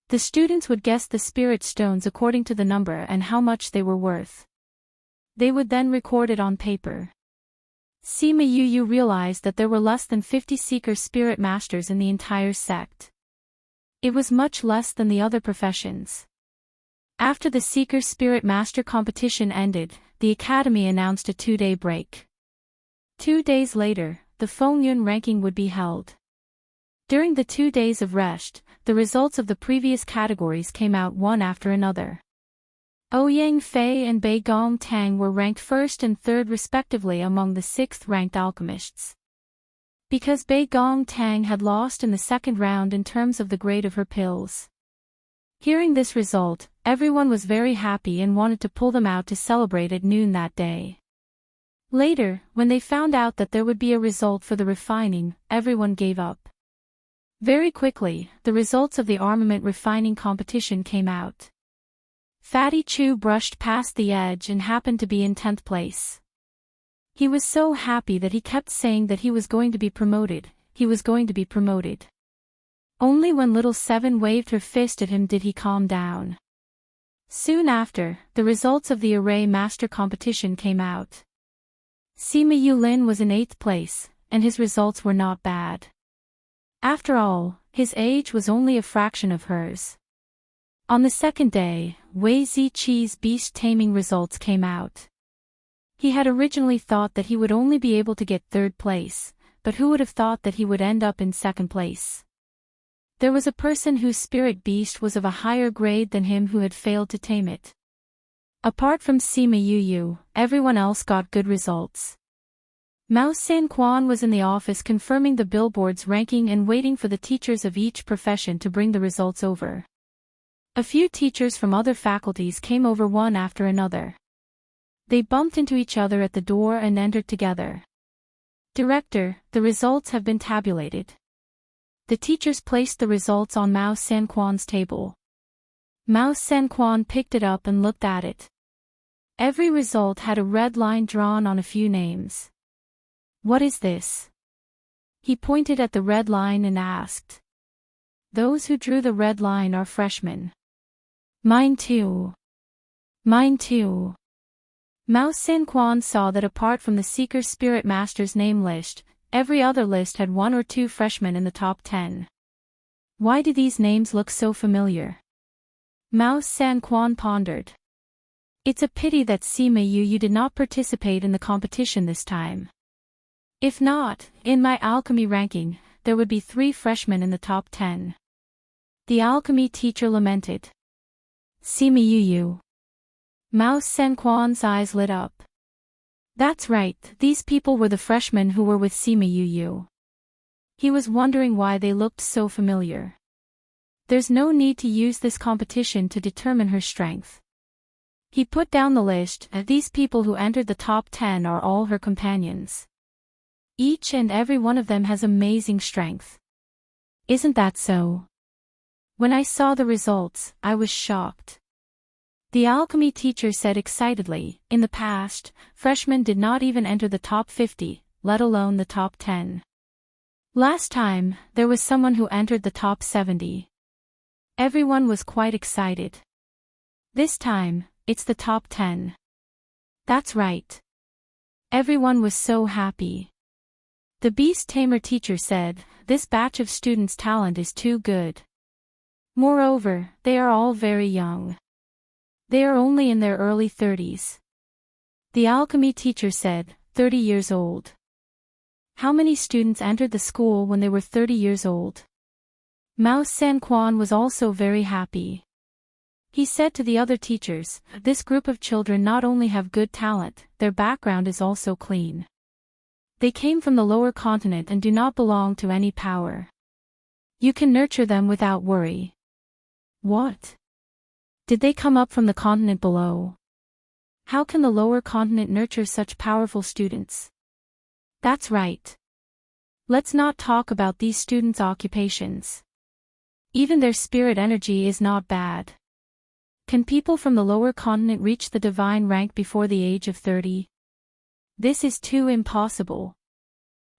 Speaker 1: The students would guess the spirit stones according to the number and how much they were worth. They would then record it on paper. Sima Yu realized that there were less than 50 Seeker Spirit Masters in the entire sect. It was much less than the other professions. After the Seeker Spirit Master competition ended, the Academy announced a 2-day break. 2 days later, the Fengyun ranking would be held. During the 2 days of rest, the results of the previous categories came out one after another. Ouyang Fei and Bei Gong Tang were ranked 1st and 3rd respectively among the 6th-ranked alchemists. Because Bei Gong Tang had lost in the second round in terms of the grade of her pills. Hearing this result, everyone was very happy and wanted to pull them out to celebrate at noon that day. Later, when they found out that there would be a result for the refining, everyone gave up. Very quickly, the results of the armament refining competition came out. Fatty Chu brushed past the edge and happened to be in 10th place. He was so happy that he kept saying that he was going to be promoted, he was going to be promoted. Only when Little Seven waved her fist at him did he calm down. Soon after, the results of the Array Master competition came out. Sima Yulin was in 8th place, and his results were not bad. After all, his age was only a fraction of hers. On the second day, Wei Ziqi's beast taming results came out. He had originally thought that he would only be able to get 3rd place, but who would have thought that he would end up in 2nd place? There was a person whose spirit beast was of a higher grade than him who had failed to tame it. Apart from Sima Yu, everyone else got good results. Mao Sanquan was in the office confirming the billboard's ranking and waiting for the teachers of each profession to bring the results over. A few teachers from other faculties came over one after another. They bumped into each other at the door and entered together. "Director, the results have been tabulated." The teachers placed the results on Mao Sanquan's table. Mao Sanquan picked it up and looked at it. Every result had a red line drawn on a few names. What is this? He pointed at the red line and asked. Those who drew the red line are freshmen. Mine too. Mine too. Mao Xin-Quan saw that apart from the Seeker Spirit Master's name list, every other list had 1 or 2 freshmen in the top 10. Why do these names look so familiar? Mao Xin-Quan pondered. It's a pity that Sima Yu did not participate in the competition this time. If not, in my alchemy ranking, there would be 3 freshmen in the top 10. The alchemy teacher lamented. Sima Yu. Mao Xin-Quan's eyes lit up. That's right, these people were the freshmen who were with Sima Yu. He was wondering why they looked so familiar. There's no need to use this competition to determine her strength. He put down the list, and these people who entered the top 10 are all her companions. Each and every one of them has amazing strength. Isn't that so? When I saw the results, I was shocked. The alchemy teacher said excitedly, in the past, freshmen did not even enter the top 50, let alone the top 10. Last time, there was someone who entered the top 70. Everyone was quite excited. This time, it's the top 10. That's right. Everyone was so happy. The Beast Tamer teacher said, this batch of students' talent is too good. Moreover, they are all very young. They are only in their early 30s. The alchemy teacher said, 30 years old. How many students entered the school when they were 30 years old? Mao Xin-Quan was also very happy. He said to the other teachers, this group of children not only have good talent, their background is also clean. They came from the lower continent and do not belong to any power. You can nurture them without worry. What? Did they come up from the continent below? How can the lower continent nurture such powerful students? That's right. Let's not talk about these students' occupations. Even their spirit energy is not bad. Can people from the lower continent reach the divine rank before the age of 30? This is too impossible.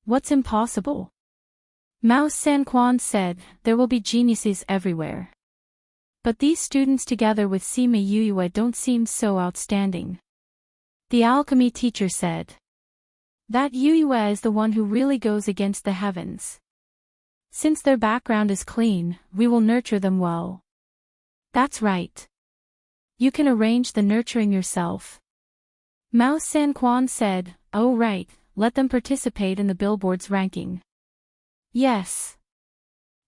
Speaker 1: What's impossible? Mao Xin-Quan said, there will be geniuses everywhere. But these students together with Sima Yu don't seem so outstanding. The alchemy teacher said. That Yu is the one who really goes against the heavens. Since their background is clean, we will nurture them well. That's right. You can arrange the nurturing yourself. Mao Xin-Quan said, oh right, let them participate in the billboard's ranking. Yes.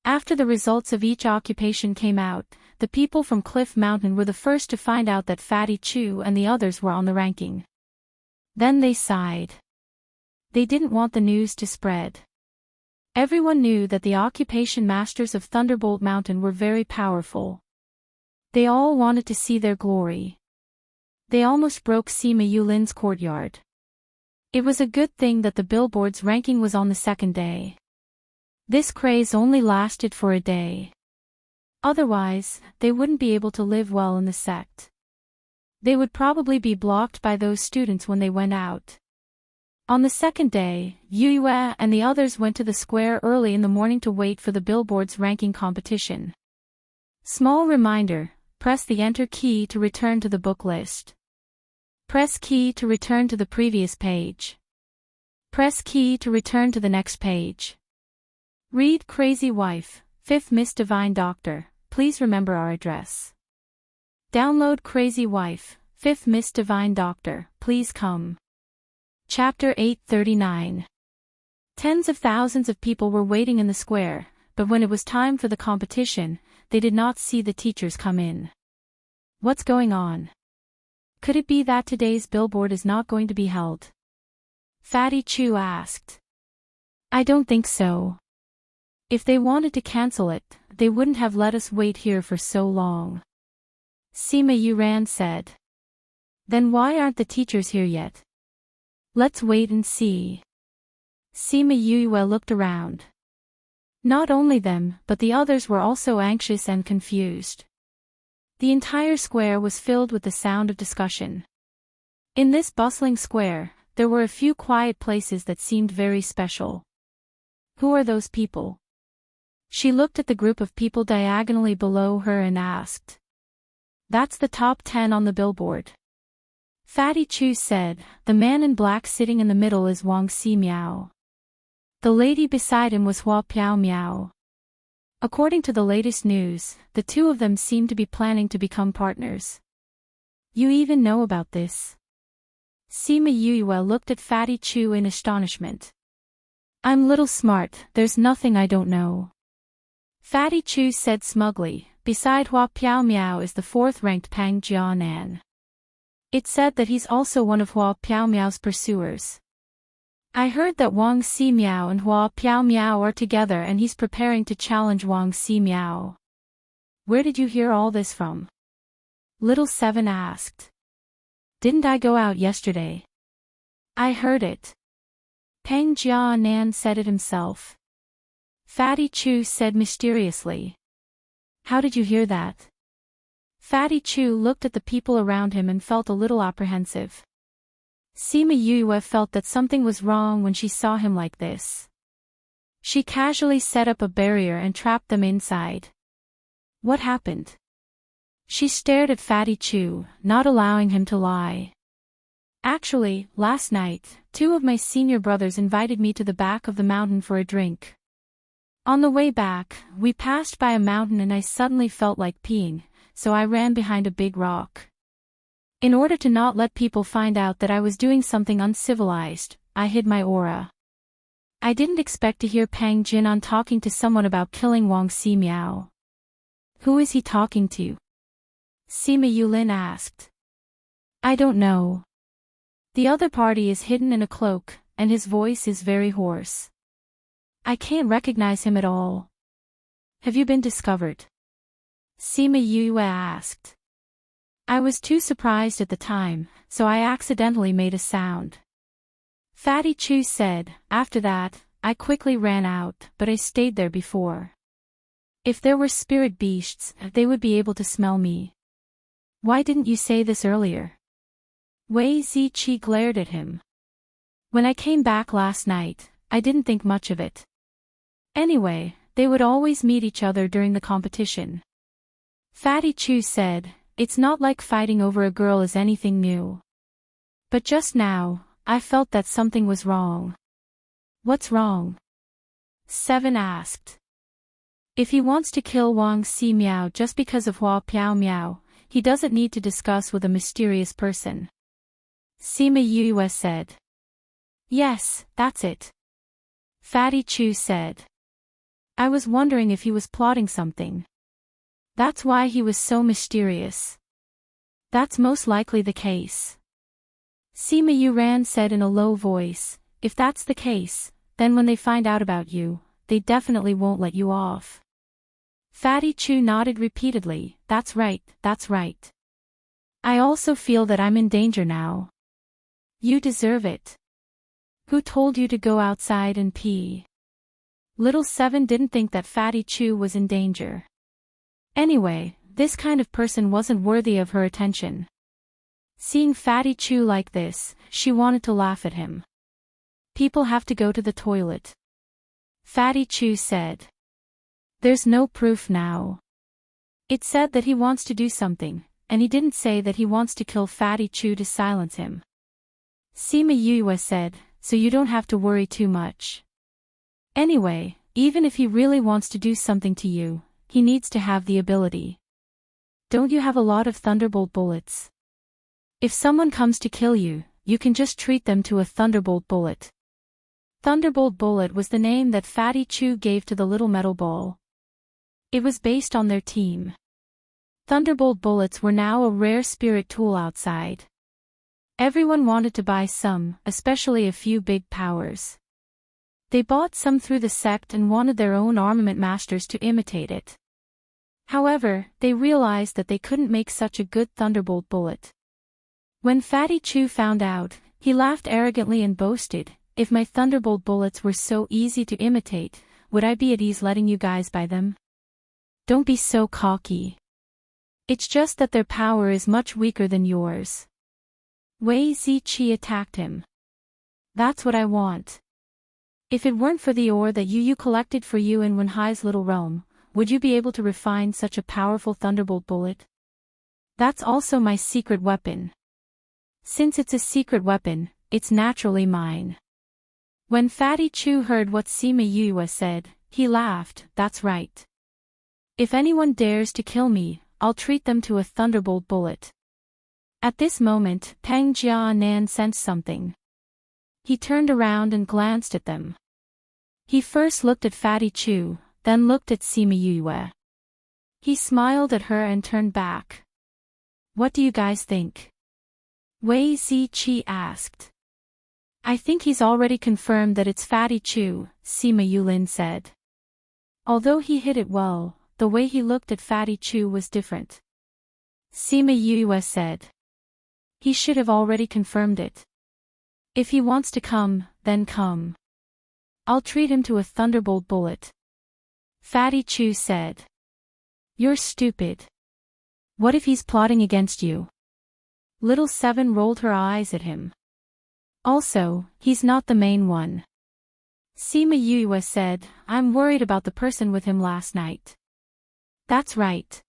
Speaker 1: After the results of each occupation came out, the people from Cliff Mountain were the first to find out that Fatty Chu and the others were on the ranking. Then they sighed. They didn't want the news to spread. Everyone knew that the occupation masters of Thunderbolt Mountain were very powerful. They all wanted to see their glory. They almost broke Sima Yulin's courtyard. It was a good thing that the billboard's ranking was on the second day. This craze only lasted for a day. Otherwise, they wouldn't be able to live well in the sect. They would probably be blocked by those students when they went out. On the second day, Yue and the others went to the square early in the morning to wait for the billboard's ranking competition. Small reminder, press the Enter key to return to the book list. Press key to return to the previous page. Press key to return to the next page. Read Crazy Wife, 5th Miss Divine Doctor, please remember our address. Download Crazy Wife, 5th Miss Divine Doctor, please come. Chapter 839. Tens of thousands of people were waiting in the square, but when it was time for the competition, they did not see the teachers come in. What's going on? Could it be that today's billboard is not going to be held? Fatty Chu asked. I don't think so. If they wanted to cancel it, they wouldn't have let us wait here for so long. Sima Yuran said. Then why aren't the teachers here yet? Let's wait and see. Sima Yue looked around. Not only them, but the others were also anxious and confused. The entire square was filled with the sound of discussion. In this bustling square, there were a few quiet places that seemed very special. Who are those people? She looked at the group of people diagonally below her and asked. That's the top 10 on the billboard. Fatty Chu said, the man in black sitting in the middle is Wang Si Miao. The lady beside him was Hua Piao Miao. According to the latest news, the two of them seem to be planning to become partners. You even know about this? Sima Yue looked at Fatty Chu in astonishment. I'm little smart, there's nothing I don't know. Fatty Chu said smugly, beside Hua Piao Miao is the 4th-ranked Pang Jianan. It said that he's also one of Hua Piao Miao's pursuers. I heard that Wang Si Miao and Hua Piao Miao are together and he's preparing to challenge Wang Si Miao. Where did you hear all this from? Little Seven asked. Didn't I go out yesterday? I heard it. Peng Jianan said it himself. Fatty Chu said mysteriously. How did you hear that? Fatty Chu looked at the people around him and felt a little apprehensive. Sima Yue felt that something was wrong when she saw him like this. She casually set up a barrier and trapped them inside. What happened? She stared at Fatty Chu, not allowing him to lie. Actually, last night, 2 of my senior brothers invited me to the back of the mountain for a drink. On the way back, we passed by a mountain and I suddenly felt like peeing, so I ran behind a big rock. In order to not let people find out that I was doing something uncivilized, I hid my aura. I didn't expect to hear Pang Jinan talking to someone about killing Wang Si Miao. Who is he talking to? Sima Yulin asked. I don't know. The other party is hidden in a cloak, and his voice is very hoarse. I can't recognize him at all. Have you been discovered? Sima Yue asked. I was too surprised at the time, so I accidentally made a sound. Fatty Chu said, after that, I quickly ran out, but I stayed there before. If there were spirit beasts, they would be able to smell me. Why didn't you say this earlier? Wei Ziqi glared at him. When I came back last night, I didn't think much of it. Anyway, they would always meet each other during the competition. Fatty Chu said, it's not like fighting over a girl is anything new. But just now, I felt that something was wrong. What's wrong? Seven asked. If he wants to kill Wang Si Miao just because of Hua Piao Miao, he doesn't need to discuss with a mysterious person. Sima Yue said. Yes, that's it. Fatty Chu said. I was wondering if he was plotting something. That's why he was so mysterious. That's most likely the case. Sima Yuran said in a low voice, if that's the case, then when they find out about you, they definitely won't let you off. Fatty Chu nodded repeatedly, that's right, that's right. I also feel that I'm in danger now. You deserve it. Who told you to go outside and pee? Little Seven didn't think that Fatty Chu was in danger. Anyway, this kind of person wasn't worthy of her attention. Seeing Fatty Chu like this, she wanted to laugh at him. People have to go to the toilet. Fatty Chu said. There's no proof now. It said that he wants to do something, and he didn't say that he wants to kill Fatty Chu to silence him. Sima Yue said, so you don't have to worry too much. Anyway, even if he really wants to do something to you, he needs to have the ability. Don't you have a lot of thunderbolt bullets? If someone comes to kill you, you can just treat them to a thunderbolt bullet. Thunderbolt bullet was the name that Fatty Chu gave to the little metal ball. It was based on their team. Thunderbolt bullets were now a rare spirit tool outside. Everyone wanted to buy some, especially a few big powers. They bought some through the sect and wanted their own armament masters to imitate it. However, they realized that they couldn't make such a good thunderbolt bullet. When Fatty Chu found out, he laughed arrogantly and boasted, if my thunderbolt bullets were so easy to imitate, would I be at ease letting you guys buy them? Don't be so cocky. It's just that their power is much weaker than yours. Wei Ziqi attacked him. That's what I want. If it weren't for the ore that you collected for you in Wenhai's little realm, would you be able to refine such a powerful thunderbolt bullet? That's also my secret weapon. Since it's a secret weapon, it's naturally mine. When Fatty Chu heard what Sima Yue said, he laughed. That's right. If anyone dares to kill me, I'll treat them to a thunderbolt bullet. At this moment, Peng Jianan sensed something. He turned around and glanced at them. He first looked at Fatty Chu, then looked at Sima Yue. He smiled at her and turned back. What do you guys think? Wei Ziqi asked. I think he's already confirmed that it's Fatty Chu, Sima Yulin said. Although he hit it well, the way he looked at Fatty Chu was different. Sima Yue said. He should have already confirmed it. If he wants to come, then come. I'll treat him to a thunderbolt bullet. Fatty Chu said. You're stupid. What if he's plotting against you? Little Seven rolled her eyes at him. Also, he's not the main one. Sima Yue said, I'm worried about the person with him last night. That's right.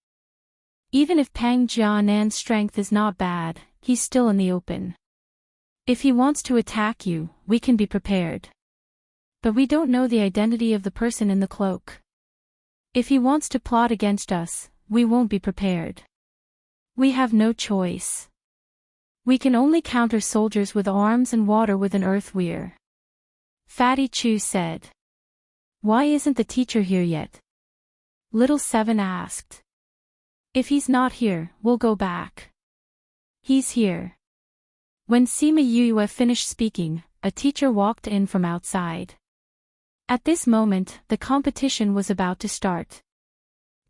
Speaker 1: Even if Peng Jianan's strength is not bad, he's still in the open. If he wants to attack you, we can be prepared. But we don't know the identity of the person in the cloak. If he wants to plot against us, we won't be prepared. We have no choice. We can only counter soldiers with arms and water with an earth weir. Fatty Chu said. Why isn't the teacher here yet? Little Seven asked. If he's not here, we'll go back. He's here. When Sima Yue finished speaking, a teacher walked in from outside. At this moment, the competition was about to start.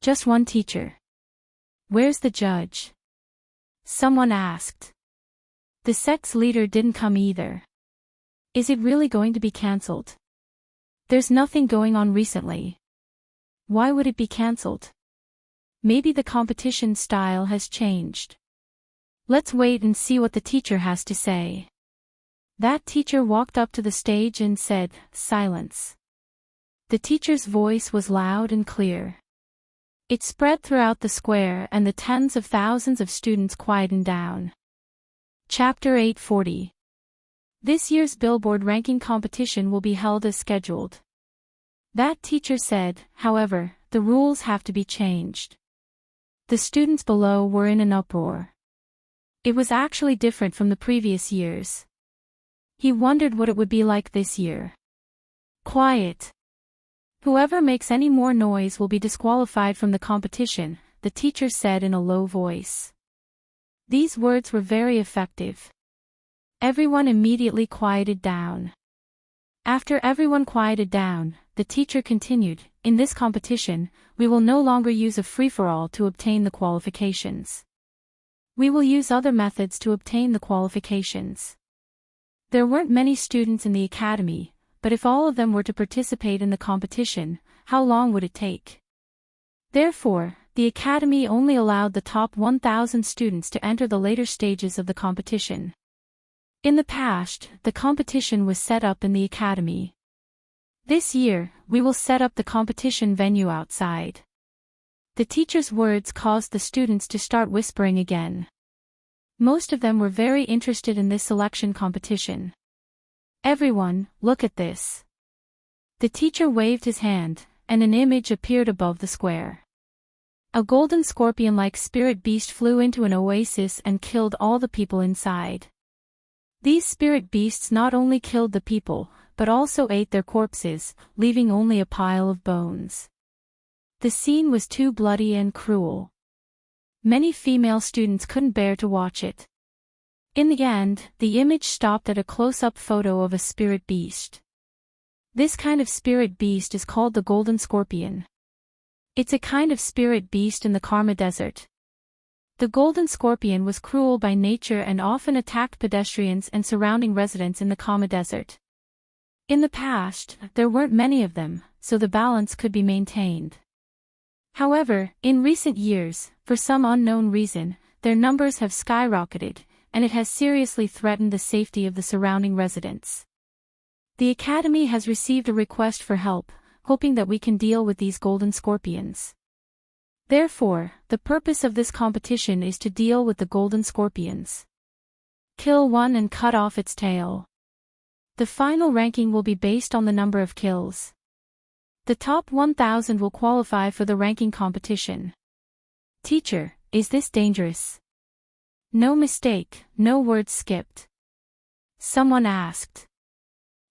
Speaker 1: Just one teacher. Where's the judge? Someone asked. The sect's leader didn't come either. Is it really going to be cancelled? There's nothing going on recently. Why would it be cancelled? Maybe the competition style has changed. Let's wait and see what the teacher has to say. That teacher walked up to the stage and said, Silence. The teacher's voice was loud and clear. It spread throughout the square and the tens of thousands of students quietened down. Chapter 840. This year's Billboard ranking competition will be held as scheduled. That teacher said, however, the rules have to be changed. The students below were in an uproar. It was actually different from the previous years. He wondered what it would be like this year. Quiet. Whoever makes any more noise will be disqualified from the competition, the teacher said in a low voice. These words were very effective. Everyone immediately quieted down. After everyone quieted down, the teacher continued, in this competition, we will no longer use a free-for-all to obtain the qualifications. We will use other methods to obtain the qualifications. There weren't many students in the academy, but if all of them were to participate in the competition, how long would it take? Therefore, the academy only allowed the top 1,000 students to enter the later stages of the competition. In the past, the competition was set up in the academy. This year, we will set up the competition venue outside. The teacher's words caused the students to start whispering again. Most of them were very interested in this selection competition. Everyone, look at this. The teacher waved his hand, and an image appeared above the square. A golden scorpion-like spirit beast flew into an oasis and killed all the people inside. These spirit beasts not only killed the people, but also ate their corpses, leaving only a pile of bones. The scene was too bloody and cruel. Many female students couldn't bear to watch it. In the end, the image stopped at a close-up photo of a spirit beast. This kind of spirit beast is called the golden scorpion. It's a kind of spirit beast in the Karma Desert. The golden scorpion was cruel by nature and often attacked pedestrians and surrounding residents in the Karma Desert. In the past, there weren't many of them, so the balance could be maintained. However, in recent years, for some unknown reason, their numbers have skyrocketed, and it has seriously threatened the safety of the surrounding residents. The Academy has received a request for help, hoping that we can deal with these golden scorpions. Therefore, the purpose of this competition is to deal with the golden scorpions. Kill one and cut off its tail. The final ranking will be based on the number of kills. The top 1,000 will qualify for the ranking competition. Teacher, is this dangerous? No mistake, no words skipped. Someone asked.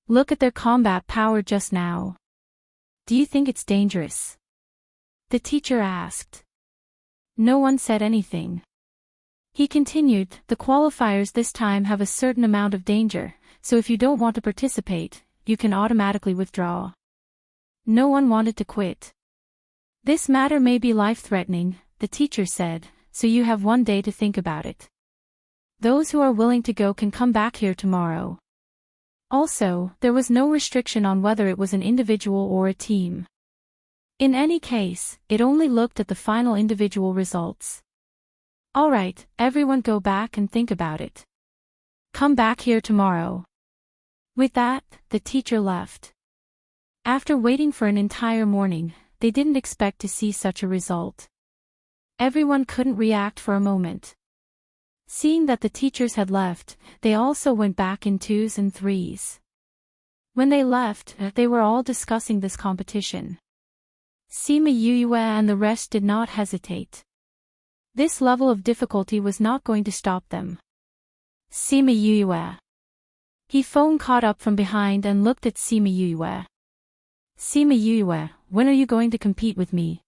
Speaker 1: Look at their combat power just now. Do you think it's dangerous? The teacher asked. No one said anything. He continued, the qualifiers this time have a certain amount of danger, so if you don't want to participate, you can automatically withdraw. No one wanted to quit. This matter may be life-threatening, the teacher said, so you have 1 day to think about it. Those who are willing to go can come back here tomorrow. Also, there was no restriction on whether it was an individual or a team. In any case, it only looked at the final individual results. Alright, everyone go back and think about it. Come back here tomorrow. With that, the teacher left. After waiting for an entire morning, they didn't expect to see such a result. Everyone couldn't react for a moment. Seeing that the teachers had left, they also went back in 2s and 3s. When they left, they were all discussing this competition. Sima Yue and the rest did not hesitate. This level of difficulty was not going to stop them. Sima Yue. He-Fong caught up from behind and looked at Sima Yue. Sima Yue, when are you going to compete with me?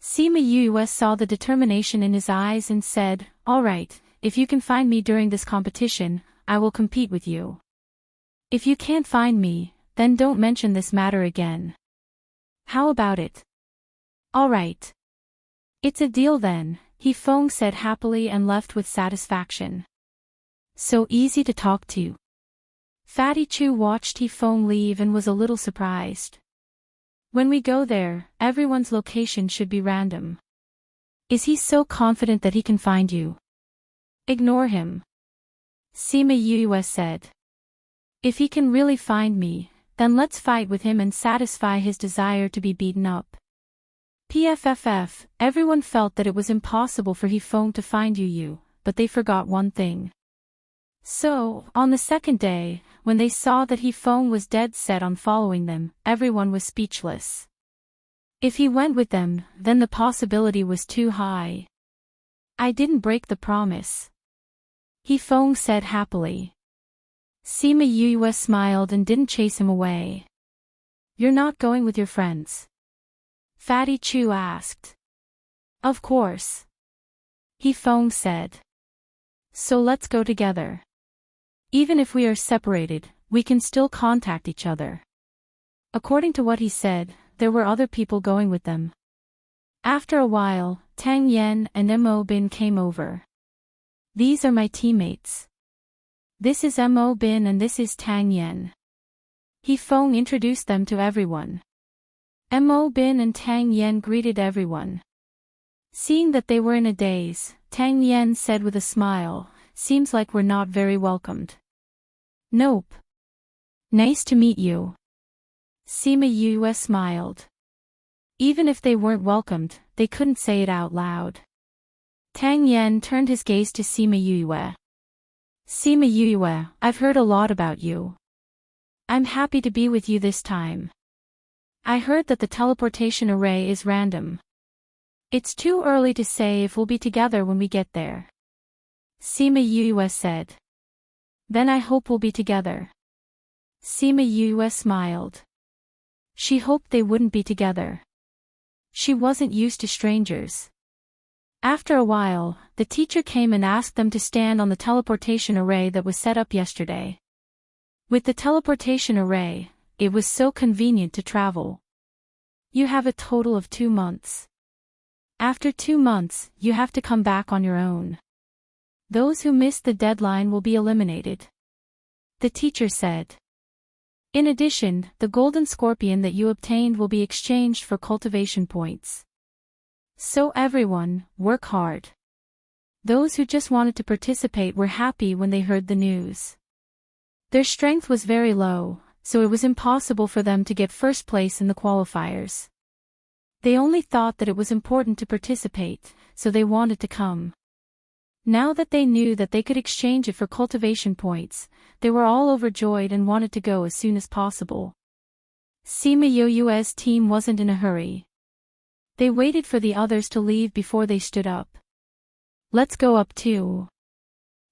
Speaker 1: Sima Yue saw the determination in his eyes and said, alright, if you can find me during this competition, I will compete with you. If you can't find me, then don't mention this matter again. How about it? Alright. It's a deal then, He-Fong said happily and left with satisfaction. So easy to talk to. Fatty Chu watched He-Fong leave and was a little surprised. When we go there, everyone's location should be random. Is he so confident that he can find you? Ignore him. Sima Yue said. If he can really find me, then let's fight with him and satisfy his desire to be beaten up. PFFF, everyone felt that it was impossible for He-Fong to find Yu, but they forgot one thing. So, on the second day, when they saw that He-Fong was dead set on following them, everyone was speechless. If he went with them, then the possibility was too high. I didn't break the promise. He-Fong said happily. Sima Yue smiled and didn't chase him away. You're not going with your friends? Fatty Chu asked. Of course. He-Fong said. So let's go together. Even if we are separated, we can still contact each other. According to what he said, there were other people going with them. After a while, Tang Yen and Mo Bin came over. These are my teammates. This is Mo Bin and this is Tang Yen. He-Fong introduced them to everyone. Mo Bin and Tang Yen greeted everyone. Seeing that they were in a daze, Tang Yen said with a smile, seems like we're not very welcomed. Nope. Nice to meet you. Sima Yue smiled. Even if they weren't welcomed, they couldn't say it out loud. Tang Yen turned his gaze to Sima Yue. Sima Yue, I've heard a lot about you. I'm happy to be with you this time. I heard that the teleportation array is random. It's too early to say if we'll be together when we get there. Sima Yue said. Then I hope we'll be together. Sima Yue smiled. She hoped they wouldn't be together. She wasn't used to strangers. After a while, the teacher came and asked them to stand on the teleportation array that was set up yesterday. With the teleportation array, it was so convenient to travel. You have a total of 2 months. After 2 months, you have to come back on your own. Those who missed the deadline will be eliminated. The teacher said. In addition, the golden scorpion that you obtained will be exchanged for cultivation points. So everyone, work hard. Those who just wanted to participate were happy when they heard the news. Their strength was very low, so it was impossible for them to get first place in the qualifiers. They only thought that it was important to participate, so they wanted to come. Now that they knew that they could exchange it for cultivation points, they were all overjoyed and wanted to go as soon as possible. Sima Yoyue's team wasn't in a hurry. They waited for the others to leave before they stood up. Let's go up too.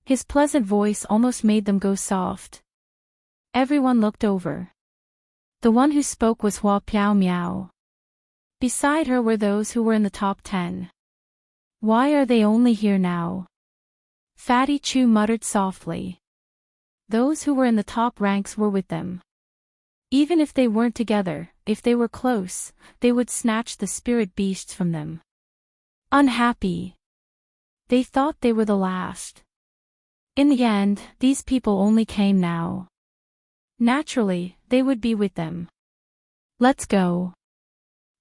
Speaker 1: His pleasant voice almost made them go soft. Everyone looked over. The one who spoke was Hua Piao Miao. Beside her were those who were in the top 10. Why are they only here now? Fatty Chu muttered softly. Those who were in the top ranks were with them. Even if they weren't together, if they were close, they would snatch the spirit beasts from them. Unhappy. They thought they were the last. In the end, these people only came now. Naturally, they would be with them. Let's go.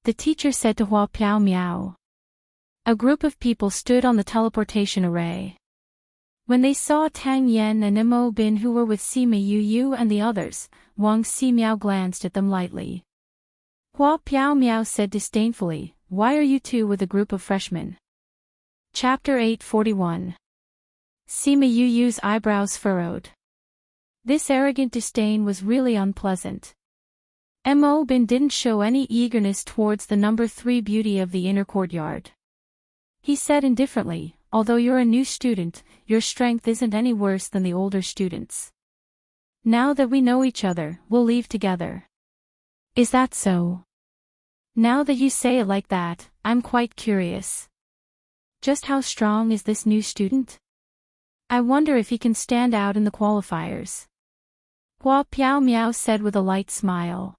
Speaker 1: The teacher said to Hua Piao Miao. A group of people stood on the teleportation array. When they saw Tang Yen and Mo Bin who were with Sima Yu and the others, Wang Ximiao glanced at them lightly. Hua Piao Miao said disdainfully, "Why are you two with a group of freshmen?" Chapter 841. Sima Yu's eyebrows furrowed. This arrogant disdain was really unpleasant. Mo Bin didn't show any eagerness towards the number 3 beauty of the inner courtyard. He said indifferently, "Although you're a new student, your strength isn't any worse than the older students. Now that we know each other, we'll leave together." Is that so? Now that you say it like that, I'm quite curious. Just how strong is this new student? I wonder if he can stand out in the qualifiers. Hua Piao Miao said with a light smile.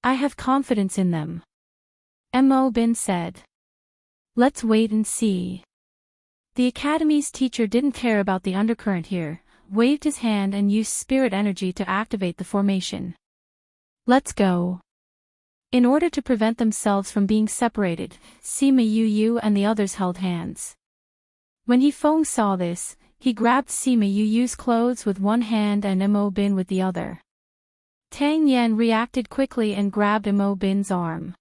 Speaker 1: I have confidence in them. Mo Bin said. Let's wait and see. The academy's teacher didn't care about the undercurrent here, waved his hand and used spirit energy to activate the formation. Let's go. In order to prevent themselves from being separated, Sima Yu and the others held hands. When Yifeng saw this, he grabbed Sima Yu's clothes with one hand and Mo Bin with the other. Tang Yan reacted quickly and grabbed Mo Bin's arm.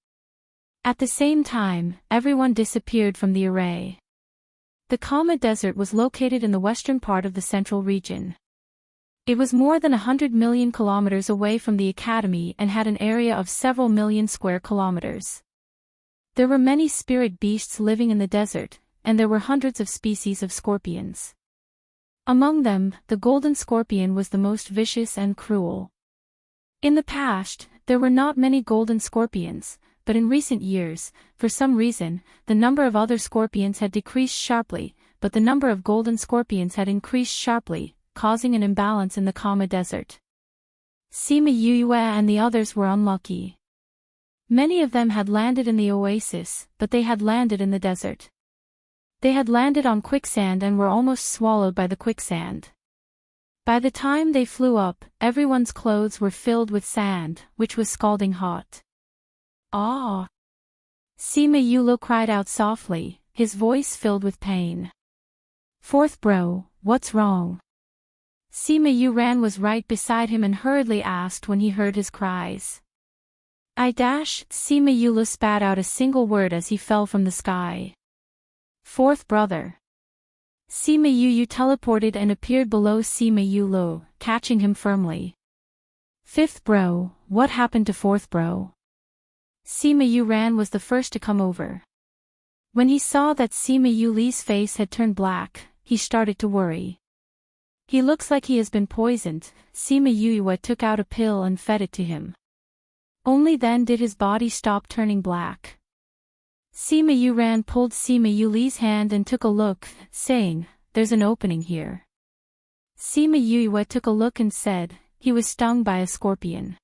Speaker 1: At the same time, everyone disappeared from the array. The Kama Desert was located in the western part of the central region. It was more than 100 million kilometers away from the academy and had an area of several million square kilometers. There were many spirit beasts living in the desert, and there were hundreds of species of scorpions. Among them, the golden scorpion was the most vicious and cruel. In the past, there were not many golden scorpions, but in recent years, for some reason, the number of other scorpions had decreased sharply, but the number of golden scorpions had increased sharply, causing an imbalance in the Kama Desert. Sima Yue and the others were unlucky. Many of them had landed in the oasis, but they had landed in the desert. They had landed on quicksand and were almost swallowed by the quicksand. By the time they flew up, everyone's clothes were filled with sand, which was scalding hot. Ah! Sima Yulo cried out softly, his voice filled with pain. Fourth bro, what's wrong? Sima Yuran was right beside him and hurriedly asked when he heard his cries. Sima Yulo spat out a single word as he fell from the sky. Fourth brother. Sima Yu teleported and appeared below Sima Yulo, catching him firmly. Fifth bro, what happened to fourth bro? Sima Yuran was the first to come over. When he saw that Sima Yuli's face had turned black, he started to worry. He looks like he has been poisoned. Sima Yue took out a pill and fed it to him. Only then did his body stop turning black. Sima Yuran pulled Sima Yuli's hand and took a look, saying, There's an opening here. Sima Yue took a look and said, he was stung by a scorpion.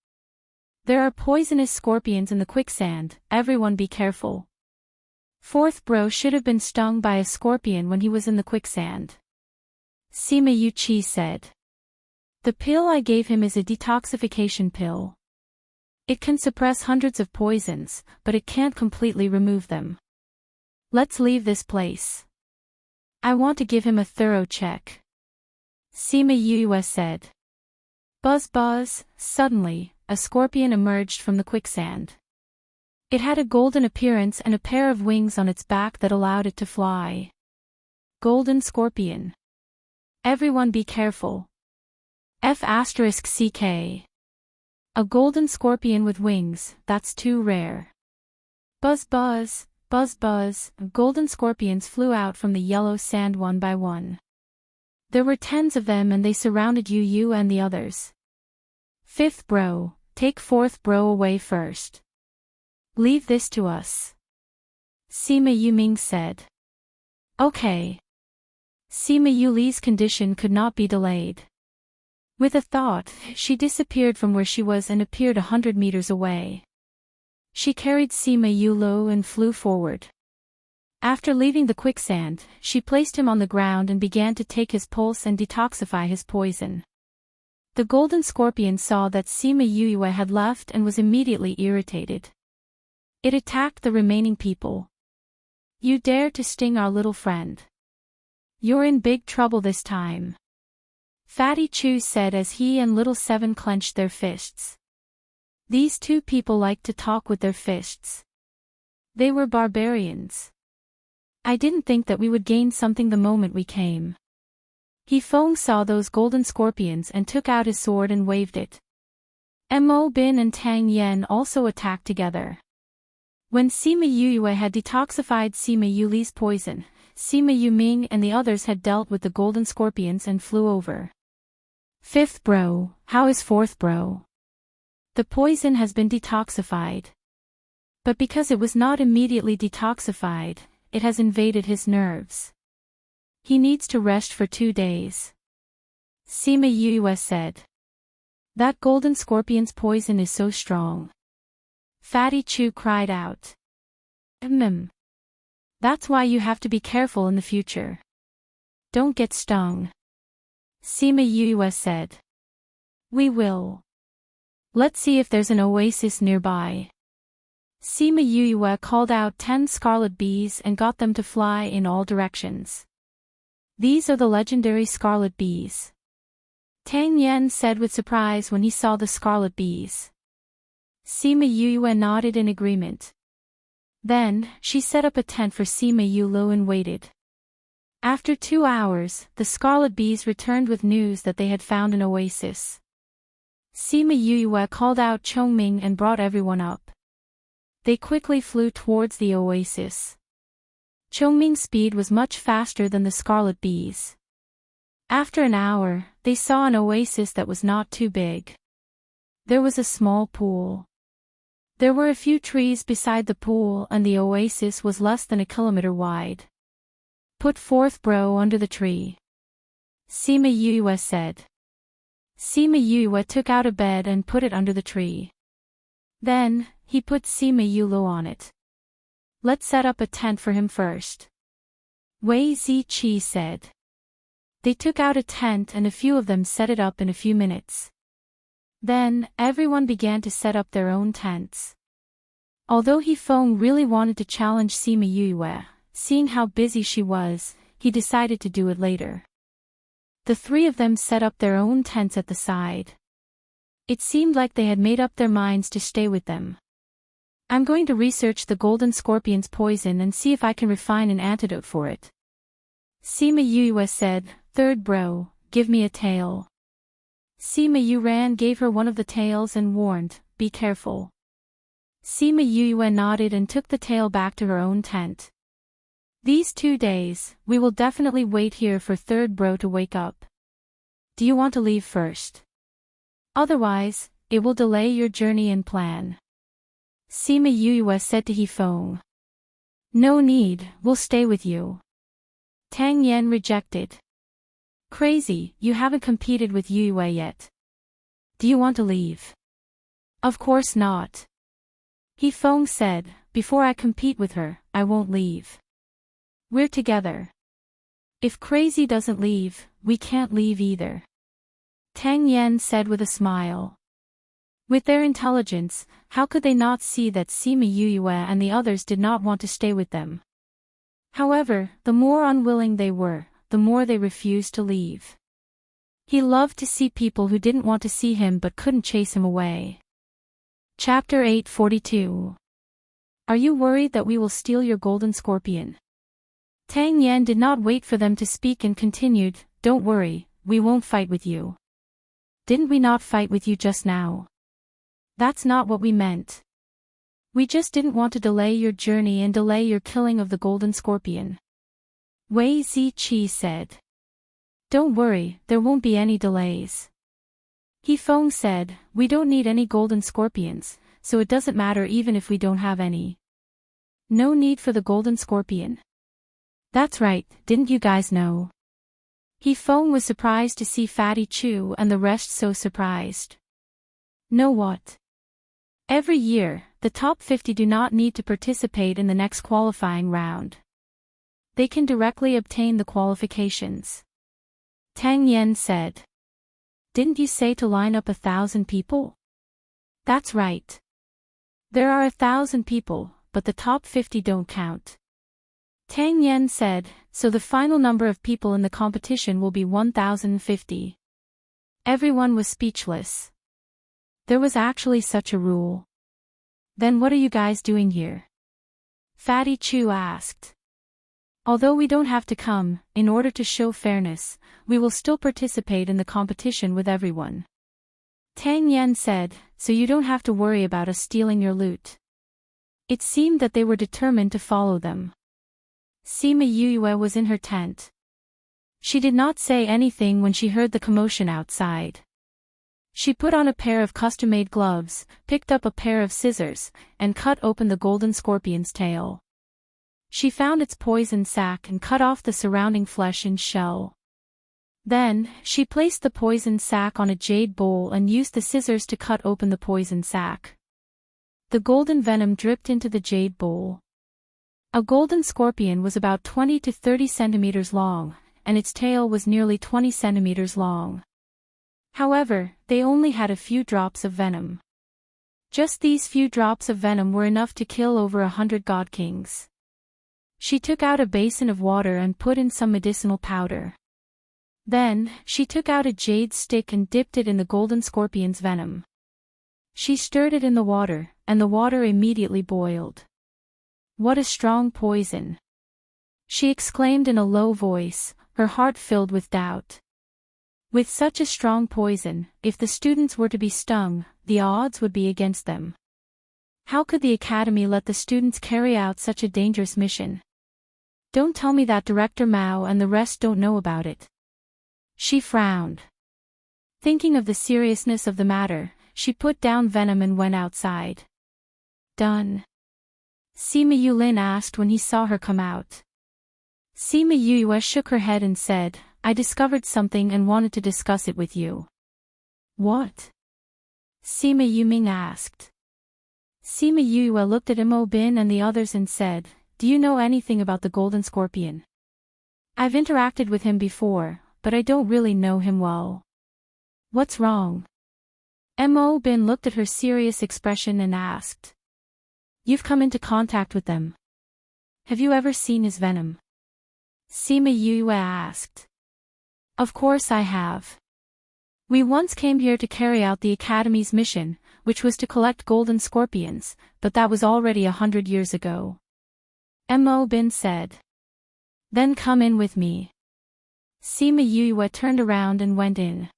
Speaker 1: There are poisonous scorpions in the quicksand, everyone be careful. Fourth bro should have been stung by a scorpion when he was in the quicksand. Sima Yuchi said. The pill I gave him is a detoxification pill. It can suppress hundreds of poisons, but it can't completely remove them. Let's leave this place. I want to give him a thorough check. Sima Yue said. Buzz buzz, suddenly, a scorpion emerged from the quicksand. It had a golden appearance and a pair of wings on its back that allowed it to fly. Golden scorpion. Everyone be careful. F***ck. A golden scorpion with wings, that's too rare. Buzz buzz, buzz buzz, golden scorpions flew out from the yellow sand one by one. There were tens of them and they surrounded you and the others. Fifth bro, take fourth bro away first. Leave this to us. Sima Yuming said. Okay. Sima Yuli's condition could not be delayed. With a thought, she disappeared from where she was and appeared 100 meters away. She carried Sima Yulu and flew forward. After leaving the quicksand, she placed him on the ground and began to take his pulse and detoxify his poison. The golden scorpion saw that Sima Yue had left and was immediately irritated. It attacked the remaining people. You dare to sting our little friend. You're in big trouble this time. Fatty Chu said as he and Little Seven clenched their fists. These two people liked to talk with their fists. They were barbarians. I didn't think that we would gain something the moment we came. He Feng saw those golden scorpions and took out his sword and waved it. Mo Bin and Tang Yen also attacked together. When Sima Yue had detoxified Sima Yuli's poison, Sima Yuming and the others had dealt with the golden scorpions and flew over. Fifth bro, how is fourth bro? The poison has been detoxified. But because it was not immediately detoxified, it has invaded his nerves. He needs to rest for 2 days. Sima Yue said. That golden scorpion's poison is so strong. Fatty Chu cried out. That's why you have to be careful in the future. Don't get stung. Sima Yue said. We will. Let's see if there's an oasis nearby. Sima Yue called out 10 scarlet bees and got them to fly in all directions. These are the legendary scarlet bees. Tang Yen said with surprise when he saw the scarlet bees. Sima Yue nodded in agreement. Then, she set up a tent for Sima Yulu and waited. After 2 hours, the scarlet bees returned with news that they had found an oasis. Sima Yue called out Chongming and brought everyone up. They quickly flew towards the oasis. Chongming's speed was much faster than the scarlet bees. After an hour, they saw an oasis that was not too big. There was a small pool. There were a few trees beside the pool and the oasis was less than 1 kilometer wide. Put fourth bro under the tree. Sima Yue said. Sima Yue took out a bed and put it under the tree. Then, he put Sima Yulu on it. Let's set up a tent for him first. Wei Ziqi said. They took out a tent and a few of them set it up in a few minutes. Then, everyone began to set up their own tents. Although He Feng really wanted to challenge Sima Yue, seeing how busy she was, he decided to do it later. The 3 of them set up their own tents at the side. It seemed like they had made up their minds to stay with them. I'm going to research the golden scorpion's poison and see if I can refine an antidote for it. Sima Yue said, Third bro, give me a tail. Sima Yuran gave her one of the tails and warned, be careful. Sima Yue nodded and took the tail back to her own tent. These 2 days, we will definitely wait here for third bro to wake up. Do you want to leave first? Otherwise, it will delay your journey and plan. Sima Yue said to He Feng. No need, we'll stay with you. Tang Yen rejected. Crazy, you haven't competed with Yue yet. Do you want to leave? Of course not. He Feng said, before I compete with her, I won't leave. We're together. If Crazy doesn't leave, we can't leave either. Tang Yen said with a smile. With their intelligence, how could they not see that Sima Yue and the others did not want to stay with them? However, the more unwilling they were, the more they refused to leave. He loved to see people who didn't want to see him but couldn't chase him away. Chapter 842. Are you worried that we will steal your golden scorpion? Tang Yan did not wait for them to speak and continued, Don't worry, we won't fight with you. Didn't we not fight with you just now? That's not what we meant. We just didn't want to delay your journey and delay your killing of the golden scorpion. Wei Ziqi said. Don't worry, there won't be any delays. He Feng said, We don't need any golden scorpions, so it doesn't matter even if we don't have any. No need for the golden scorpion. That's right, didn't you guys know? He Feng was surprised to see Fatty Chu and the rest so surprised. Know what? Every year, the top 50 do not need to participate in the next qualifying round. They can directly obtain the qualifications. Tang Yan said. Didn't you say to line up 1,000 people? That's right. There are 1,000 people, but the top 50 don't count. Tang Yan said, so the final number of people in the competition will be 1,050. Everyone was speechless. There was actually such a rule. Then what are you guys doing here? Fatty Chu asked. Although we don't have to come, in order to show fairness, we will still participate in the competition with everyone. Tang Yan said, so you don't have to worry about us stealing your loot. It seemed that they were determined to follow them. Sima Yue was in her tent. She did not say anything when she heard the commotion outside. She put on a pair of custom-made gloves, picked up a pair of scissors, and cut open the golden scorpion's tail. She found its poison sac and cut off the surrounding flesh and shell. Then, she placed the poison sac on a jade bowl and used the scissors to cut open the poison sac. The golden venom dripped into the jade bowl. A golden scorpion was about 20 to 30 centimeters long, and its tail was nearly 20 centimeters long. However, they only had a few drops of venom. Just these few drops of venom were enough to kill over 100 god kings. She took out a basin of water and put in some medicinal powder. Then, she took out a jade stick and dipped it in the golden scorpion's venom. She stirred it in the water, and the water immediately boiled. What a strong poison! She exclaimed in a low voice, her heart filled with doubt. With such a strong poison, if the students were to be stung, the odds would be against them. How could the academy let the students carry out such a dangerous mission? Don't tell me that Director Mao and the rest don't know about it. She frowned. Thinking of the seriousness of the matter, she put down venom and went outside. Done. Sima Yulin asked when he saw her come out. Sima Yue shook her head and said, I discovered something and wanted to discuss it with you. What? Sima Yuming asked. Sima Yue looked at Mo Bin and the others and said, Do you know anything about the golden scorpion? I've interacted with him before, but I don't really know him well. What's wrong? Mo Bin looked at her serious expression and asked. You've come into contact with them. Have you ever seen his venom? Sima Yue asked. Of course I have. We once came here to carry out the Academy's mission, which was to collect golden scorpions, but that was already 100 years ago. Mo Bin said. Then come in with me. Sima Yue turned around and went in.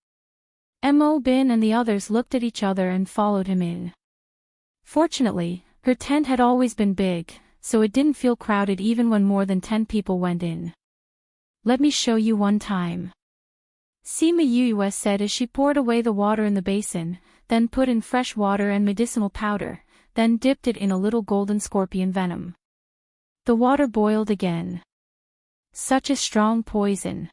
Speaker 1: Mo Bin and the others looked at each other and followed him in. Fortunately, her tent had always been big, so it didn't feel crowded even when more than 10 people went in. Let me show you one time. Sima Yue said as she poured away the water in the basin, then put in fresh water and medicinal powder, then dipped it in a little golden scorpion venom. The water boiled again. Such a strong poison.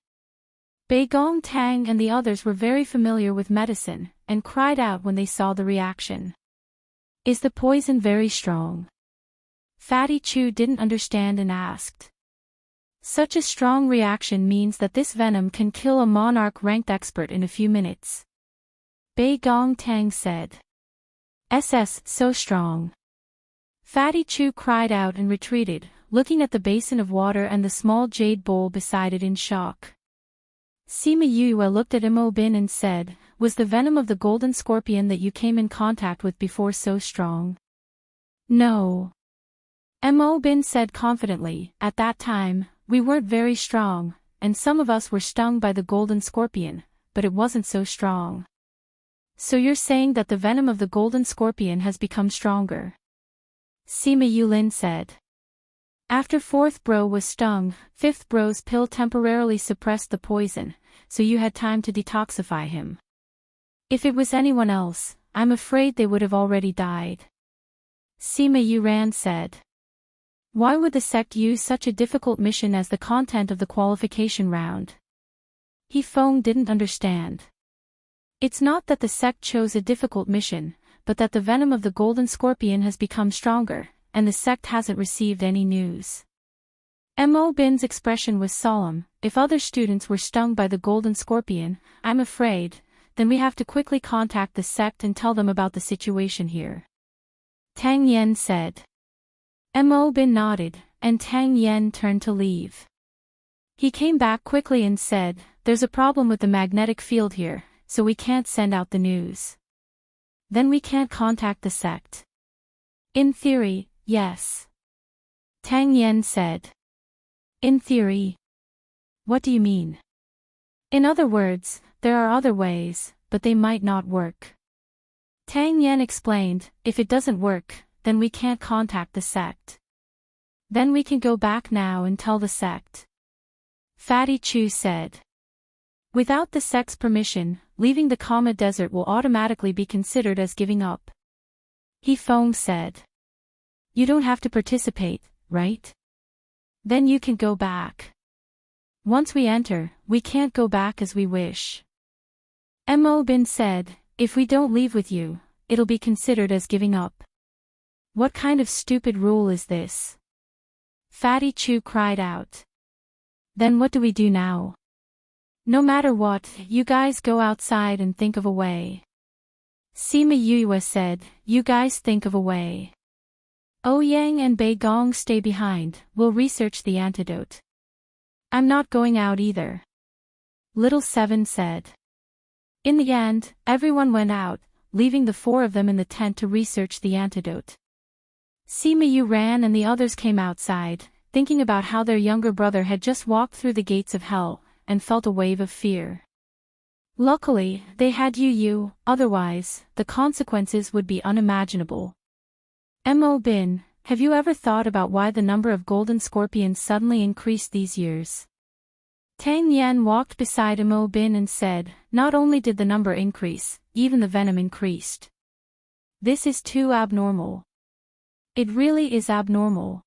Speaker 1: Bei Gong Tang and the others were very familiar with medicine, and cried out when they saw the reaction. Is the poison very strong? Fatty Chu didn't understand and asked. Such a strong reaction means that this venom can kill a monarch-ranked expert in a few minutes. Bei Gong Tang said. So strong. Fatty Chu cried out and retreated, looking at the basin of water and the small jade bowl beside it in shock. Sima Yue looked at Mo Bin and said, "Was the venom of the golden scorpion that you came in contact with before so strong?" "No." Mo Bin said confidently, "At that time, we weren't very strong, and some of us were stung by the golden scorpion, but it wasn't so strong." "So you're saying that the venom of the golden scorpion has become stronger?" Sima Yulin said. "After fourth bro was stung, fifth bro's pill temporarily suppressed the poison, so you had time to detoxify him. If it was anyone else, I'm afraid they would have already died." Sima Yuran said. "Why would the sect use such a difficult mission as the content of the qualification round?" He Feng didn't understand. "It's not that the sect chose a difficult mission, but that the venom of the golden scorpion has become stronger, and the sect hasn't received any news." Mo Bin's expression was solemn. "If other students were stung by the golden scorpion, I'm afraid, then we have to quickly contact the sect and tell them about the situation here." Tang Yen said. Mo Bin nodded, and Tang Yen turned to leave. He came back quickly and said, "There's a problem with the magnetic field here, so we can't send out the news." "Then we can't contact the sect." "In theory, yes." Tang Yen said. "In theory? What do you mean?" "In other words, there are other ways, but they might not work." Tang Yen explained, "If it doesn't work, then we can't contact the sect. Then we can go back now and tell the sect." Fatty Chu said. "Without the sect's permission, leaving the Kama Desert will automatically be considered as giving up." He Feng said. "You don't have to participate, right? Then you can go back. Once we enter, we can't go back as we wish." Mo Bin said, "If we don't leave with you, it'll be considered as giving up." "What kind of stupid rule is this?" Fatty Chu cried out. "Then what do we do now?" "No matter what, you guys go outside and think of a way." Sima Yue said, "You guys think of a way. Ouyang and Bei Gong stay behind, we'll research the antidote." "I'm not going out either," Little Seven said. In the end, everyone went out, leaving the four of them in the tent to research the antidote. Sima Yu ran and the others came outside, thinking about how their younger brother had just walked through the gates of hell, and felt a wave of fear. Luckily, they had Yu, otherwise, the consequences would be unimaginable. Mo Bin, have you ever thought about why the number of golden scorpions suddenly increased these years? Tang Yan walked beside Mo Bin and said, "Not only did the number increase, even the venom increased. This is too abnormal. It really is abnormal."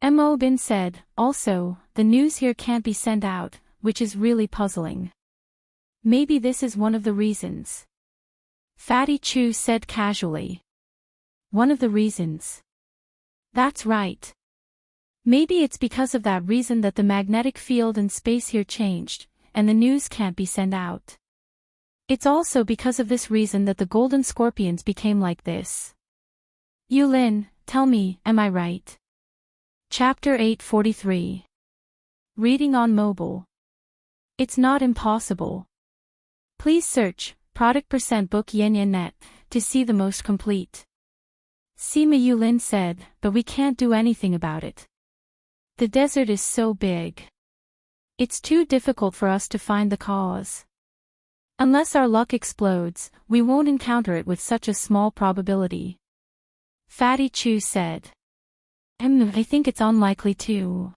Speaker 1: Mo Bin said, "Also, the news here can't be sent out, which is really puzzling. Maybe this is one of the reasons." Fatty Chu said casually. "One of the reasons?" "That's right. Maybe it's because of that reason that the magnetic field and space here changed, and the news can't be sent out. It's also because of this reason that the golden scorpions became like this." Yulin, tell me, am I right? Chapter 843. Reading on mobile. It's not impossible. Please search product % book Net to see the most complete. Sima Yulin said, "But we can't do anything about it. The desert is so big. It's too difficult for us to find the cause. Unless our luck explodes, we won't encounter it with such a small probability." Fatty Chu said. I think it's unlikely too."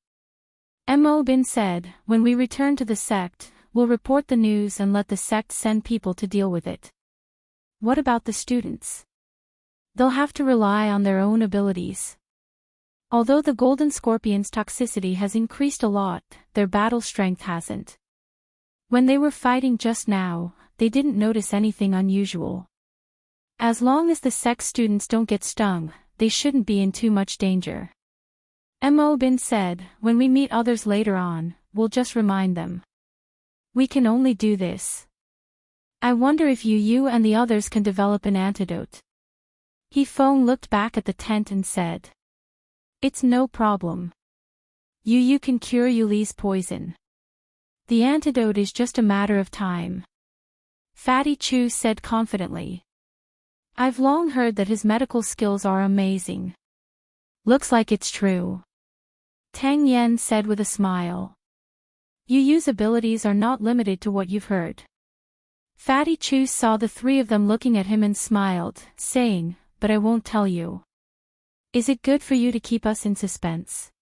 Speaker 1: Mo Bin said, "When we return to the sect, we'll report the news and let the sect send people to deal with it." "What about the students?" "They'll have to rely on their own abilities. Although the golden scorpion's toxicity has increased a lot, their battle strength hasn't. When they were fighting just now, they didn't notice anything unusual. As long as the sect students don't get stung, they shouldn't be in too much danger." Mo Bin said, "When we meet others later on, we'll just remind them. We can only do this. I wonder if you and the others can develop an antidote." He Feng looked back at the tent and said, "It's no problem. You can cure Yuli's poison. The antidote is just a matter of time. Fatty Chu said confidently. I've long heard that his medical skills are amazing. Looks like it's true. Tang Yen said with a smile. Yu's abilities are not limited to what you've heard. Fatty Chu saw the three of them looking at him and smiled, saying, but I won't tell you. Is it good for you to keep us in suspense?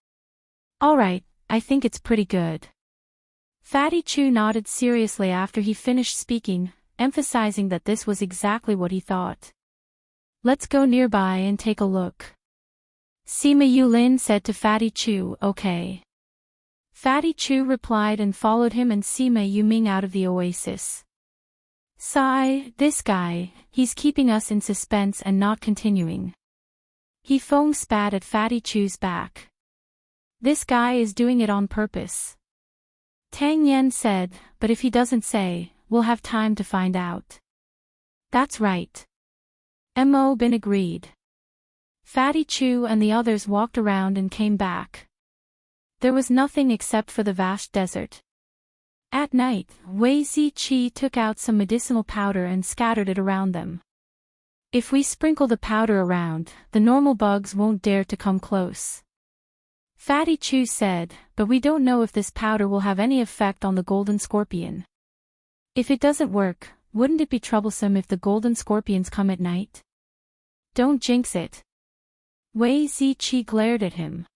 Speaker 1: Alright, I think it's pretty good. Fatty Chu nodded seriously after he finished speaking, emphasizing that this was exactly what he thought. Let's go nearby and take a look. Sima Yulin said to Fatty Chu, okay. Fatty Chu replied and followed him and Sima Yuming out of the oasis. Sigh, this guy, he's keeping us in suspense and not continuing. He Feng spat at Fatty Chu's back. This guy is doing it on purpose. Tang Yen said, but if he doesn't say, we'll have time to find out. That's right. Mo Bin agreed. Fatty Chu and the others walked around and came back. There was nothing except for the vast desert. At night, Wei Ziqi took out some medicinal powder and scattered it around them. If we sprinkle the powder around, the normal bugs won't dare to come close. Fatty Chu said, but we don't know if this powder will have any effect on the golden scorpion. If it doesn't work, wouldn't it be troublesome if the golden scorpions come at night? Don't jinx it. Wei Ziqi glared at him.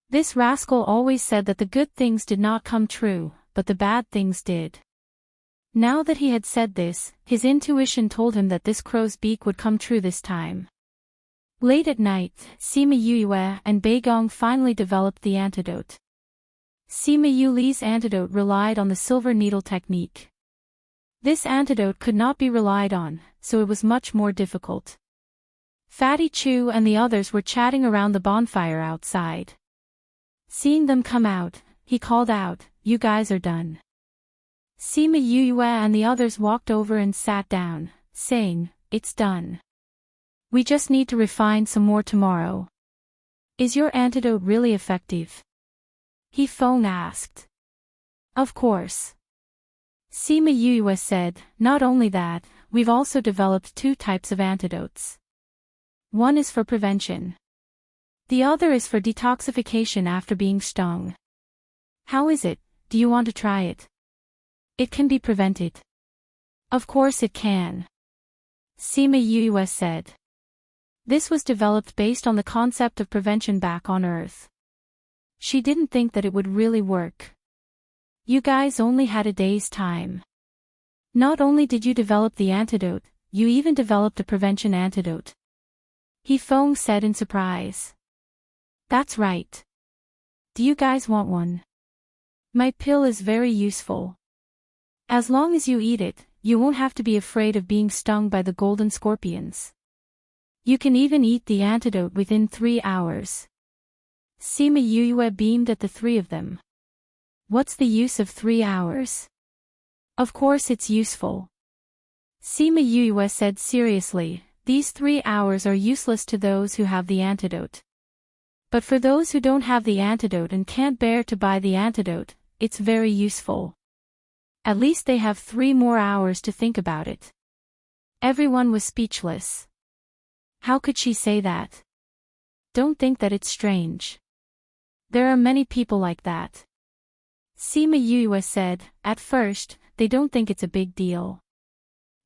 Speaker 1: This rascal always said that the good things did not come true, but the bad things did. Now that he had said this, his intuition told him that this crow's beak would come true this time. Late at night, Sima Yue and Beigong finally developed the antidote. Sima Yuli's antidote relied on the silver needle technique. This antidote could not be relied on, so it was much more difficult. Fatty Chu and the others were chatting around the bonfire outside. Seeing them come out, he called out, you guys are done. Sima Yue and the others walked over and sat down, saying, it's done. We just need to refine some more tomorrow. Is your antidote really effective? He Feng asked. Of course. Sima Yue said, not only that, we've also developed 2 types of antidotes. One is for prevention. The other is for detoxification after being stung. How is it, do you want to try it? It can be prevented. Of course it can. Sima Yue said. This was developed based on the concept of prevention back on Earth. She didn't think that it would really work. You guys only had a day's time. Not only did you develop the antidote, you even developed a prevention antidote. He Feng said in surprise. That's right. Do you guys want one? My pill is very useful. As long as you eat it, you won't have to be afraid of being stung by the golden scorpions. You can even eat the antidote within 3 hours. Sima Yue beamed at the 3 of them. What's the use of 3 hours? Of course it's useful. Sima Yue said seriously, these 3 hours are useless to those who have the antidote. But for those who don't have the antidote and can't bear to buy the antidote, it's very useful. At least they have 3 more hours to think about it. Everyone was speechless. How could she say that? Don't think that it's strange. There are many people like that. Sima Yue said, at first, they don't think it's a big deal.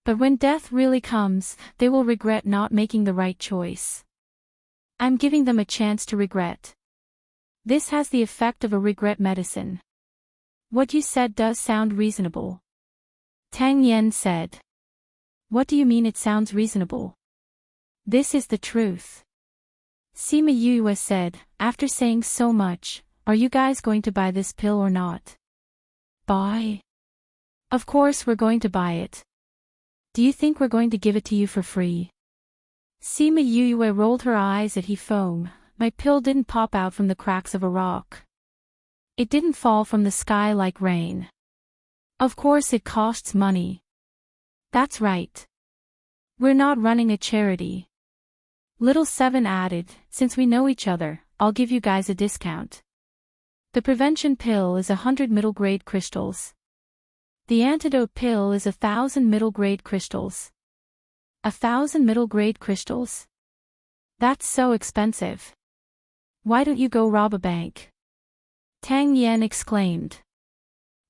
Speaker 1: But when death really comes, they will regret not making the right choice. I'm giving them a chance to regret. This has the effect of a regret medicine. What you said does sound reasonable. Tang Yen said. What do you mean it sounds reasonable? This is the truth. Sima Yue said, after saying so much, are you guys going to buy this pill or not? Buy? Of course we're going to buy it. Do you think we're going to give it to you for free? Sima Yue rolled her eyes at He Feng. My pill didn't pop out from the cracks of a rock. It didn't fall from the sky like rain. Of course it costs money. That's right. We're not running a charity. Little Seven added, since we know each other, I'll give you guys a discount. The prevention pill is 100 middle-grade crystals. The antidote pill is 1,000 middle-grade crystals. 1,000 middle-grade crystals? That's so expensive. Why don't you go rob a bank? Tang Yan exclaimed.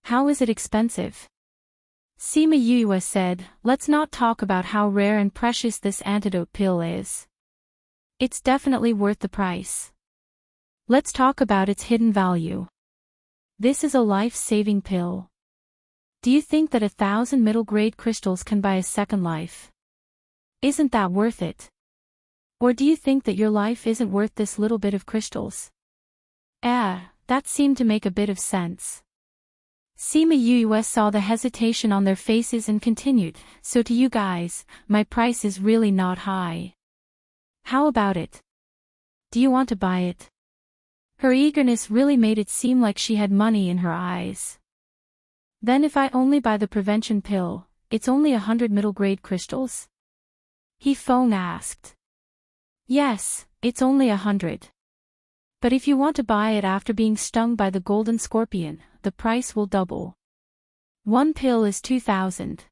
Speaker 1: How is it expensive? Sima Yue said, let's not talk about how rare and precious this antidote pill is. It's definitely worth the price. Let's talk about its hidden value. This is a life-saving pill. Do you think that 1,000 middle-grade crystals can buy a second life? Isn't that worth it? Or do you think that your life isn't worth this little bit of crystals? That seemed to make a bit of sense. Sima Yue saw the hesitation on their faces and continued, so to you guys, my price is really not high. How about it? Do you want to buy it? Her eagerness really made it seem like she had money in her eyes. Then if I only buy the prevention pill, it's only 100 middle-grade crystals? He Feng asked. Yes, it's only 100. But if you want to buy it after being stung by the golden scorpion, the price will double. One pill is 2,000.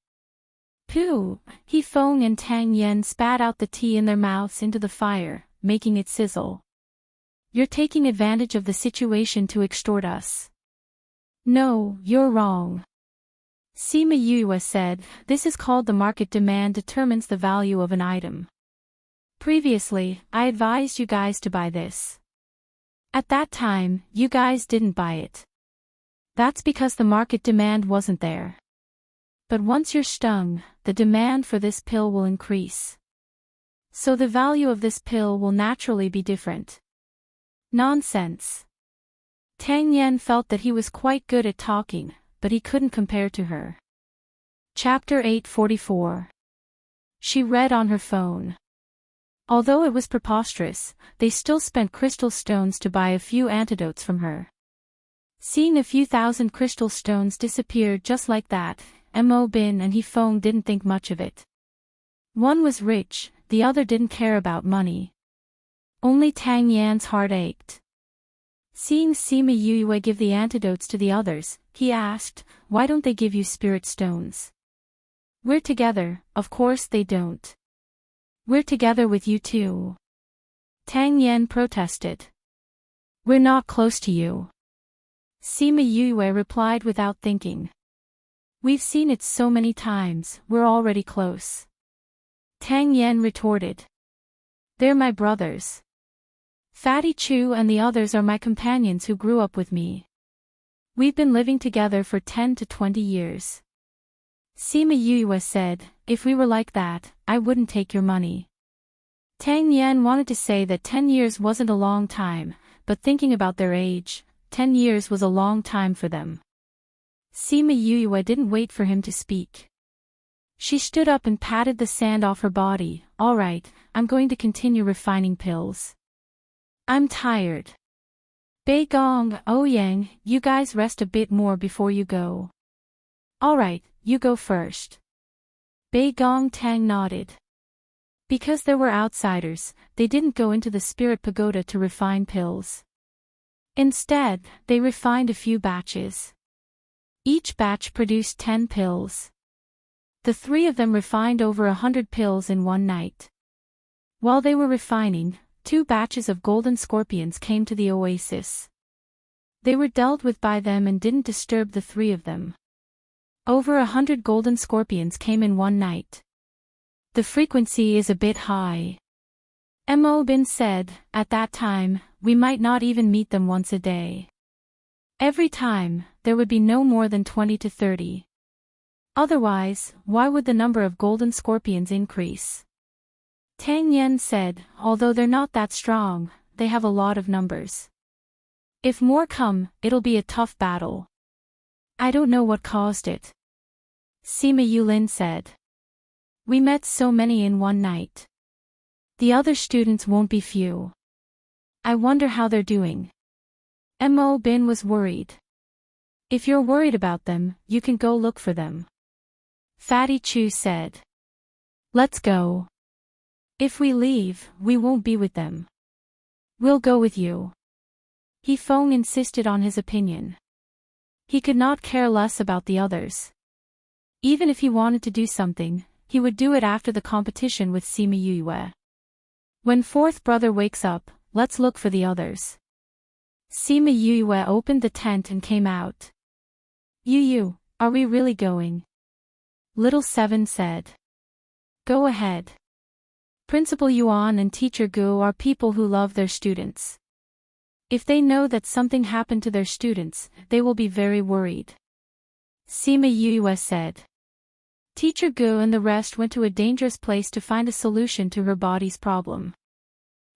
Speaker 1: Pooh! He Feng and Tang Yan spat out the tea in their mouths into the fire, making it sizzle. You're taking advantage of the situation to extort us. No, you're wrong. Sima Yue said, this is called the market demand determines the value of an item. Previously, I advised you guys to buy this. At that time, you guys didn't buy it. That's because the market demand wasn't there. But once you're stung, the demand for this pill will increase. So the value of this pill will naturally be different. Nonsense. Tang Yan felt that he was quite good at talking, but he couldn't compare to her. Chapter 844. She read on her phone. Although it was preposterous, they still spent crystal stones to buy a few antidotes from her. Seeing a few thousand crystal stones disappear just like that, Mo Bin and He Feng didn't think much of it. One was rich, the other didn't care about money. Only Tang Yan's heart ached. Seeing Sima Yue give the antidotes to the others, he asked, why don't they give you spirit stones? We're together, of course they don't. We're together with you too. Tang Yan protested. We're not close to you. Sima Yue replied without thinking. We've seen it so many times, we're already close. Tang Yan retorted. They're my brothers. Fatty Chu and the others are my companions who grew up with me. We've been living together for 10 to 20 years. Sima Yue said, if we were like that, I wouldn't take your money. Tang Yan wanted to say that 10 years wasn't a long time, but thinking about their age, 10 years was a long time for them. Sima Yue didn't wait for him to speak. She stood up and patted the sand off her body. All right, I'm going to continue refining pills. I'm tired. Bei Gong, Ouyang, you guys rest a bit more before you go. All right, you go first. Bei Gong Tang nodded. Because there were outsiders, they didn't go into the spirit pagoda to refine pills. Instead, they refined a few batches. Each batch produced 10 pills. The three of them refined over 100 pills in one night. While they were refining, 2 batches of golden scorpions came to the oasis. They were dealt with by them and didn't disturb the 3 of them. Over 100 golden scorpions came in one night. The frequency is a bit high. Mo Bin said, at that time, we might not even meet them once a day. Every time, there would be no more than 20 to 30. Otherwise, why would the number of golden scorpions increase? Tang Yan said, although they're not that strong, they have a lot of numbers. If more come, it'll be a tough battle. I don't know what caused it. Sima Yulin said. We met so many in one night. The other students won't be few. I wonder how they're doing. Mo Bin was worried. If you're worried about them, you can go look for them. Fatty Chu said. Let's go. If we leave, we won't be with them. We'll go with you. Feng insisted on his opinion. He could not care less about the others. Even if he wanted to do something, he would do it after the competition with Sima Yue. When fourth brother wakes up, let's look for the others. Sima Yue opened the tent and came out. Yu, are we really going? Little Seven said. Go ahead. Principal Yuan and Teacher Gu are people who love their students. If they know that something happened to their students, they will be very worried. Sima Yue said. Teacher Gu and the rest went to a dangerous place to find a solution to her body's problem.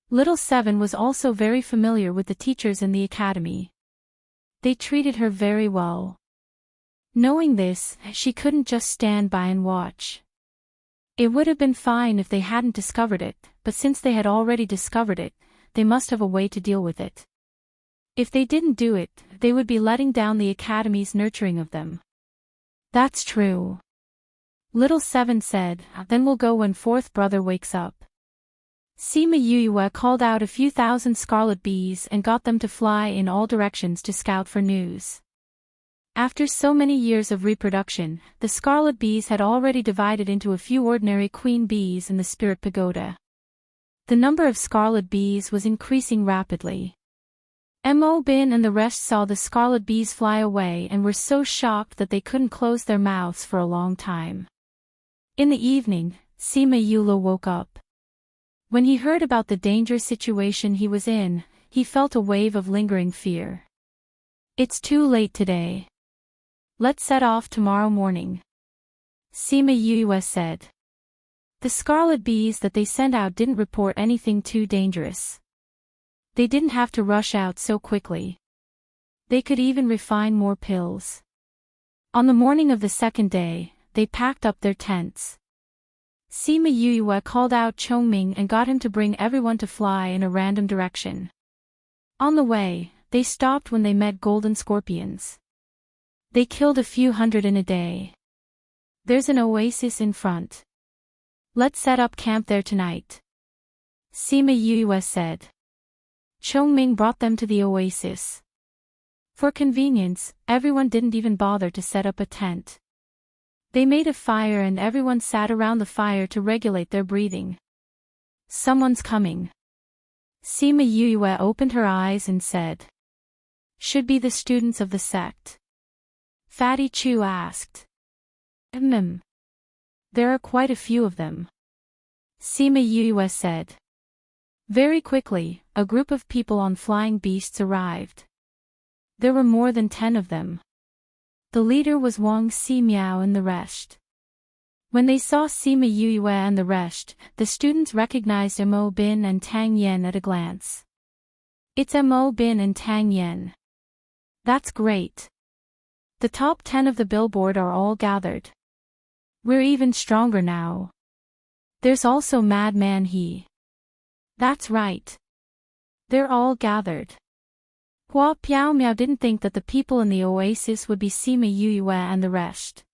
Speaker 1: Little Seven was also very familiar with the teachers in the academy. They treated her very well. Knowing this, she couldn't just stand by and watch. It would have been fine if they hadn't discovered it, but since they had already discovered it, they must have a way to deal with it. If they didn't do it, they would be letting down the academy's nurturing of them. That's true. Little Seven said, then we'll go when fourth brother wakes up. Sima Yue called out a few thousand scarlet bees and got them to fly in all directions to scout for news. After so many years of reproduction, the scarlet bees had already divided into a few ordinary queen bees in the spirit pagoda. The number of scarlet bees was increasing rapidly. Mo Bin and the rest saw the scarlet bees fly away and were so shocked that they couldn't close their mouths for a long time. In the evening, Sima Yue woke up. When he heard about the dangerous situation he was in, he felt a wave of lingering fear. It's too late today. Let's set off tomorrow morning. Sima Yue said. The scarlet bees that they sent out didn't report anything too dangerous. They didn't have to rush out so quickly. They could even refine more pills. On the morning of the second day, they packed up their tents. Sima Yue called out Chongming and got him to bring everyone to fly in a random direction. On the way, they stopped when they met golden scorpions. They killed a few hundred in a day. There's an oasis in front. Let's set up camp there tonight. Sima Yue said. Chongming brought them to the oasis. For convenience, everyone didn't even bother to set up a tent. They made a fire and everyone sat around the fire to regulate their breathing. Someone's coming. Sima Yue opened her eyes and said. Should be the students of the sect. Fatty Chu asked. There are quite a few of them. Sima Yue said. Very quickly, a group of people on flying beasts arrived. There were more than 10 of them. The leader was Wang Ximiao and the rest. When they saw Sima Yue and the rest, the students recognized Mo Bin and Tang Yan at a glance. It's Mo Bin and Tang Yan. That's great. The top 10 of the billboard are all gathered. We're even stronger now. There's also Madman He. That's right. They're all gathered. Hua Piaomiao didn't think that the people in the oasis would be Sima Yue and the rest.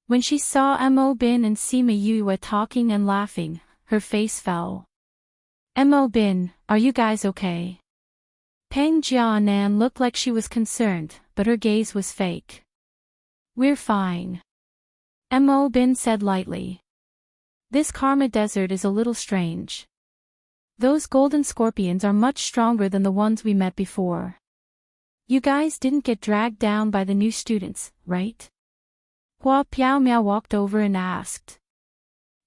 Speaker 1: When she saw Mo Bin and Sima Yue talking and laughing, her face fell. Mo Bin, are you guys okay? Peng Jianan looked like she was concerned, but her gaze was fake. We're fine. Mo Bin said lightly. This Karma Desert is a little strange. Those golden scorpions are much stronger than the ones we met before. You guys didn't get dragged down by the new students, right? Hua Piaomiao walked over and asked.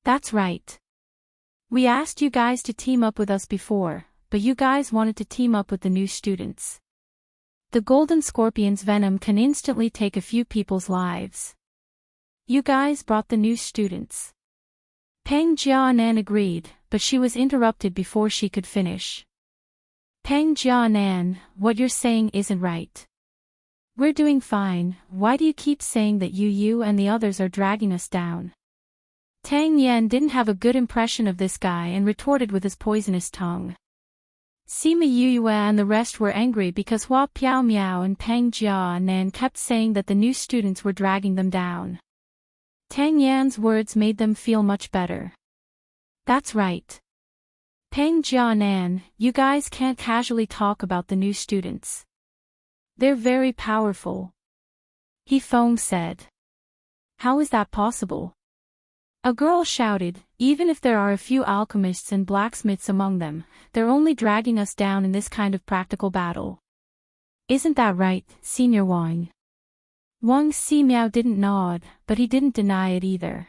Speaker 1: That's right. We asked you guys to team up with us before, but you guys wanted to team up with the new students. The golden scorpion's venom can instantly take a few people's lives. You guys brought the new students. Peng Jianan agreed, but she was interrupted before she could finish. Peng Jianan, what you're saying isn't right. We're doing fine, why do you keep saying that you and the others are dragging us down? Tang Yan didn't have a good impression of this guy and retorted with his poisonous tongue. Sima Yue and the rest were angry because Hua Piaomiao and Peng Jianan kept saying that the new students were dragging them down. Tang Yan's words made them feel much better. That's right. Peng Jianan, you guys can't casually talk about the new students. They're very powerful. He Feng said. How is that possible? A girl shouted, even if there are a few alchemists and blacksmiths among them, they're only dragging us down in this kind of practical battle. Isn't that right, Senior Wang? Wang Ximiao didn't nod, but he didn't deny it either.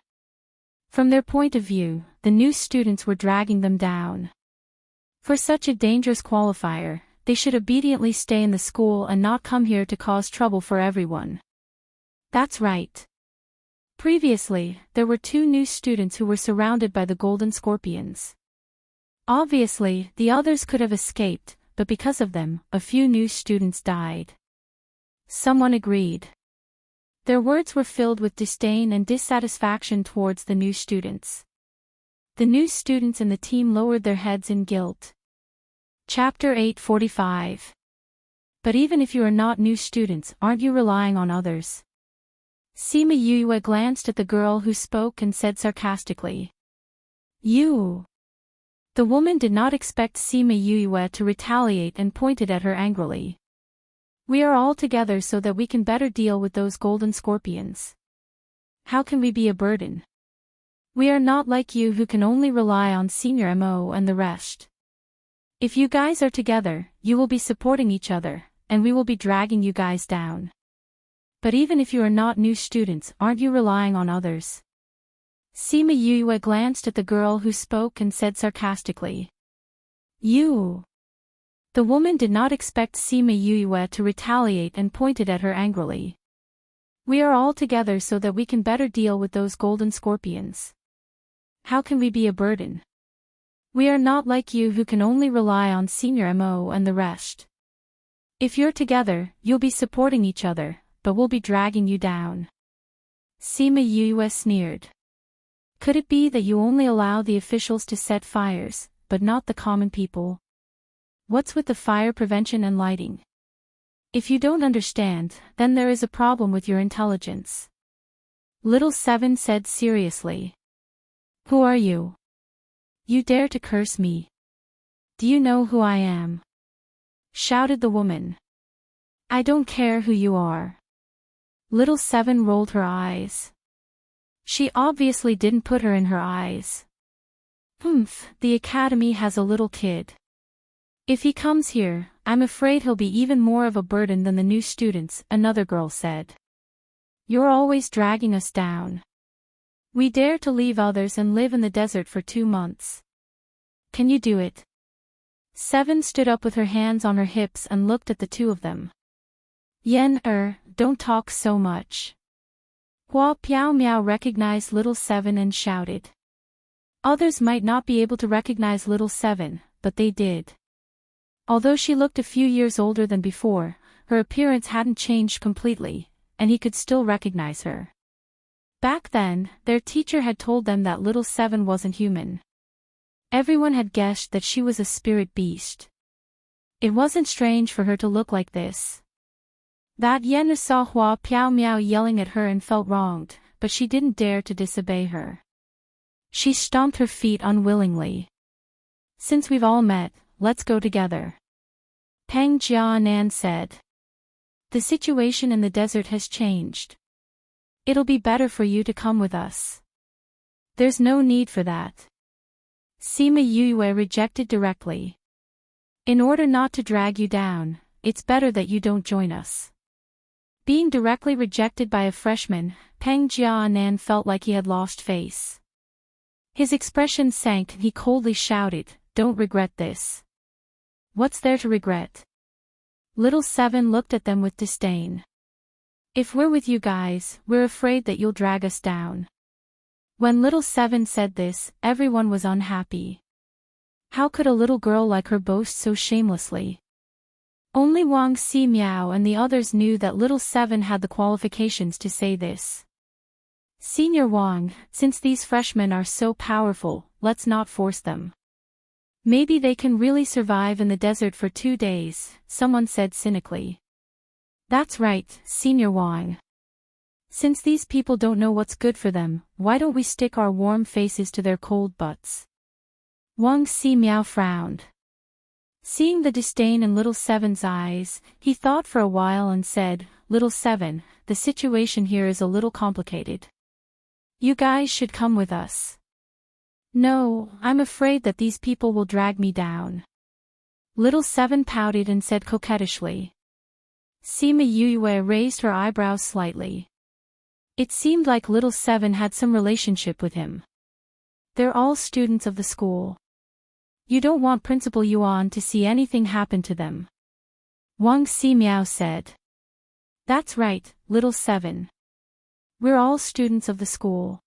Speaker 1: From their point of view, the new students were dragging them down. For such a dangerous qualifier, they should obediently stay in the school and not come here to cause trouble for everyone. That's right. Previously, there were 2 new students who were surrounded by the golden scorpions. Obviously, the others could have escaped, but because of them, a few new students died. Someone agreed. Their words were filled with disdain and dissatisfaction towards the new students. The new students and the team lowered their heads in guilt. Chapter 845. But even if you are not new students, aren't you relying on others? Sima Yue glanced at the girl who spoke and said sarcastically. You. The woman did not expect Sima Yue to retaliate and pointed at her angrily. We are all together so that we can better deal with those golden scorpions. How can we be a burden? We are not like you who can only rely on Senior Mo and the rest. If you guys are together, you will be supporting each other, and we will be dragging you guys down. But even if you are not new students, aren't you relying on others? Sima Yue glanced at the girl who spoke and said sarcastically. You. The woman did not expect Sima Yue to retaliate and pointed at her angrily. We are all together so that we can better deal with those golden scorpions. How can we be a burden? We are not like you who can only rely on Senior Mo and the rest. If you're together, you'll be supporting each other, but we'll be dragging you down. Sima Yue sneered. Could it be that you only allow the officials to set fires, but not the common people? What's with the fire prevention and lighting? If you don't understand, then there is a problem with your intelligence. Little Seven said seriously. Who are you? You dare to curse me? Do you know who I am? Shouted the woman. I don't care who you are. Little Seven rolled her eyes. She obviously didn't put her in her eyes. The academy has a little kid. If he comes here, I'm afraid he'll be even more of a burden than the new students, another girl said. You're always dragging us down. We dare to leave others and live in the desert for 2 months. Can you do it? Seven stood up with her hands on her hips and looked at the 2 of them. Don't talk so much. Hua Piao Miao recognized Little Seven and shouted. Others might not be able to recognize Little Seven, but they did. Although she looked a few years older than before, her appearance hadn't changed completely, and he could still recognize her. Back then, their teacher had told them that Little Seven wasn't human. Everyone had guessed that she was a spirit beast. It wasn't strange for her to look like this. That Yen saw Hua Piao Miao yelling at her and felt wronged, but she didn't dare to disobey her. She stomped her feet unwillingly. Since we've all met, let's go together. Peng Jianan said. The situation in the desert has changed. It'll be better for you to come with us. There's no need for that. Sima Yue rejected directly. In order not to drag you down, it's better that you don't join us. Being directly rejected by a freshman, Peng Jianan felt like he had lost face. His expression sank and he coldly shouted, Don't regret this. What's there to regret? Little Seven looked at them with disdain. If we're with you guys, we're afraid that you'll drag us down. When Little Seven said this, everyone was unhappy. How could a little girl like her boast so shamelessly? Only Wang Ximiao and the others knew that Little Seven had the qualifications to say this. Senior Wang, since these freshmen are so powerful, let's not force them. Maybe they can really survive in the desert for 2 days, someone said cynically. That's right, Senior Wang. Since these people don't know what's good for them, why don't we stick our warm faces to their cold butts? Wang Ximiao frowned. Seeing the disdain in Little Seven's eyes, he thought for a while and said, "Little Seven, the situation here is a little complicated. You guys should come with us." "No, I'm afraid that these people will drag me down." Little Seven pouted and said coquettishly. Sima Yue raised her eyebrows slightly. It seemed like Little Seven had some relationship with him. "They're all students of the school. You don't want Principal Yuan to see anything happen to them," Wang Ximiao said. "That's right, Little Seven. We're all students of the school.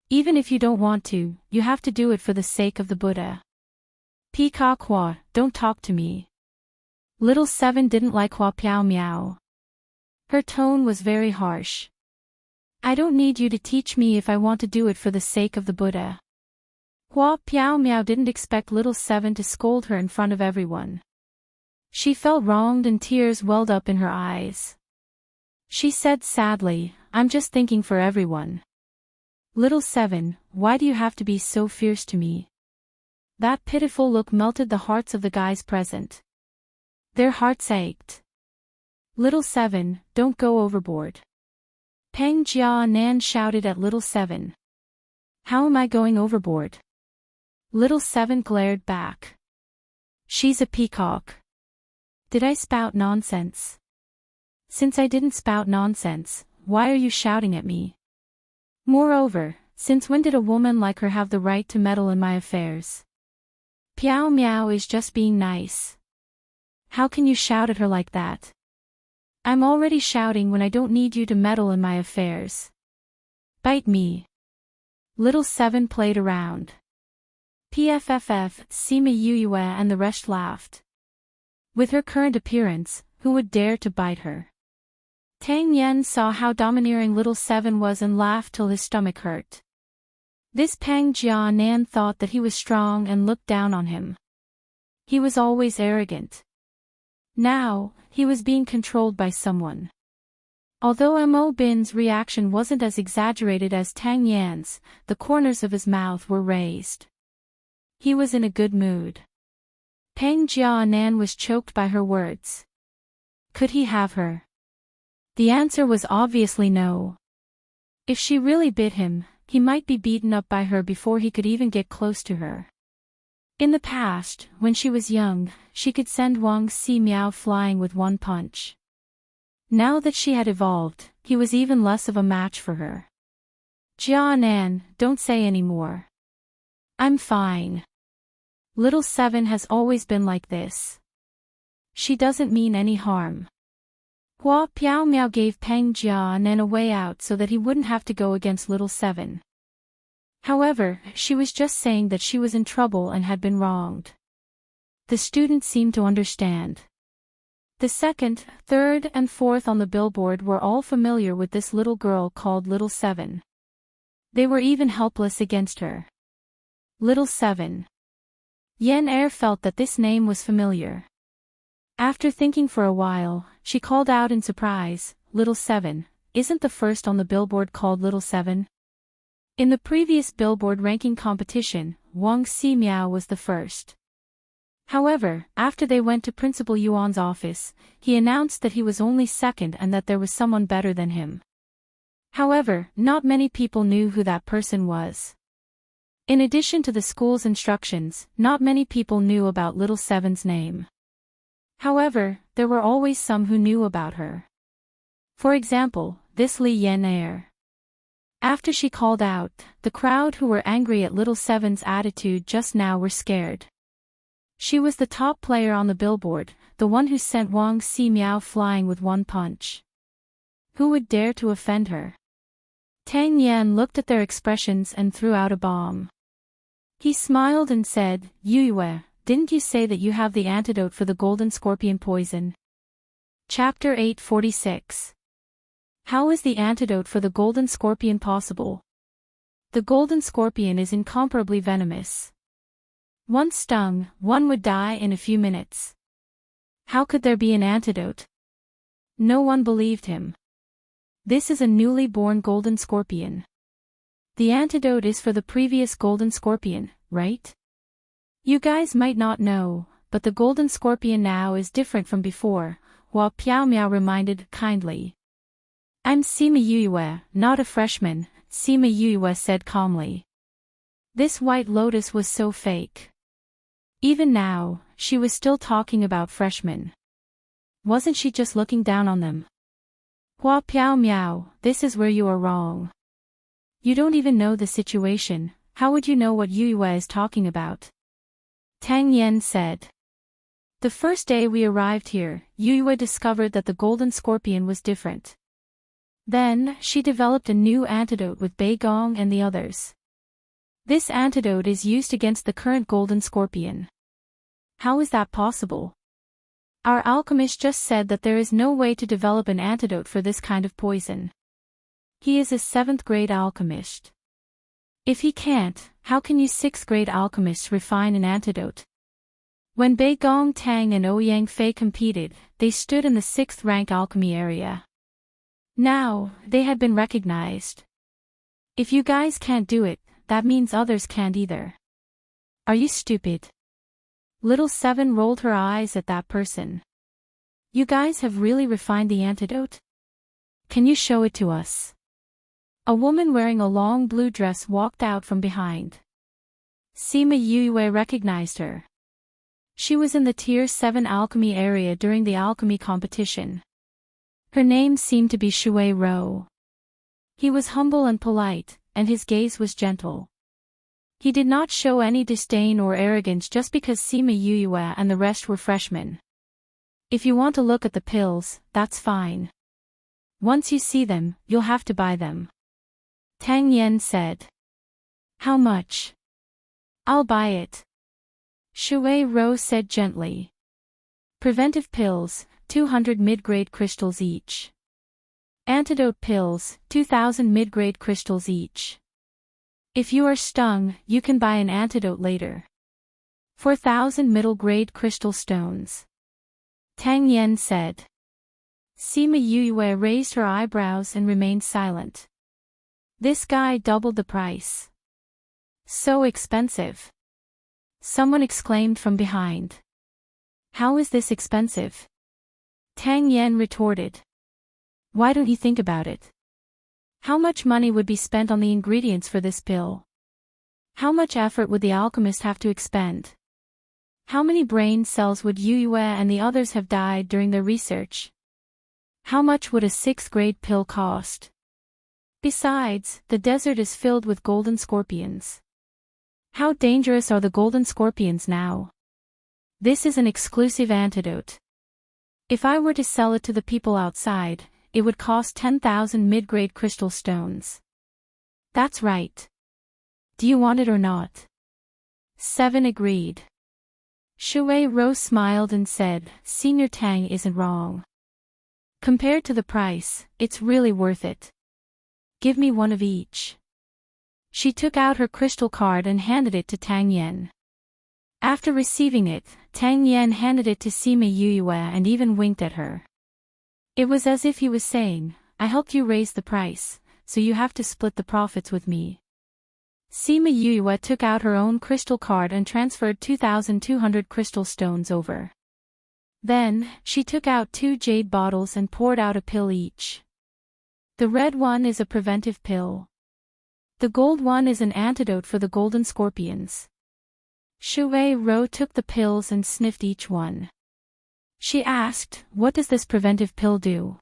Speaker 1: Even if you don't want to, you have to do it for the sake of the Buddha." "Peacock Hua, don't talk to me." Little Seven didn't like Hua Piao Miao. Her tone was very harsh. "I don't need you to teach me if I want to do it for the sake of the Buddha." Hua Piao Miao didn't expect Little Seven to scold her in front of everyone. She felt wronged and tears welled up in her eyes. She said sadly, "I'm just thinking for everyone." "Little Seven, why do you have to be so fierce to me?" That pitiful look melted the hearts of the guys present. Their hearts ached. "Little Seven, don't go overboard." Peng Jia Nan shouted at Little Seven. "How am I going overboard?" Little Seven glared back. "She's a peacock." "Did I spout nonsense?" "Since I didn't spout nonsense, why are you shouting at me? Moreover, since when did a woman like her have the right to meddle in my affairs?" "Piao Miao is just being nice." "How can you shout at her like that?" "I'm already shouting when I don't need you to meddle in my affairs." "Bite me." Little Seven played around. PFFF, Sima Yue and the rest laughed. With her current appearance, who would dare to bite her? Tang Yen saw how domineering Little Seven was and laughed till his stomach hurt. This Peng Jia Nan thought that he was strong and looked down on him. He was always arrogant. Now, he was being controlled by someone. Although Mo Bin's reaction wasn't as exaggerated as Tang Yan's, the corners of his mouth were raised. He was in a good mood. Peng Jia Nan was choked by her words. Could he have her? The answer was obviously no. If she really bit him, he might be beaten up by her before he could even get close to her. In the past, when she was young, she could send Wang Ximiao flying with one punch. Now that she had evolved, he was even less of a match for her. "Jia Nan, don't say any more." "I'm fine. Little Seven has always been like this. She doesn't mean any harm." Hua Piao Miao gave Peng Jia Nan a way out so that he wouldn't have to go against Little Seven. However, she was just saying that she was in trouble and had been wronged. The students seemed to understand. The second, third and fourth on the billboard were all familiar with this little girl called Little Seven. They were even helpless against her. Little Seven. Yen Er felt that this name was familiar. After thinking for a while, she called out in surprise, "Little Seven, isn't the first on the billboard called Little Seven?" In the previous billboard ranking competition, Wang Ximiao was the first. However, after they went to Principal Yuan's office, he announced that he was only second and that there was someone better than him. However, not many people knew who that person was. In addition to the school's instructions, not many people knew about Little Seven's name. However, there were always some who knew about her. For example, this Li Yen Er. After she called out, the crowd who were angry at Little Seven's attitude just now were scared. She was the top player on the billboard, the one who sent Wang Ximiao flying with one punch. Who would dare to offend her? Tang Yan looked at their expressions and threw out a bomb. He smiled and said, "Yue, didn't you say that you have the antidote for the golden scorpion poison?" Chapter 846. How is the antidote for the golden scorpion possible? The golden scorpion is incomparably venomous. Once stung, one would die in a few minutes. How could there be an antidote? No one believed him. This is a newly born golden scorpion. The antidote is for the previous golden scorpion, right? You guys might not know, but the golden scorpion now is different from before, Hua Piao Miao reminded kindly. I'm Sima Yue, not a freshman, Sima Yue said calmly. This white lotus was so fake. Even now, she was still talking about freshmen. Wasn't she just looking down on them? Hua Piao Miao, this is where you are wrong. You don't even know the situation, how would you know what Yue is talking about? Tang Yen said. The first day we arrived here, Yue discovered that the golden scorpion was different. Then, she developed a new antidote with Bei Gong and the others. This antidote is used against the current golden scorpion. How is that possible? Our alchemist just said that there is no way to develop an antidote for this kind of poison. He is a 7th grade alchemist. If he can't, how can you 6th grade alchemists refine an antidote? When Bei Gong Tang and Ouyang Fei competed, they stood in the 6th rank alchemy area. Now, they had been recognized. If you guys can't do it, that means others can't either. Are you stupid? Little Seven rolled her eyes at that person. You guys have really refined the antidote? Can you show it to us? A woman wearing a long blue dress walked out from behind. Sima Yue recognized her. She was in the Tier 7 alchemy area during the alchemy competition. Her name seemed to be Shui Rou. He was humble and polite, and his gaze was gentle. He did not show any disdain or arrogance just because Sima Yue and the rest were freshmen. If you want to look at the pills, that's fine. Once you see them, you'll have to buy them. Tang Yen said. How much? I'll buy it. Shui Rou said gently. Preventive pills, 200 mid-grade crystals each. Antidote pills, 2,000 mid-grade crystals each. If you are stung, you can buy an antidote later. 4,000 middle-grade crystal stones. Tang Yen said. Sima Yue raised her eyebrows and remained silent. This guy doubled the price. So expensive. Someone exclaimed from behind. How is this expensive? Tang Yen retorted. Why don't you think about it? How much money would be spent on the ingredients for this pill? How much effort would the alchemist have to expend? How many brain cells would Yue and the others have died during their research? How much would a 6th grade pill cost? Besides, the desert is filled with golden scorpions. How dangerous are the golden scorpions now? This is an exclusive antidote. If I were to sell it to the people outside, it would cost 10,000 mid-grade crystal stones. That's right. Do you want it or not? 7 agreed. Shui Rou smiled and said, Senior Tang isn't wrong. Compared to the price, it's really worth it. Give me one of each. She took out her crystal card and handed it to Tang Yen. After receiving it, Tang Yen handed it to Sima Yue and even winked at her. It was as if he was saying, I helped you raise the price, so you have to split the profits with me. Sima Yue took out her own crystal card and transferred 2,200 crystal stones over. Then, she took out 2 jade bottles and poured out a pill each. The red one is a preventive pill. The gold one is an antidote for the golden scorpions. Shui Rou took the pills and sniffed each one. She asked, what does this preventive pill do?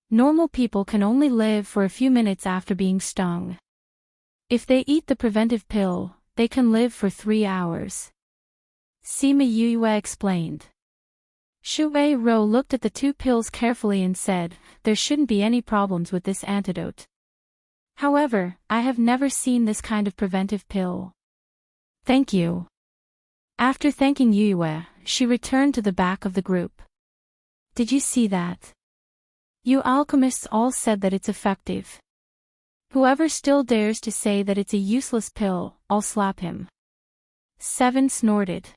Speaker 1: Normal people can only live for a few minutes after being stung. If they eat the preventive pill, they can live for 3 hours. Sima Yue explained. Shui Rou looked at the 2 pills carefully and said, there shouldn't be any problems with this antidote. However, I have never seen this kind of preventive pill. Thank you. After thanking Yue, she returned to the back of the group. Did you see that? You alchemists all said that it's effective. Whoever still dares to say that it's a useless pill, I'll slap him. 7 snorted.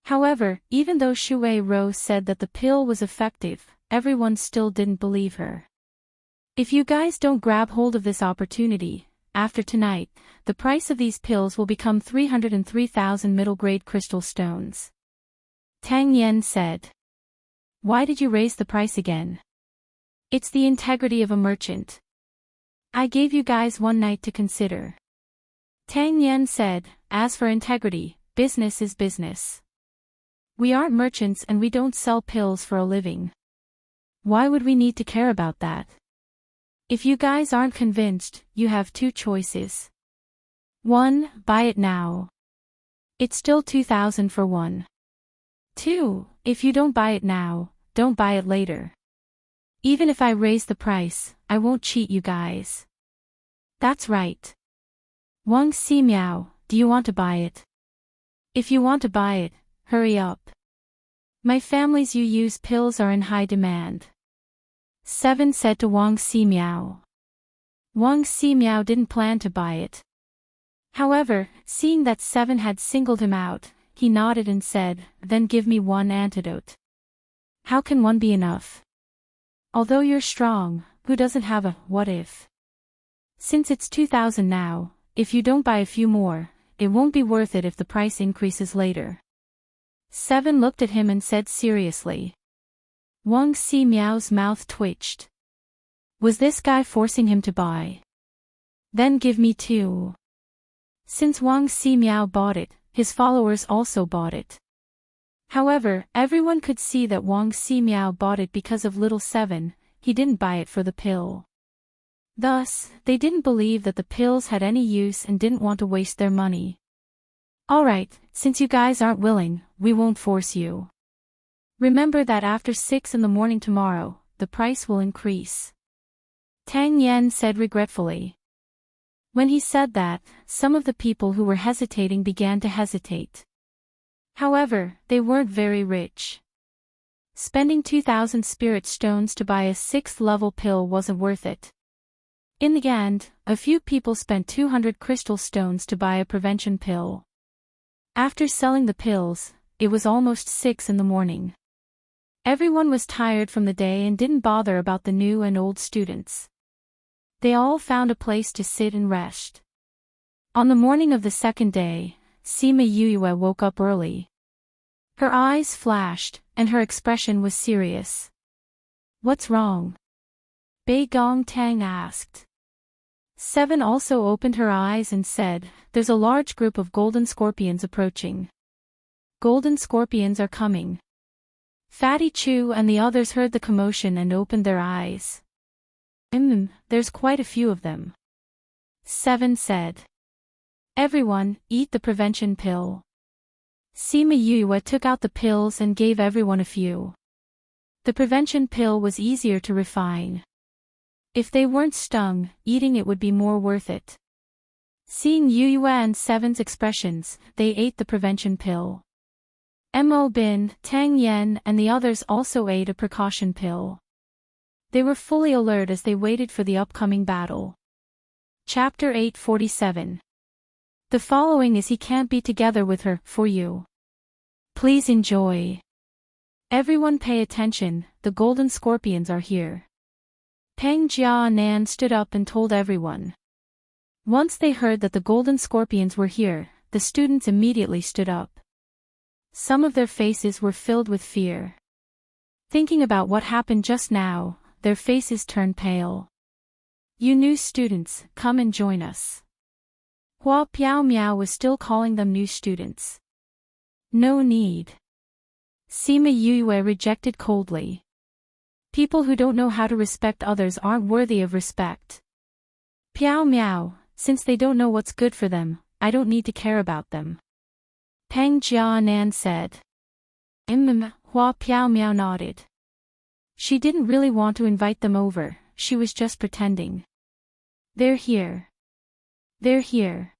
Speaker 1: However, even though Shui Rou said that the pill was effective, everyone still didn't believe her. If you guys don't grab hold of this opportunity, after tonight, the price of these pills will become 303,000 middle-grade crystal stones. Tang Yen said. Why did you raise the price again? It's the integrity of a merchant. I gave you guys one night to consider. Tang Yen said, as for integrity, business is business. We aren't merchants and we don't sell pills for a living. Why would we need to care about that? If you guys aren't convinced, you have two choices. 1. Buy it now. It's still 2,000 for one. 2. If you don't buy it now, don't buy it later. Even if I raise the price, I won't cheat you guys. That's right. Wang Si Miao, do you want to buy it? If you want to buy it, hurry up. My family's use pills are in high demand. 7 said to Wang Si Miao. Wang Si Miao didn't plan to buy it. However, seeing that 7 had singled him out, he nodded and said, then give me one antidote. How can one be enough? Although you're strong, who doesn't have a what if? Since it's 2,000 now, if you don't buy a few more, it won't be worth it if the price increases later. 7 looked at him and said seriously. Wang Si Miao's mouth twitched. Was this guy forcing him to buy? Then give me 2. Since Wang Si Miao bought it, his followers also bought it. However, everyone could see that Wang Si Miao bought it because of little 7, he didn't buy it for the pill. Thus, they didn't believe that the pills had any use and didn't want to waste their money. Alright, since you guys aren't willing, we won't force you. Remember that after 6 in the morning tomorrow, the price will increase. Tang Yen said regretfully. When he said that, some of the people who were hesitating began to hesitate. However, they weren't very rich. Spending 2,000 spirit stones to buy a 6th level pill wasn't worth it. In the end, a few people spent 200 crystal stones to buy a prevention pill. After selling the pills, it was almost 6 in the morning. Everyone was tired from the day and didn't bother about the new and old students. They all found a place to sit and rest. On the morning of the second day, Sima Yuyue woke up early. Her eyes flashed, and her expression was serious. What's wrong? Bei Gong Tang asked. 7 also opened her eyes and said, there's a large group of golden scorpions approaching. Golden scorpions are coming. Fatty Chu and the others heard the commotion and opened their eyes. There's quite a few of them. 7 said. Everyone, eat the prevention pill. Sima Yue took out the pills and gave everyone a few. The prevention pill was easier to refine. If they weren't stung, eating it would be more worth it. Seeing Yue and 7's expressions, they ate the prevention pill. Mo Bin, Tang Yen and the others also ate a precaution pill. They were fully alert as they waited for the upcoming battle. Chapter 847. The following is He Can't Be Together with Her, for you. Please enjoy. Everyone pay attention, the golden scorpions are here. Peng Jia Nan stood up and told everyone. Once they heard that the golden scorpions were here, the students immediately stood up. Some of their faces were filled with fear. Thinking about what happened just now, their faces turned pale. You new students, come and join us. Hua Piao Miao was still calling them new students. No need. Sima Yue rejected coldly. People who don't know how to respect others aren't worthy of respect. Piao Miao, since they don't know what's good for them, I don't need to care about them. Peng Jianan said. Hua Piao Miao nodded. She didn't really want to invite them over, she was just pretending. They're here. They're here.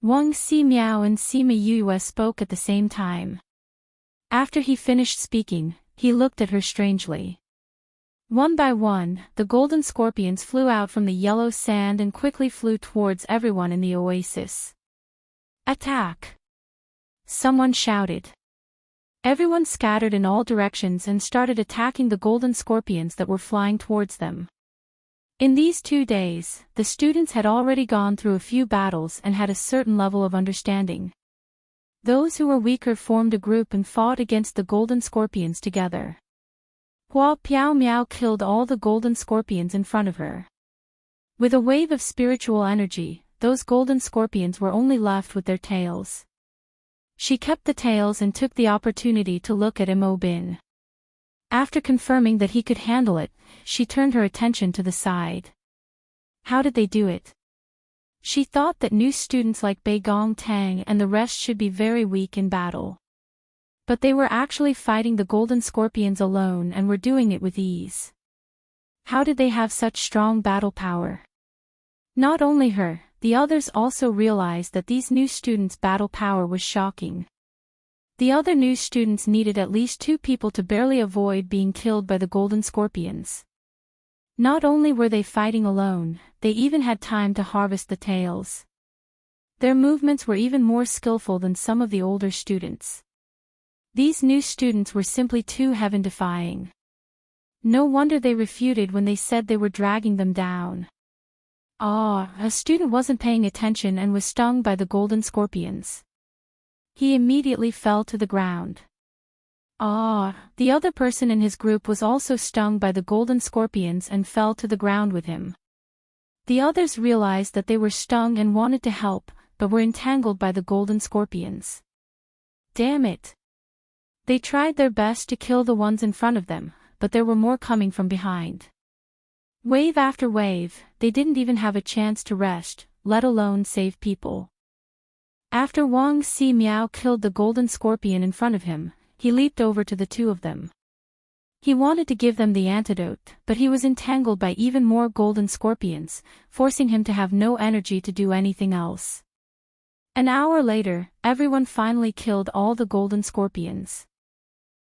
Speaker 1: Wang Si Miao and Sima Yue spoke at the same time. After he finished speaking, he looked at her strangely. One by one, the golden scorpions flew out from the yellow sand and quickly flew towards everyone in the oasis. Attack! Someone shouted. Everyone scattered in all directions and started attacking the golden scorpions that were flying towards them. In these 2 days, the students had already gone through a few battles and had a certain level of understanding. Those who were weaker formed a group and fought against the golden scorpions together. Hua Piao Miao killed all the golden scorpions in front of her. With a wave of spiritual energy, those golden scorpions were only left with their tails. She kept the tails and took the opportunity to look at Mo Bin. After confirming that he could handle it, she turned her attention to the side. How did they do it? She thought that new students like Bei Gong Tang and the rest should be very weak in battle. But they were actually fighting the golden scorpions alone and were doing it with ease. How did they have such strong battle power? Not only her, the others also realized that these new students' battle power was shocking. The other new students needed at least 2 people to barely avoid being killed by the golden scorpions. Not only were they fighting alone, they even had time to harvest the tails. Their movements were even more skillful than some of the older students. These new students were simply too heaven-defying. No wonder they refuted when they said they were dragging them down. A student wasn't paying attention and was stung by the golden scorpions. He immediately fell to the ground. The other person in his group was also stung by the golden scorpions and fell to the ground with him. The others realized that they were stung and wanted to help, but were entangled by the golden scorpions. Damn it! They tried their best to kill the ones in front of them, but there were more coming from behind. Wave after wave, they didn't even have a chance to rest, let alone save people. After Wang Si Miao killed the golden scorpion in front of him, he leaped over to the 2 of them. He wanted to give them the antidote, but he was entangled by even more golden scorpions, forcing him to have no energy to do anything else. An hour later, everyone finally killed all the golden scorpions.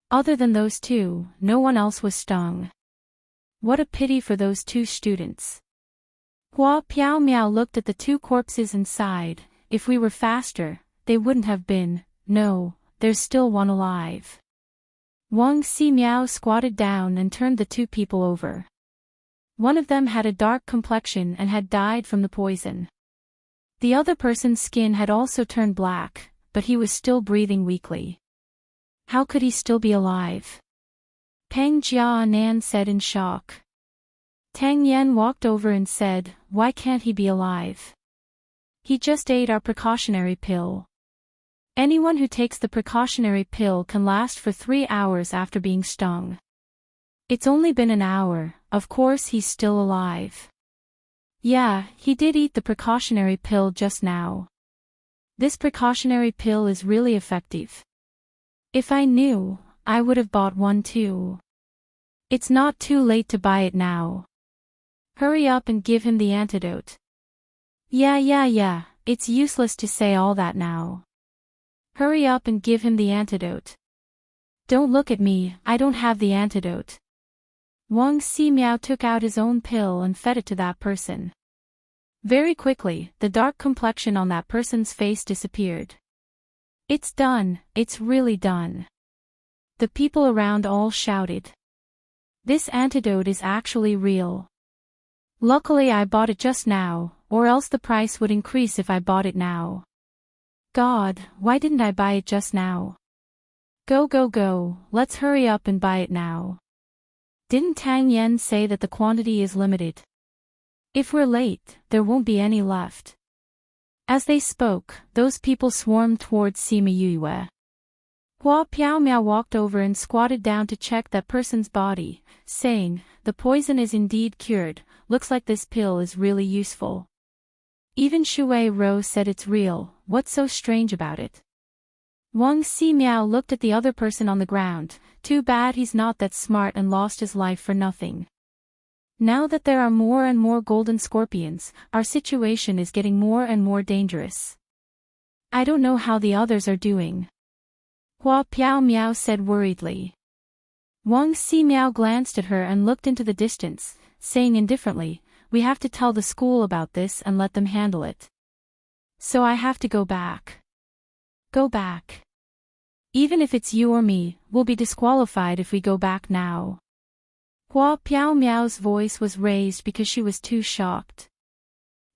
Speaker 1: Other than those 2, no one else was stung. What a pity for those 2 students. Hua Piao Miao looked at the 2 corpses and sighed. If we were faster, they wouldn't have been. No, there's still one alive. Wang Si Miao squatted down and turned the 2 people over. One of them had a dark complexion and had died from the poison. The other person's skin had also turned black, but he was still breathing weakly. How could he still be alive? Peng Jianan said in shock. Tang Yen walked over and said, "Why can't he be alive? He just ate our precautionary pill. Anyone who takes the precautionary pill can last for 3 hours after being stung. It's only been an hour, of course he's still alive." Yeah, he did eat the precautionary pill just now. This precautionary pill is really effective. If I knew, I would have bought one too. It's not too late to buy it now. Hurry up and give him the antidote. Yeah, it's useless to say all that now. Hurry up and give him the antidote. Don't look at me, I don't have the antidote. Wang Si Miao took out his own pill and fed it to that person. Very quickly, the dark complexion on that person's face disappeared. It's done, it's really done. The people around all shouted. This antidote is actually real. Luckily I bought it just now, or else the price would increase if I bought it now. God, why didn't I buy it just now? Go, let's hurry up and buy it now. Didn't Tang Yen say that the quantity is limited? If we're late, there won't be any left. As they spoke, those people swarmed towards Sima Yue. Hua Piao Miao walked over and squatted down to check that person's body, saying, "The poison is indeed cured, looks like this pill is really useful." Even Shui Rou said it's real, what's so strange about it? Wang Si Miao looked at the other person on the ground, too bad he's not that smart and lost his life for nothing. Now that there are more and more golden scorpions, our situation is getting more and more dangerous. I don't know how the others are doing. Hua Piao Miao said worriedly. Wang Si Miao glanced at her and looked into the distance, saying indifferently, "We have to tell the school about this and let them handle it. So I have to go back." Go back. Even if it's you or me, we'll be disqualified if we go back now. Hua Piao Miao's voice was raised because she was too shocked.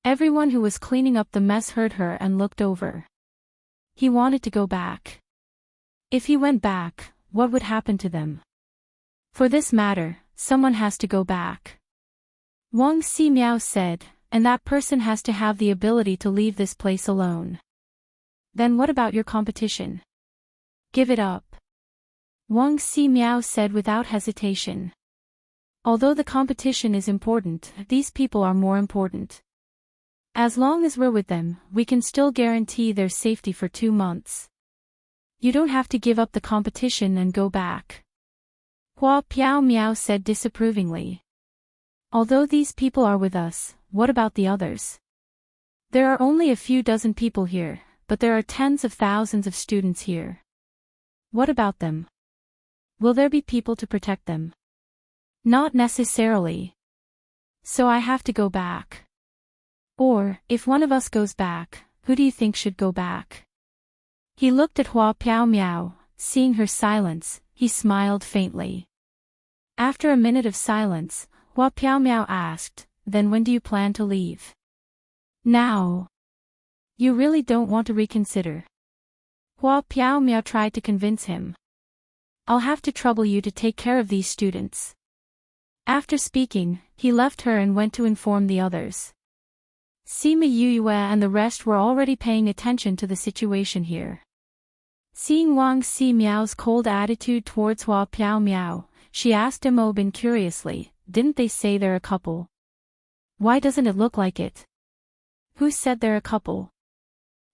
Speaker 1: Everyone who was cleaning up the mess heard her and looked over. He wanted to go back. If he went back, what would happen to them? For this matter, someone has to go back. Wang Si Miao said, and that person has to have the ability to leave this place alone. Then what about your competition? Give it up. Wang Si Miao said without hesitation. Although the competition is important, these people are more important. As long as we're with them, we can still guarantee their safety for 2 months. You don't have to give up the competition and go back. Hua Piao Miao said disapprovingly. Although these people are with us, what about the others? There are only a few dozen people here, but there are tens of thousands of students here. What about them? Will there be people to protect them? Not necessarily. So I have to go back. Or, if one of us goes back, who do you think should go back? He looked at Hua Piao Miao, seeing her silence, he smiled faintly. After a minute of silence, Hua Piao Miao asked, then when do you plan to leave? Now. You really don't want to reconsider? Hua Piao Miao tried to convince him. I'll have to trouble you to take care of these students. After speaking, he left her and went to inform the others. Sima Yuyue and the rest were already paying attention to the situation here. Seeing Wang Si Miao's cold attitude towards Hua Piao Miao, she asked Mo Bin curiously, didn't they say they're a couple? Why doesn't it look like it? Who said they're a couple?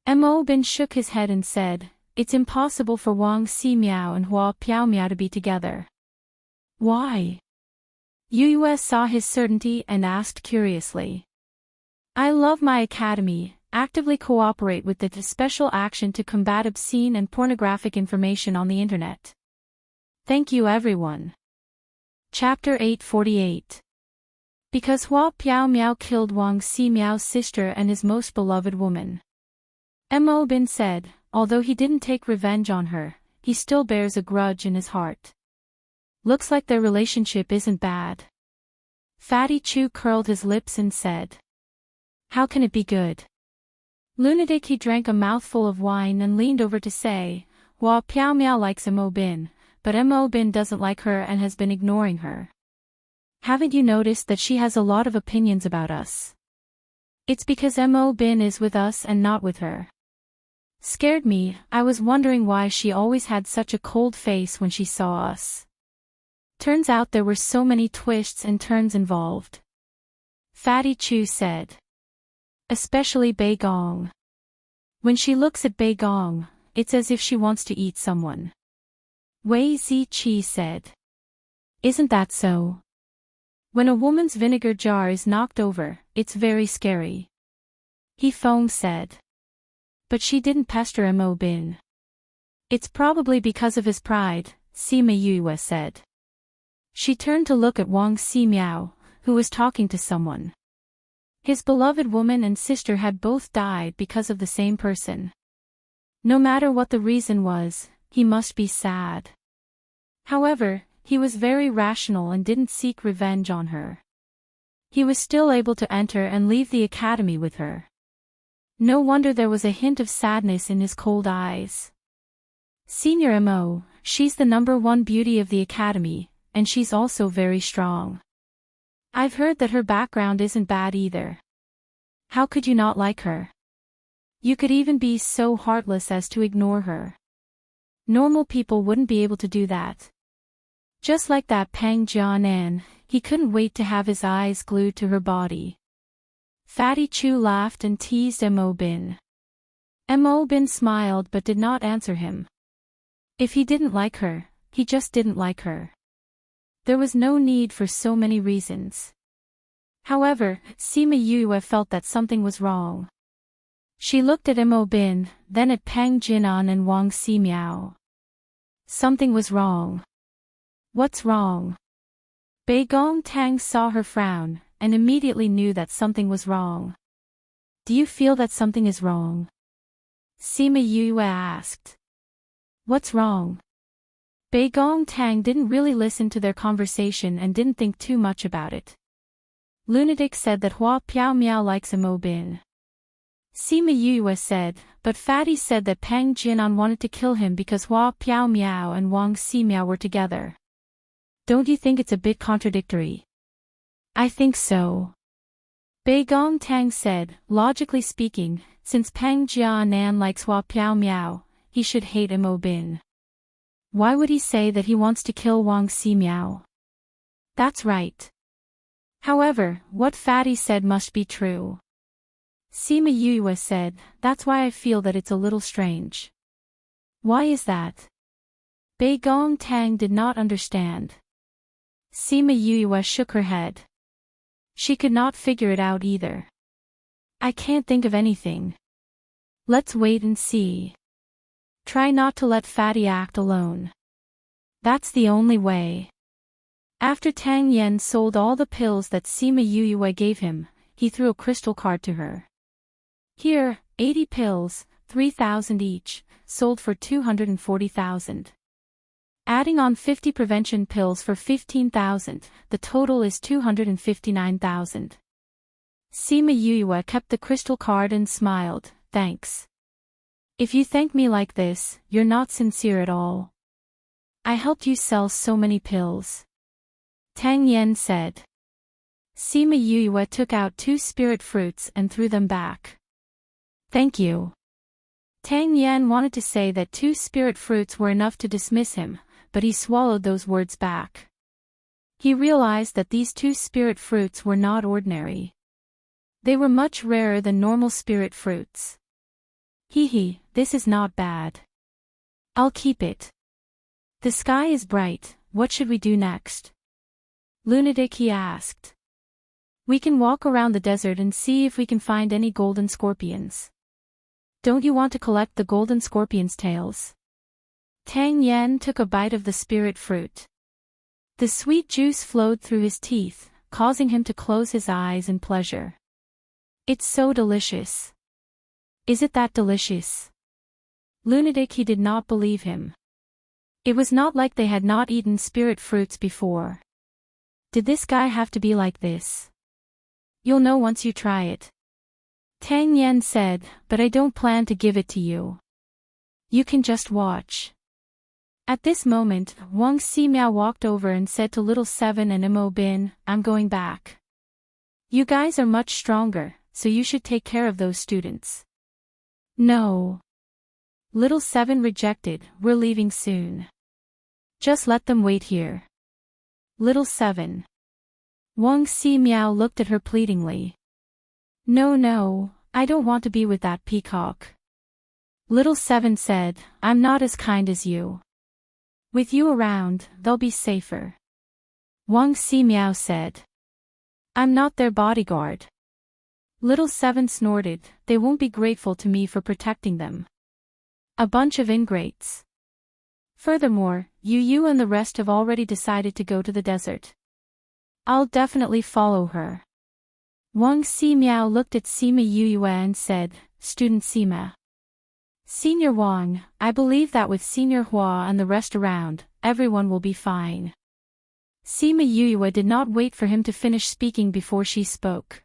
Speaker 1: Mo Bin shook his head and said, it's impossible for Wang Si Miao and Hua Piao Miao to be together. Why? Yuyue saw his certainty and asked curiously. I love my academy, actively cooperate with the special action to combat obscene and pornographic information on the internet. Thank you everyone. Chapter 848. Because Hua Piao Miao killed Wang Si Miao's sister and his most beloved woman. Mo Bin said, although he didn't take revenge on her, he still bears a grudge in his heart. Looks like their relationship isn't bad. Fatty Chu curled his lips and said. How can it be good? Lunatic he drank a mouthful of wine and leaned over to say, Hua Piao Miao likes Mo Bin, but Mo Bin doesn't like her and has been ignoring her. Haven't you noticed that she has a lot of opinions about us? It's because Mo Bin is with us and not with her. Scared me, I was wondering why she always had such a cold face when she saw us. Turns out there were so many twists and turns involved. Fatty Chu said. Especially Bei Gong. When she looks at Bei Gong, it's as if she wants to eat someone. Wei Ziqi said. Isn't that so? When a woman's vinegar jar is knocked over, it's very scary. He Feng said. But she didn't pester Mo Bin. It's probably because of his pride, Sima Yuyue said. She turned to look at Wang Si Miao, who was talking to someone. His beloved woman and sister had both died because of the same person. No matter what the reason was, he must be sad. However, he was very rational and didn't seek revenge on her. He was still able to enter and leave the academy with her. No wonder there was a hint of sadness in his cold eyes. Senior Mo, she's the #1 beauty of the academy, and she's also very strong. I've heard that her background isn't bad either. How could you not like her? You could even be so heartless as to ignore her. Normal people wouldn't be able to do that. Just like that Pang Jianan, he couldn't wait to have his eyes glued to her body. Fatty Chu laughed and teased Mo Bin. Mo Bin smiled but did not answer him. If he didn't like her, he just didn't like her. There was no need for so many reasons. However, Sima Yuyue felt that something was wrong. She looked at Mo Bin, then at Pang Jinan and Wang Si Miao. Something was wrong. What's wrong? Bei Gong Tang saw her frown, and immediately knew that something was wrong. Do you feel that something is wrong? Sima Yuyue asked. What's wrong? Bei Gong Tang didn't really listen to their conversation and didn't think too much about it. Lunatic said that Hua Piao Miao likes Mo Bin. Sima Yue said, but Fatty said that Pang Jianan wanted to kill him because Hua Piao Miao and Wang Si Miao were together. Don't you think it's a bit contradictory? I think so. Bei Gong Tang said, logically speaking, since Pang Jianan likes Hua Piao Miao, he should hate Mo Bin. Why would he say that he wants to kill Wang Si Miao? That's right. However, what Fatty said must be true. Sima Yue said, that's why I feel that it's a little strange. Why is that? Bei Gong Tang did not understand. Sima Yue shook her head. She could not figure it out either. I can't think of anything. Let's wait and see. Try not to let Fatty act alone. That's the only way. After Tang Yen sold all the pills that Sima Yue gave him, he threw a crystal card to her. Here, 80 pills, 3,000 each, sold for 240,000. Adding on 50 prevention pills for 15,000, the total is 259,000. Sima Yue kept the crystal card and smiled, thanks. If you thank me like this, you're not sincere at all. I helped you sell so many pills. Tang Yen said. Sima Yue took out 2 spirit fruits and threw them back. Thank you. Tang Yen wanted to say that 2 spirit fruits were enough to dismiss him, but he swallowed those words back. He realized that these 2 spirit fruits were not ordinary. They were much rarer than normal spirit fruits. Hee, this is not bad. I'll keep it. The sky is bright, what should we do next? Lunatic, he asked. We can walk around the desert and see if we can find any golden scorpions. Don't you want to collect the golden scorpion's tails? Tang Yen took a bite of the spirit fruit. The sweet juice flowed through his teeth, causing him to close his eyes in pleasure. It's so delicious. Is it that delicious? Lunatic, he did not believe him. It was not like they had not eaten spirit fruits before. Did this guy have to be like this? You'll know once you try it. Tang Yen said, but I don't plan to give it to you. You can just watch. At this moment, Wang Si Miao walked over and said to Little Seven and Mo Bin, I'm going back. You guys are much stronger, so you should take care of those students. No. Little Seven rejected, we're leaving soon. Just let them wait here. Little Seven. Wang Si Miao looked at her pleadingly. No, I don't want to be with that peacock. Little Seven said, I'm not as kind as you. With you around, they'll be safer. Wang Si Miao said. I'm not their bodyguard. Little Seven snorted, they won't be grateful to me for protecting them. A bunch of ingrates. Furthermore, you and the rest have already decided to go to the desert. I'll definitely follow her. Wang Si Miao looked at Sima Yue and said, Student Sima. Senior Wang, I believe that with Senior Hua and the rest around, everyone will be fine. Sima Yue did not wait for him to finish speaking before she spoke.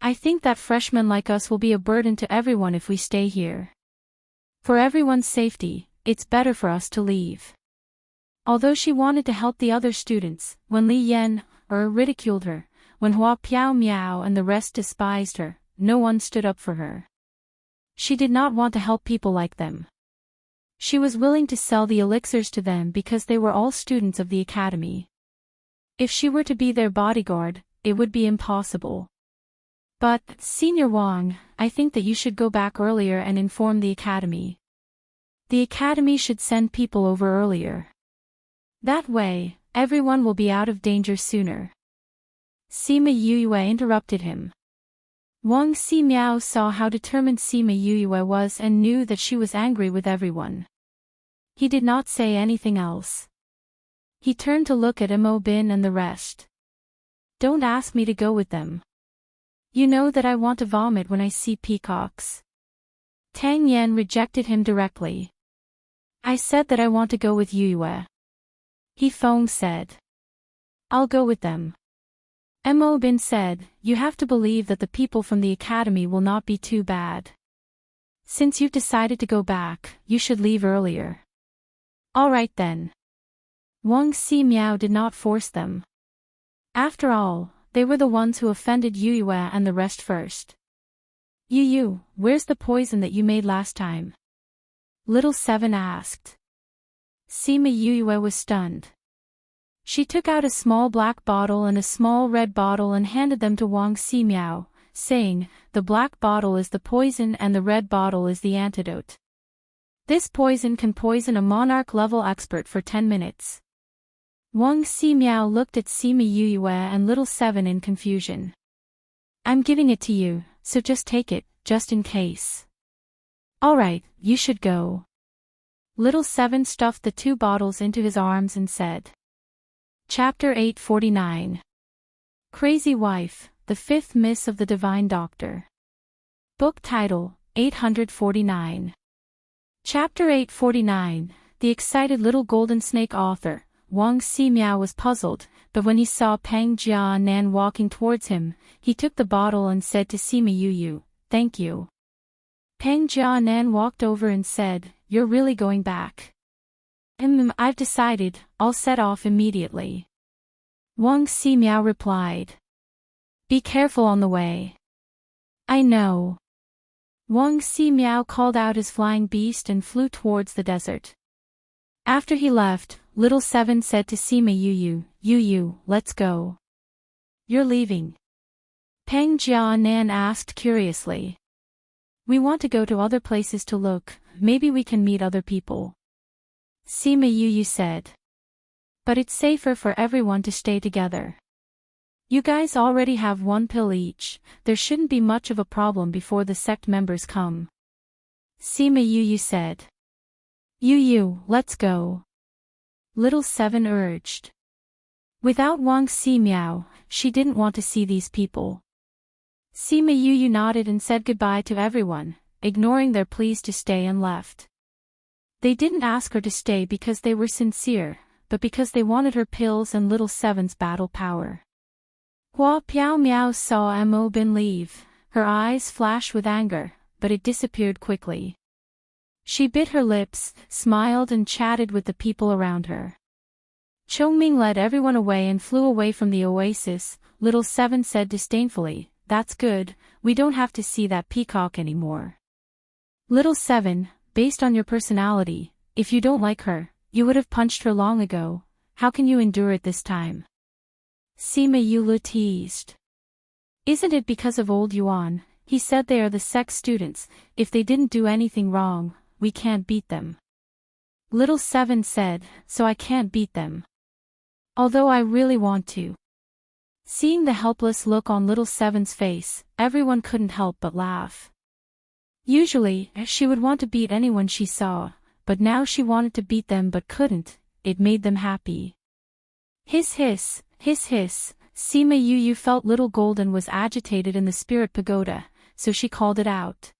Speaker 1: I think that freshmen like us will be a burden to everyone if we stay here. For everyone's safety, it's better for us to leave. Although she wanted to help the other students, when Li Yan, ridiculed her, when Hua Piao Miao and the rest despised her, no one stood up for her. She did not want to help people like them. She was willing to sell the elixirs to them because they were all students of the academy. If she were to be their bodyguard, it would be impossible. But, Senior Wang, I think that you should go back earlier and inform the academy. The academy should send people over earlier. That way, everyone will be out of danger sooner. Sima Yue interrupted him. Wang Si Miao saw how determined Sima Yue was and knew that she was angry with everyone. He did not say anything else. He turned to look at Mo Bin and the rest. Don't ask me to go with them. You know that I want to vomit when I see peacocks. Tang Yen rejected him directly. I said that I want to go with Yue. Hefeng said. I'll go with them. Mo Bin said, you have to believe that the people from the academy will not be too bad. Since you've decided to go back, you should leave earlier. Alright then. Wang Ximiao did not force them. After all, they were the ones who offended Yue and the rest first. Yu, where's the poison that you made last time? Little Seven asked. Sima Yue was stunned. She took out a small black bottle and a small red bottle and handed them to Wang Ximiao, saying, the black bottle is the poison and the red bottle is the antidote. This poison can poison a monarch-level expert for 10 minutes. Wang Ximiao looked at Sima Yue and Little Seven in confusion. I'm giving it to you, so just take it, just in case. Alright, you should go. Little Seven stuffed the 2 bottles into his arms and said. Chapter 849. Crazy Wife, the 5th Miss of the Divine Doctor. Book title, 849. Chapter 849, the excited little golden snake author, Wang Ximiao was puzzled, but when he saw Peng Jianan walking towards him, he took the bottle and said to Sima Yu, thank you. Peng Jianan walked over and said, you're really going back? I've decided, I'll set off immediately. Wang Ximiao replied. Be careful on the way. I know. Wang Ximiao called out his flying beast and flew towards the desert. After he left, Little Seven said to Sima Yu, let's go. You're leaving? Peng Jianan asked curiously. We want to go to other places to look, maybe we can meet other people. Sima Yu said. But it's safer for everyone to stay together. You guys already have 1 pill each, there shouldn't be much of a problem before the sect members come. Sima Yu said. Yu, let's go. Little Seven urged. Without Wang Ximiao, she didn't want to see these people. Sima Yu nodded and said goodbye to everyone, ignoring their pleas to stay and left. They didn't ask her to stay because they were sincere, but because they wanted her pills and Little Seven's battle power. Hua Piao Miao saw Mo Bin leave, her eyes flashed with anger, but it disappeared quickly. She bit her lips, smiled and chatted with the people around her. Chongming led everyone away and flew away from the oasis. Little Seven said disdainfully, that's good, we don't have to see that peacock anymore. Little Seven, based on your personality, if you don't like her, you would have punched her long ago, how can you endure it this time? Sima Yu teased. Isn't it because of old Yuan? He said they are the sect students, if they didn't do anything wrong, we can't beat them. Little Seven said, so I can't beat them. Although I really want to. Seeing the helpless look on Little Seven's face, everyone couldn't help but laugh. Usually, she would want to beat anyone she saw, but now she wanted to beat them but couldn't, it made them happy. Hiss hiss, hiss hiss, Sima Yu felt Little Golden was agitated in the spirit pagoda, so she called it out.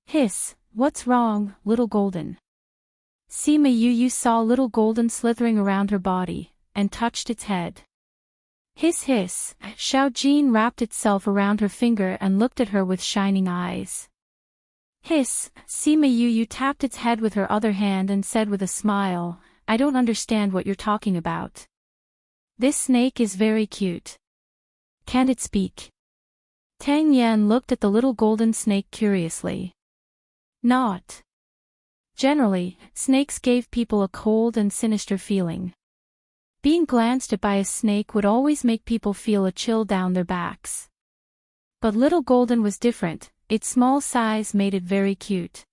Speaker 1: Hiss, what's wrong, Little Golden? Sima Yu saw Little Golden slithering around her body, and touched its head. Hiss hiss, Xiao Jin wrapped itself around her finger and looked at her with shining eyes. Hiss, Sima Yu tapped its head with her other hand and said with a smile, I don't understand what you're talking about. This snake is very cute. Can't it speak? Tang Yan looked at the little golden snake curiously. Not. Generally, snakes gave people a cold and sinister feeling. Being glanced at by a snake would always make people feel a chill down their backs. But Little Golden was different, its small size made it very cute.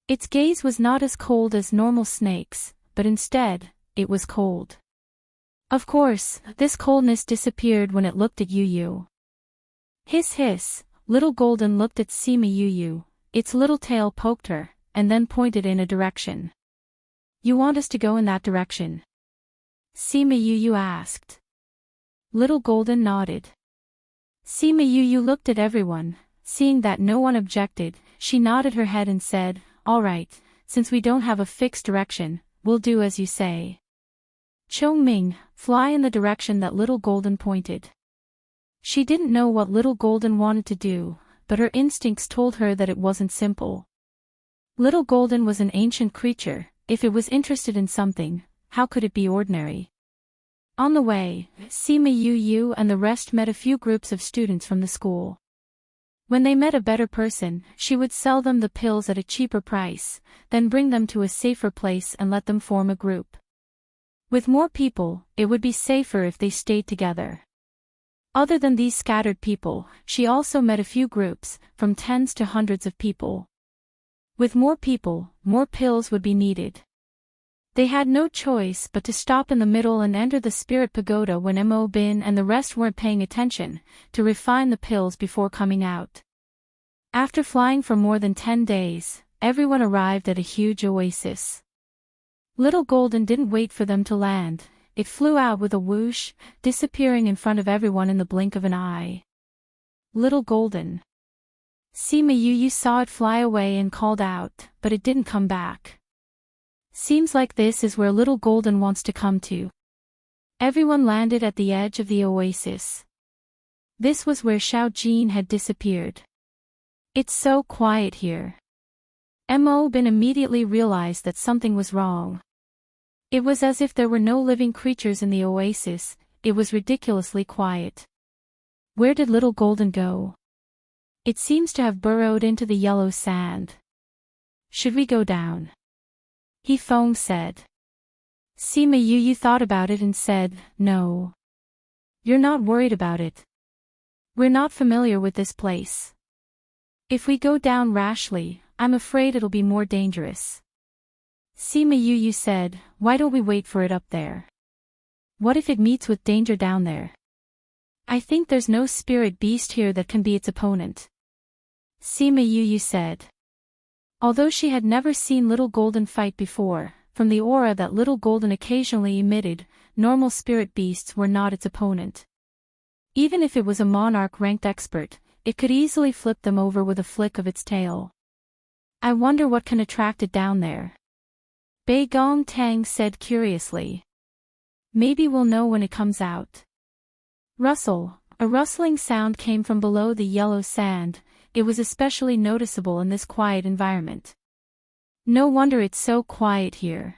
Speaker 1: Its gaze was not as cold as normal snakes, but instead, it was cold. Of course, this coldness disappeared when it looked at Yu. Hiss hiss, Little Golden looked at Sima Yu, its little tail poked her, and then pointed in a direction. You want us to go in that direction? Sima Yu asked. Little Golden nodded. Sima Yu looked at everyone, seeing that no one objected, she nodded her head and said, all right, since we don't have a fixed direction, we'll do as you say. Chongming, fly in the direction that Little Golden pointed. She didn't know what Little Golden wanted to do, but her instincts told her that it wasn't simple. Little Golden was an ancient creature. If it was interested in something, how could it be ordinary? On the way, Sima Yu and the rest met a few groups of students from the school. When they met a better person, she would sell them the pills at a cheaper price, then bring them to a safer place and let them form a group. With more people, it would be safer if they stayed together. Other than these scattered people, she also met a few groups, from tens to hundreds of people. With more people, more pills would be needed. They had no choice but to stop in the middle and enter the spirit pagoda when Mo Bin and the rest weren't paying attention, to refine the pills before coming out. After flying for more than 10 days, everyone arrived at a huge oasis. Little Golden didn't wait for them to land, it flew out with a whoosh, disappearing in front of everyone in the blink of an eye. Little Golden. Sima Yu saw it fly away and called out, but it didn't come back. Seems like this is where Little Golden wants to come to. Everyone landed at the edge of the oasis. This was where Xiao Jin had disappeared. It's so quiet here. Mo Bin immediately realized that something was wrong. It was as if there were no living creatures in the oasis, it was ridiculously quiet. Where did Little Golden go? It seems to have burrowed into the yellow sand. Should we go down? He Feng said. Sima Yu thought about it and said, no. You're not worried about it. We're not familiar with this place. If we go down rashly, I'm afraid it'll be more dangerous. Sima Yu said, why don't we wait for it up there? What if it meets with danger down there? I think there's no spirit beast here that can be its opponent. Sima Yu said. Although she had never seen Little Golden fight before, from the aura that Little Golden occasionally emitted, normal spirit beasts were not its opponent. Even if it was a monarch-ranked expert, it could easily flip them over with a flick of its tail. I wonder what can attract it down there. Bei Gong Tang said curiously. Maybe we'll know when it comes out. Rustle, a rustling sound came from below the yellow sand. It was especially noticeable in this quiet environment. No wonder it's so quiet here.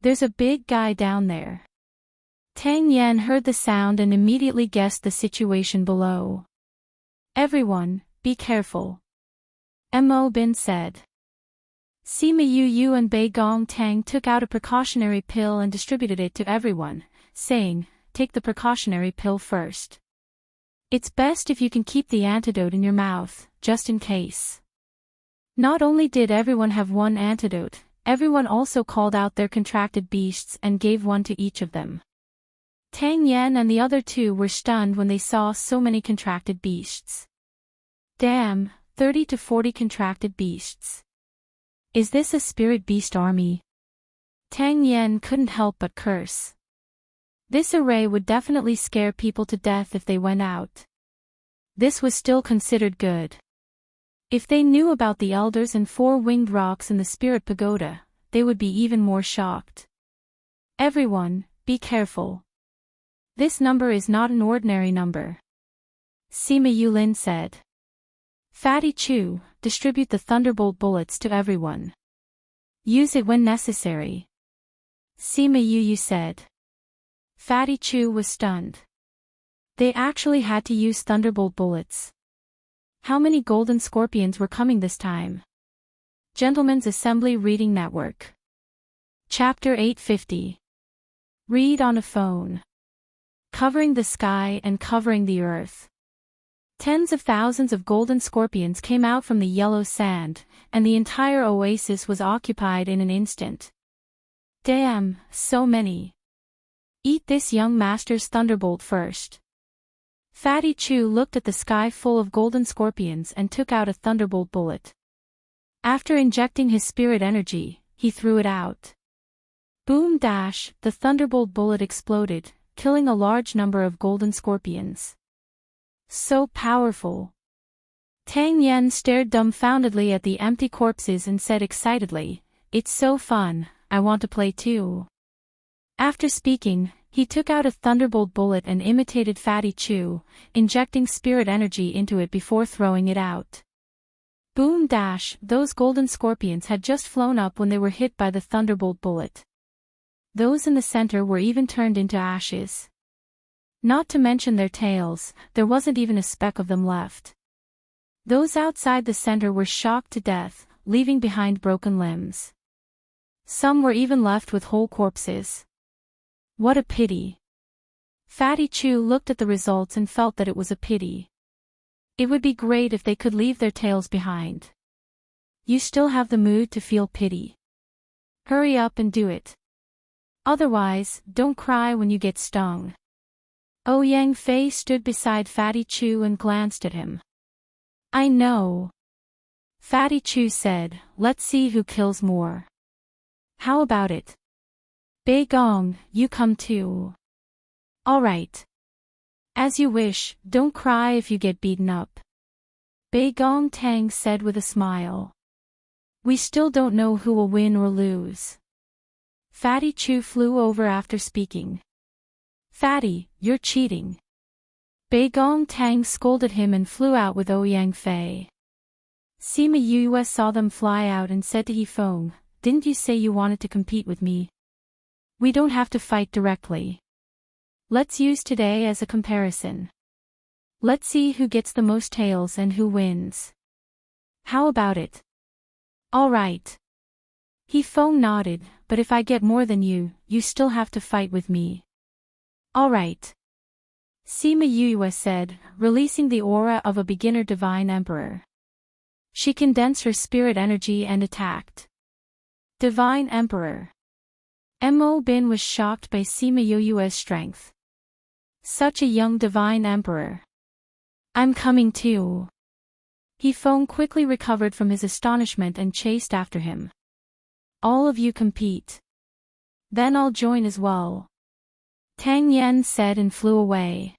Speaker 1: There's a big guy down there. Tang Yan heard the sound and immediately guessed the situation below. Everyone, be careful. Mo Bin said. Sima Yu and Bei Gong Tang took out a precautionary pill and distributed it to everyone, saying, take the precautionary pill first. It's best if you can keep the antidote in your mouth, just in case. Not only did everyone have one antidote, everyone also called out their contracted beasts and gave one to each of them. Tang Yan and the other two were stunned when they saw so many contracted beasts. Damn, 30 to 40 contracted beasts. Is this a spirit beast army? Tang Yan couldn't help but curse. This array would definitely scare people to death if they went out. This was still considered good. If they knew about the elders and four-winged rocks in the spirit pagoda, they would be even more shocked. Everyone, be careful. This number is not an ordinary number. Sima Yulin said. Fatty Chu, distribute the thunderbolt bullets to everyone. Use it when necessary. Sima Yu said. Fatty Chu was stunned. They actually had to use thunderbolt bullets. How many golden scorpions were coming this time? Gentlemen's Assembly Reading Network. Chapter 850. Read on a phone. Covering the sky and covering the earth. Tens of thousands of golden scorpions came out from the yellow sand, and the entire oasis was occupied in an instant. Damn, so many. Eat this young master's thunderbolt first. Fatty Chu looked at the sky full of golden scorpions and took out a thunderbolt bullet. After injecting his spirit energy, he threw it out. Boom dash, the thunderbolt bullet exploded, killing a large number of golden scorpions. So powerful. Tang Yan stared dumbfoundedly at the empty corpses and said excitedly, it's so fun, I want to play too. After speaking, he took out a thunderbolt bullet and imitated Fatty Chew, injecting spirit energy into it before throwing it out. Boom dash, those golden scorpions had just flown up when they were hit by the thunderbolt bullet. Those in the center were even turned into ashes. Not to mention their tails, there wasn't even a speck of them left. Those outside the center were shocked to death, leaving behind broken limbs. Some were even left with whole corpses. What a pity. Fatty Chew looked at the results and felt that it was a pity. It would be great if they could leave their tails behind. You still have the mood to feel pity. Hurry up and do it. Otherwise, don't cry when you get stung. Ouyang Fei stood beside Fatty Chew and glanced at him. I know. Fatty Chew said, let's see who kills more. How about it? Bei Gong, you come too. Alright. As you wish, don't cry if you get beaten up. Bei Gong Tang said with a smile. We still don't know who will win or lose. Fatty Chew flew over after speaking. Fatty, you're cheating. Bei Gong Tang scolded him and flew out with Ouyang Fei. Sima Yue saw them fly out and said to Yifeng, didn't you say you wanted to compete with me? We don't have to fight directly. Let's use today as a comparison. Let's see who gets the most tails and who wins. How about it? All right. Yifeng nodded, but if I get more than you, you still have to fight with me. All right. Sima Yue said, releasing the aura of a beginner divine emperor. She condensed her spirit energy and attacked. Divine Emperor. Mo Bin was shocked by Sima Yue's strength. Such a young divine emperor. I'm coming too. Yifeng quickly recovered from his astonishment and chased after him. All of you compete. Then I'll join as well. Tang Yen said and flew away.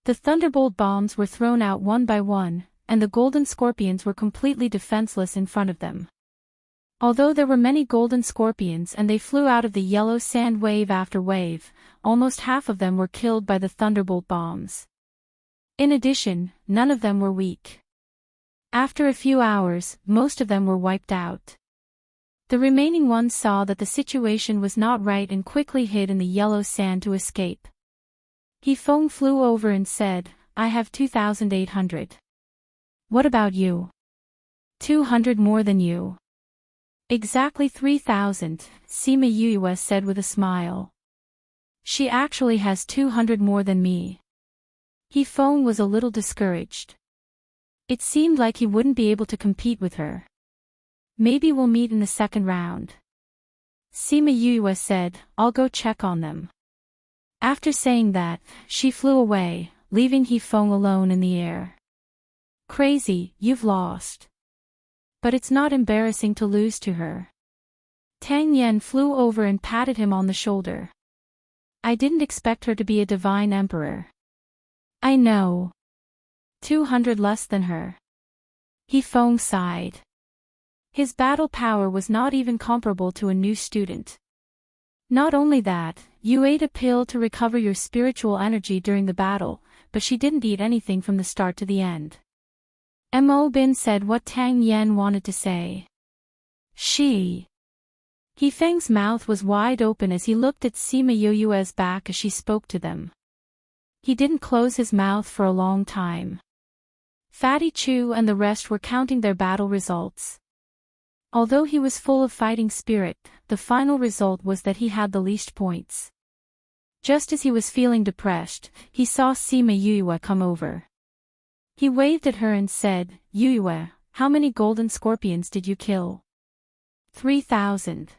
Speaker 1: The thunderbolt bombs were thrown out one by one, and the golden scorpions were completely defenseless in front of them. Although there were many golden scorpions and they flew out of the yellow sand wave after wave, almost half of them were killed by the thunderbolt bombs. In addition, none of them were weak. After a few hours, most of them were wiped out. The remaining ones saw that the situation was not right and quickly hid in the yellow sand to escape. Yifeng flew over and said, I have 2,800. What about you? 200 more than you. Exactly 3,000, Sima Yue said with a smile. She actually has 200 more than me. Yifeng was a little discouraged. It seemed like he wouldn't be able to compete with her. Maybe we'll meet in the second round. Sima Yue said, I'll go check on them. After saying that, she flew away, leaving Yifeng alone in the air. Crazy, you've lost. But it's not embarrassing to lose to her. Tang Yen flew over and patted him on the shoulder. I didn't expect her to be a divine emperor. I know. 200 less than her. Yifeng sighed. His battle power was not even comparable to a new student. Not only that, you ate a pill to recover your spiritual energy during the battle, but she didn't eat anything from the start to the end. Mo Bin said what Tang Yen wanted to say. She. Yifeng's mouth was wide open as he looked at Sima Yue's back as she spoke to them. He didn't close his mouth for a long time. Fatty Chew and the rest were counting their battle results. Although he was full of fighting spirit, the final result was that he had the least points. Just as he was feeling depressed, he saw Sima Yue come over. He waved at her and said, Yue, how many golden scorpions did you kill? 3,000.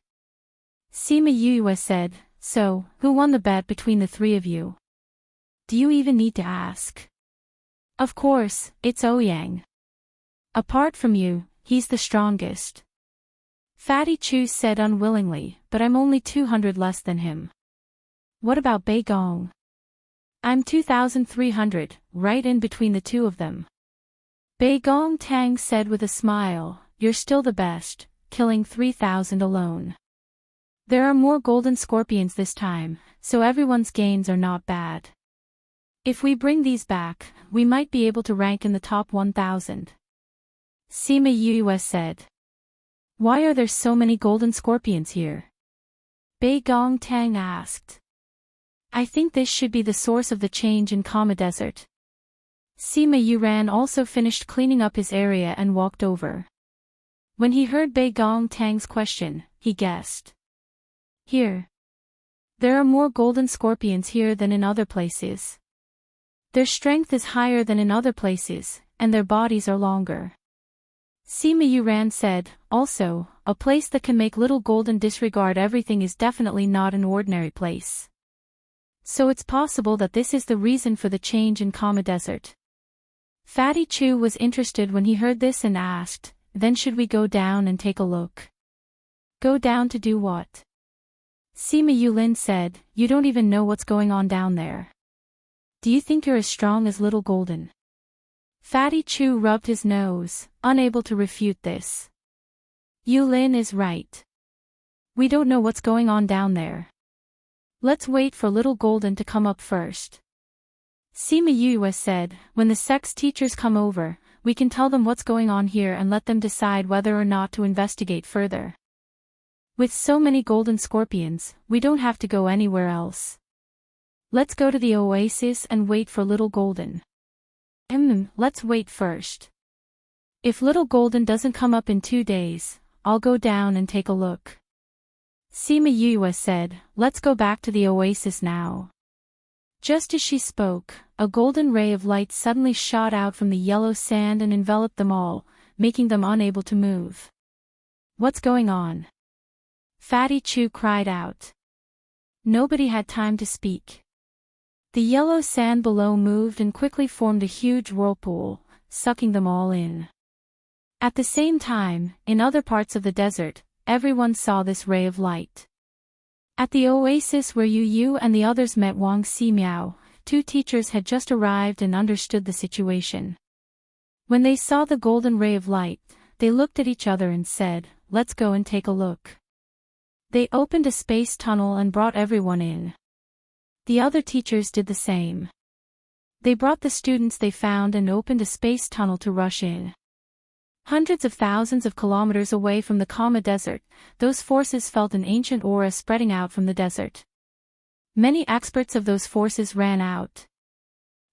Speaker 1: Sima Yue said, so, who won the bet between the three of you? Do you even need to ask? Of course, it's Ouyang. Apart from you, he's the strongest. Fatty Chew said unwillingly, but I'm only 200 less than him. What about Bei Gong? I'm 2,300, right in between the two of them. Bei Gong Tang said with a smile, you're still the best, killing 3,000 alone. There are more golden scorpions this time, so everyone's gains are not bad. If we bring these back, we might be able to rank in the top 1,000. Sima Yue said. Why are there so many golden scorpions here? Bei Gong Tang asked. I think this should be the source of the change in Kama Desert. Sima Yuran also finished cleaning up his area and walked over. When he heard Bei Gong Tang's question, he guessed. Here. There are more golden scorpions here than in other places. Their strength is higher than in other places, and their bodies are longer. Sima Yuran said, also, a place that can make little golden disregard everything is definitely not an ordinary place. So it's possible that this is the reason for the change in Kama Desert. Fatty Chu was interested when he heard this and asked, then should we go down and take a look? Go down to do what? Sima Yulin said, you don't even know what's going on down there. Do you think you're as strong as Little Golden? Fatty Chu rubbed his nose, unable to refute this. Yulin is right. We don't know what's going on down there. Let's wait for Little Golden to come up first. Sima Yue said, when the sex teachers come over, we can tell them what's going on here and let them decide whether or not to investigate further. With so many golden scorpions, we don't have to go anywhere else. Let's go to the oasis and wait for Little Golden. Let's wait first. If Little Golden doesn't come up in 2 days, I'll go down and take a look. Sima Yue said, let's go back to the oasis now. Just as she spoke, a golden ray of light suddenly shot out from the yellow sand and enveloped them all, making them unable to move. What's going on? Fatty Chu cried out. Nobody had time to speak. The yellow sand below moved and quickly formed a huge whirlpool, sucking them all in. At the same time, in other parts of the desert, everyone saw this ray of light. At the oasis where Yu Yu and the others met Wang Ximiao, 2 teachers had just arrived and understood the situation. When they saw the golden ray of light, they looked at each other and said, let's go and take a look. They opened a space tunnel and brought everyone in. The other teachers did the same. They brought the students they found and opened a space tunnel to rush in. Hundreds of thousands of kilometers away from the Kama Desert, those forces felt an ancient aura spreading out from the desert. Many experts of those forces ran out.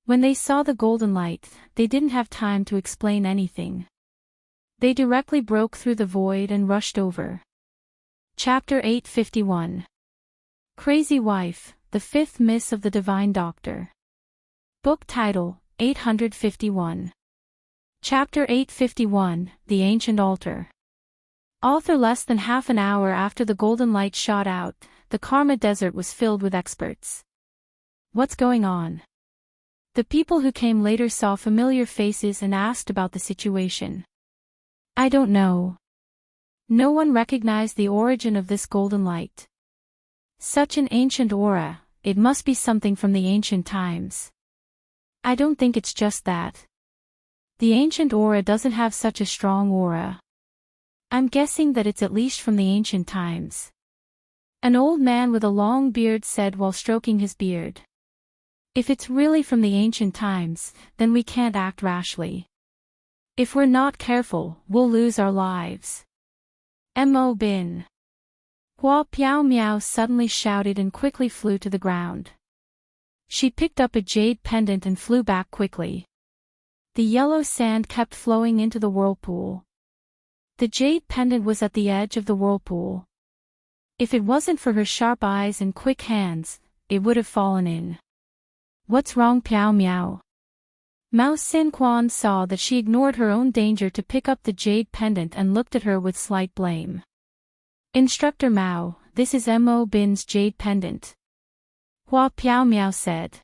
Speaker 1: When they saw the golden light, they didn't have time to explain anything. They directly broke through the void and rushed over. Chapter 851. Crazy Wife, the 5th Miss of the Divine Doctor. Book title, 851. Chapter 851, The Ancient Altar. Author. Less than half an hour after the golden light shot out, the Karma Desert was filled with experts. What's going on? The people who came later saw familiar faces and asked about the situation. I don't know. No one recognized the origin of this golden light. Such an ancient aura, it must be something from the ancient times. I don't think it's just that. The ancient aura doesn't have such a strong aura. I'm guessing that it's at least from the ancient times. An old man with a long beard said while stroking his beard. If it's really from the ancient times, then we can't act rashly. If we're not careful, we'll lose our lives. Mo Bin. Hua Piao Miao suddenly shouted and quickly flew to the ground. She picked up a jade pendant and flew back quickly. The yellow sand kept flowing into the whirlpool. The jade pendant was at the edge of the whirlpool. If it wasn't for her sharp eyes and quick hands, it would have fallen in. What's wrong, Piao Miao? Mao Xin Quan saw that she ignored her own danger to pick up the jade pendant and looked at her with slight blame. Instructor Mao, this is Mo Bin's jade pendant. Hua Piao Miao said.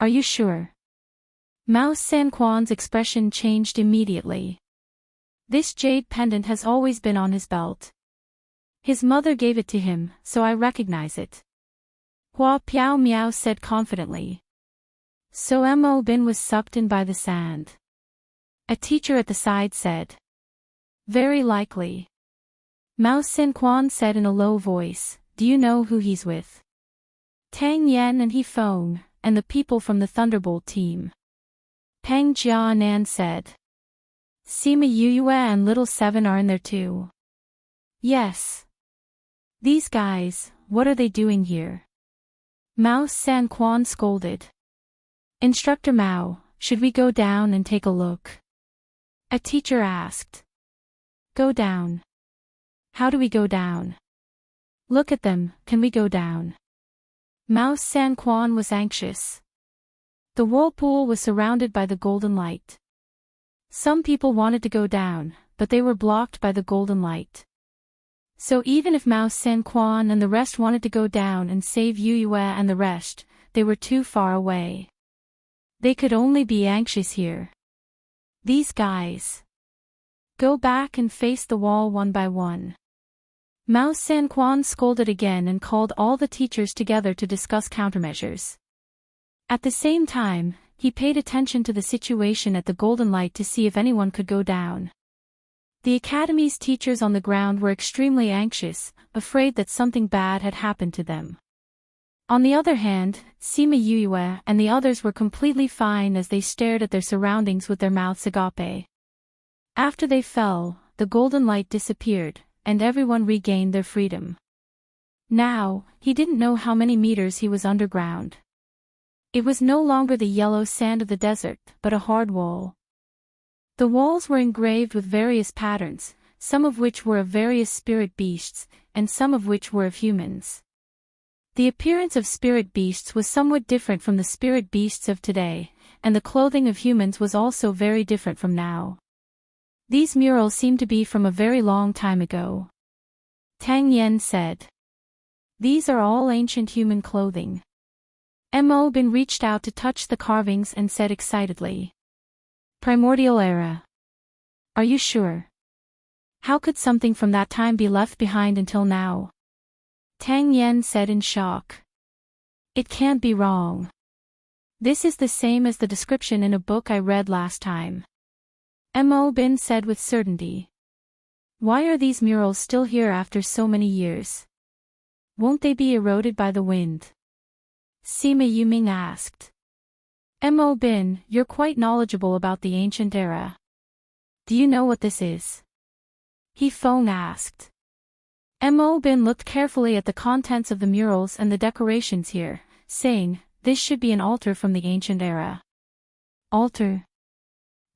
Speaker 1: Are you sure? Mao Xin Quan's expression changed immediately. This jade pendant has always been on his belt. His mother gave it to him, so I recognize it. Hua Piao Miao said confidently. So Mo Bin was sucked in by the sand. A teacher at the side said. Very likely. Mao Xin said in a low voice, do you know who he's with? Tang Yan and He Feng, and the people from the Thunderbolt team. Peng Jianan said. Sima Yuyue and Little Seven are in there too. Yes. These guys, what are they doing here? Mao San scolded. Instructor Mao, should we go down and take a look? A teacher asked. Go down. How do we go down? Look at them, can we go down? Mao San was anxious. The whirlpool was surrounded by the golden light. Some people wanted to go down, but they were blocked by the golden light. So even if Mao San and the rest wanted to go down and save Yuyue and the rest, they were too far away. They could only be anxious here. These guys. Go back and face the wall one by one. Mao San scolded again and called all the teachers together to discuss countermeasures. At the same time, he paid attention to the situation at the golden light to see if anyone could go down. The academy's teachers on the ground were extremely anxious, afraid that something bad had happened to them. On the other hand, Sima Yuyue and the others were completely fine as they stared at their surroundings with their mouths agape. After they fell, the golden light disappeared, and everyone regained their freedom. Now, he didn't know how many meters he was underground. It was no longer the yellow sand of the desert, but a hard wall. The walls were engraved with various patterns, some of which were of various spirit beasts, and some of which were of humans. The appearance of spirit beasts was somewhat different from the spirit beasts of today, and the clothing of humans was also very different from now. These murals seemed to be from a very long time ago. Tang Yan said. These are all ancient human clothing. Mo Bin reached out to touch the carvings and said excitedly. Primordial era. Are you sure? How could something from that time be left behind until now? Tang Yan said in shock. It can't be wrong. This is the same as the description in a book I read last time. Mo Bin said with certainty. Why are these murals still here after so many years? Won't they be eroded by the wind? Sima Yuming asked. Mo Bin, you're quite knowledgeable about the ancient era. Do you know what this is? He Feng asked. Mo Bin looked carefully at the contents of the murals and the decorations here, saying, this should be an altar from the ancient era. Altar?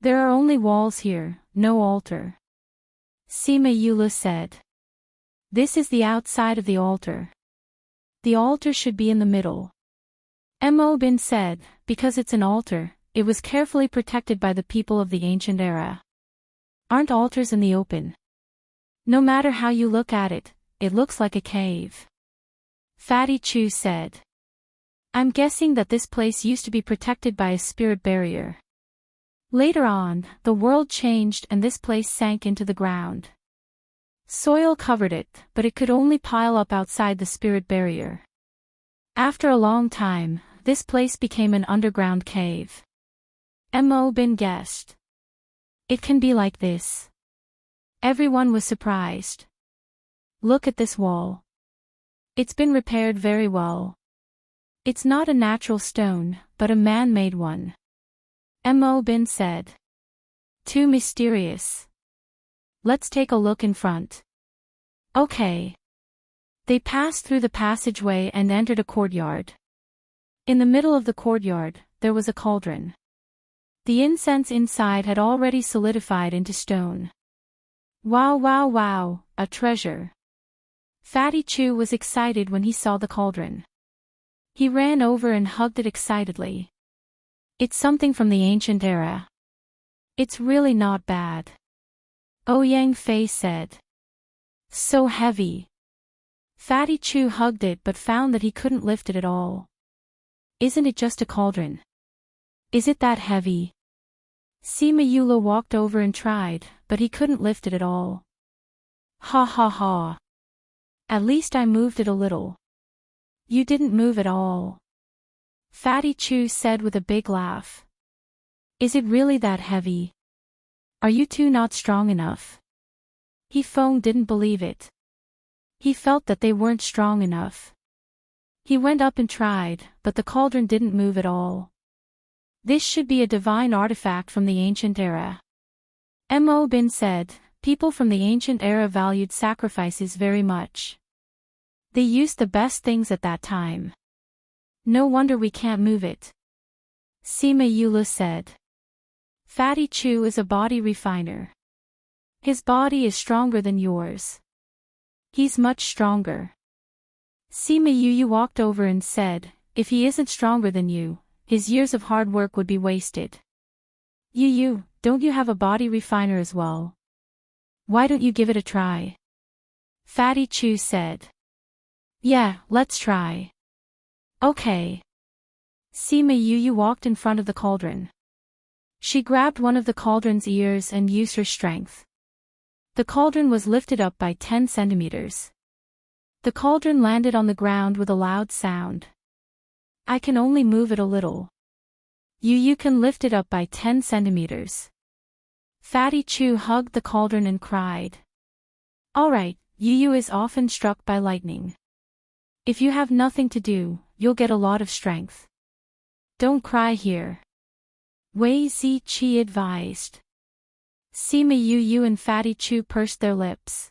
Speaker 1: There are only walls here, no altar. Sima Yula said. This is the outside of the altar. The altar should be in the middle. Mo Bin said, because it's an altar, it was carefully protected by the people of the ancient era. Aren't altars in the open? No matter how you look at it, it looks like a cave. Fatty Chu said. I'm guessing that this place used to be protected by a spirit barrier. Later on, the world changed and this place sank into the ground. Soil covered it, but it could only pile up outside the spirit barrier. After a long time, this place became an underground cave. Mo Bin guessed. It can be like this. Everyone was surprised. Look at this wall. It's been repaired very well. It's not a natural stone, but a man-made one. Mo Bin said. Too mysterious. Let's take a look in front. Okay. They passed through the passageway and entered a courtyard. In the middle of the courtyard, there was a cauldron. The incense inside had already solidified into stone. Wow, wow, wow, a treasure. Fatty Chu was excited when he saw the cauldron. He ran over and hugged it excitedly. It's something from the ancient era. It's really not bad. Ouyang Fei said. So heavy. Fatty Chu hugged it but found that he couldn't lift it at all. Isn't it just a cauldron? Is it that heavy? Sima Yula walked over and tried, but he couldn't lift it at all. Ha ha ha. At least I moved it a little. You didn't move at all. Fatty Chu said with a big laugh. Is it really that heavy? Are you two not strong enough? He Feng didn't believe it. He felt that they weren't strong enough. He went up and tried, but the cauldron didn't move at all. This should be a divine artifact from the ancient era. Mo Bin said, people from the ancient era valued sacrifices very much. They used the best things at that time. No wonder we can't move it. Sima Yula said. Fatty Chu is a body refiner. His body is stronger than yours. He's much stronger. Sima Yu walked over and said, if he isn't stronger than you, his years of hard work would be wasted. Yu, don't you have a body refiner as well? Why don't you give it a try? Fatty Chu said. Yeah, let's try. Okay. Sima Yu walked in front of the cauldron. She grabbed one of the cauldron's ears and used her strength. The cauldron was lifted up by 10 centimeters. The cauldron landed on the ground with a loud sound. I can only move it a little. You can lift it up by 10 centimeters. Fatty Chu hugged the cauldron and cried. Alright, Yu is often struck by lightning. If you have nothing to do, you'll get a lot of strength. Don't cry here. Wei Ziqi advised. Sima Yu and Fatty Chu pursed their lips.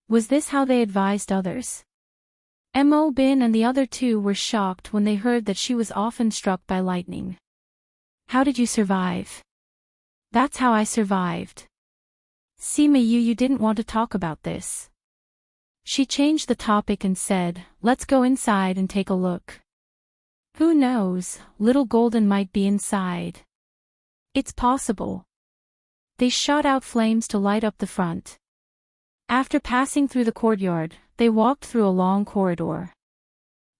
Speaker 1: Was this how they advised others? Mo Bin and the other two were shocked when they heard that she was often struck by lightning. How did you survive? That's how I survived. Sima Yu didn't want to talk about this. She changed the topic and said, let's go inside and take a look. Who knows, little Golden might be inside. It's possible. They shot out flames to light up the front. After passing through the courtyard, they walked through a long corridor.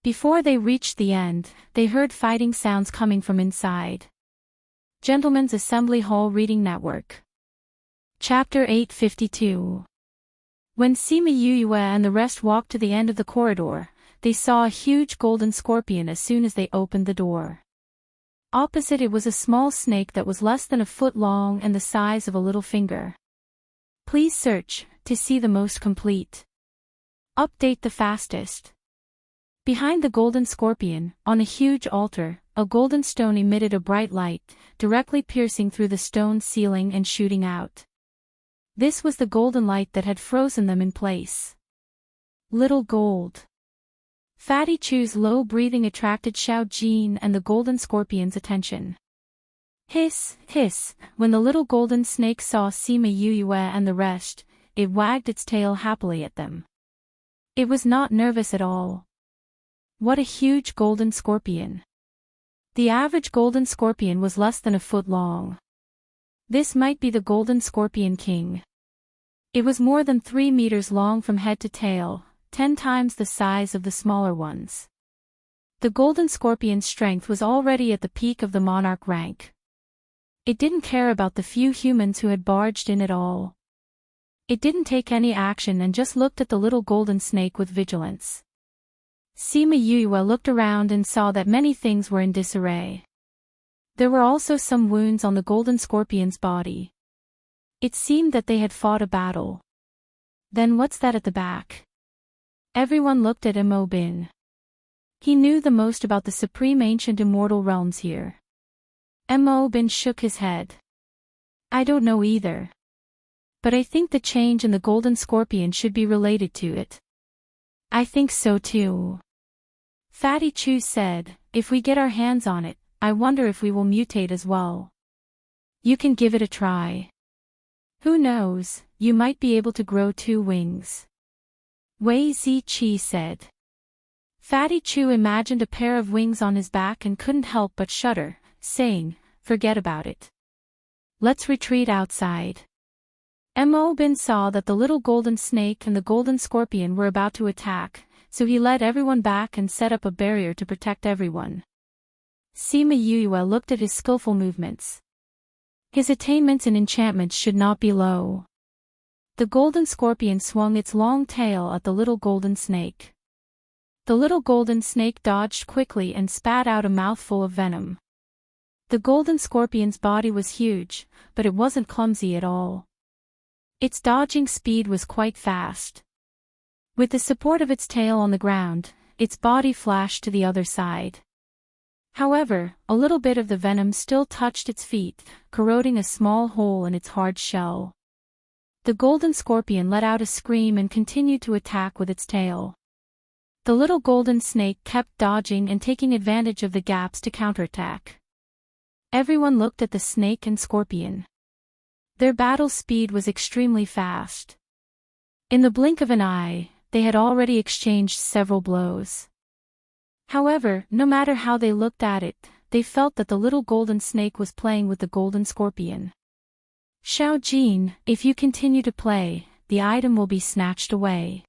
Speaker 1: Before they reached the end, they heard fighting sounds coming from inside. Gentlemen's Assembly Hall Reading Network. Chapter 852. When Sima Yue and the rest walked to the end of the corridor, they saw a huge golden scorpion as soon as they opened the door. Opposite it was a small snake that was less than a foot long and the size of a little finger. Please search to see the most complete. Update the fastest. Behind the golden scorpion, on a huge altar, a golden stone emitted a bright light, directly piercing through the stone ceiling and shooting out. This was the golden light that had frozen them in place. Little Gold. Fatty Chu's low breathing attracted Xiao Jin and the golden scorpion's attention. Hiss, hiss, when the little golden snake saw Sima Yue and the rest, it wagged its tail happily at them. It was not nervous at all. What a huge golden scorpion. The average golden scorpion was less than a foot long. This might be the golden scorpion king. It was more than 3 meters long from head to tail, 10 times the size of the smaller ones. The golden scorpion's strength was already at the peak of the monarch rank. It didn't care about the few humans who had barged in at all. It didn't take any action and just looked at the little golden snake with vigilance. Sima Yue looked around and saw that many things were in disarray. There were also some wounds on the golden scorpion's body. It seemed that they had fought a battle. Then what's that at the back? Everyone looked at Mo Bin. He knew the most about the supreme ancient immortal realms here. Mo Bin shook his head. I don't know either. But I think the change in the golden scorpion should be related to it. I think so too. Fatty Chu said, if we get our hands on it, I wonder if we will mutate as well. You can give it a try. Who knows, you might be able to grow 2 wings. Wei Ziqi said. Fatty Chu imagined a pair of wings on his back and couldn't help but shudder, saying, forget about it. Let's retreat outside. Mo Bin saw that the little golden snake and the golden scorpion were about to attack, so he led everyone back and set up a barrier to protect everyone. Sima Yue looked at his skillful movements. His attainments in enchantments should not be low. The golden scorpion swung its long tail at the little golden snake. The little golden snake dodged quickly and spat out a mouthful of venom. The golden scorpion's body was huge, but it wasn't clumsy at all. Its dodging speed was quite fast. With the support of its tail on the ground, its body flashed to the other side. However, a little bit of the venom still touched its feet, corroding a small hole in its hard shell. The golden scorpion let out a scream and continued to attack with its tail. The little golden snake kept dodging and taking advantage of the gaps to counterattack. Everyone looked at the snake and scorpion. Their battle speed was extremely fast. In the blink of an eye, they had already exchanged several blows. However, no matter how they looked at it, they felt that the little golden snake was playing with the golden scorpion. Xiao Jin, if you continue to play, the item will be snatched away.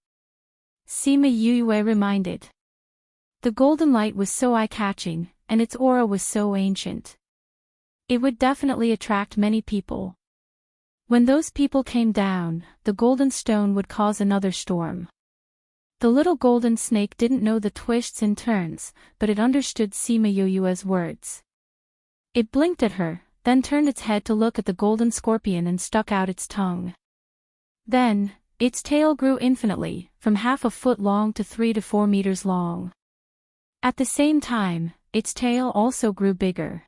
Speaker 1: Sima Yue reminded. The golden light was so eye-catching, and its aura was so ancient. It would definitely attract many people. When those people came down, the golden stone would cause another storm. The little golden snake didn't know the twists and turns, but it understood Sima Yue's words. It blinked at her, then turned its head to look at the golden scorpion and stuck out its tongue. Then, its tail grew infinitely, from half a foot long to 3 to 4 meters long. At the same time, its tail also grew bigger.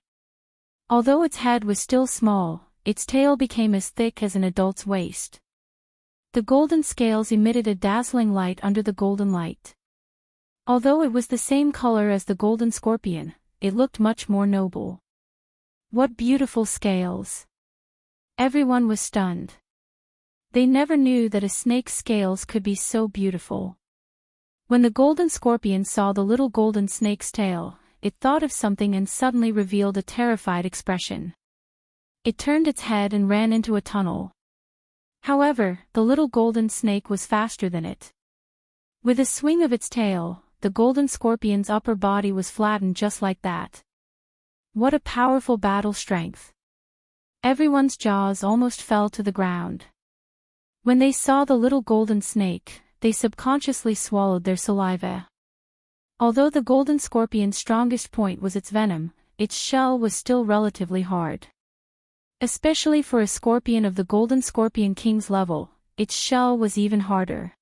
Speaker 1: Although its head was still small, its tail became as thick as an adult's waist. The golden scales emitted a dazzling light under the golden light. Although it was the same color as the golden scorpion, it looked much more noble. What beautiful scales! Everyone was stunned. They never knew that a snake's scales could be so beautiful. When the golden scorpion saw the little golden snake's tail, it thought of something and suddenly revealed a terrified expression. It turned its head and ran into a tunnel. However, the little golden snake was faster than it. With a swing of its tail, the golden scorpion's upper body was flattened just like that. What a powerful battle strength! Everyone's jaws almost fell to the ground. When they saw the little golden snake, they subconsciously swallowed their saliva. Although the golden scorpion's strongest point was its venom, its shell was still relatively hard. Especially for a scorpion of the golden scorpion king's level, its shell was even harder.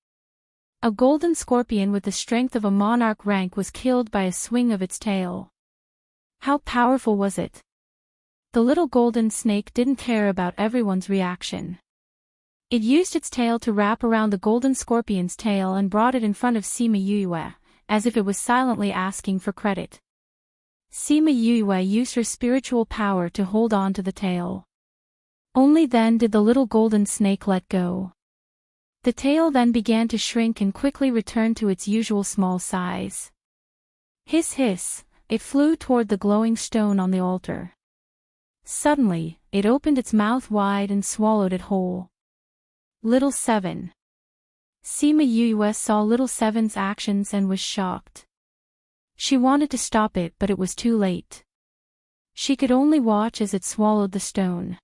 Speaker 1: A golden scorpion with the strength of a monarch rank was killed by a swing of its tail. How powerful was it? The little golden snake didn't care about everyone's reaction. It used its tail to wrap around the golden scorpion's tail and brought it in front of Sima Yue, as if it was silently asking for credit. Sima Yue used her spiritual power to hold on to the tail. Only then did the little golden snake let go. The tail then began to shrink and quickly returned to its usual small size. Hiss hiss, it flew toward the glowing stone on the altar. Suddenly, it opened its mouth wide and swallowed it whole. Little Seven. Sima Yue saw Little Seven's actions and was shocked. She wanted to stop it, but it was too late. She could only watch as it swallowed the stone.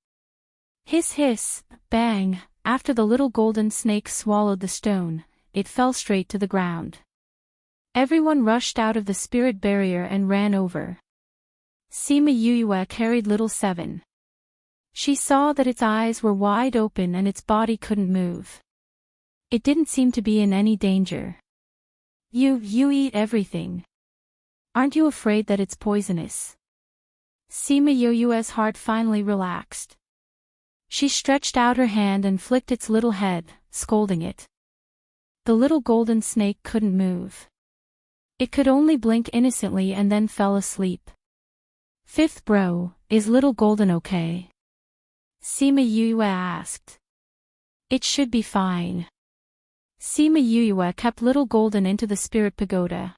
Speaker 1: Hiss hiss, bang, after the little golden snake swallowed the stone, it fell straight to the ground. Everyone rushed out of the spirit barrier and ran over. Sima Yue carried Little Seven. She saw that its eyes were wide open and its body couldn't move. It didn't seem to be in any danger. You eat everything. Aren't you afraid that it's poisonous? Sima Yue's heart finally relaxed. She stretched out her hand and flicked its little head, scolding it. The little golden snake couldn't move. It could only blink innocently and then fell asleep. Fifth bro, is little golden okay? Sima Yue asked. It should be fine. Sima Yue kept little golden into the spirit pagoda.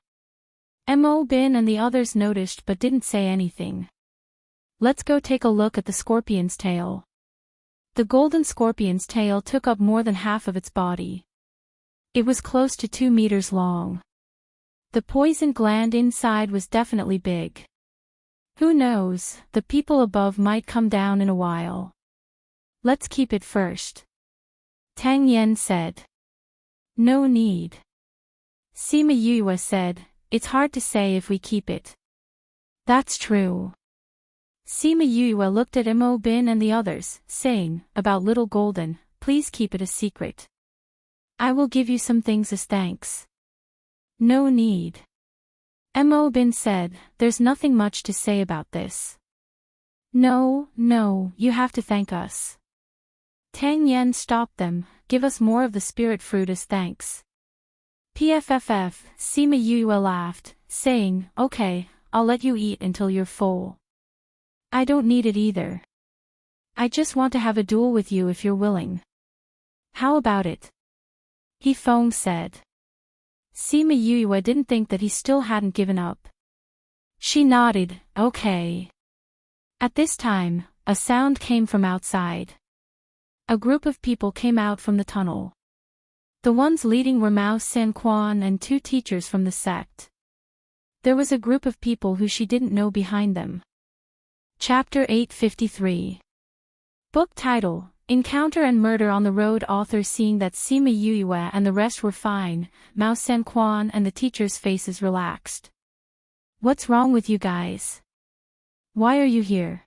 Speaker 1: Mo Bin and the others noticed but didn't say anything. Let's go take a look at the scorpion's tail. The golden scorpion's tail took up more than half of its body. It was close to 2 meters long. The poison gland inside was definitely big. Who knows, the people above might come down in a while. Let's keep it first. Tang Yen said. No need. Sima Yue said, it's hard to say if we keep it. That's true. Sima Yue looked at Mo Bin and the others, saying, about little golden, please keep it a secret. I will give you some things as thanks. No need. Mo Bin said, there's nothing much to say about this. No, you have to thank us. Tang Yen stopped them, give us more of the spirit fruit as thanks. PFFF, Sima Yue laughed, saying, okay, I'll let you eat until you're full. I don't need it either. I just want to have a duel with you if you're willing. How about it? He Feng said. Sima Yue didn't think that he still hadn't given up. She nodded, okay. At this time, a sound came from outside. A group of people came out from the tunnel. The ones leading were Mao Sanquan and 2 teachers from the sect. There was a group of people who she didn't know behind them. Chapter 853. Book title, Encounter and Murder on the Road. Author seeing that Sima Yue and the rest were fine, Mao Sanquan and the teachers' faces relaxed. What's wrong with you guys? Why are you here?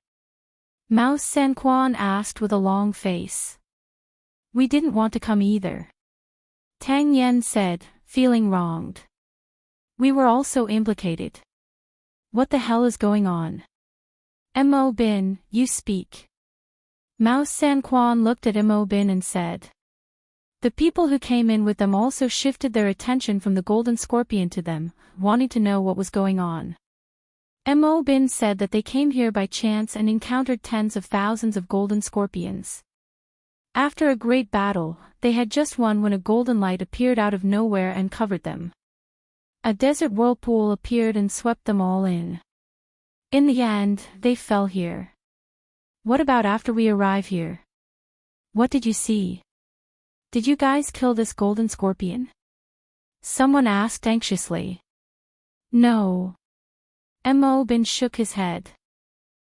Speaker 1: Mao Sanquan asked with a long face. We didn't want to come either. Tang Yen said, feeling wronged. We were also implicated. What the hell is going on? Mo Bin, you speak. Mao Sanquan looked at Mo Bin and said. The people who came in with them also shifted their attention from the golden scorpion to them, wanting to know what was going on. Mo Bin said that they came here by chance and encountered tens of thousands of golden scorpions. After a great battle, they had just won when a golden light appeared out of nowhere and covered them. A desert whirlpool appeared and swept them all in. In the end, they fell here. What about after we arrive here? What did you see? Did you guys kill this golden scorpion? Someone asked anxiously. No. Mo Bin shook his head.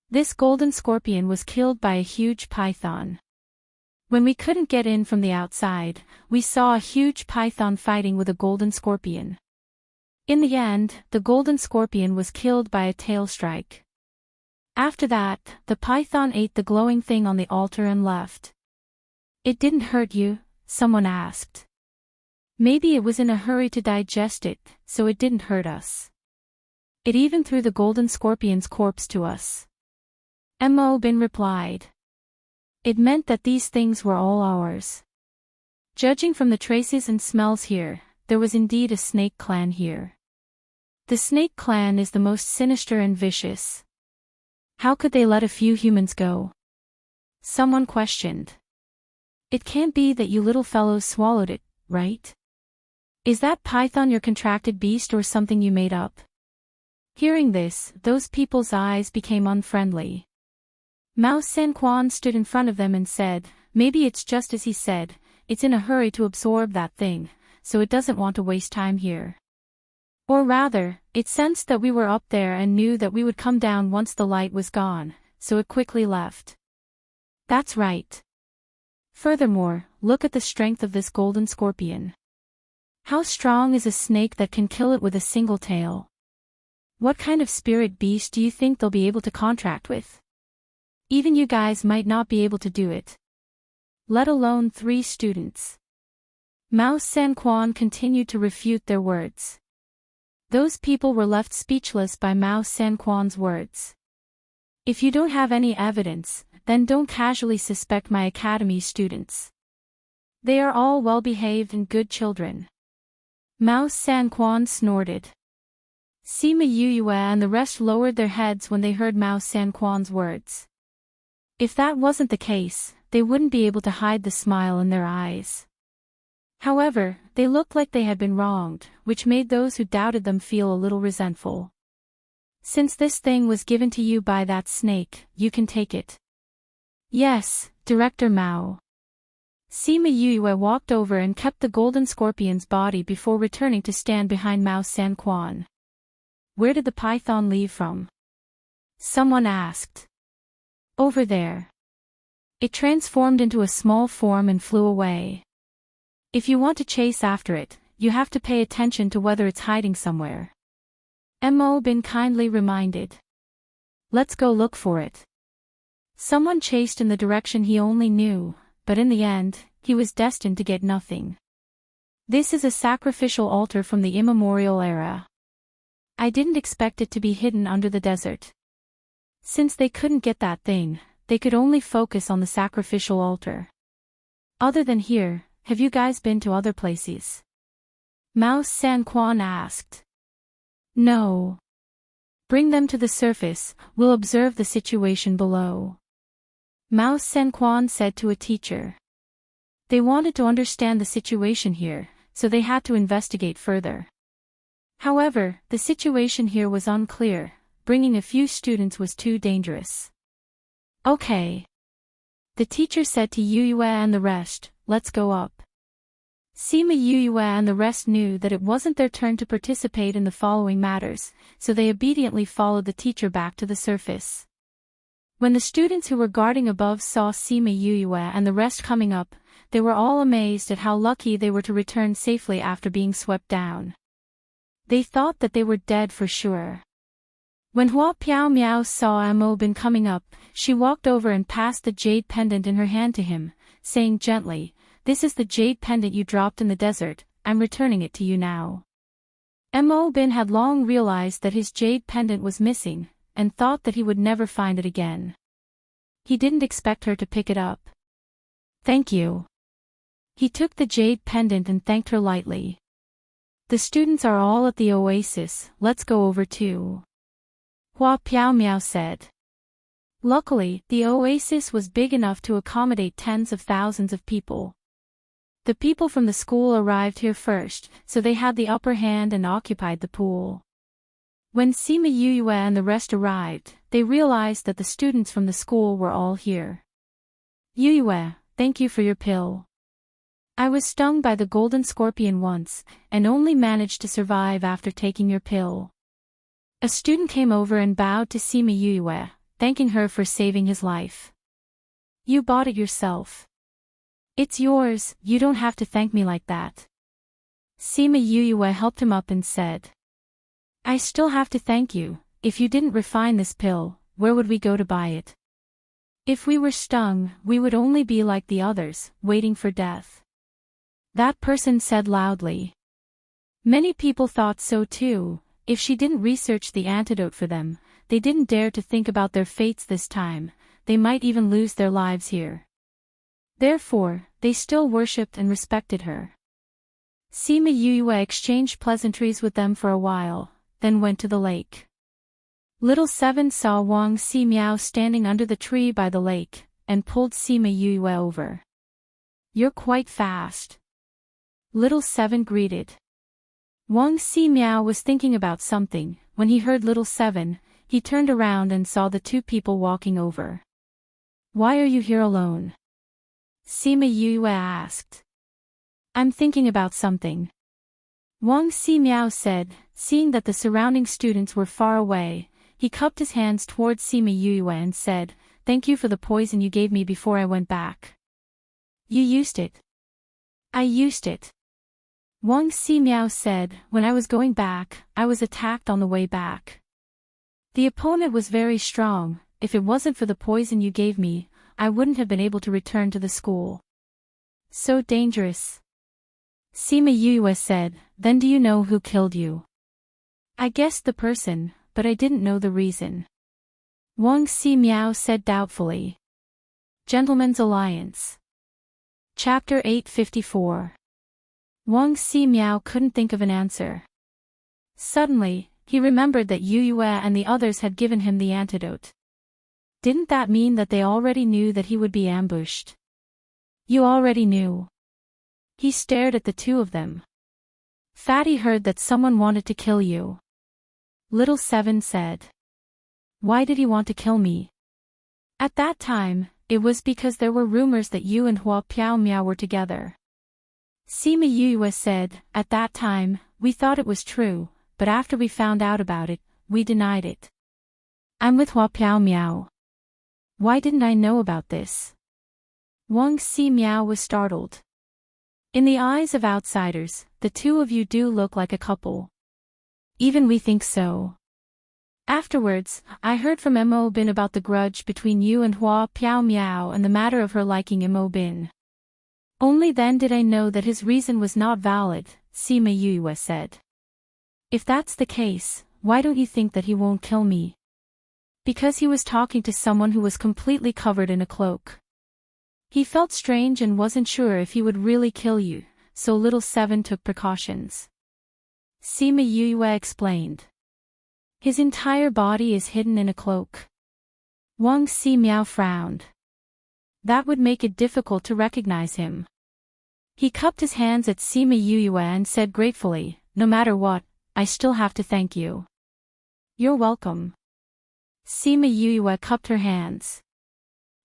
Speaker 1: This golden scorpion was killed by a huge python. When we couldn't get in from the outside, we saw a huge python fighting with a golden scorpion. In the end, the golden scorpion was killed by a tail strike. After that, the python ate the glowing thing on the altar and left. It didn't hurt you? Someone asked. Maybe it was in a hurry to digest it, so it didn't hurt us. It even threw the golden scorpion's corpse to us. Mo Bin replied. It meant that these things were all ours. Judging from the traces and smells here, there was indeed a snake clan here. The snake clan is the most sinister and vicious. How could they let a few humans go? Someone questioned. It can't be that you little fellows swallowed it, right? Is that python your contracted beast or something you made up? Hearing this, those people's eyes became unfriendly. Mao Sanquan stood in front of them and said, maybe it's just as he said, it's in a hurry to absorb that thing, so it doesn't want to waste time here. Or rather, it sensed that we were up there and knew that we would come down once the light was gone, so it quickly left. That's right. Furthermore, look at the strength of this golden scorpion. How strong is a snake that can kill it with a single tail? What kind of spirit beast do you think they'll be able to contract with? Even you guys might not be able to do it. Let alone 3 students. Mao Sanquan continued to refute their words. Those people were left speechless by Mao Sanquan's words. If you don't have any evidence, then don't casually suspect my academy students. They are all well-behaved and good children. Mao Sanquan snorted. Sima Yue and the rest lowered their heads when they heard Mao Sanquan's words. If that wasn't the case, they wouldn't be able to hide the smile in their eyes. However, they looked like they had been wronged, which made those who doubted them feel a little resentful. Since this thing was given to you by that snake, you can take it. Yes, Director Mao. Sima Yue walked over and kept the golden scorpion's body before returning to stand behind Mao Sanquan. Where did the python leave from? Someone asked. Over there. It transformed into a small form and flew away. If you want to chase after it, you have to pay attention to whether it's hiding somewhere. Mo Bin kindly reminded. Let's go look for it. Someone chased in the direction he only knew, but in the end, he was destined to get nothing. This is a sacrificial altar from the immemorial era. I didn't expect it to be hidden under the desert. Since they couldn't get that thing, they could only focus on the sacrificial altar. Other than here, have you guys been to other places? Mouse San Quan asked. No. Bring them to the surface, we'll observe the situation below. Mouse San Quan said to a teacher. They wanted to understand the situation here, so they had to investigate further. However, the situation here was unclear, bringing a few students was too dangerous. Okay. The teacher said to Yuyue and the rest, let's go up. Sima Yuyue and the rest knew that it wasn't their turn to participate in the following matters, so they obediently followed the teacher back to the surface. When the students who were guarding above saw Sima Yuyue and the rest coming up, they were all amazed at how lucky they were to return safely after being swept down. They thought that they were dead for sure. When Hua Piao Miao saw Mo Bin coming up, she walked over and passed the jade pendant in her hand to him, saying gently, "This is the jade pendant you dropped in the desert, I'm returning it to you now." Mo Bin had long realized that his jade pendant was missing, and thought that he would never find it again. He didn't expect her to pick it up. Thank you. He took the jade pendant and thanked her lightly. The students are all at the oasis, let's go over too. Hua Piao Miao said. Luckily, the oasis was big enough to accommodate tens of thousands of people. The people from the school arrived here first, so they had the upper hand and occupied the pool. When Sima Yuyue and the rest arrived, they realized that the students from the school were all here. Yuyue, thank you for your pill. I was stung by the golden scorpion once, and only managed to survive after taking your pill. A student came over and bowed to Sima Yuyue, thanking her for saving his life. You bought it yourself. It's yours, you don't have to thank me like that. Sima Yuyue helped him up and said. I still have to thank you, if you didn't refine this pill, where would we go to buy it? If we were stung, we would only be like the others, waiting for death. That person said loudly. Many people thought so too. If she didn't research the antidote for them, they didn't dare to think about their fates this time, they might even lose their lives here. Therefore, they still worshipped and respected her. Sima Yuyue exchanged pleasantries with them for a while, then went to the lake. Little Seven saw Wang Si Miao standing under the tree by the lake, and pulled Sima Yuyue over. You're quite fast. Little Seven greeted. Wang Si Miao was thinking about something. When he heard Little Seven, he turned around and saw the two people walking over. Why are you here alone? Sima Yuyue asked. I'm thinking about something. Wang Si Miao said, seeing that the surrounding students were far away, he cupped his hands towards Sima Yuyue and said, Thank you for the poison you gave me before I went back. You used it. I used it. Wang Si Miao said, when I was going back, I was attacked on the way back. The opponent was very strong. If it wasn't for the poison you gave me, I wouldn't have been able to return to the school. So dangerous. Sima Yuyue said, then do you know who killed you? I guessed the person, but I didn't know the reason. Wang Si Miao said doubtfully. Gentleman's Alliance. Chapter 854. Wang Si Miao couldn't think of an answer. Suddenly, he remembered that Yuyue and the others had given him the antidote. Didn't that mean that they already knew that he would be ambushed? You already knew. He stared at the two of them. Fatty heard that someone wanted to kill you. Little Seven said. Why did he want to kill me? At that time, it was because there were rumors that you and Hua Piao Miao were together. Sima Yuyue said, at that time, we thought it was true, but after we found out about it, we denied it. I'm with Hua Piao Miao. Why didn't I know about this? Wang Si Miao was startled. In the eyes of outsiders, the two of you do look like a couple. Even we think so. Afterwards, I heard from Mo Bin about the grudge between you and Hua Piao Miao and the matter of her liking Mo Bin. Only then did I know that his reason was not valid, Sima Yue said. If that's the case, why don't you think that he won't kill me? Because he was talking to someone who was completely covered in a cloak. He felt strange and wasn't sure if he would really kill you, so little Seven took precautions. Sima Yue explained. His entire body is hidden in a cloak. Wang Ximiao frowned. That would make it difficult to recognize him. He cupped his hands at Sima Yue and said gratefully, no matter what, I still have to thank you. You're welcome. Sima Yue cupped her hands.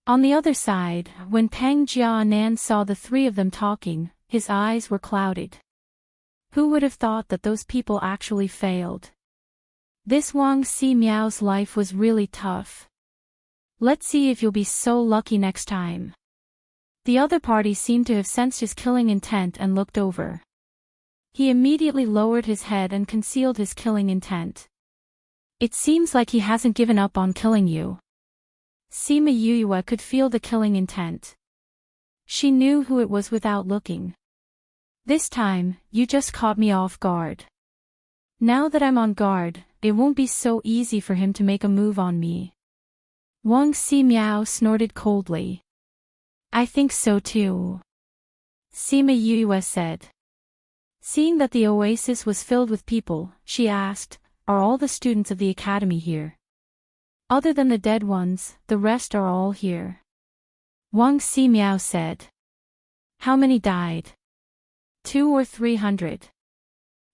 Speaker 1: On the other side, when Peng Jianan saw the three of them talking, his eyes were clouded. Who would have thought that those people actually failed? This Wang Ximiao's life was really tough. Let's see if you'll be so lucky next time. The other party seemed to have sensed his killing intent and looked over. He immediately lowered his head and concealed his killing intent. It seems like he hasn't given up on killing you. Sima Yue could feel the killing intent. She knew who it was without looking. This time, you just caught me off guard. Now that I'm on guard, it won't be so easy for him to make a move on me. Wang Ximiao snorted coldly. I think so too. Sima Yue said. Seeing that the oasis was filled with people, she asked, are all the students of the academy here? Other than the dead ones, the rest are all here. Wang Ximiao said. How many died? 200 or 300.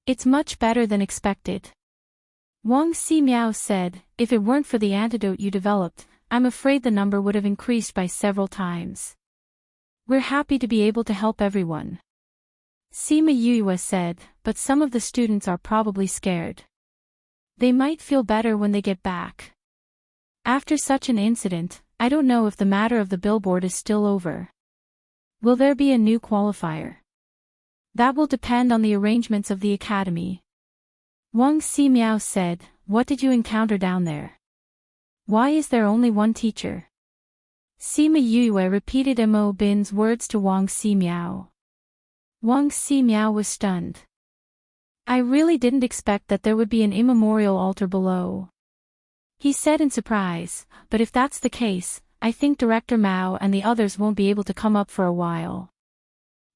Speaker 1: It's much better than expected. Wang Ximiao said, if it weren't for the antidote you developed, I'm afraid the number would have increased by several times. We're happy to be able to help everyone. Sima Yue said, but some of the students are probably scared. They might feel better when they get back. After such an incident, I don't know if the matter of the billboard is still over. Will there be a new qualifier? That will depend on the arrangements of the academy. Wang Ximiao said, what did you encounter down there? Why is there only one teacher? Sima Yue repeated Mo Bin's words to Wang Ximiao. Wang Ximiao was stunned. I really didn't expect that there would be an immemorial altar below. He said in surprise, but if that's the case, I think Director Mao and the others won't be able to come up for a while.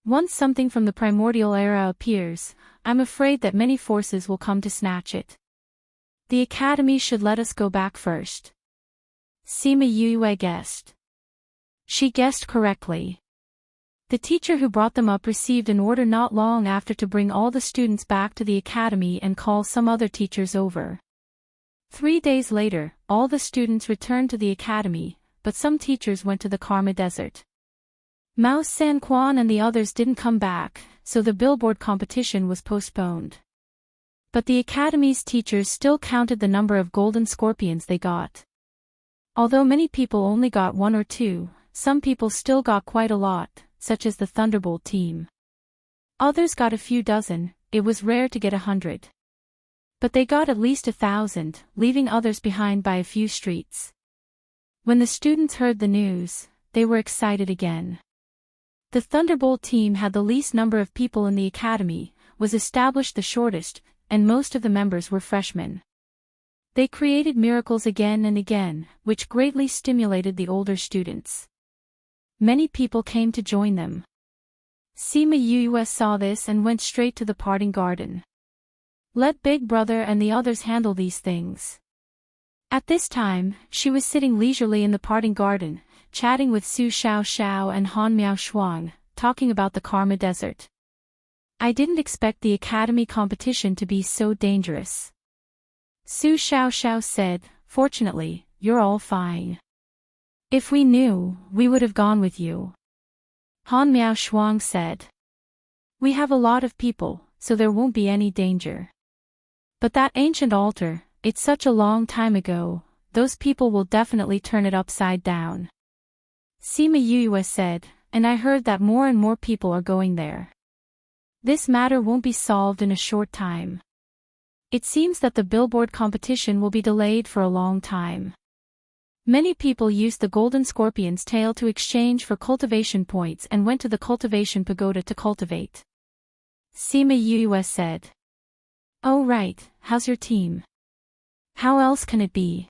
Speaker 1: Once something from the primordial era appears, I'm afraid that many forces will come to snatch it. The academy should let us go back first. Sima Yue guessed. She guessed correctly. The teacher who brought them up received an order not long after to bring all the students back to the academy and call some other teachers over. 3 days later, all the students returned to the academy, but some teachers went to the Karma Desert. Mao Sanquan and the others didn't come back, so the billboard competition was postponed. But the academy's teachers still counted the number of golden scorpions they got. Although many people only got 1 or 2, some people still got quite a lot, such as the Thunderbolt team. Others got a few dozen, it was rare to get 100. But they got at least 1,000, leaving others behind by a few streets. When the students heard the news, they were excited again. The Thunderbolt team had the least number of people in the academy, was established the shortest, and most of the members were freshmen. They created miracles again and again, which greatly stimulated the older students. Many people came to join them. Sima Yue saw this and went straight to the parting garden. Let Big Brother and the others handle these things. At this time, she was sitting leisurely in the parting garden, chatting with Su Xiao and Han Miao Shuang, talking about the Karma Desert. I didn't expect the academy competition to be so dangerous. Su Xiao said, fortunately, you're all fine. If we knew, we would have gone with you. Han Miao Shuang said. We have a lot of people, so there won't be any danger. But that ancient altar, it's such a long time ago, those people will definitely turn it upside down. Sima Yue said, and I heard that more and more people are going there. This matter won't be solved in a short time. It seems that the billboard competition will be delayed for a long time. Many people used the golden scorpion's tail to exchange for cultivation points and went to the cultivation pagoda to cultivate. Sima Yue said. Oh right, how's your team? How else can it be?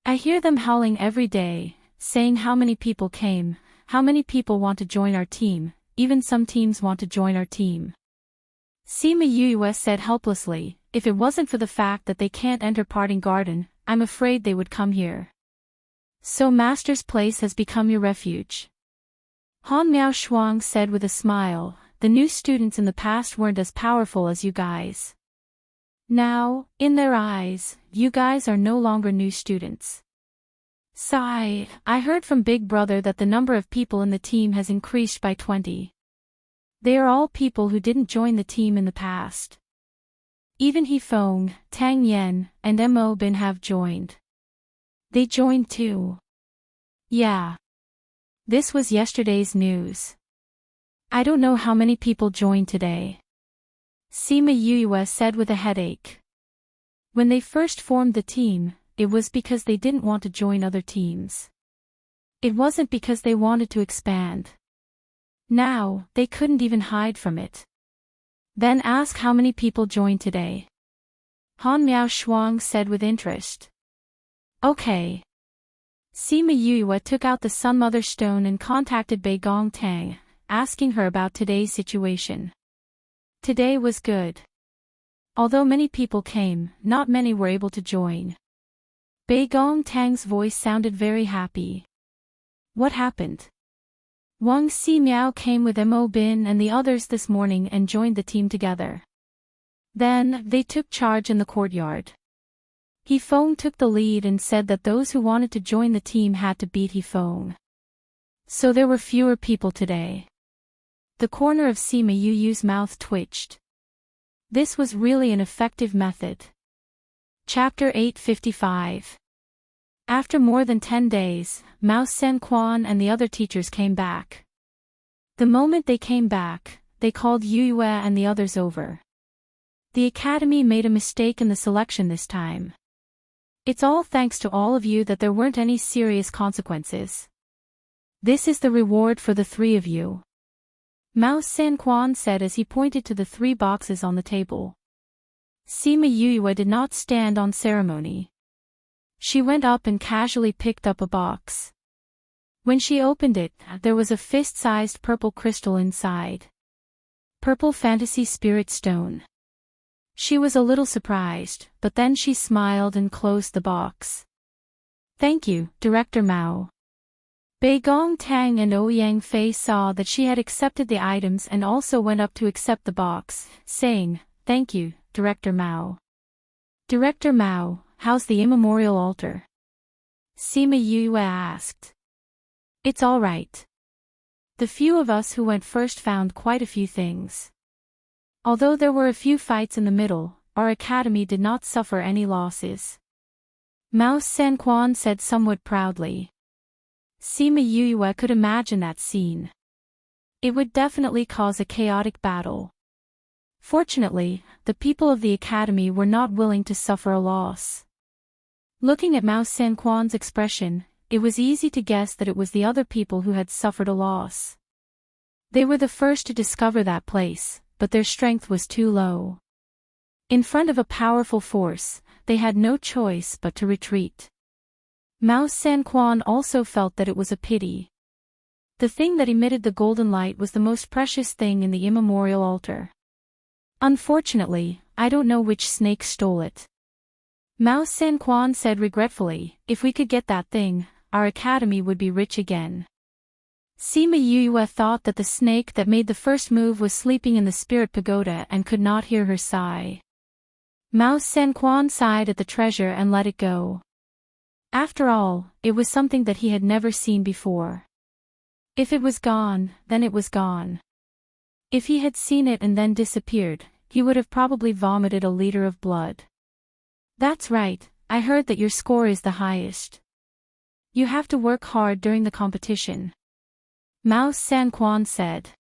Speaker 1: I hear them howling every day, saying how many people came, how many people want to join our team, even some teams want to join our team. Sima Yue said helplessly, if it wasn't for the fact that they can't enter Parting Garden, I'm afraid they would come here. So Master's place has become your refuge. Han Miao Shuang said with a smile, the new students in the past weren't as powerful as you guys. Now, in their eyes, you guys are no longer new students. Sigh, I heard from Big Brother that the number of people in the team has increased by 20. They are all people who didn't join the team in the past. Even He Feng, Tang Yen, and Mo Bin have joined. They joined too. Yeah. This was yesterday's news. I don't know how many people joined today. Sima Yue said with a headache. When they first formed the team, it was because they didn't want to join other teams. It wasn't because they wanted to expand. Now, they couldn't even hide from it. Then ask how many people joined today. Han Miao Shuang said with interest. Okay. Sima Yue took out the Sun Mother Stone and contacted Bei Gong Tang, asking her about today's situation. Today was good. Although many people came, not many were able to join. Bei Gong Tang's voice sounded very happy. What happened? Wang Si Miao came with Mo Bin and the others this morning and joined the team together. Then, they took charge in the courtyard. He Feng took the lead and said that those who wanted to join the team had to beat He Feng. So there were fewer people today. The corner of Sima Yu's mouth twitched. This was really an effective method. Chapter 855. After more than 10 days, Mao Senquan and the other teachers came back. The moment they came back, they called Yue and the others over. The academy made a mistake in the selection this time. It's all thanks to all of you that there weren't any serious consequences. This is the reward for the three of you. Mao Senquan said as he pointed to the 3 boxes on the table. Sima Yue did not stand on ceremony. She went up and casually picked up a box. When she opened it, there was a fist-sized purple crystal inside. Purple Fantasy Spirit Stone. She was a little surprised, but then she smiled and closed the box. Thank you, Director Mao. Bei Gong Tang and Ouyang Fei saw that she had accepted the items and also went up to accept the box, saying, Thank you, Director Mao. Director Mao, how's the immemorial altar? Sima Yue asked. It's all right. The few of us who went first found quite a few things. Although there were a few fights in the middle, our academy did not suffer any losses. Mao Senquan said somewhat proudly. Sima Yue could imagine that scene. It would definitely cause a chaotic battle. Fortunately, the people of the academy were not willing to suffer a loss. Looking at Mao Senquan's expression, it was easy to guess that it was the other people who had suffered a loss. They were the first to discover that place, but their strength was too low. In front of a powerful force, they had no choice but to retreat. Mao Senquan also felt that it was a pity. The thing that emitted the golden light was the most precious thing in the immemorial altar. Unfortunately, I don't know which snake stole it. Mao Senquan said regretfully, if we could get that thing, our academy would be rich again. Sima Yue thought that the snake that made the first move was sleeping in the spirit pagoda and could not hear her sigh. Mao Senquan sighed at the treasure and let it go. After all, it was something that he had never seen before. If it was gone, then it was gone. If he had seen it and then disappeared, he would have probably vomited a liter of blood. That's right, I heard that your score is the highest. You have to work hard during the competition. Mao Senquan said.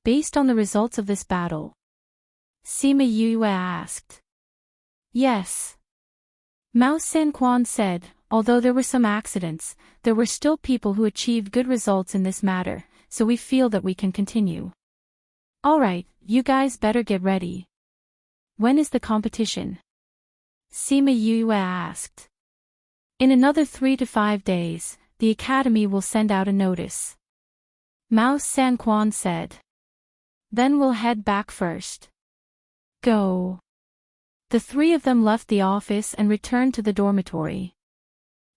Speaker 1: Based on the results of this battle? Sima Yue asked. Yes. Mao Senquan said, although there were some accidents, there were still people who achieved good results in this matter, so we feel that we can continue. Alright, you guys better get ready. When is the competition? Sima Yue asked. In another 3 to 5 days, the Academy will send out a notice. Mouse Sanquan said. Then we'll head back first. Go. The three of them left the office and returned to the dormitory.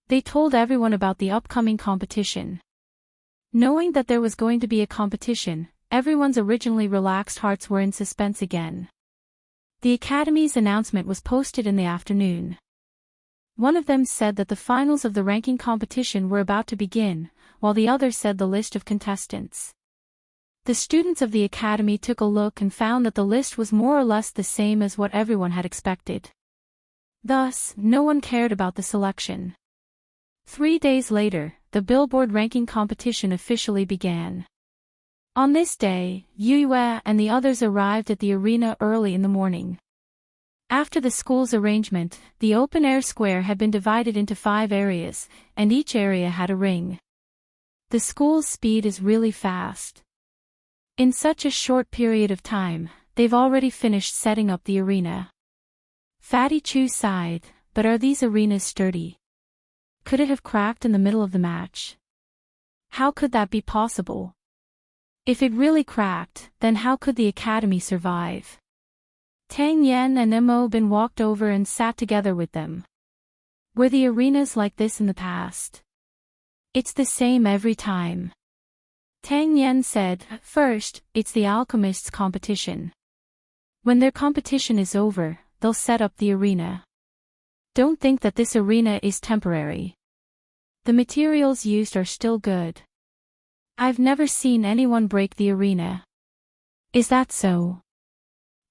Speaker 1: They told everyone about the upcoming competition. Knowing that there was going to be a competition, everyone's originally relaxed hearts were in suspense again. The Academy's announcement was posted in the afternoon. One of them said that the finals of the ranking competition were about to begin, while the other said the list of contestants. The students of the Academy took a look and found that the list was more or less the same as what everyone had expected. Thus, no one cared about the selection. 3 days later, the Billboard ranking competition officially began. On this day, Yue and the others arrived at the arena early in the morning. After the school's arrangement, the open-air square had been divided into 5 areas, and each area had a ring. The school's speed is really fast. In such a short period of time, they've already finished setting up the arena. Fatty Chu sighed, but are these arenas sturdy? Could it have cracked in the middle of the match? How could that be possible? If it really cracked, then how could the Academy survive? Tang Yan and Mo Bin walked over and sat together with them. Were the arenas like this in the past? It's the same every time. Tang Yan said, first, it's the alchemists' competition. When their competition is over, they'll set up the arena. Don't think that this arena is temporary. The materials used are still good. I've never seen anyone break the arena. Is that so?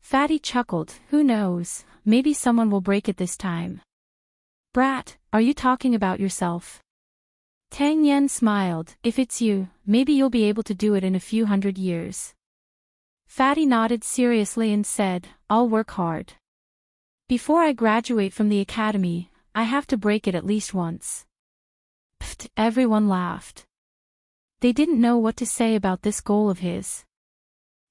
Speaker 1: Fatty chuckled, who knows, maybe someone will break it this time. Brat, are you talking about yourself? Tang Yan smiled, if it's you, maybe you'll be able to do it in a few 100 years. Fatty nodded seriously and said, I'll work hard. Before I graduate from the Academy, I have to break it at least once. Pfft, everyone laughed. They didn't know what to say about this goal of his.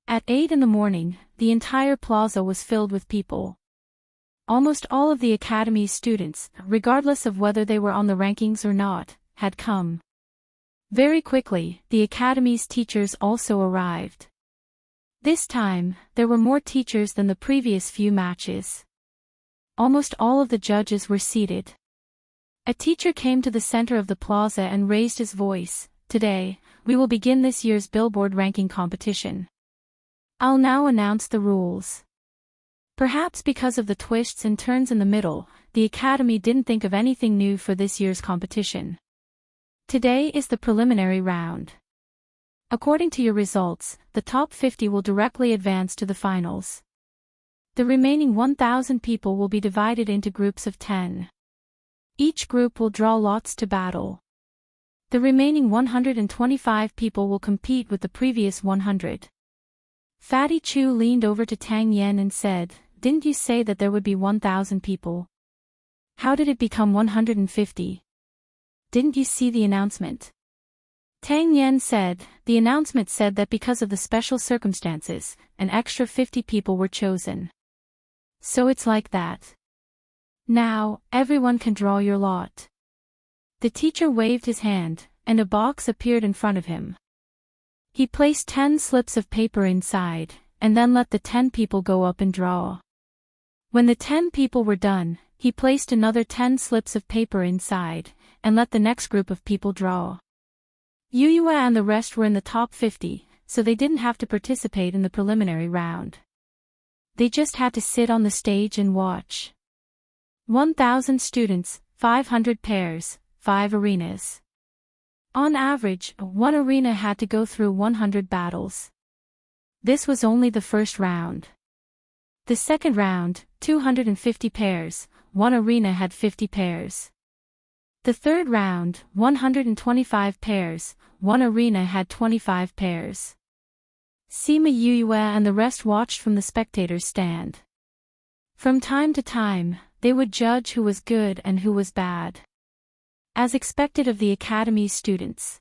Speaker 1: At 8 in the morning, the entire plaza was filled with people. Almost all of the Academy's students, regardless of whether they were on the rankings or not, had come. Very quickly, the Academy's teachers also arrived. This time, there were more teachers than the previous few matches. Almost all of the judges were seated. A teacher came to the center of the plaza and raised his voice, today, we will begin this year's Billboard ranking competition. I'll now announce the rules. Perhaps because of the twists and turns in the middle, the Academy didn't think of anything new for this year's competition. Today is the preliminary round. According to your results, the top 50 will directly advance to the finals. The remaining 1,000 people will be divided into groups of 10. Each group will draw lots to battle. The remaining 125 people will compete with the previous 100. Fatty Chu leaned over to Tang Yan and said, didn't you say that there would be 1,000 people? How did it become 150? Didn't you see the announcement? Tang Yan said, the announcement said that because of the special circumstances, an extra 50 people were chosen. So it's like that. Now, everyone can draw your lot. The teacher waved his hand, and a box appeared in front of him. He placed 10 slips of paper inside, and then let the 10 people go up and draw. When the 10 people were done, he placed another 10 slips of paper inside, and let the next group of people draw. Yue and the rest were in the top 50, so they didn't have to participate in the preliminary round. They just had to sit on the stage and watch. 1,000 students, 500 pairs, 5 arenas. On average, one arena had to go through 100 battles. This was only the first round. The second round, 250 pairs, one arena had 50 pairs. The third round, 125 pairs, one arena had 25 pairs. Sima Yue and the rest watched from the spectators' stand. From time to time, they would judge who was good and who was bad. as expected of the Academy's students.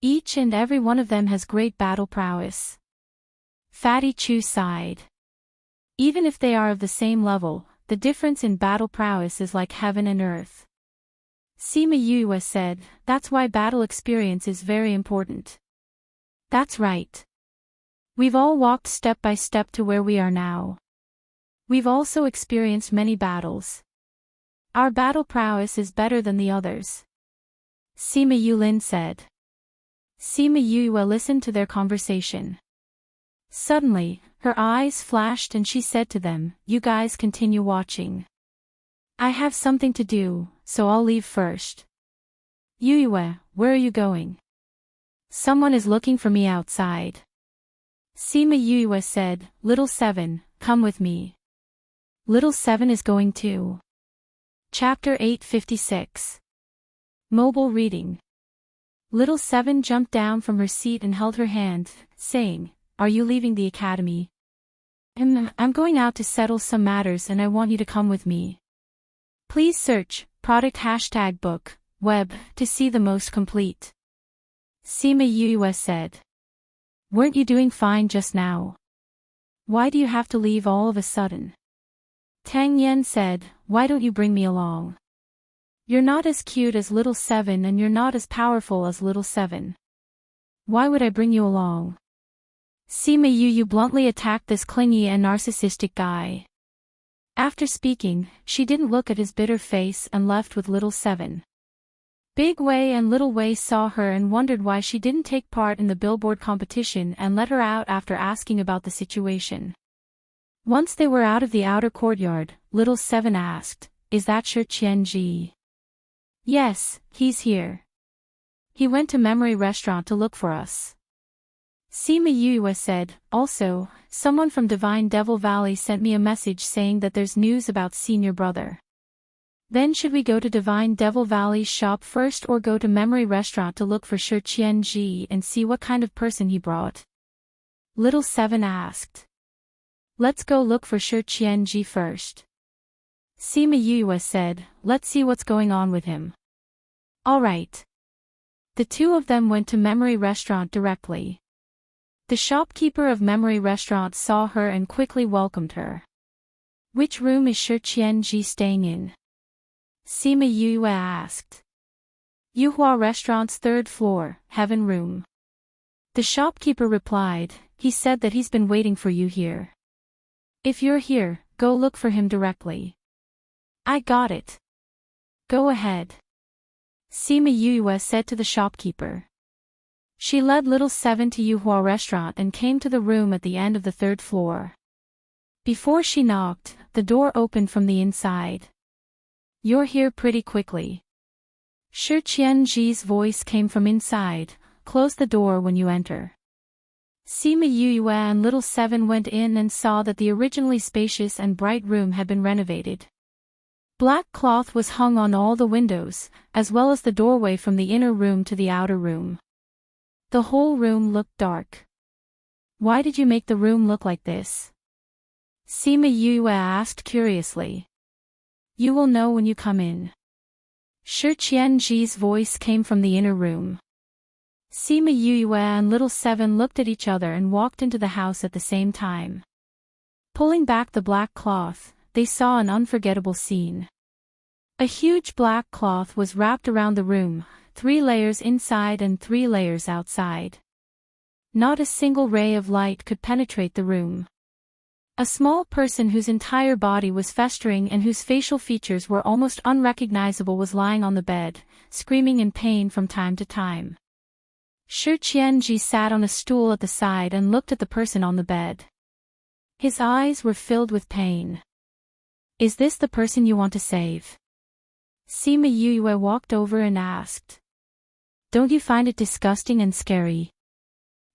Speaker 1: Each and every one of them has great battle prowess. Fatty Chu sighed. Even if they are of the same level, the difference in battle prowess is like heaven and earth. Sima Yue said, that's why battle experience is very important. That's right. We've all walked step by step to where we are now. We've also experienced many battles. Our battle prowess is better than the others. Sima Yulin said. Sima Yue listened to their conversation. Suddenly, her eyes flashed and she said to them, you guys continue watching. I have something to do, so I'll leave first. Yue, where are you going? Someone is looking for me outside. Sima Yue said, Little Seven, come with me. Little Seven is going too. Chapter 856. Mobile reading. Little Seven jumped down from her seat and held her hand, saying, are you leaving the academy? I'm going out to settle some matters and I want you to come with me. Please search, product #book, web, to see the most complete. Sima Yue said. Weren't you doing fine just now? Why do you have to leave all of a sudden? Tang Yan said, why don't you bring me along? You're not as cute as Little Seven and you're not as powerful as Little Seven. Why would I bring you along? Sima Yue bluntly attacked this clingy and narcissistic guy. After speaking, she didn't look at his bitter face and left with Little Seven. Big Wei and Little Wei saw her and wondered why she didn't take part in the billboard competition and let her out after asking about the situation. Once they were out of the outer courtyard, Little Seven asked, is that Shi Qianji? Yes, he's here. He went to Memory Restaurant to look for us. Sima Yue said, also, someone from Divine Devil Valley sent me a message saying that there's news about senior brother. Then should we go to Divine Devil Valley's shop first or go to Memory Restaurant to look for Shi Qianji and see what kind of person he brought? Little Seven asked. Let's go look for Shi Qianji first. Sima Yue said, let's see what's going on with him. Alright. The two of them went to Memory Restaurant directly. The shopkeeper of Memory Restaurant saw her and quickly welcomed her. Which room is Shi Qianji staying in? Sima Yue asked. Yuhua Restaurant's third floor, Heaven Room. The shopkeeper replied, he said that he's been waiting for you here. If you're here, go look for him directly. I got it. Go ahead. Sima Yue said to the shopkeeper. She led Little Seven to Yuhua Restaurant and came to the room at the end of the third floor. Before she knocked, the door opened from the inside. You're here pretty quickly. Shi Qianji's voice came from inside, close the door when you enter. Sima Yue and Little Seven went in and saw that the originally spacious and bright room had been renovated. Black cloth was hung on all the windows, as well as the doorway from the inner room to the outer room. The whole room looked dark. Why did you make the room look like this? Sima Yue asked curiously. You will know when you come in. Shi Qianji's voice came from the inner room. Sima Yue and Little Seven looked at each other and walked into the house at the same time. Pulling back the black cloth, they saw an unforgettable scene. A huge black cloth was wrapped around the room, 3 layers inside and 3 layers outside. Not a single ray of light could penetrate the room. A small person whose entire body was festering and whose facial features were almost unrecognizable was lying on the bed, screaming in pain from time to time. Shi Qianji sat on a stool at the side and looked at the person on the bed. His eyes were filled with pain. Is this the person you want to save? Sima Yue walked over and asked. Don't you find it disgusting and scary?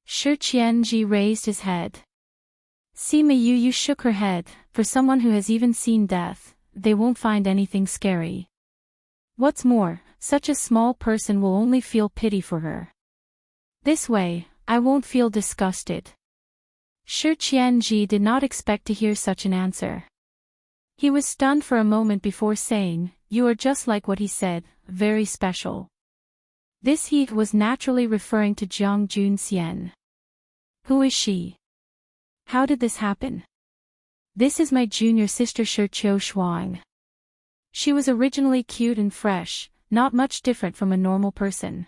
Speaker 1: Shi Qianji raised his head. Sima Yue shook her head. For someone who has even seen death, they won't find anything scary. What's more, such a small person will only feel pity for her. This way, I won't feel disgusted. Shi Qianji did not expect to hear such an answer. He was stunned for a moment before saying, "You are just like what he said, very special." This he was naturally referring to Jiang Junxian. Who is she? How did this happen? This is my junior sister Shi Shuang. She was originally cute and fresh, not much different from a normal person.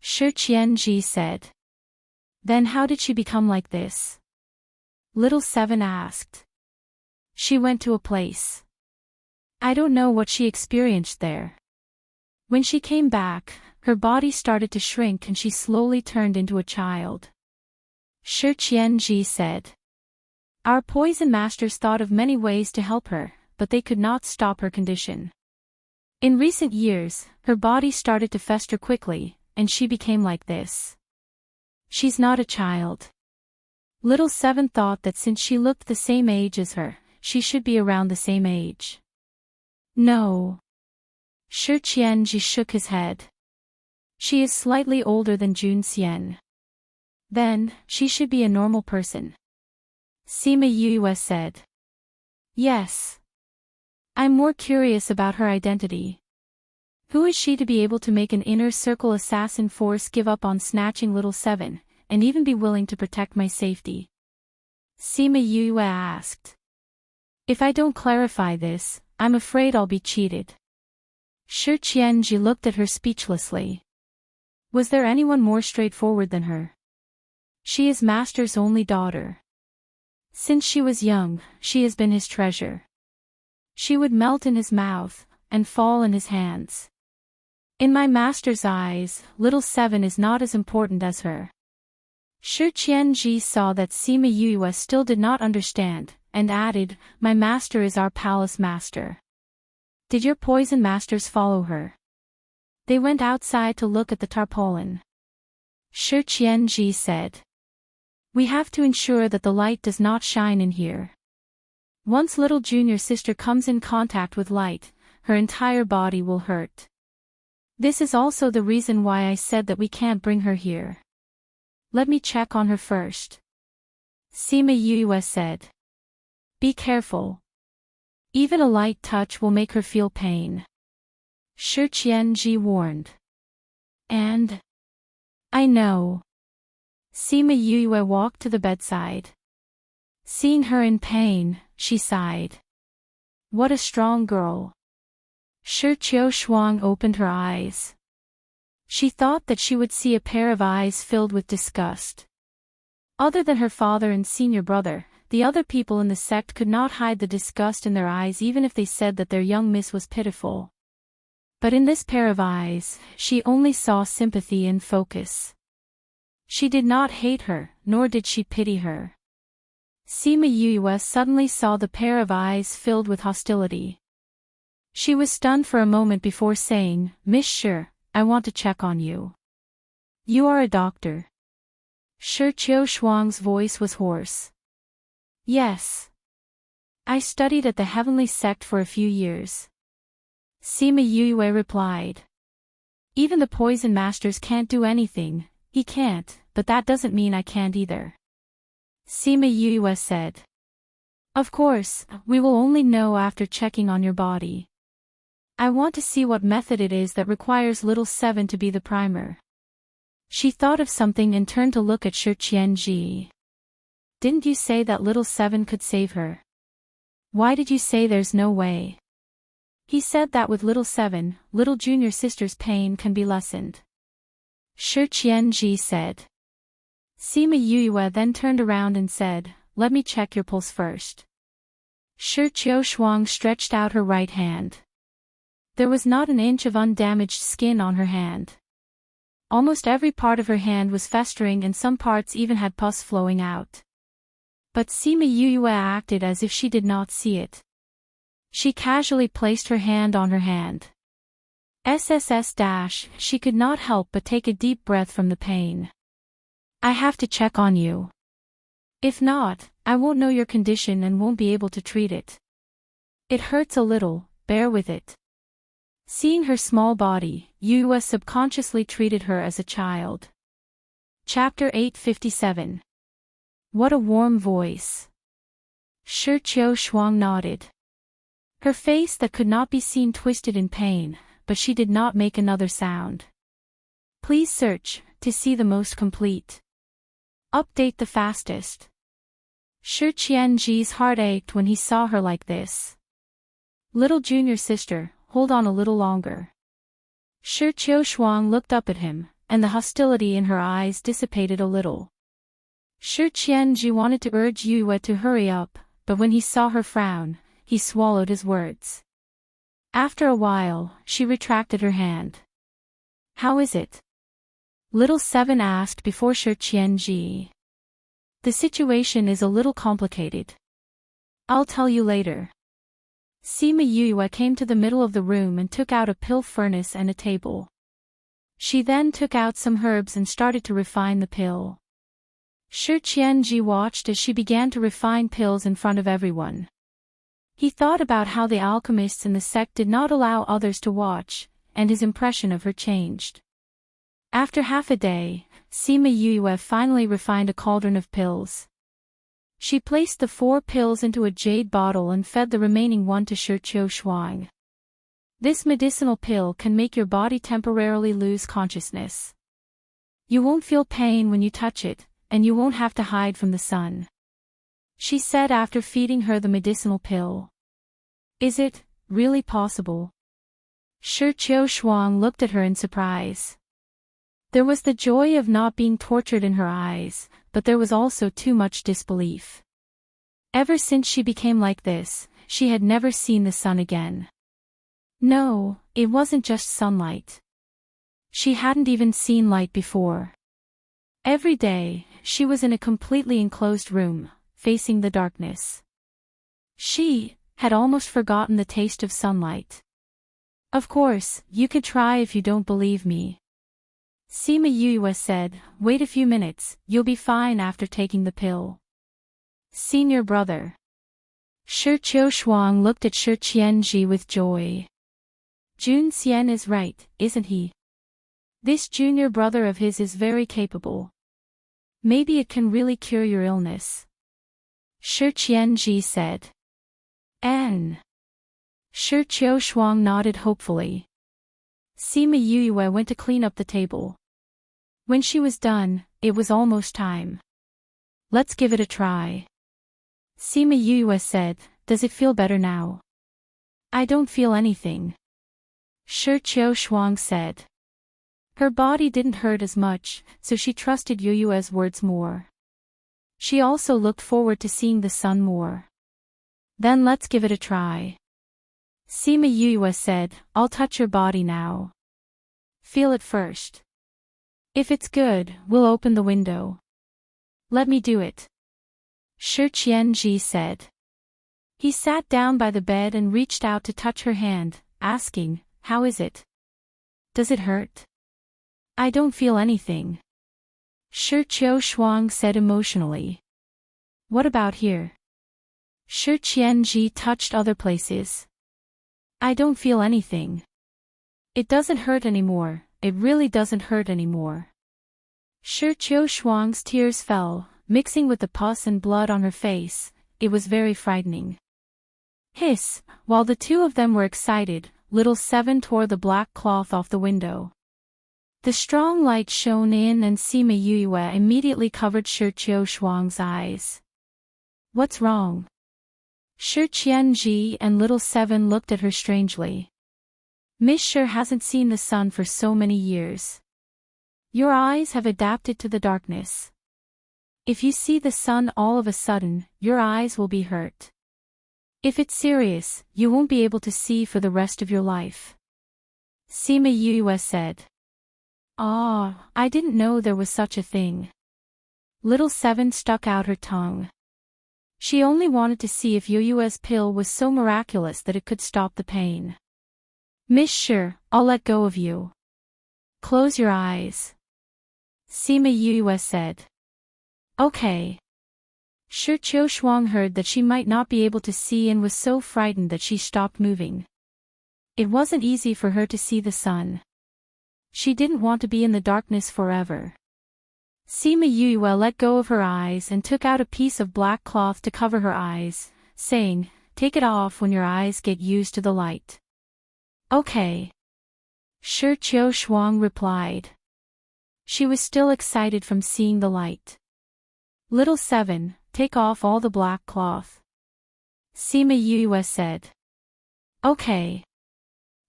Speaker 1: Shi Qianji said. Then how did she become like this? Little Seven asked. She went to a place. I don't know what she experienced there. When she came back, her body started to shrink and she slowly turned into a child. Shi Qianji said. Our poison masters thought of many ways to help her, but they could not stop her condition. In recent years, her body started to fester quickly, and she became like this. She's not a child. Little Seven thought that since she looked the same age as her, she should be around the same age. No. Shi Qianji shook his head. She is slightly older than Jun Xian. Then, she should be a normal person. Sima Yue said. Yes. I'm more curious about her identity. Who is she to be able to make an inner circle assassin force give up on snatching Little Seven, and even be willing to protect my safety? Sima Yue asked. If I don't clarify this, I'm afraid I'll be cheated. Shi Qianji looked at her speechlessly. Was there anyone more straightforward than her? She is Master's only daughter. Since she was young, she has been his treasure. She would melt in his mouth, and fall in his hands. In my master's eyes, Little Seven is not as important as her. Shi Qianji saw that Sima Yue still did not understand, and added, My master is our palace master. Did your poison masters follow her? They went outside to look at the tarpaulin. Shi Qianji said. We have to ensure that the light does not shine in here. Once little junior sister comes in contact with light, her entire body will hurt. This is also the reason why I said that we can't bring her here. Let me check on her first. Sima Yue said. Be careful. Even a light touch will make her feel pain. Shi Qianji warned. And? I know. Sima Yue walked to the bedside. Seeing her in pain, she sighed. What a strong girl. Shi Shuang opened her eyes. She thought that she would see a pair of eyes filled with disgust. Other than her father and senior brother, the other people in the sect could not hide the disgust in their eyes even if they said that their young miss was pitiful. But in this pair of eyes, she only saw sympathy and focus. She did not hate her, nor did she pity her. Sima Yue suddenly saw the pair of eyes filled with hostility. She was stunned for a moment before saying, Miss Shi, I want to check on you. You are a doctor. Shi Shuang's voice was hoarse. Yes. I studied at the Heavenly Sect for a few years. Sima Yue replied. Even the poison masters can't do anything, he can't, but that doesn't mean I can't either. Sima Yue said. Of course, we will only know after checking on your body. I want to see what method it is that requires Little Seven to be the primer. She thought of something and turned to look at Shi Qianji. Didn't you say that Little Seven could save her? Why did you say there's no way? He said that with Little Seven, little junior sister's pain can be lessened. Shi Qianji said. Sima Yue then turned around and said, Let me check your pulse first. Shi Shuang stretched out her right hand. There was not an inch of undamaged skin on her hand. Almost every part of her hand was festering and some parts even had pus flowing out. But Sima Yue acted as if she did not see it. She casually placed her hand on her hand. She could not help but take a deep breath from the pain. I have to check on you. If not, I won't know your condition and won't be able to treat it. It hurts a little, bear with it. Seeing her small body, Yue subconsciously treated her as a child. Chapter 857. What a warm voice. Shi Shuang nodded. Her face that could not be seen twisted in pain, but she did not make another sound. Please search, to see the most complete. Update the fastest. Shi Qianji's heart ached when he saw her like this. Little junior sister, hold on a little longer. Shi Qiushuang looked up at him, and the hostility in her eyes dissipated a little. Shi Qianji wanted to urge Yue to hurry up, but when he saw her frown, he swallowed his words. After a while, she retracted her hand. How is it? Little Seven asked before Shi Qianji. The situation is a little complicated. I'll tell you later. Sima Yue came to the middle of the room and took out a pill furnace and a table. She then took out some herbs and started to refine the pill. Shi Qianji watched as she began to refine pills in front of everyone. He thought about how the alchemists in the sect did not allow others to watch, and his impression of her changed. After half a day, Sima Yue finally refined a cauldron of pills. She placed the 4 pills into a jade bottle and fed the remaining one to Shi Qiushuang. This medicinal pill can make your body temporarily lose consciousness. You won't feel pain when you touch it, and you won't have to hide from the sun. She said after feeding her the medicinal pill. Is it really possible? Shi Qiushuang looked at her in surprise. There was the joy of not being tortured in her eyes, but there was also too much disbelief. Ever since she became like this, she had never seen the sun again. No, it wasn't just sunlight. She hadn't even seen light before. Every day, she was in a completely enclosed room, facing the darkness. She had almost forgotten the taste of sunlight. Of course, you could try if you don't believe me. Sima Yue said, wait a few minutes, you'll be fine after taking the pill. Senior brother. Shi Qiushuang looked at Shi Qianji with joy. Jun Xian is right, isn't he? This junior brother of his is very capable. Maybe it can really cure your illness. Shi Qianji said. N. Shi Qiushuang nodded hopefully. Sima Yue went to clean up the table. When she was done, it was almost time. Let's give it a try. Sima Yue said, does it feel better now? I don't feel anything. Shi Qiushuang said. Her body didn't hurt as much, so she trusted Yue's words more. She also looked forward to seeing the sun more. Then let's give it a try. Sima Yue said, I'll touch your body now. Feel it first. If it's good, we'll open the window. Let me do it. Shi Qianji said. He sat down by the bed and reached out to touch her hand, asking, how is it? Does it hurt? I don't feel anything. Shi Qiushuang said emotionally. What about here? Shi Qianji touched other places. I don't feel anything. It doesn't hurt anymore, it really doesn't hurt anymore. Shi Qiushuang's tears fell, mixing with the pus and blood on her face. It was very frightening. Hiss, while the two of them were excited, little Seven tore the black cloth off the window. The strong light shone in and Sima Yue immediately covered Shi Qiushuang's eyes. What's wrong? Shi Qianji and little Seven looked at her strangely. Miss Shi hasn't seen the sun for so many years. Your eyes have adapted to the darkness. If you see the sun all of a sudden, your eyes will be hurt. If it's serious, you won't be able to see for the rest of your life. Sima Yue said. Ah, I didn't know there was such a thing. Little Seven stuck out her tongue. She only wanted to see if Yue's pill was so miraculous that it could stop the pain. Miss Shi, I'll let go of you. Close your eyes. Sima Yue said. Okay. Shi Qiushuang heard that she might not be able to see and was so frightened that she stopped moving. It wasn't easy for her to see the sun. She didn't want to be in the darkness forever. Sima Yue let go of her eyes and took out a piece of black cloth to cover her eyes, saying, take it off when your eyes get used to the light. Okay. Shi Qiu Shuang replied. She was still excited from seeing the light. Little 7, take off all the black cloth. Sima Yue said. Okay.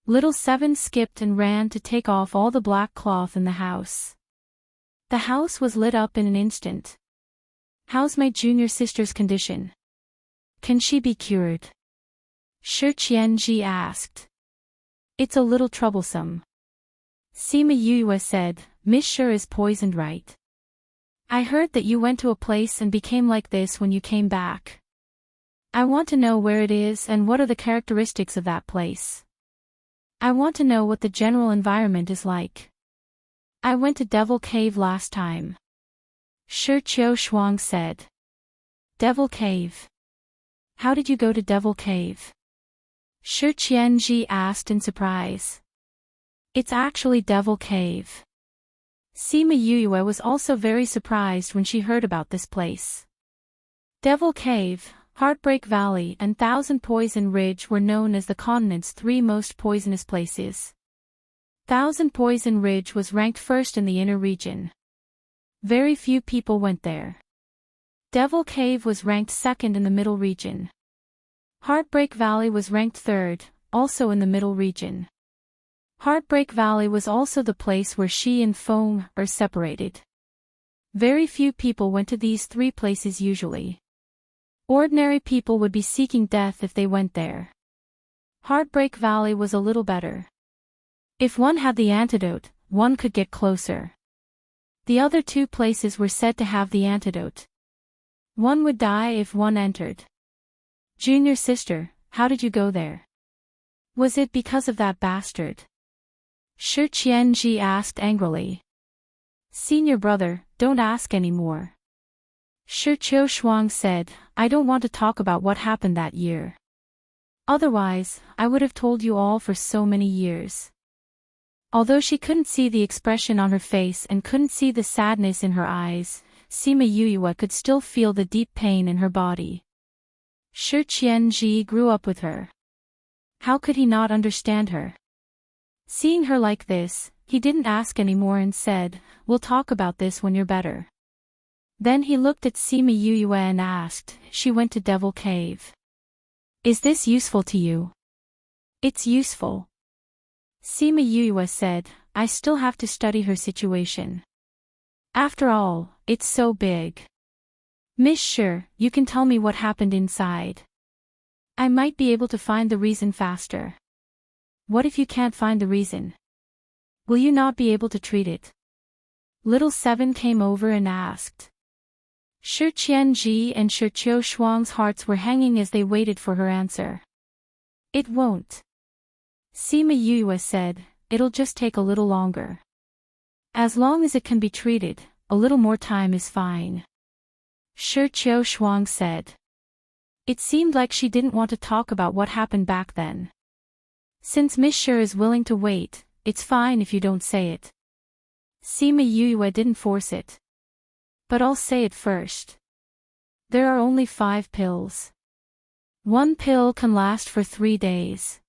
Speaker 1: Little 7 skipped and ran to take off all the black cloth in the house. The house was lit up in an instant. How's my junior sister's condition? Can she be cured? Shi Qianji asked. It's a little troublesome. Sima Yue said, Miss Shi is poisoned, right? I heard that you went to a place and became like this when you came back. I want to know where it is and what are the characteristics of that place. I want to know what the general environment is like. I went to Devil Cave last time. Shi Qiu Shuang said. Devil Cave. How did you go to Devil Cave? Shi Qianji asked in surprise. It's actually Devil Cave. Sima Yue was also very surprised when she heard about this place. Devil Cave, Heartbreak Valley and Thousand Poison Ridge were known as the continent's 3 most poisonous places. Thousand Poison Ridge was ranked first in the inner region. Very few people went there. Devil Cave was ranked second in the middle region. Heartbreak Valley was ranked third, also in the middle region. Heartbreak Valley was also the place where Shi and Feng are separated. Very few people went to these 3 places usually. Ordinary people would be seeking death if they went there. Heartbreak Valley was a little better. If one had the antidote, one could get closer. The other 2 places were said to have the antidote. One would die if one entered. Junior sister, how did you go there? Was it because of that bastard? Shi Qianji asked angrily. Senior brother, don't ask any more. Shi Qiu Shuang said, I don't want to talk about what happened that year. Otherwise, I would have told you all for so many years. Although she couldn't see the expression on her face and couldn't see the sadness in her eyes, Sima Yue could still feel the deep pain in her body. Shi Qianji grew up with her. How could he not understand her? Seeing her like this, he didn't ask any more and said, we'll talk about this when you're better. Then he looked at Sima Yue and asked, she went to Devil Cave. Is this useful to you? It's useful. Sima Yue said, I still have to study her situation. After all, it's so big. Miss Shi, you can tell me what happened inside. I might be able to find the reason faster. What if you can't find the reason? Will you not be able to treat it? Little 7 came over and asked. Shi Qianji and Shi Qiu Shuang's hearts were hanging as they waited for her answer. It won't. Sima Yue said, it'll just take a little longer. As long as it can be treated, a little more time is fine. Shi Qiu Shuang said. It seemed like she didn't want to talk about what happened back then. Since Miss Shi is willing to wait, it's fine if you don't say it. Sima Yue didn't force it. But I'll say it first. There are only 5 pills. 1 pill can last for 3 days.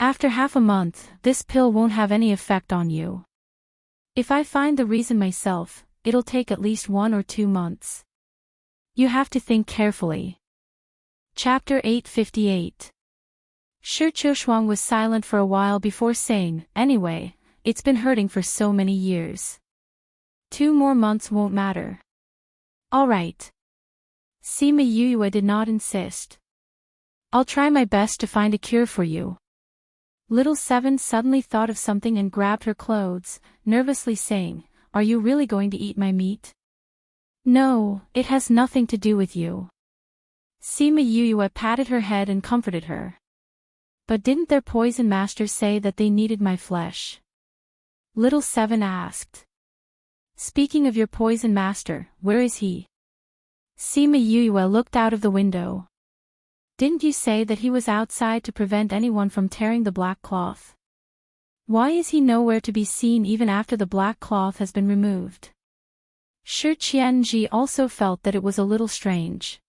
Speaker 1: After half a month, this pill won't have any effect on you. If I find the reason myself, it'll take at least 1 or 2 months. You have to think carefully. Chapter 858. Shi Qiushuang was silent for a while before saying, anyway, it's been hurting for so many years. 2 more months won't matter. All right. Sima Yue did not insist. I'll try my best to find a cure for you. Little 7 suddenly thought of something and grabbed her clothes, nervously saying, are you really going to eat my meat? No, it has nothing to do with you. Sima Yue patted her head and comforted her. But didn't their poison master say that they needed my flesh? Little 7 asked. Speaking of your poison master, where is he? Sima Yue looked out of the window. Didn't you say that he was outside to prevent anyone from tearing the black cloth? Why is he nowhere to be seen even after the black cloth has been removed? Shi Qianji also felt that it was a little strange.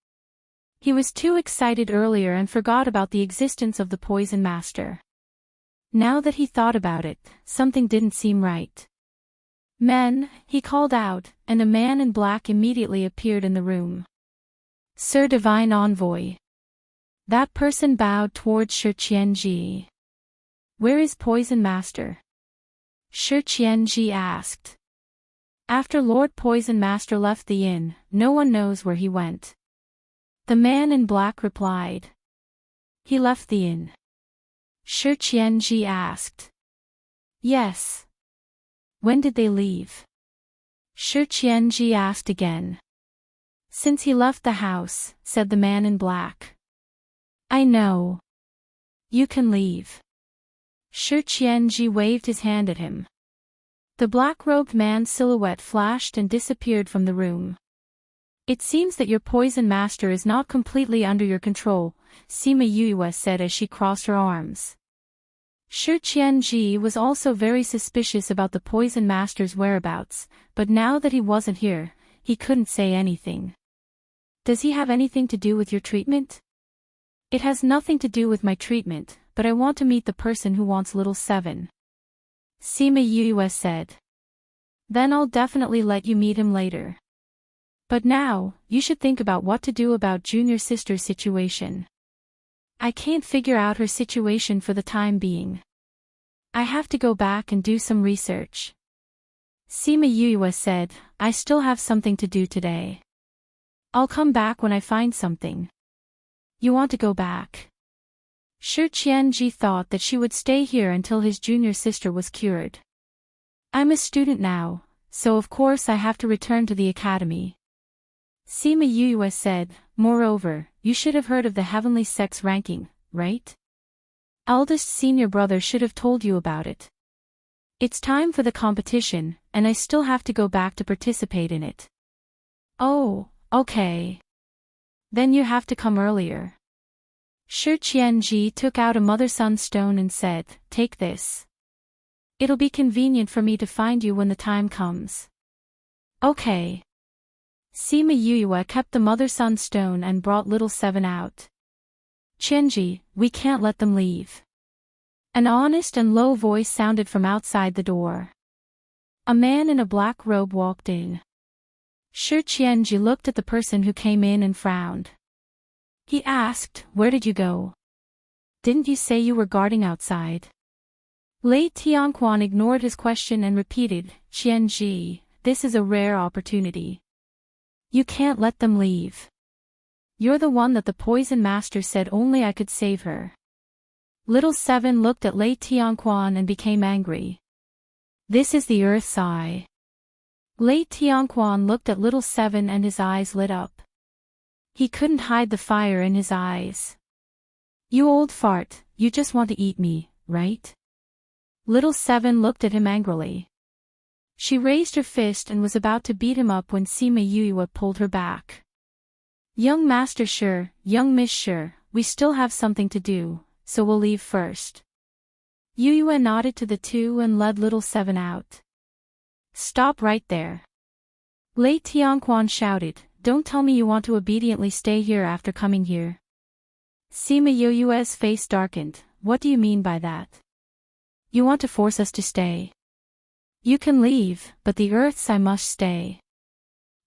Speaker 1: He was too excited earlier and forgot about the existence of the Poison Master. Now that he thought about it, something didn't seem right. "Men," he called out, and a man in black immediately appeared in the room. "Sir Divine Envoy." That person bowed towards Shi Qianji. "Where is Poison Master?" Shi Qianji asked. "After Lord Poison Master left the inn, no one knows where he went." The man in black replied. "He left the inn?" Shi Qianji asked. "Yes." "When did they leave?" Shi Qianji asked again. "Since he left the house," said the man in black. "I know. You can leave." Shi Qianji waved his hand at him. The black-robed man's silhouette flashed and disappeared from the room. "It seems that your Poison Master is not completely under your control," Sima Yue said as she crossed her arms. Shi Qianji was also very suspicious about the Poison Master's whereabouts, but now that he wasn't here, he couldn't say anything. "Does he have anything to do with your treatment?" "It has nothing to do with my treatment, but I want to meet the person who wants Little Seven," Sima Yue said. "Then I'll definitely let you meet him later. But now, you should think about what to do about Junior Sister's situation. I can't figure out her situation for the time being. I have to go back and do some research." Sima Yue said, "I still have something to do today. I'll come back when I find something." "You want to go back?" Shi Qianji thought that she would stay here until his junior sister was cured. "I'm a student now, so of course I have to return to the academy." Sima Yue said, "Moreover, you should have heard of the heavenly sex ranking, right? Eldest senior brother should have told you about it. It's time for the competition, and I still have to go back to participate in it." "Oh, okay. Then you have to come earlier." Shi Qianji took out a mother-son stone and said, "Take this. It'll be convenient for me to find you when the time comes." "Okay." Sima Yue kept the mother-son stone and brought Little Seven out. "Qianji, we can't let them leave." An honest and low voice sounded from outside the door. A man in a black robe walked in. Shi Qianji looked at the person who came in and frowned. He asked, "Where did you go? Didn't you say you were guarding outside?" Lei Tianquan ignored his question and repeated, "Qianji, this is a rare opportunity. You can't let them leave. You're the one that the Poison Master said only I could save her." Little Seven looked at Lei Tianquan and became angry. "This is the Earth's eye." Lei Tianquan looked at Little Seven and his eyes lit up. He couldn't hide the fire in his eyes. "You old fart, you just want to eat me, right?" Little Seven looked at him angrily. She raised her fist and was about to beat him up when Sima Yue pulled her back. "Young Master Shi, young Miss Shi, we still have something to do, so we'll leave first." Yue nodded to the two and led Little Seven out. "Stop right there." Lei Tianquan shouted, "Don't tell me you want to obediently stay here after coming here." Sima Yue's face darkened. "What do you mean by that? You want to force us to stay?" "You can leave, but the Earth's eye must stay."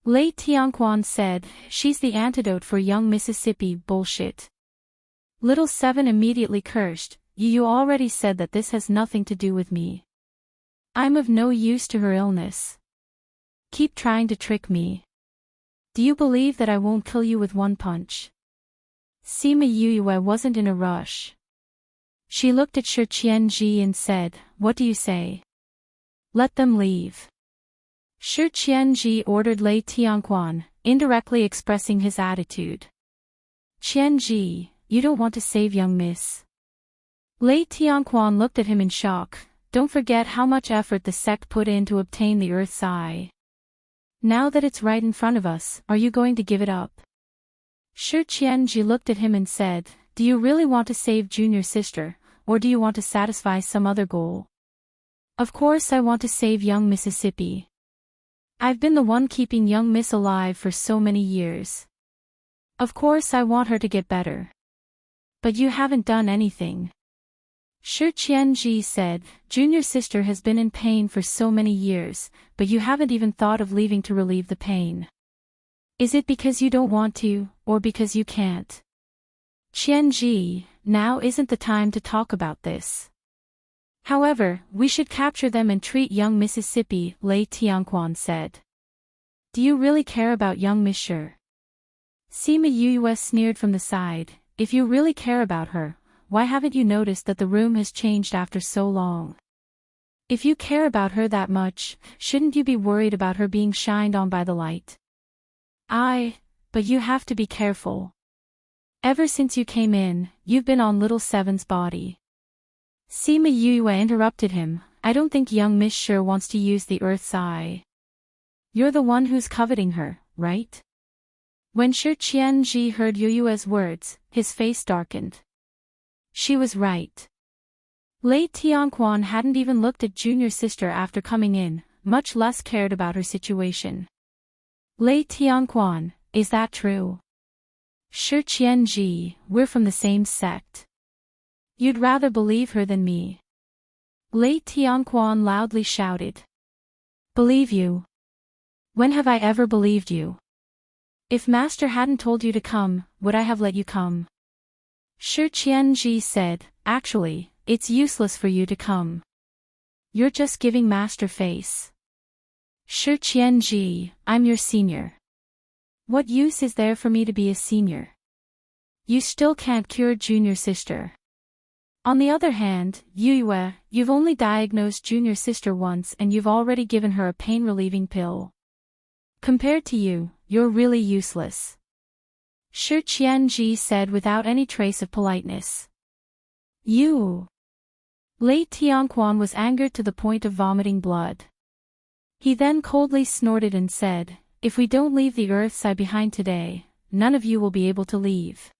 Speaker 1: Lei Tianquan said, "She's the antidote for young Mississippi bullshit." Little Seven immediately cursed, You already said that this has nothing to do with me. I'm of no use to her illness. Keep trying to trick me. Do you believe that I won't kill you with one punch?" Sima Yue wasn't in a rush. She looked at Shi Qianji and said, "What do you say? Let them leave." Shi Qianji ordered Lei Tianquan, indirectly expressing his attitude. "Qianji, you don't want to save young miss?" Lei Tianquan looked at him in shock. "Don't forget how much effort the sect put in to obtain the Earth's eye. Now that it's right in front of us, are you going to give it up?" Shi Qianji looked at him and said, "Do you really want to save junior sister, or do you want to satisfy some other goal?" "Of course I want to save young Mississippi. I've been the one keeping young Miss alive for so many years." Of course I want her to get better. But you haven't done anything. Shi Qianji said, Junior sister has been in pain for so many years, but you haven't even thought of leaving to relieve the pain. Is it because you don't want to, or because you can't? Qianji, now isn't the time to talk about this. However, we should capture them and treat young Mississippi, Lei Tianquan said. Do you really care about young Miss Shi? Sima Yuyue sneered from the side, if you really care about her, why haven't you noticed that the room has changed after so long? If you care about her that much, shouldn't you be worried about her being shined on by the light? But you have to be careful. Ever since you came in, you've been on little Seven's body. Sima Yue interrupted him, I don't think young Miss Shi wants to use the Earth's eye. You're the one who's coveting her, right? When Shi Qianji heard Yue's words, his face darkened. She was right. Lei Tianquan hadn't even looked at junior sister after coming in, much less cared about her situation. Lei Tianquan, is that true? Shi Qianji, we're from the same sect. You'd rather believe her than me. Lei Tianquan loudly shouted. Believe you? When have I ever believed you? If Master hadn't told you to come, would I have let you come? Shi Qianji said, actually, it's useless for you to come. You're just giving Master face. Shi Qianji, I'm your senior. What use is there for me to be a senior? You still can't cure junior sister. On the other hand, Yue, you've only diagnosed junior sister once and you've already given her a pain-relieving pill. Compared to you, you're really useless. Shi Qianji said without any trace of politeness. You. Lei Tianquan was angered to the point of vomiting blood. He then coldly snorted and said, if we don't leave the Earth's eye behind today, none of you will be able to leave.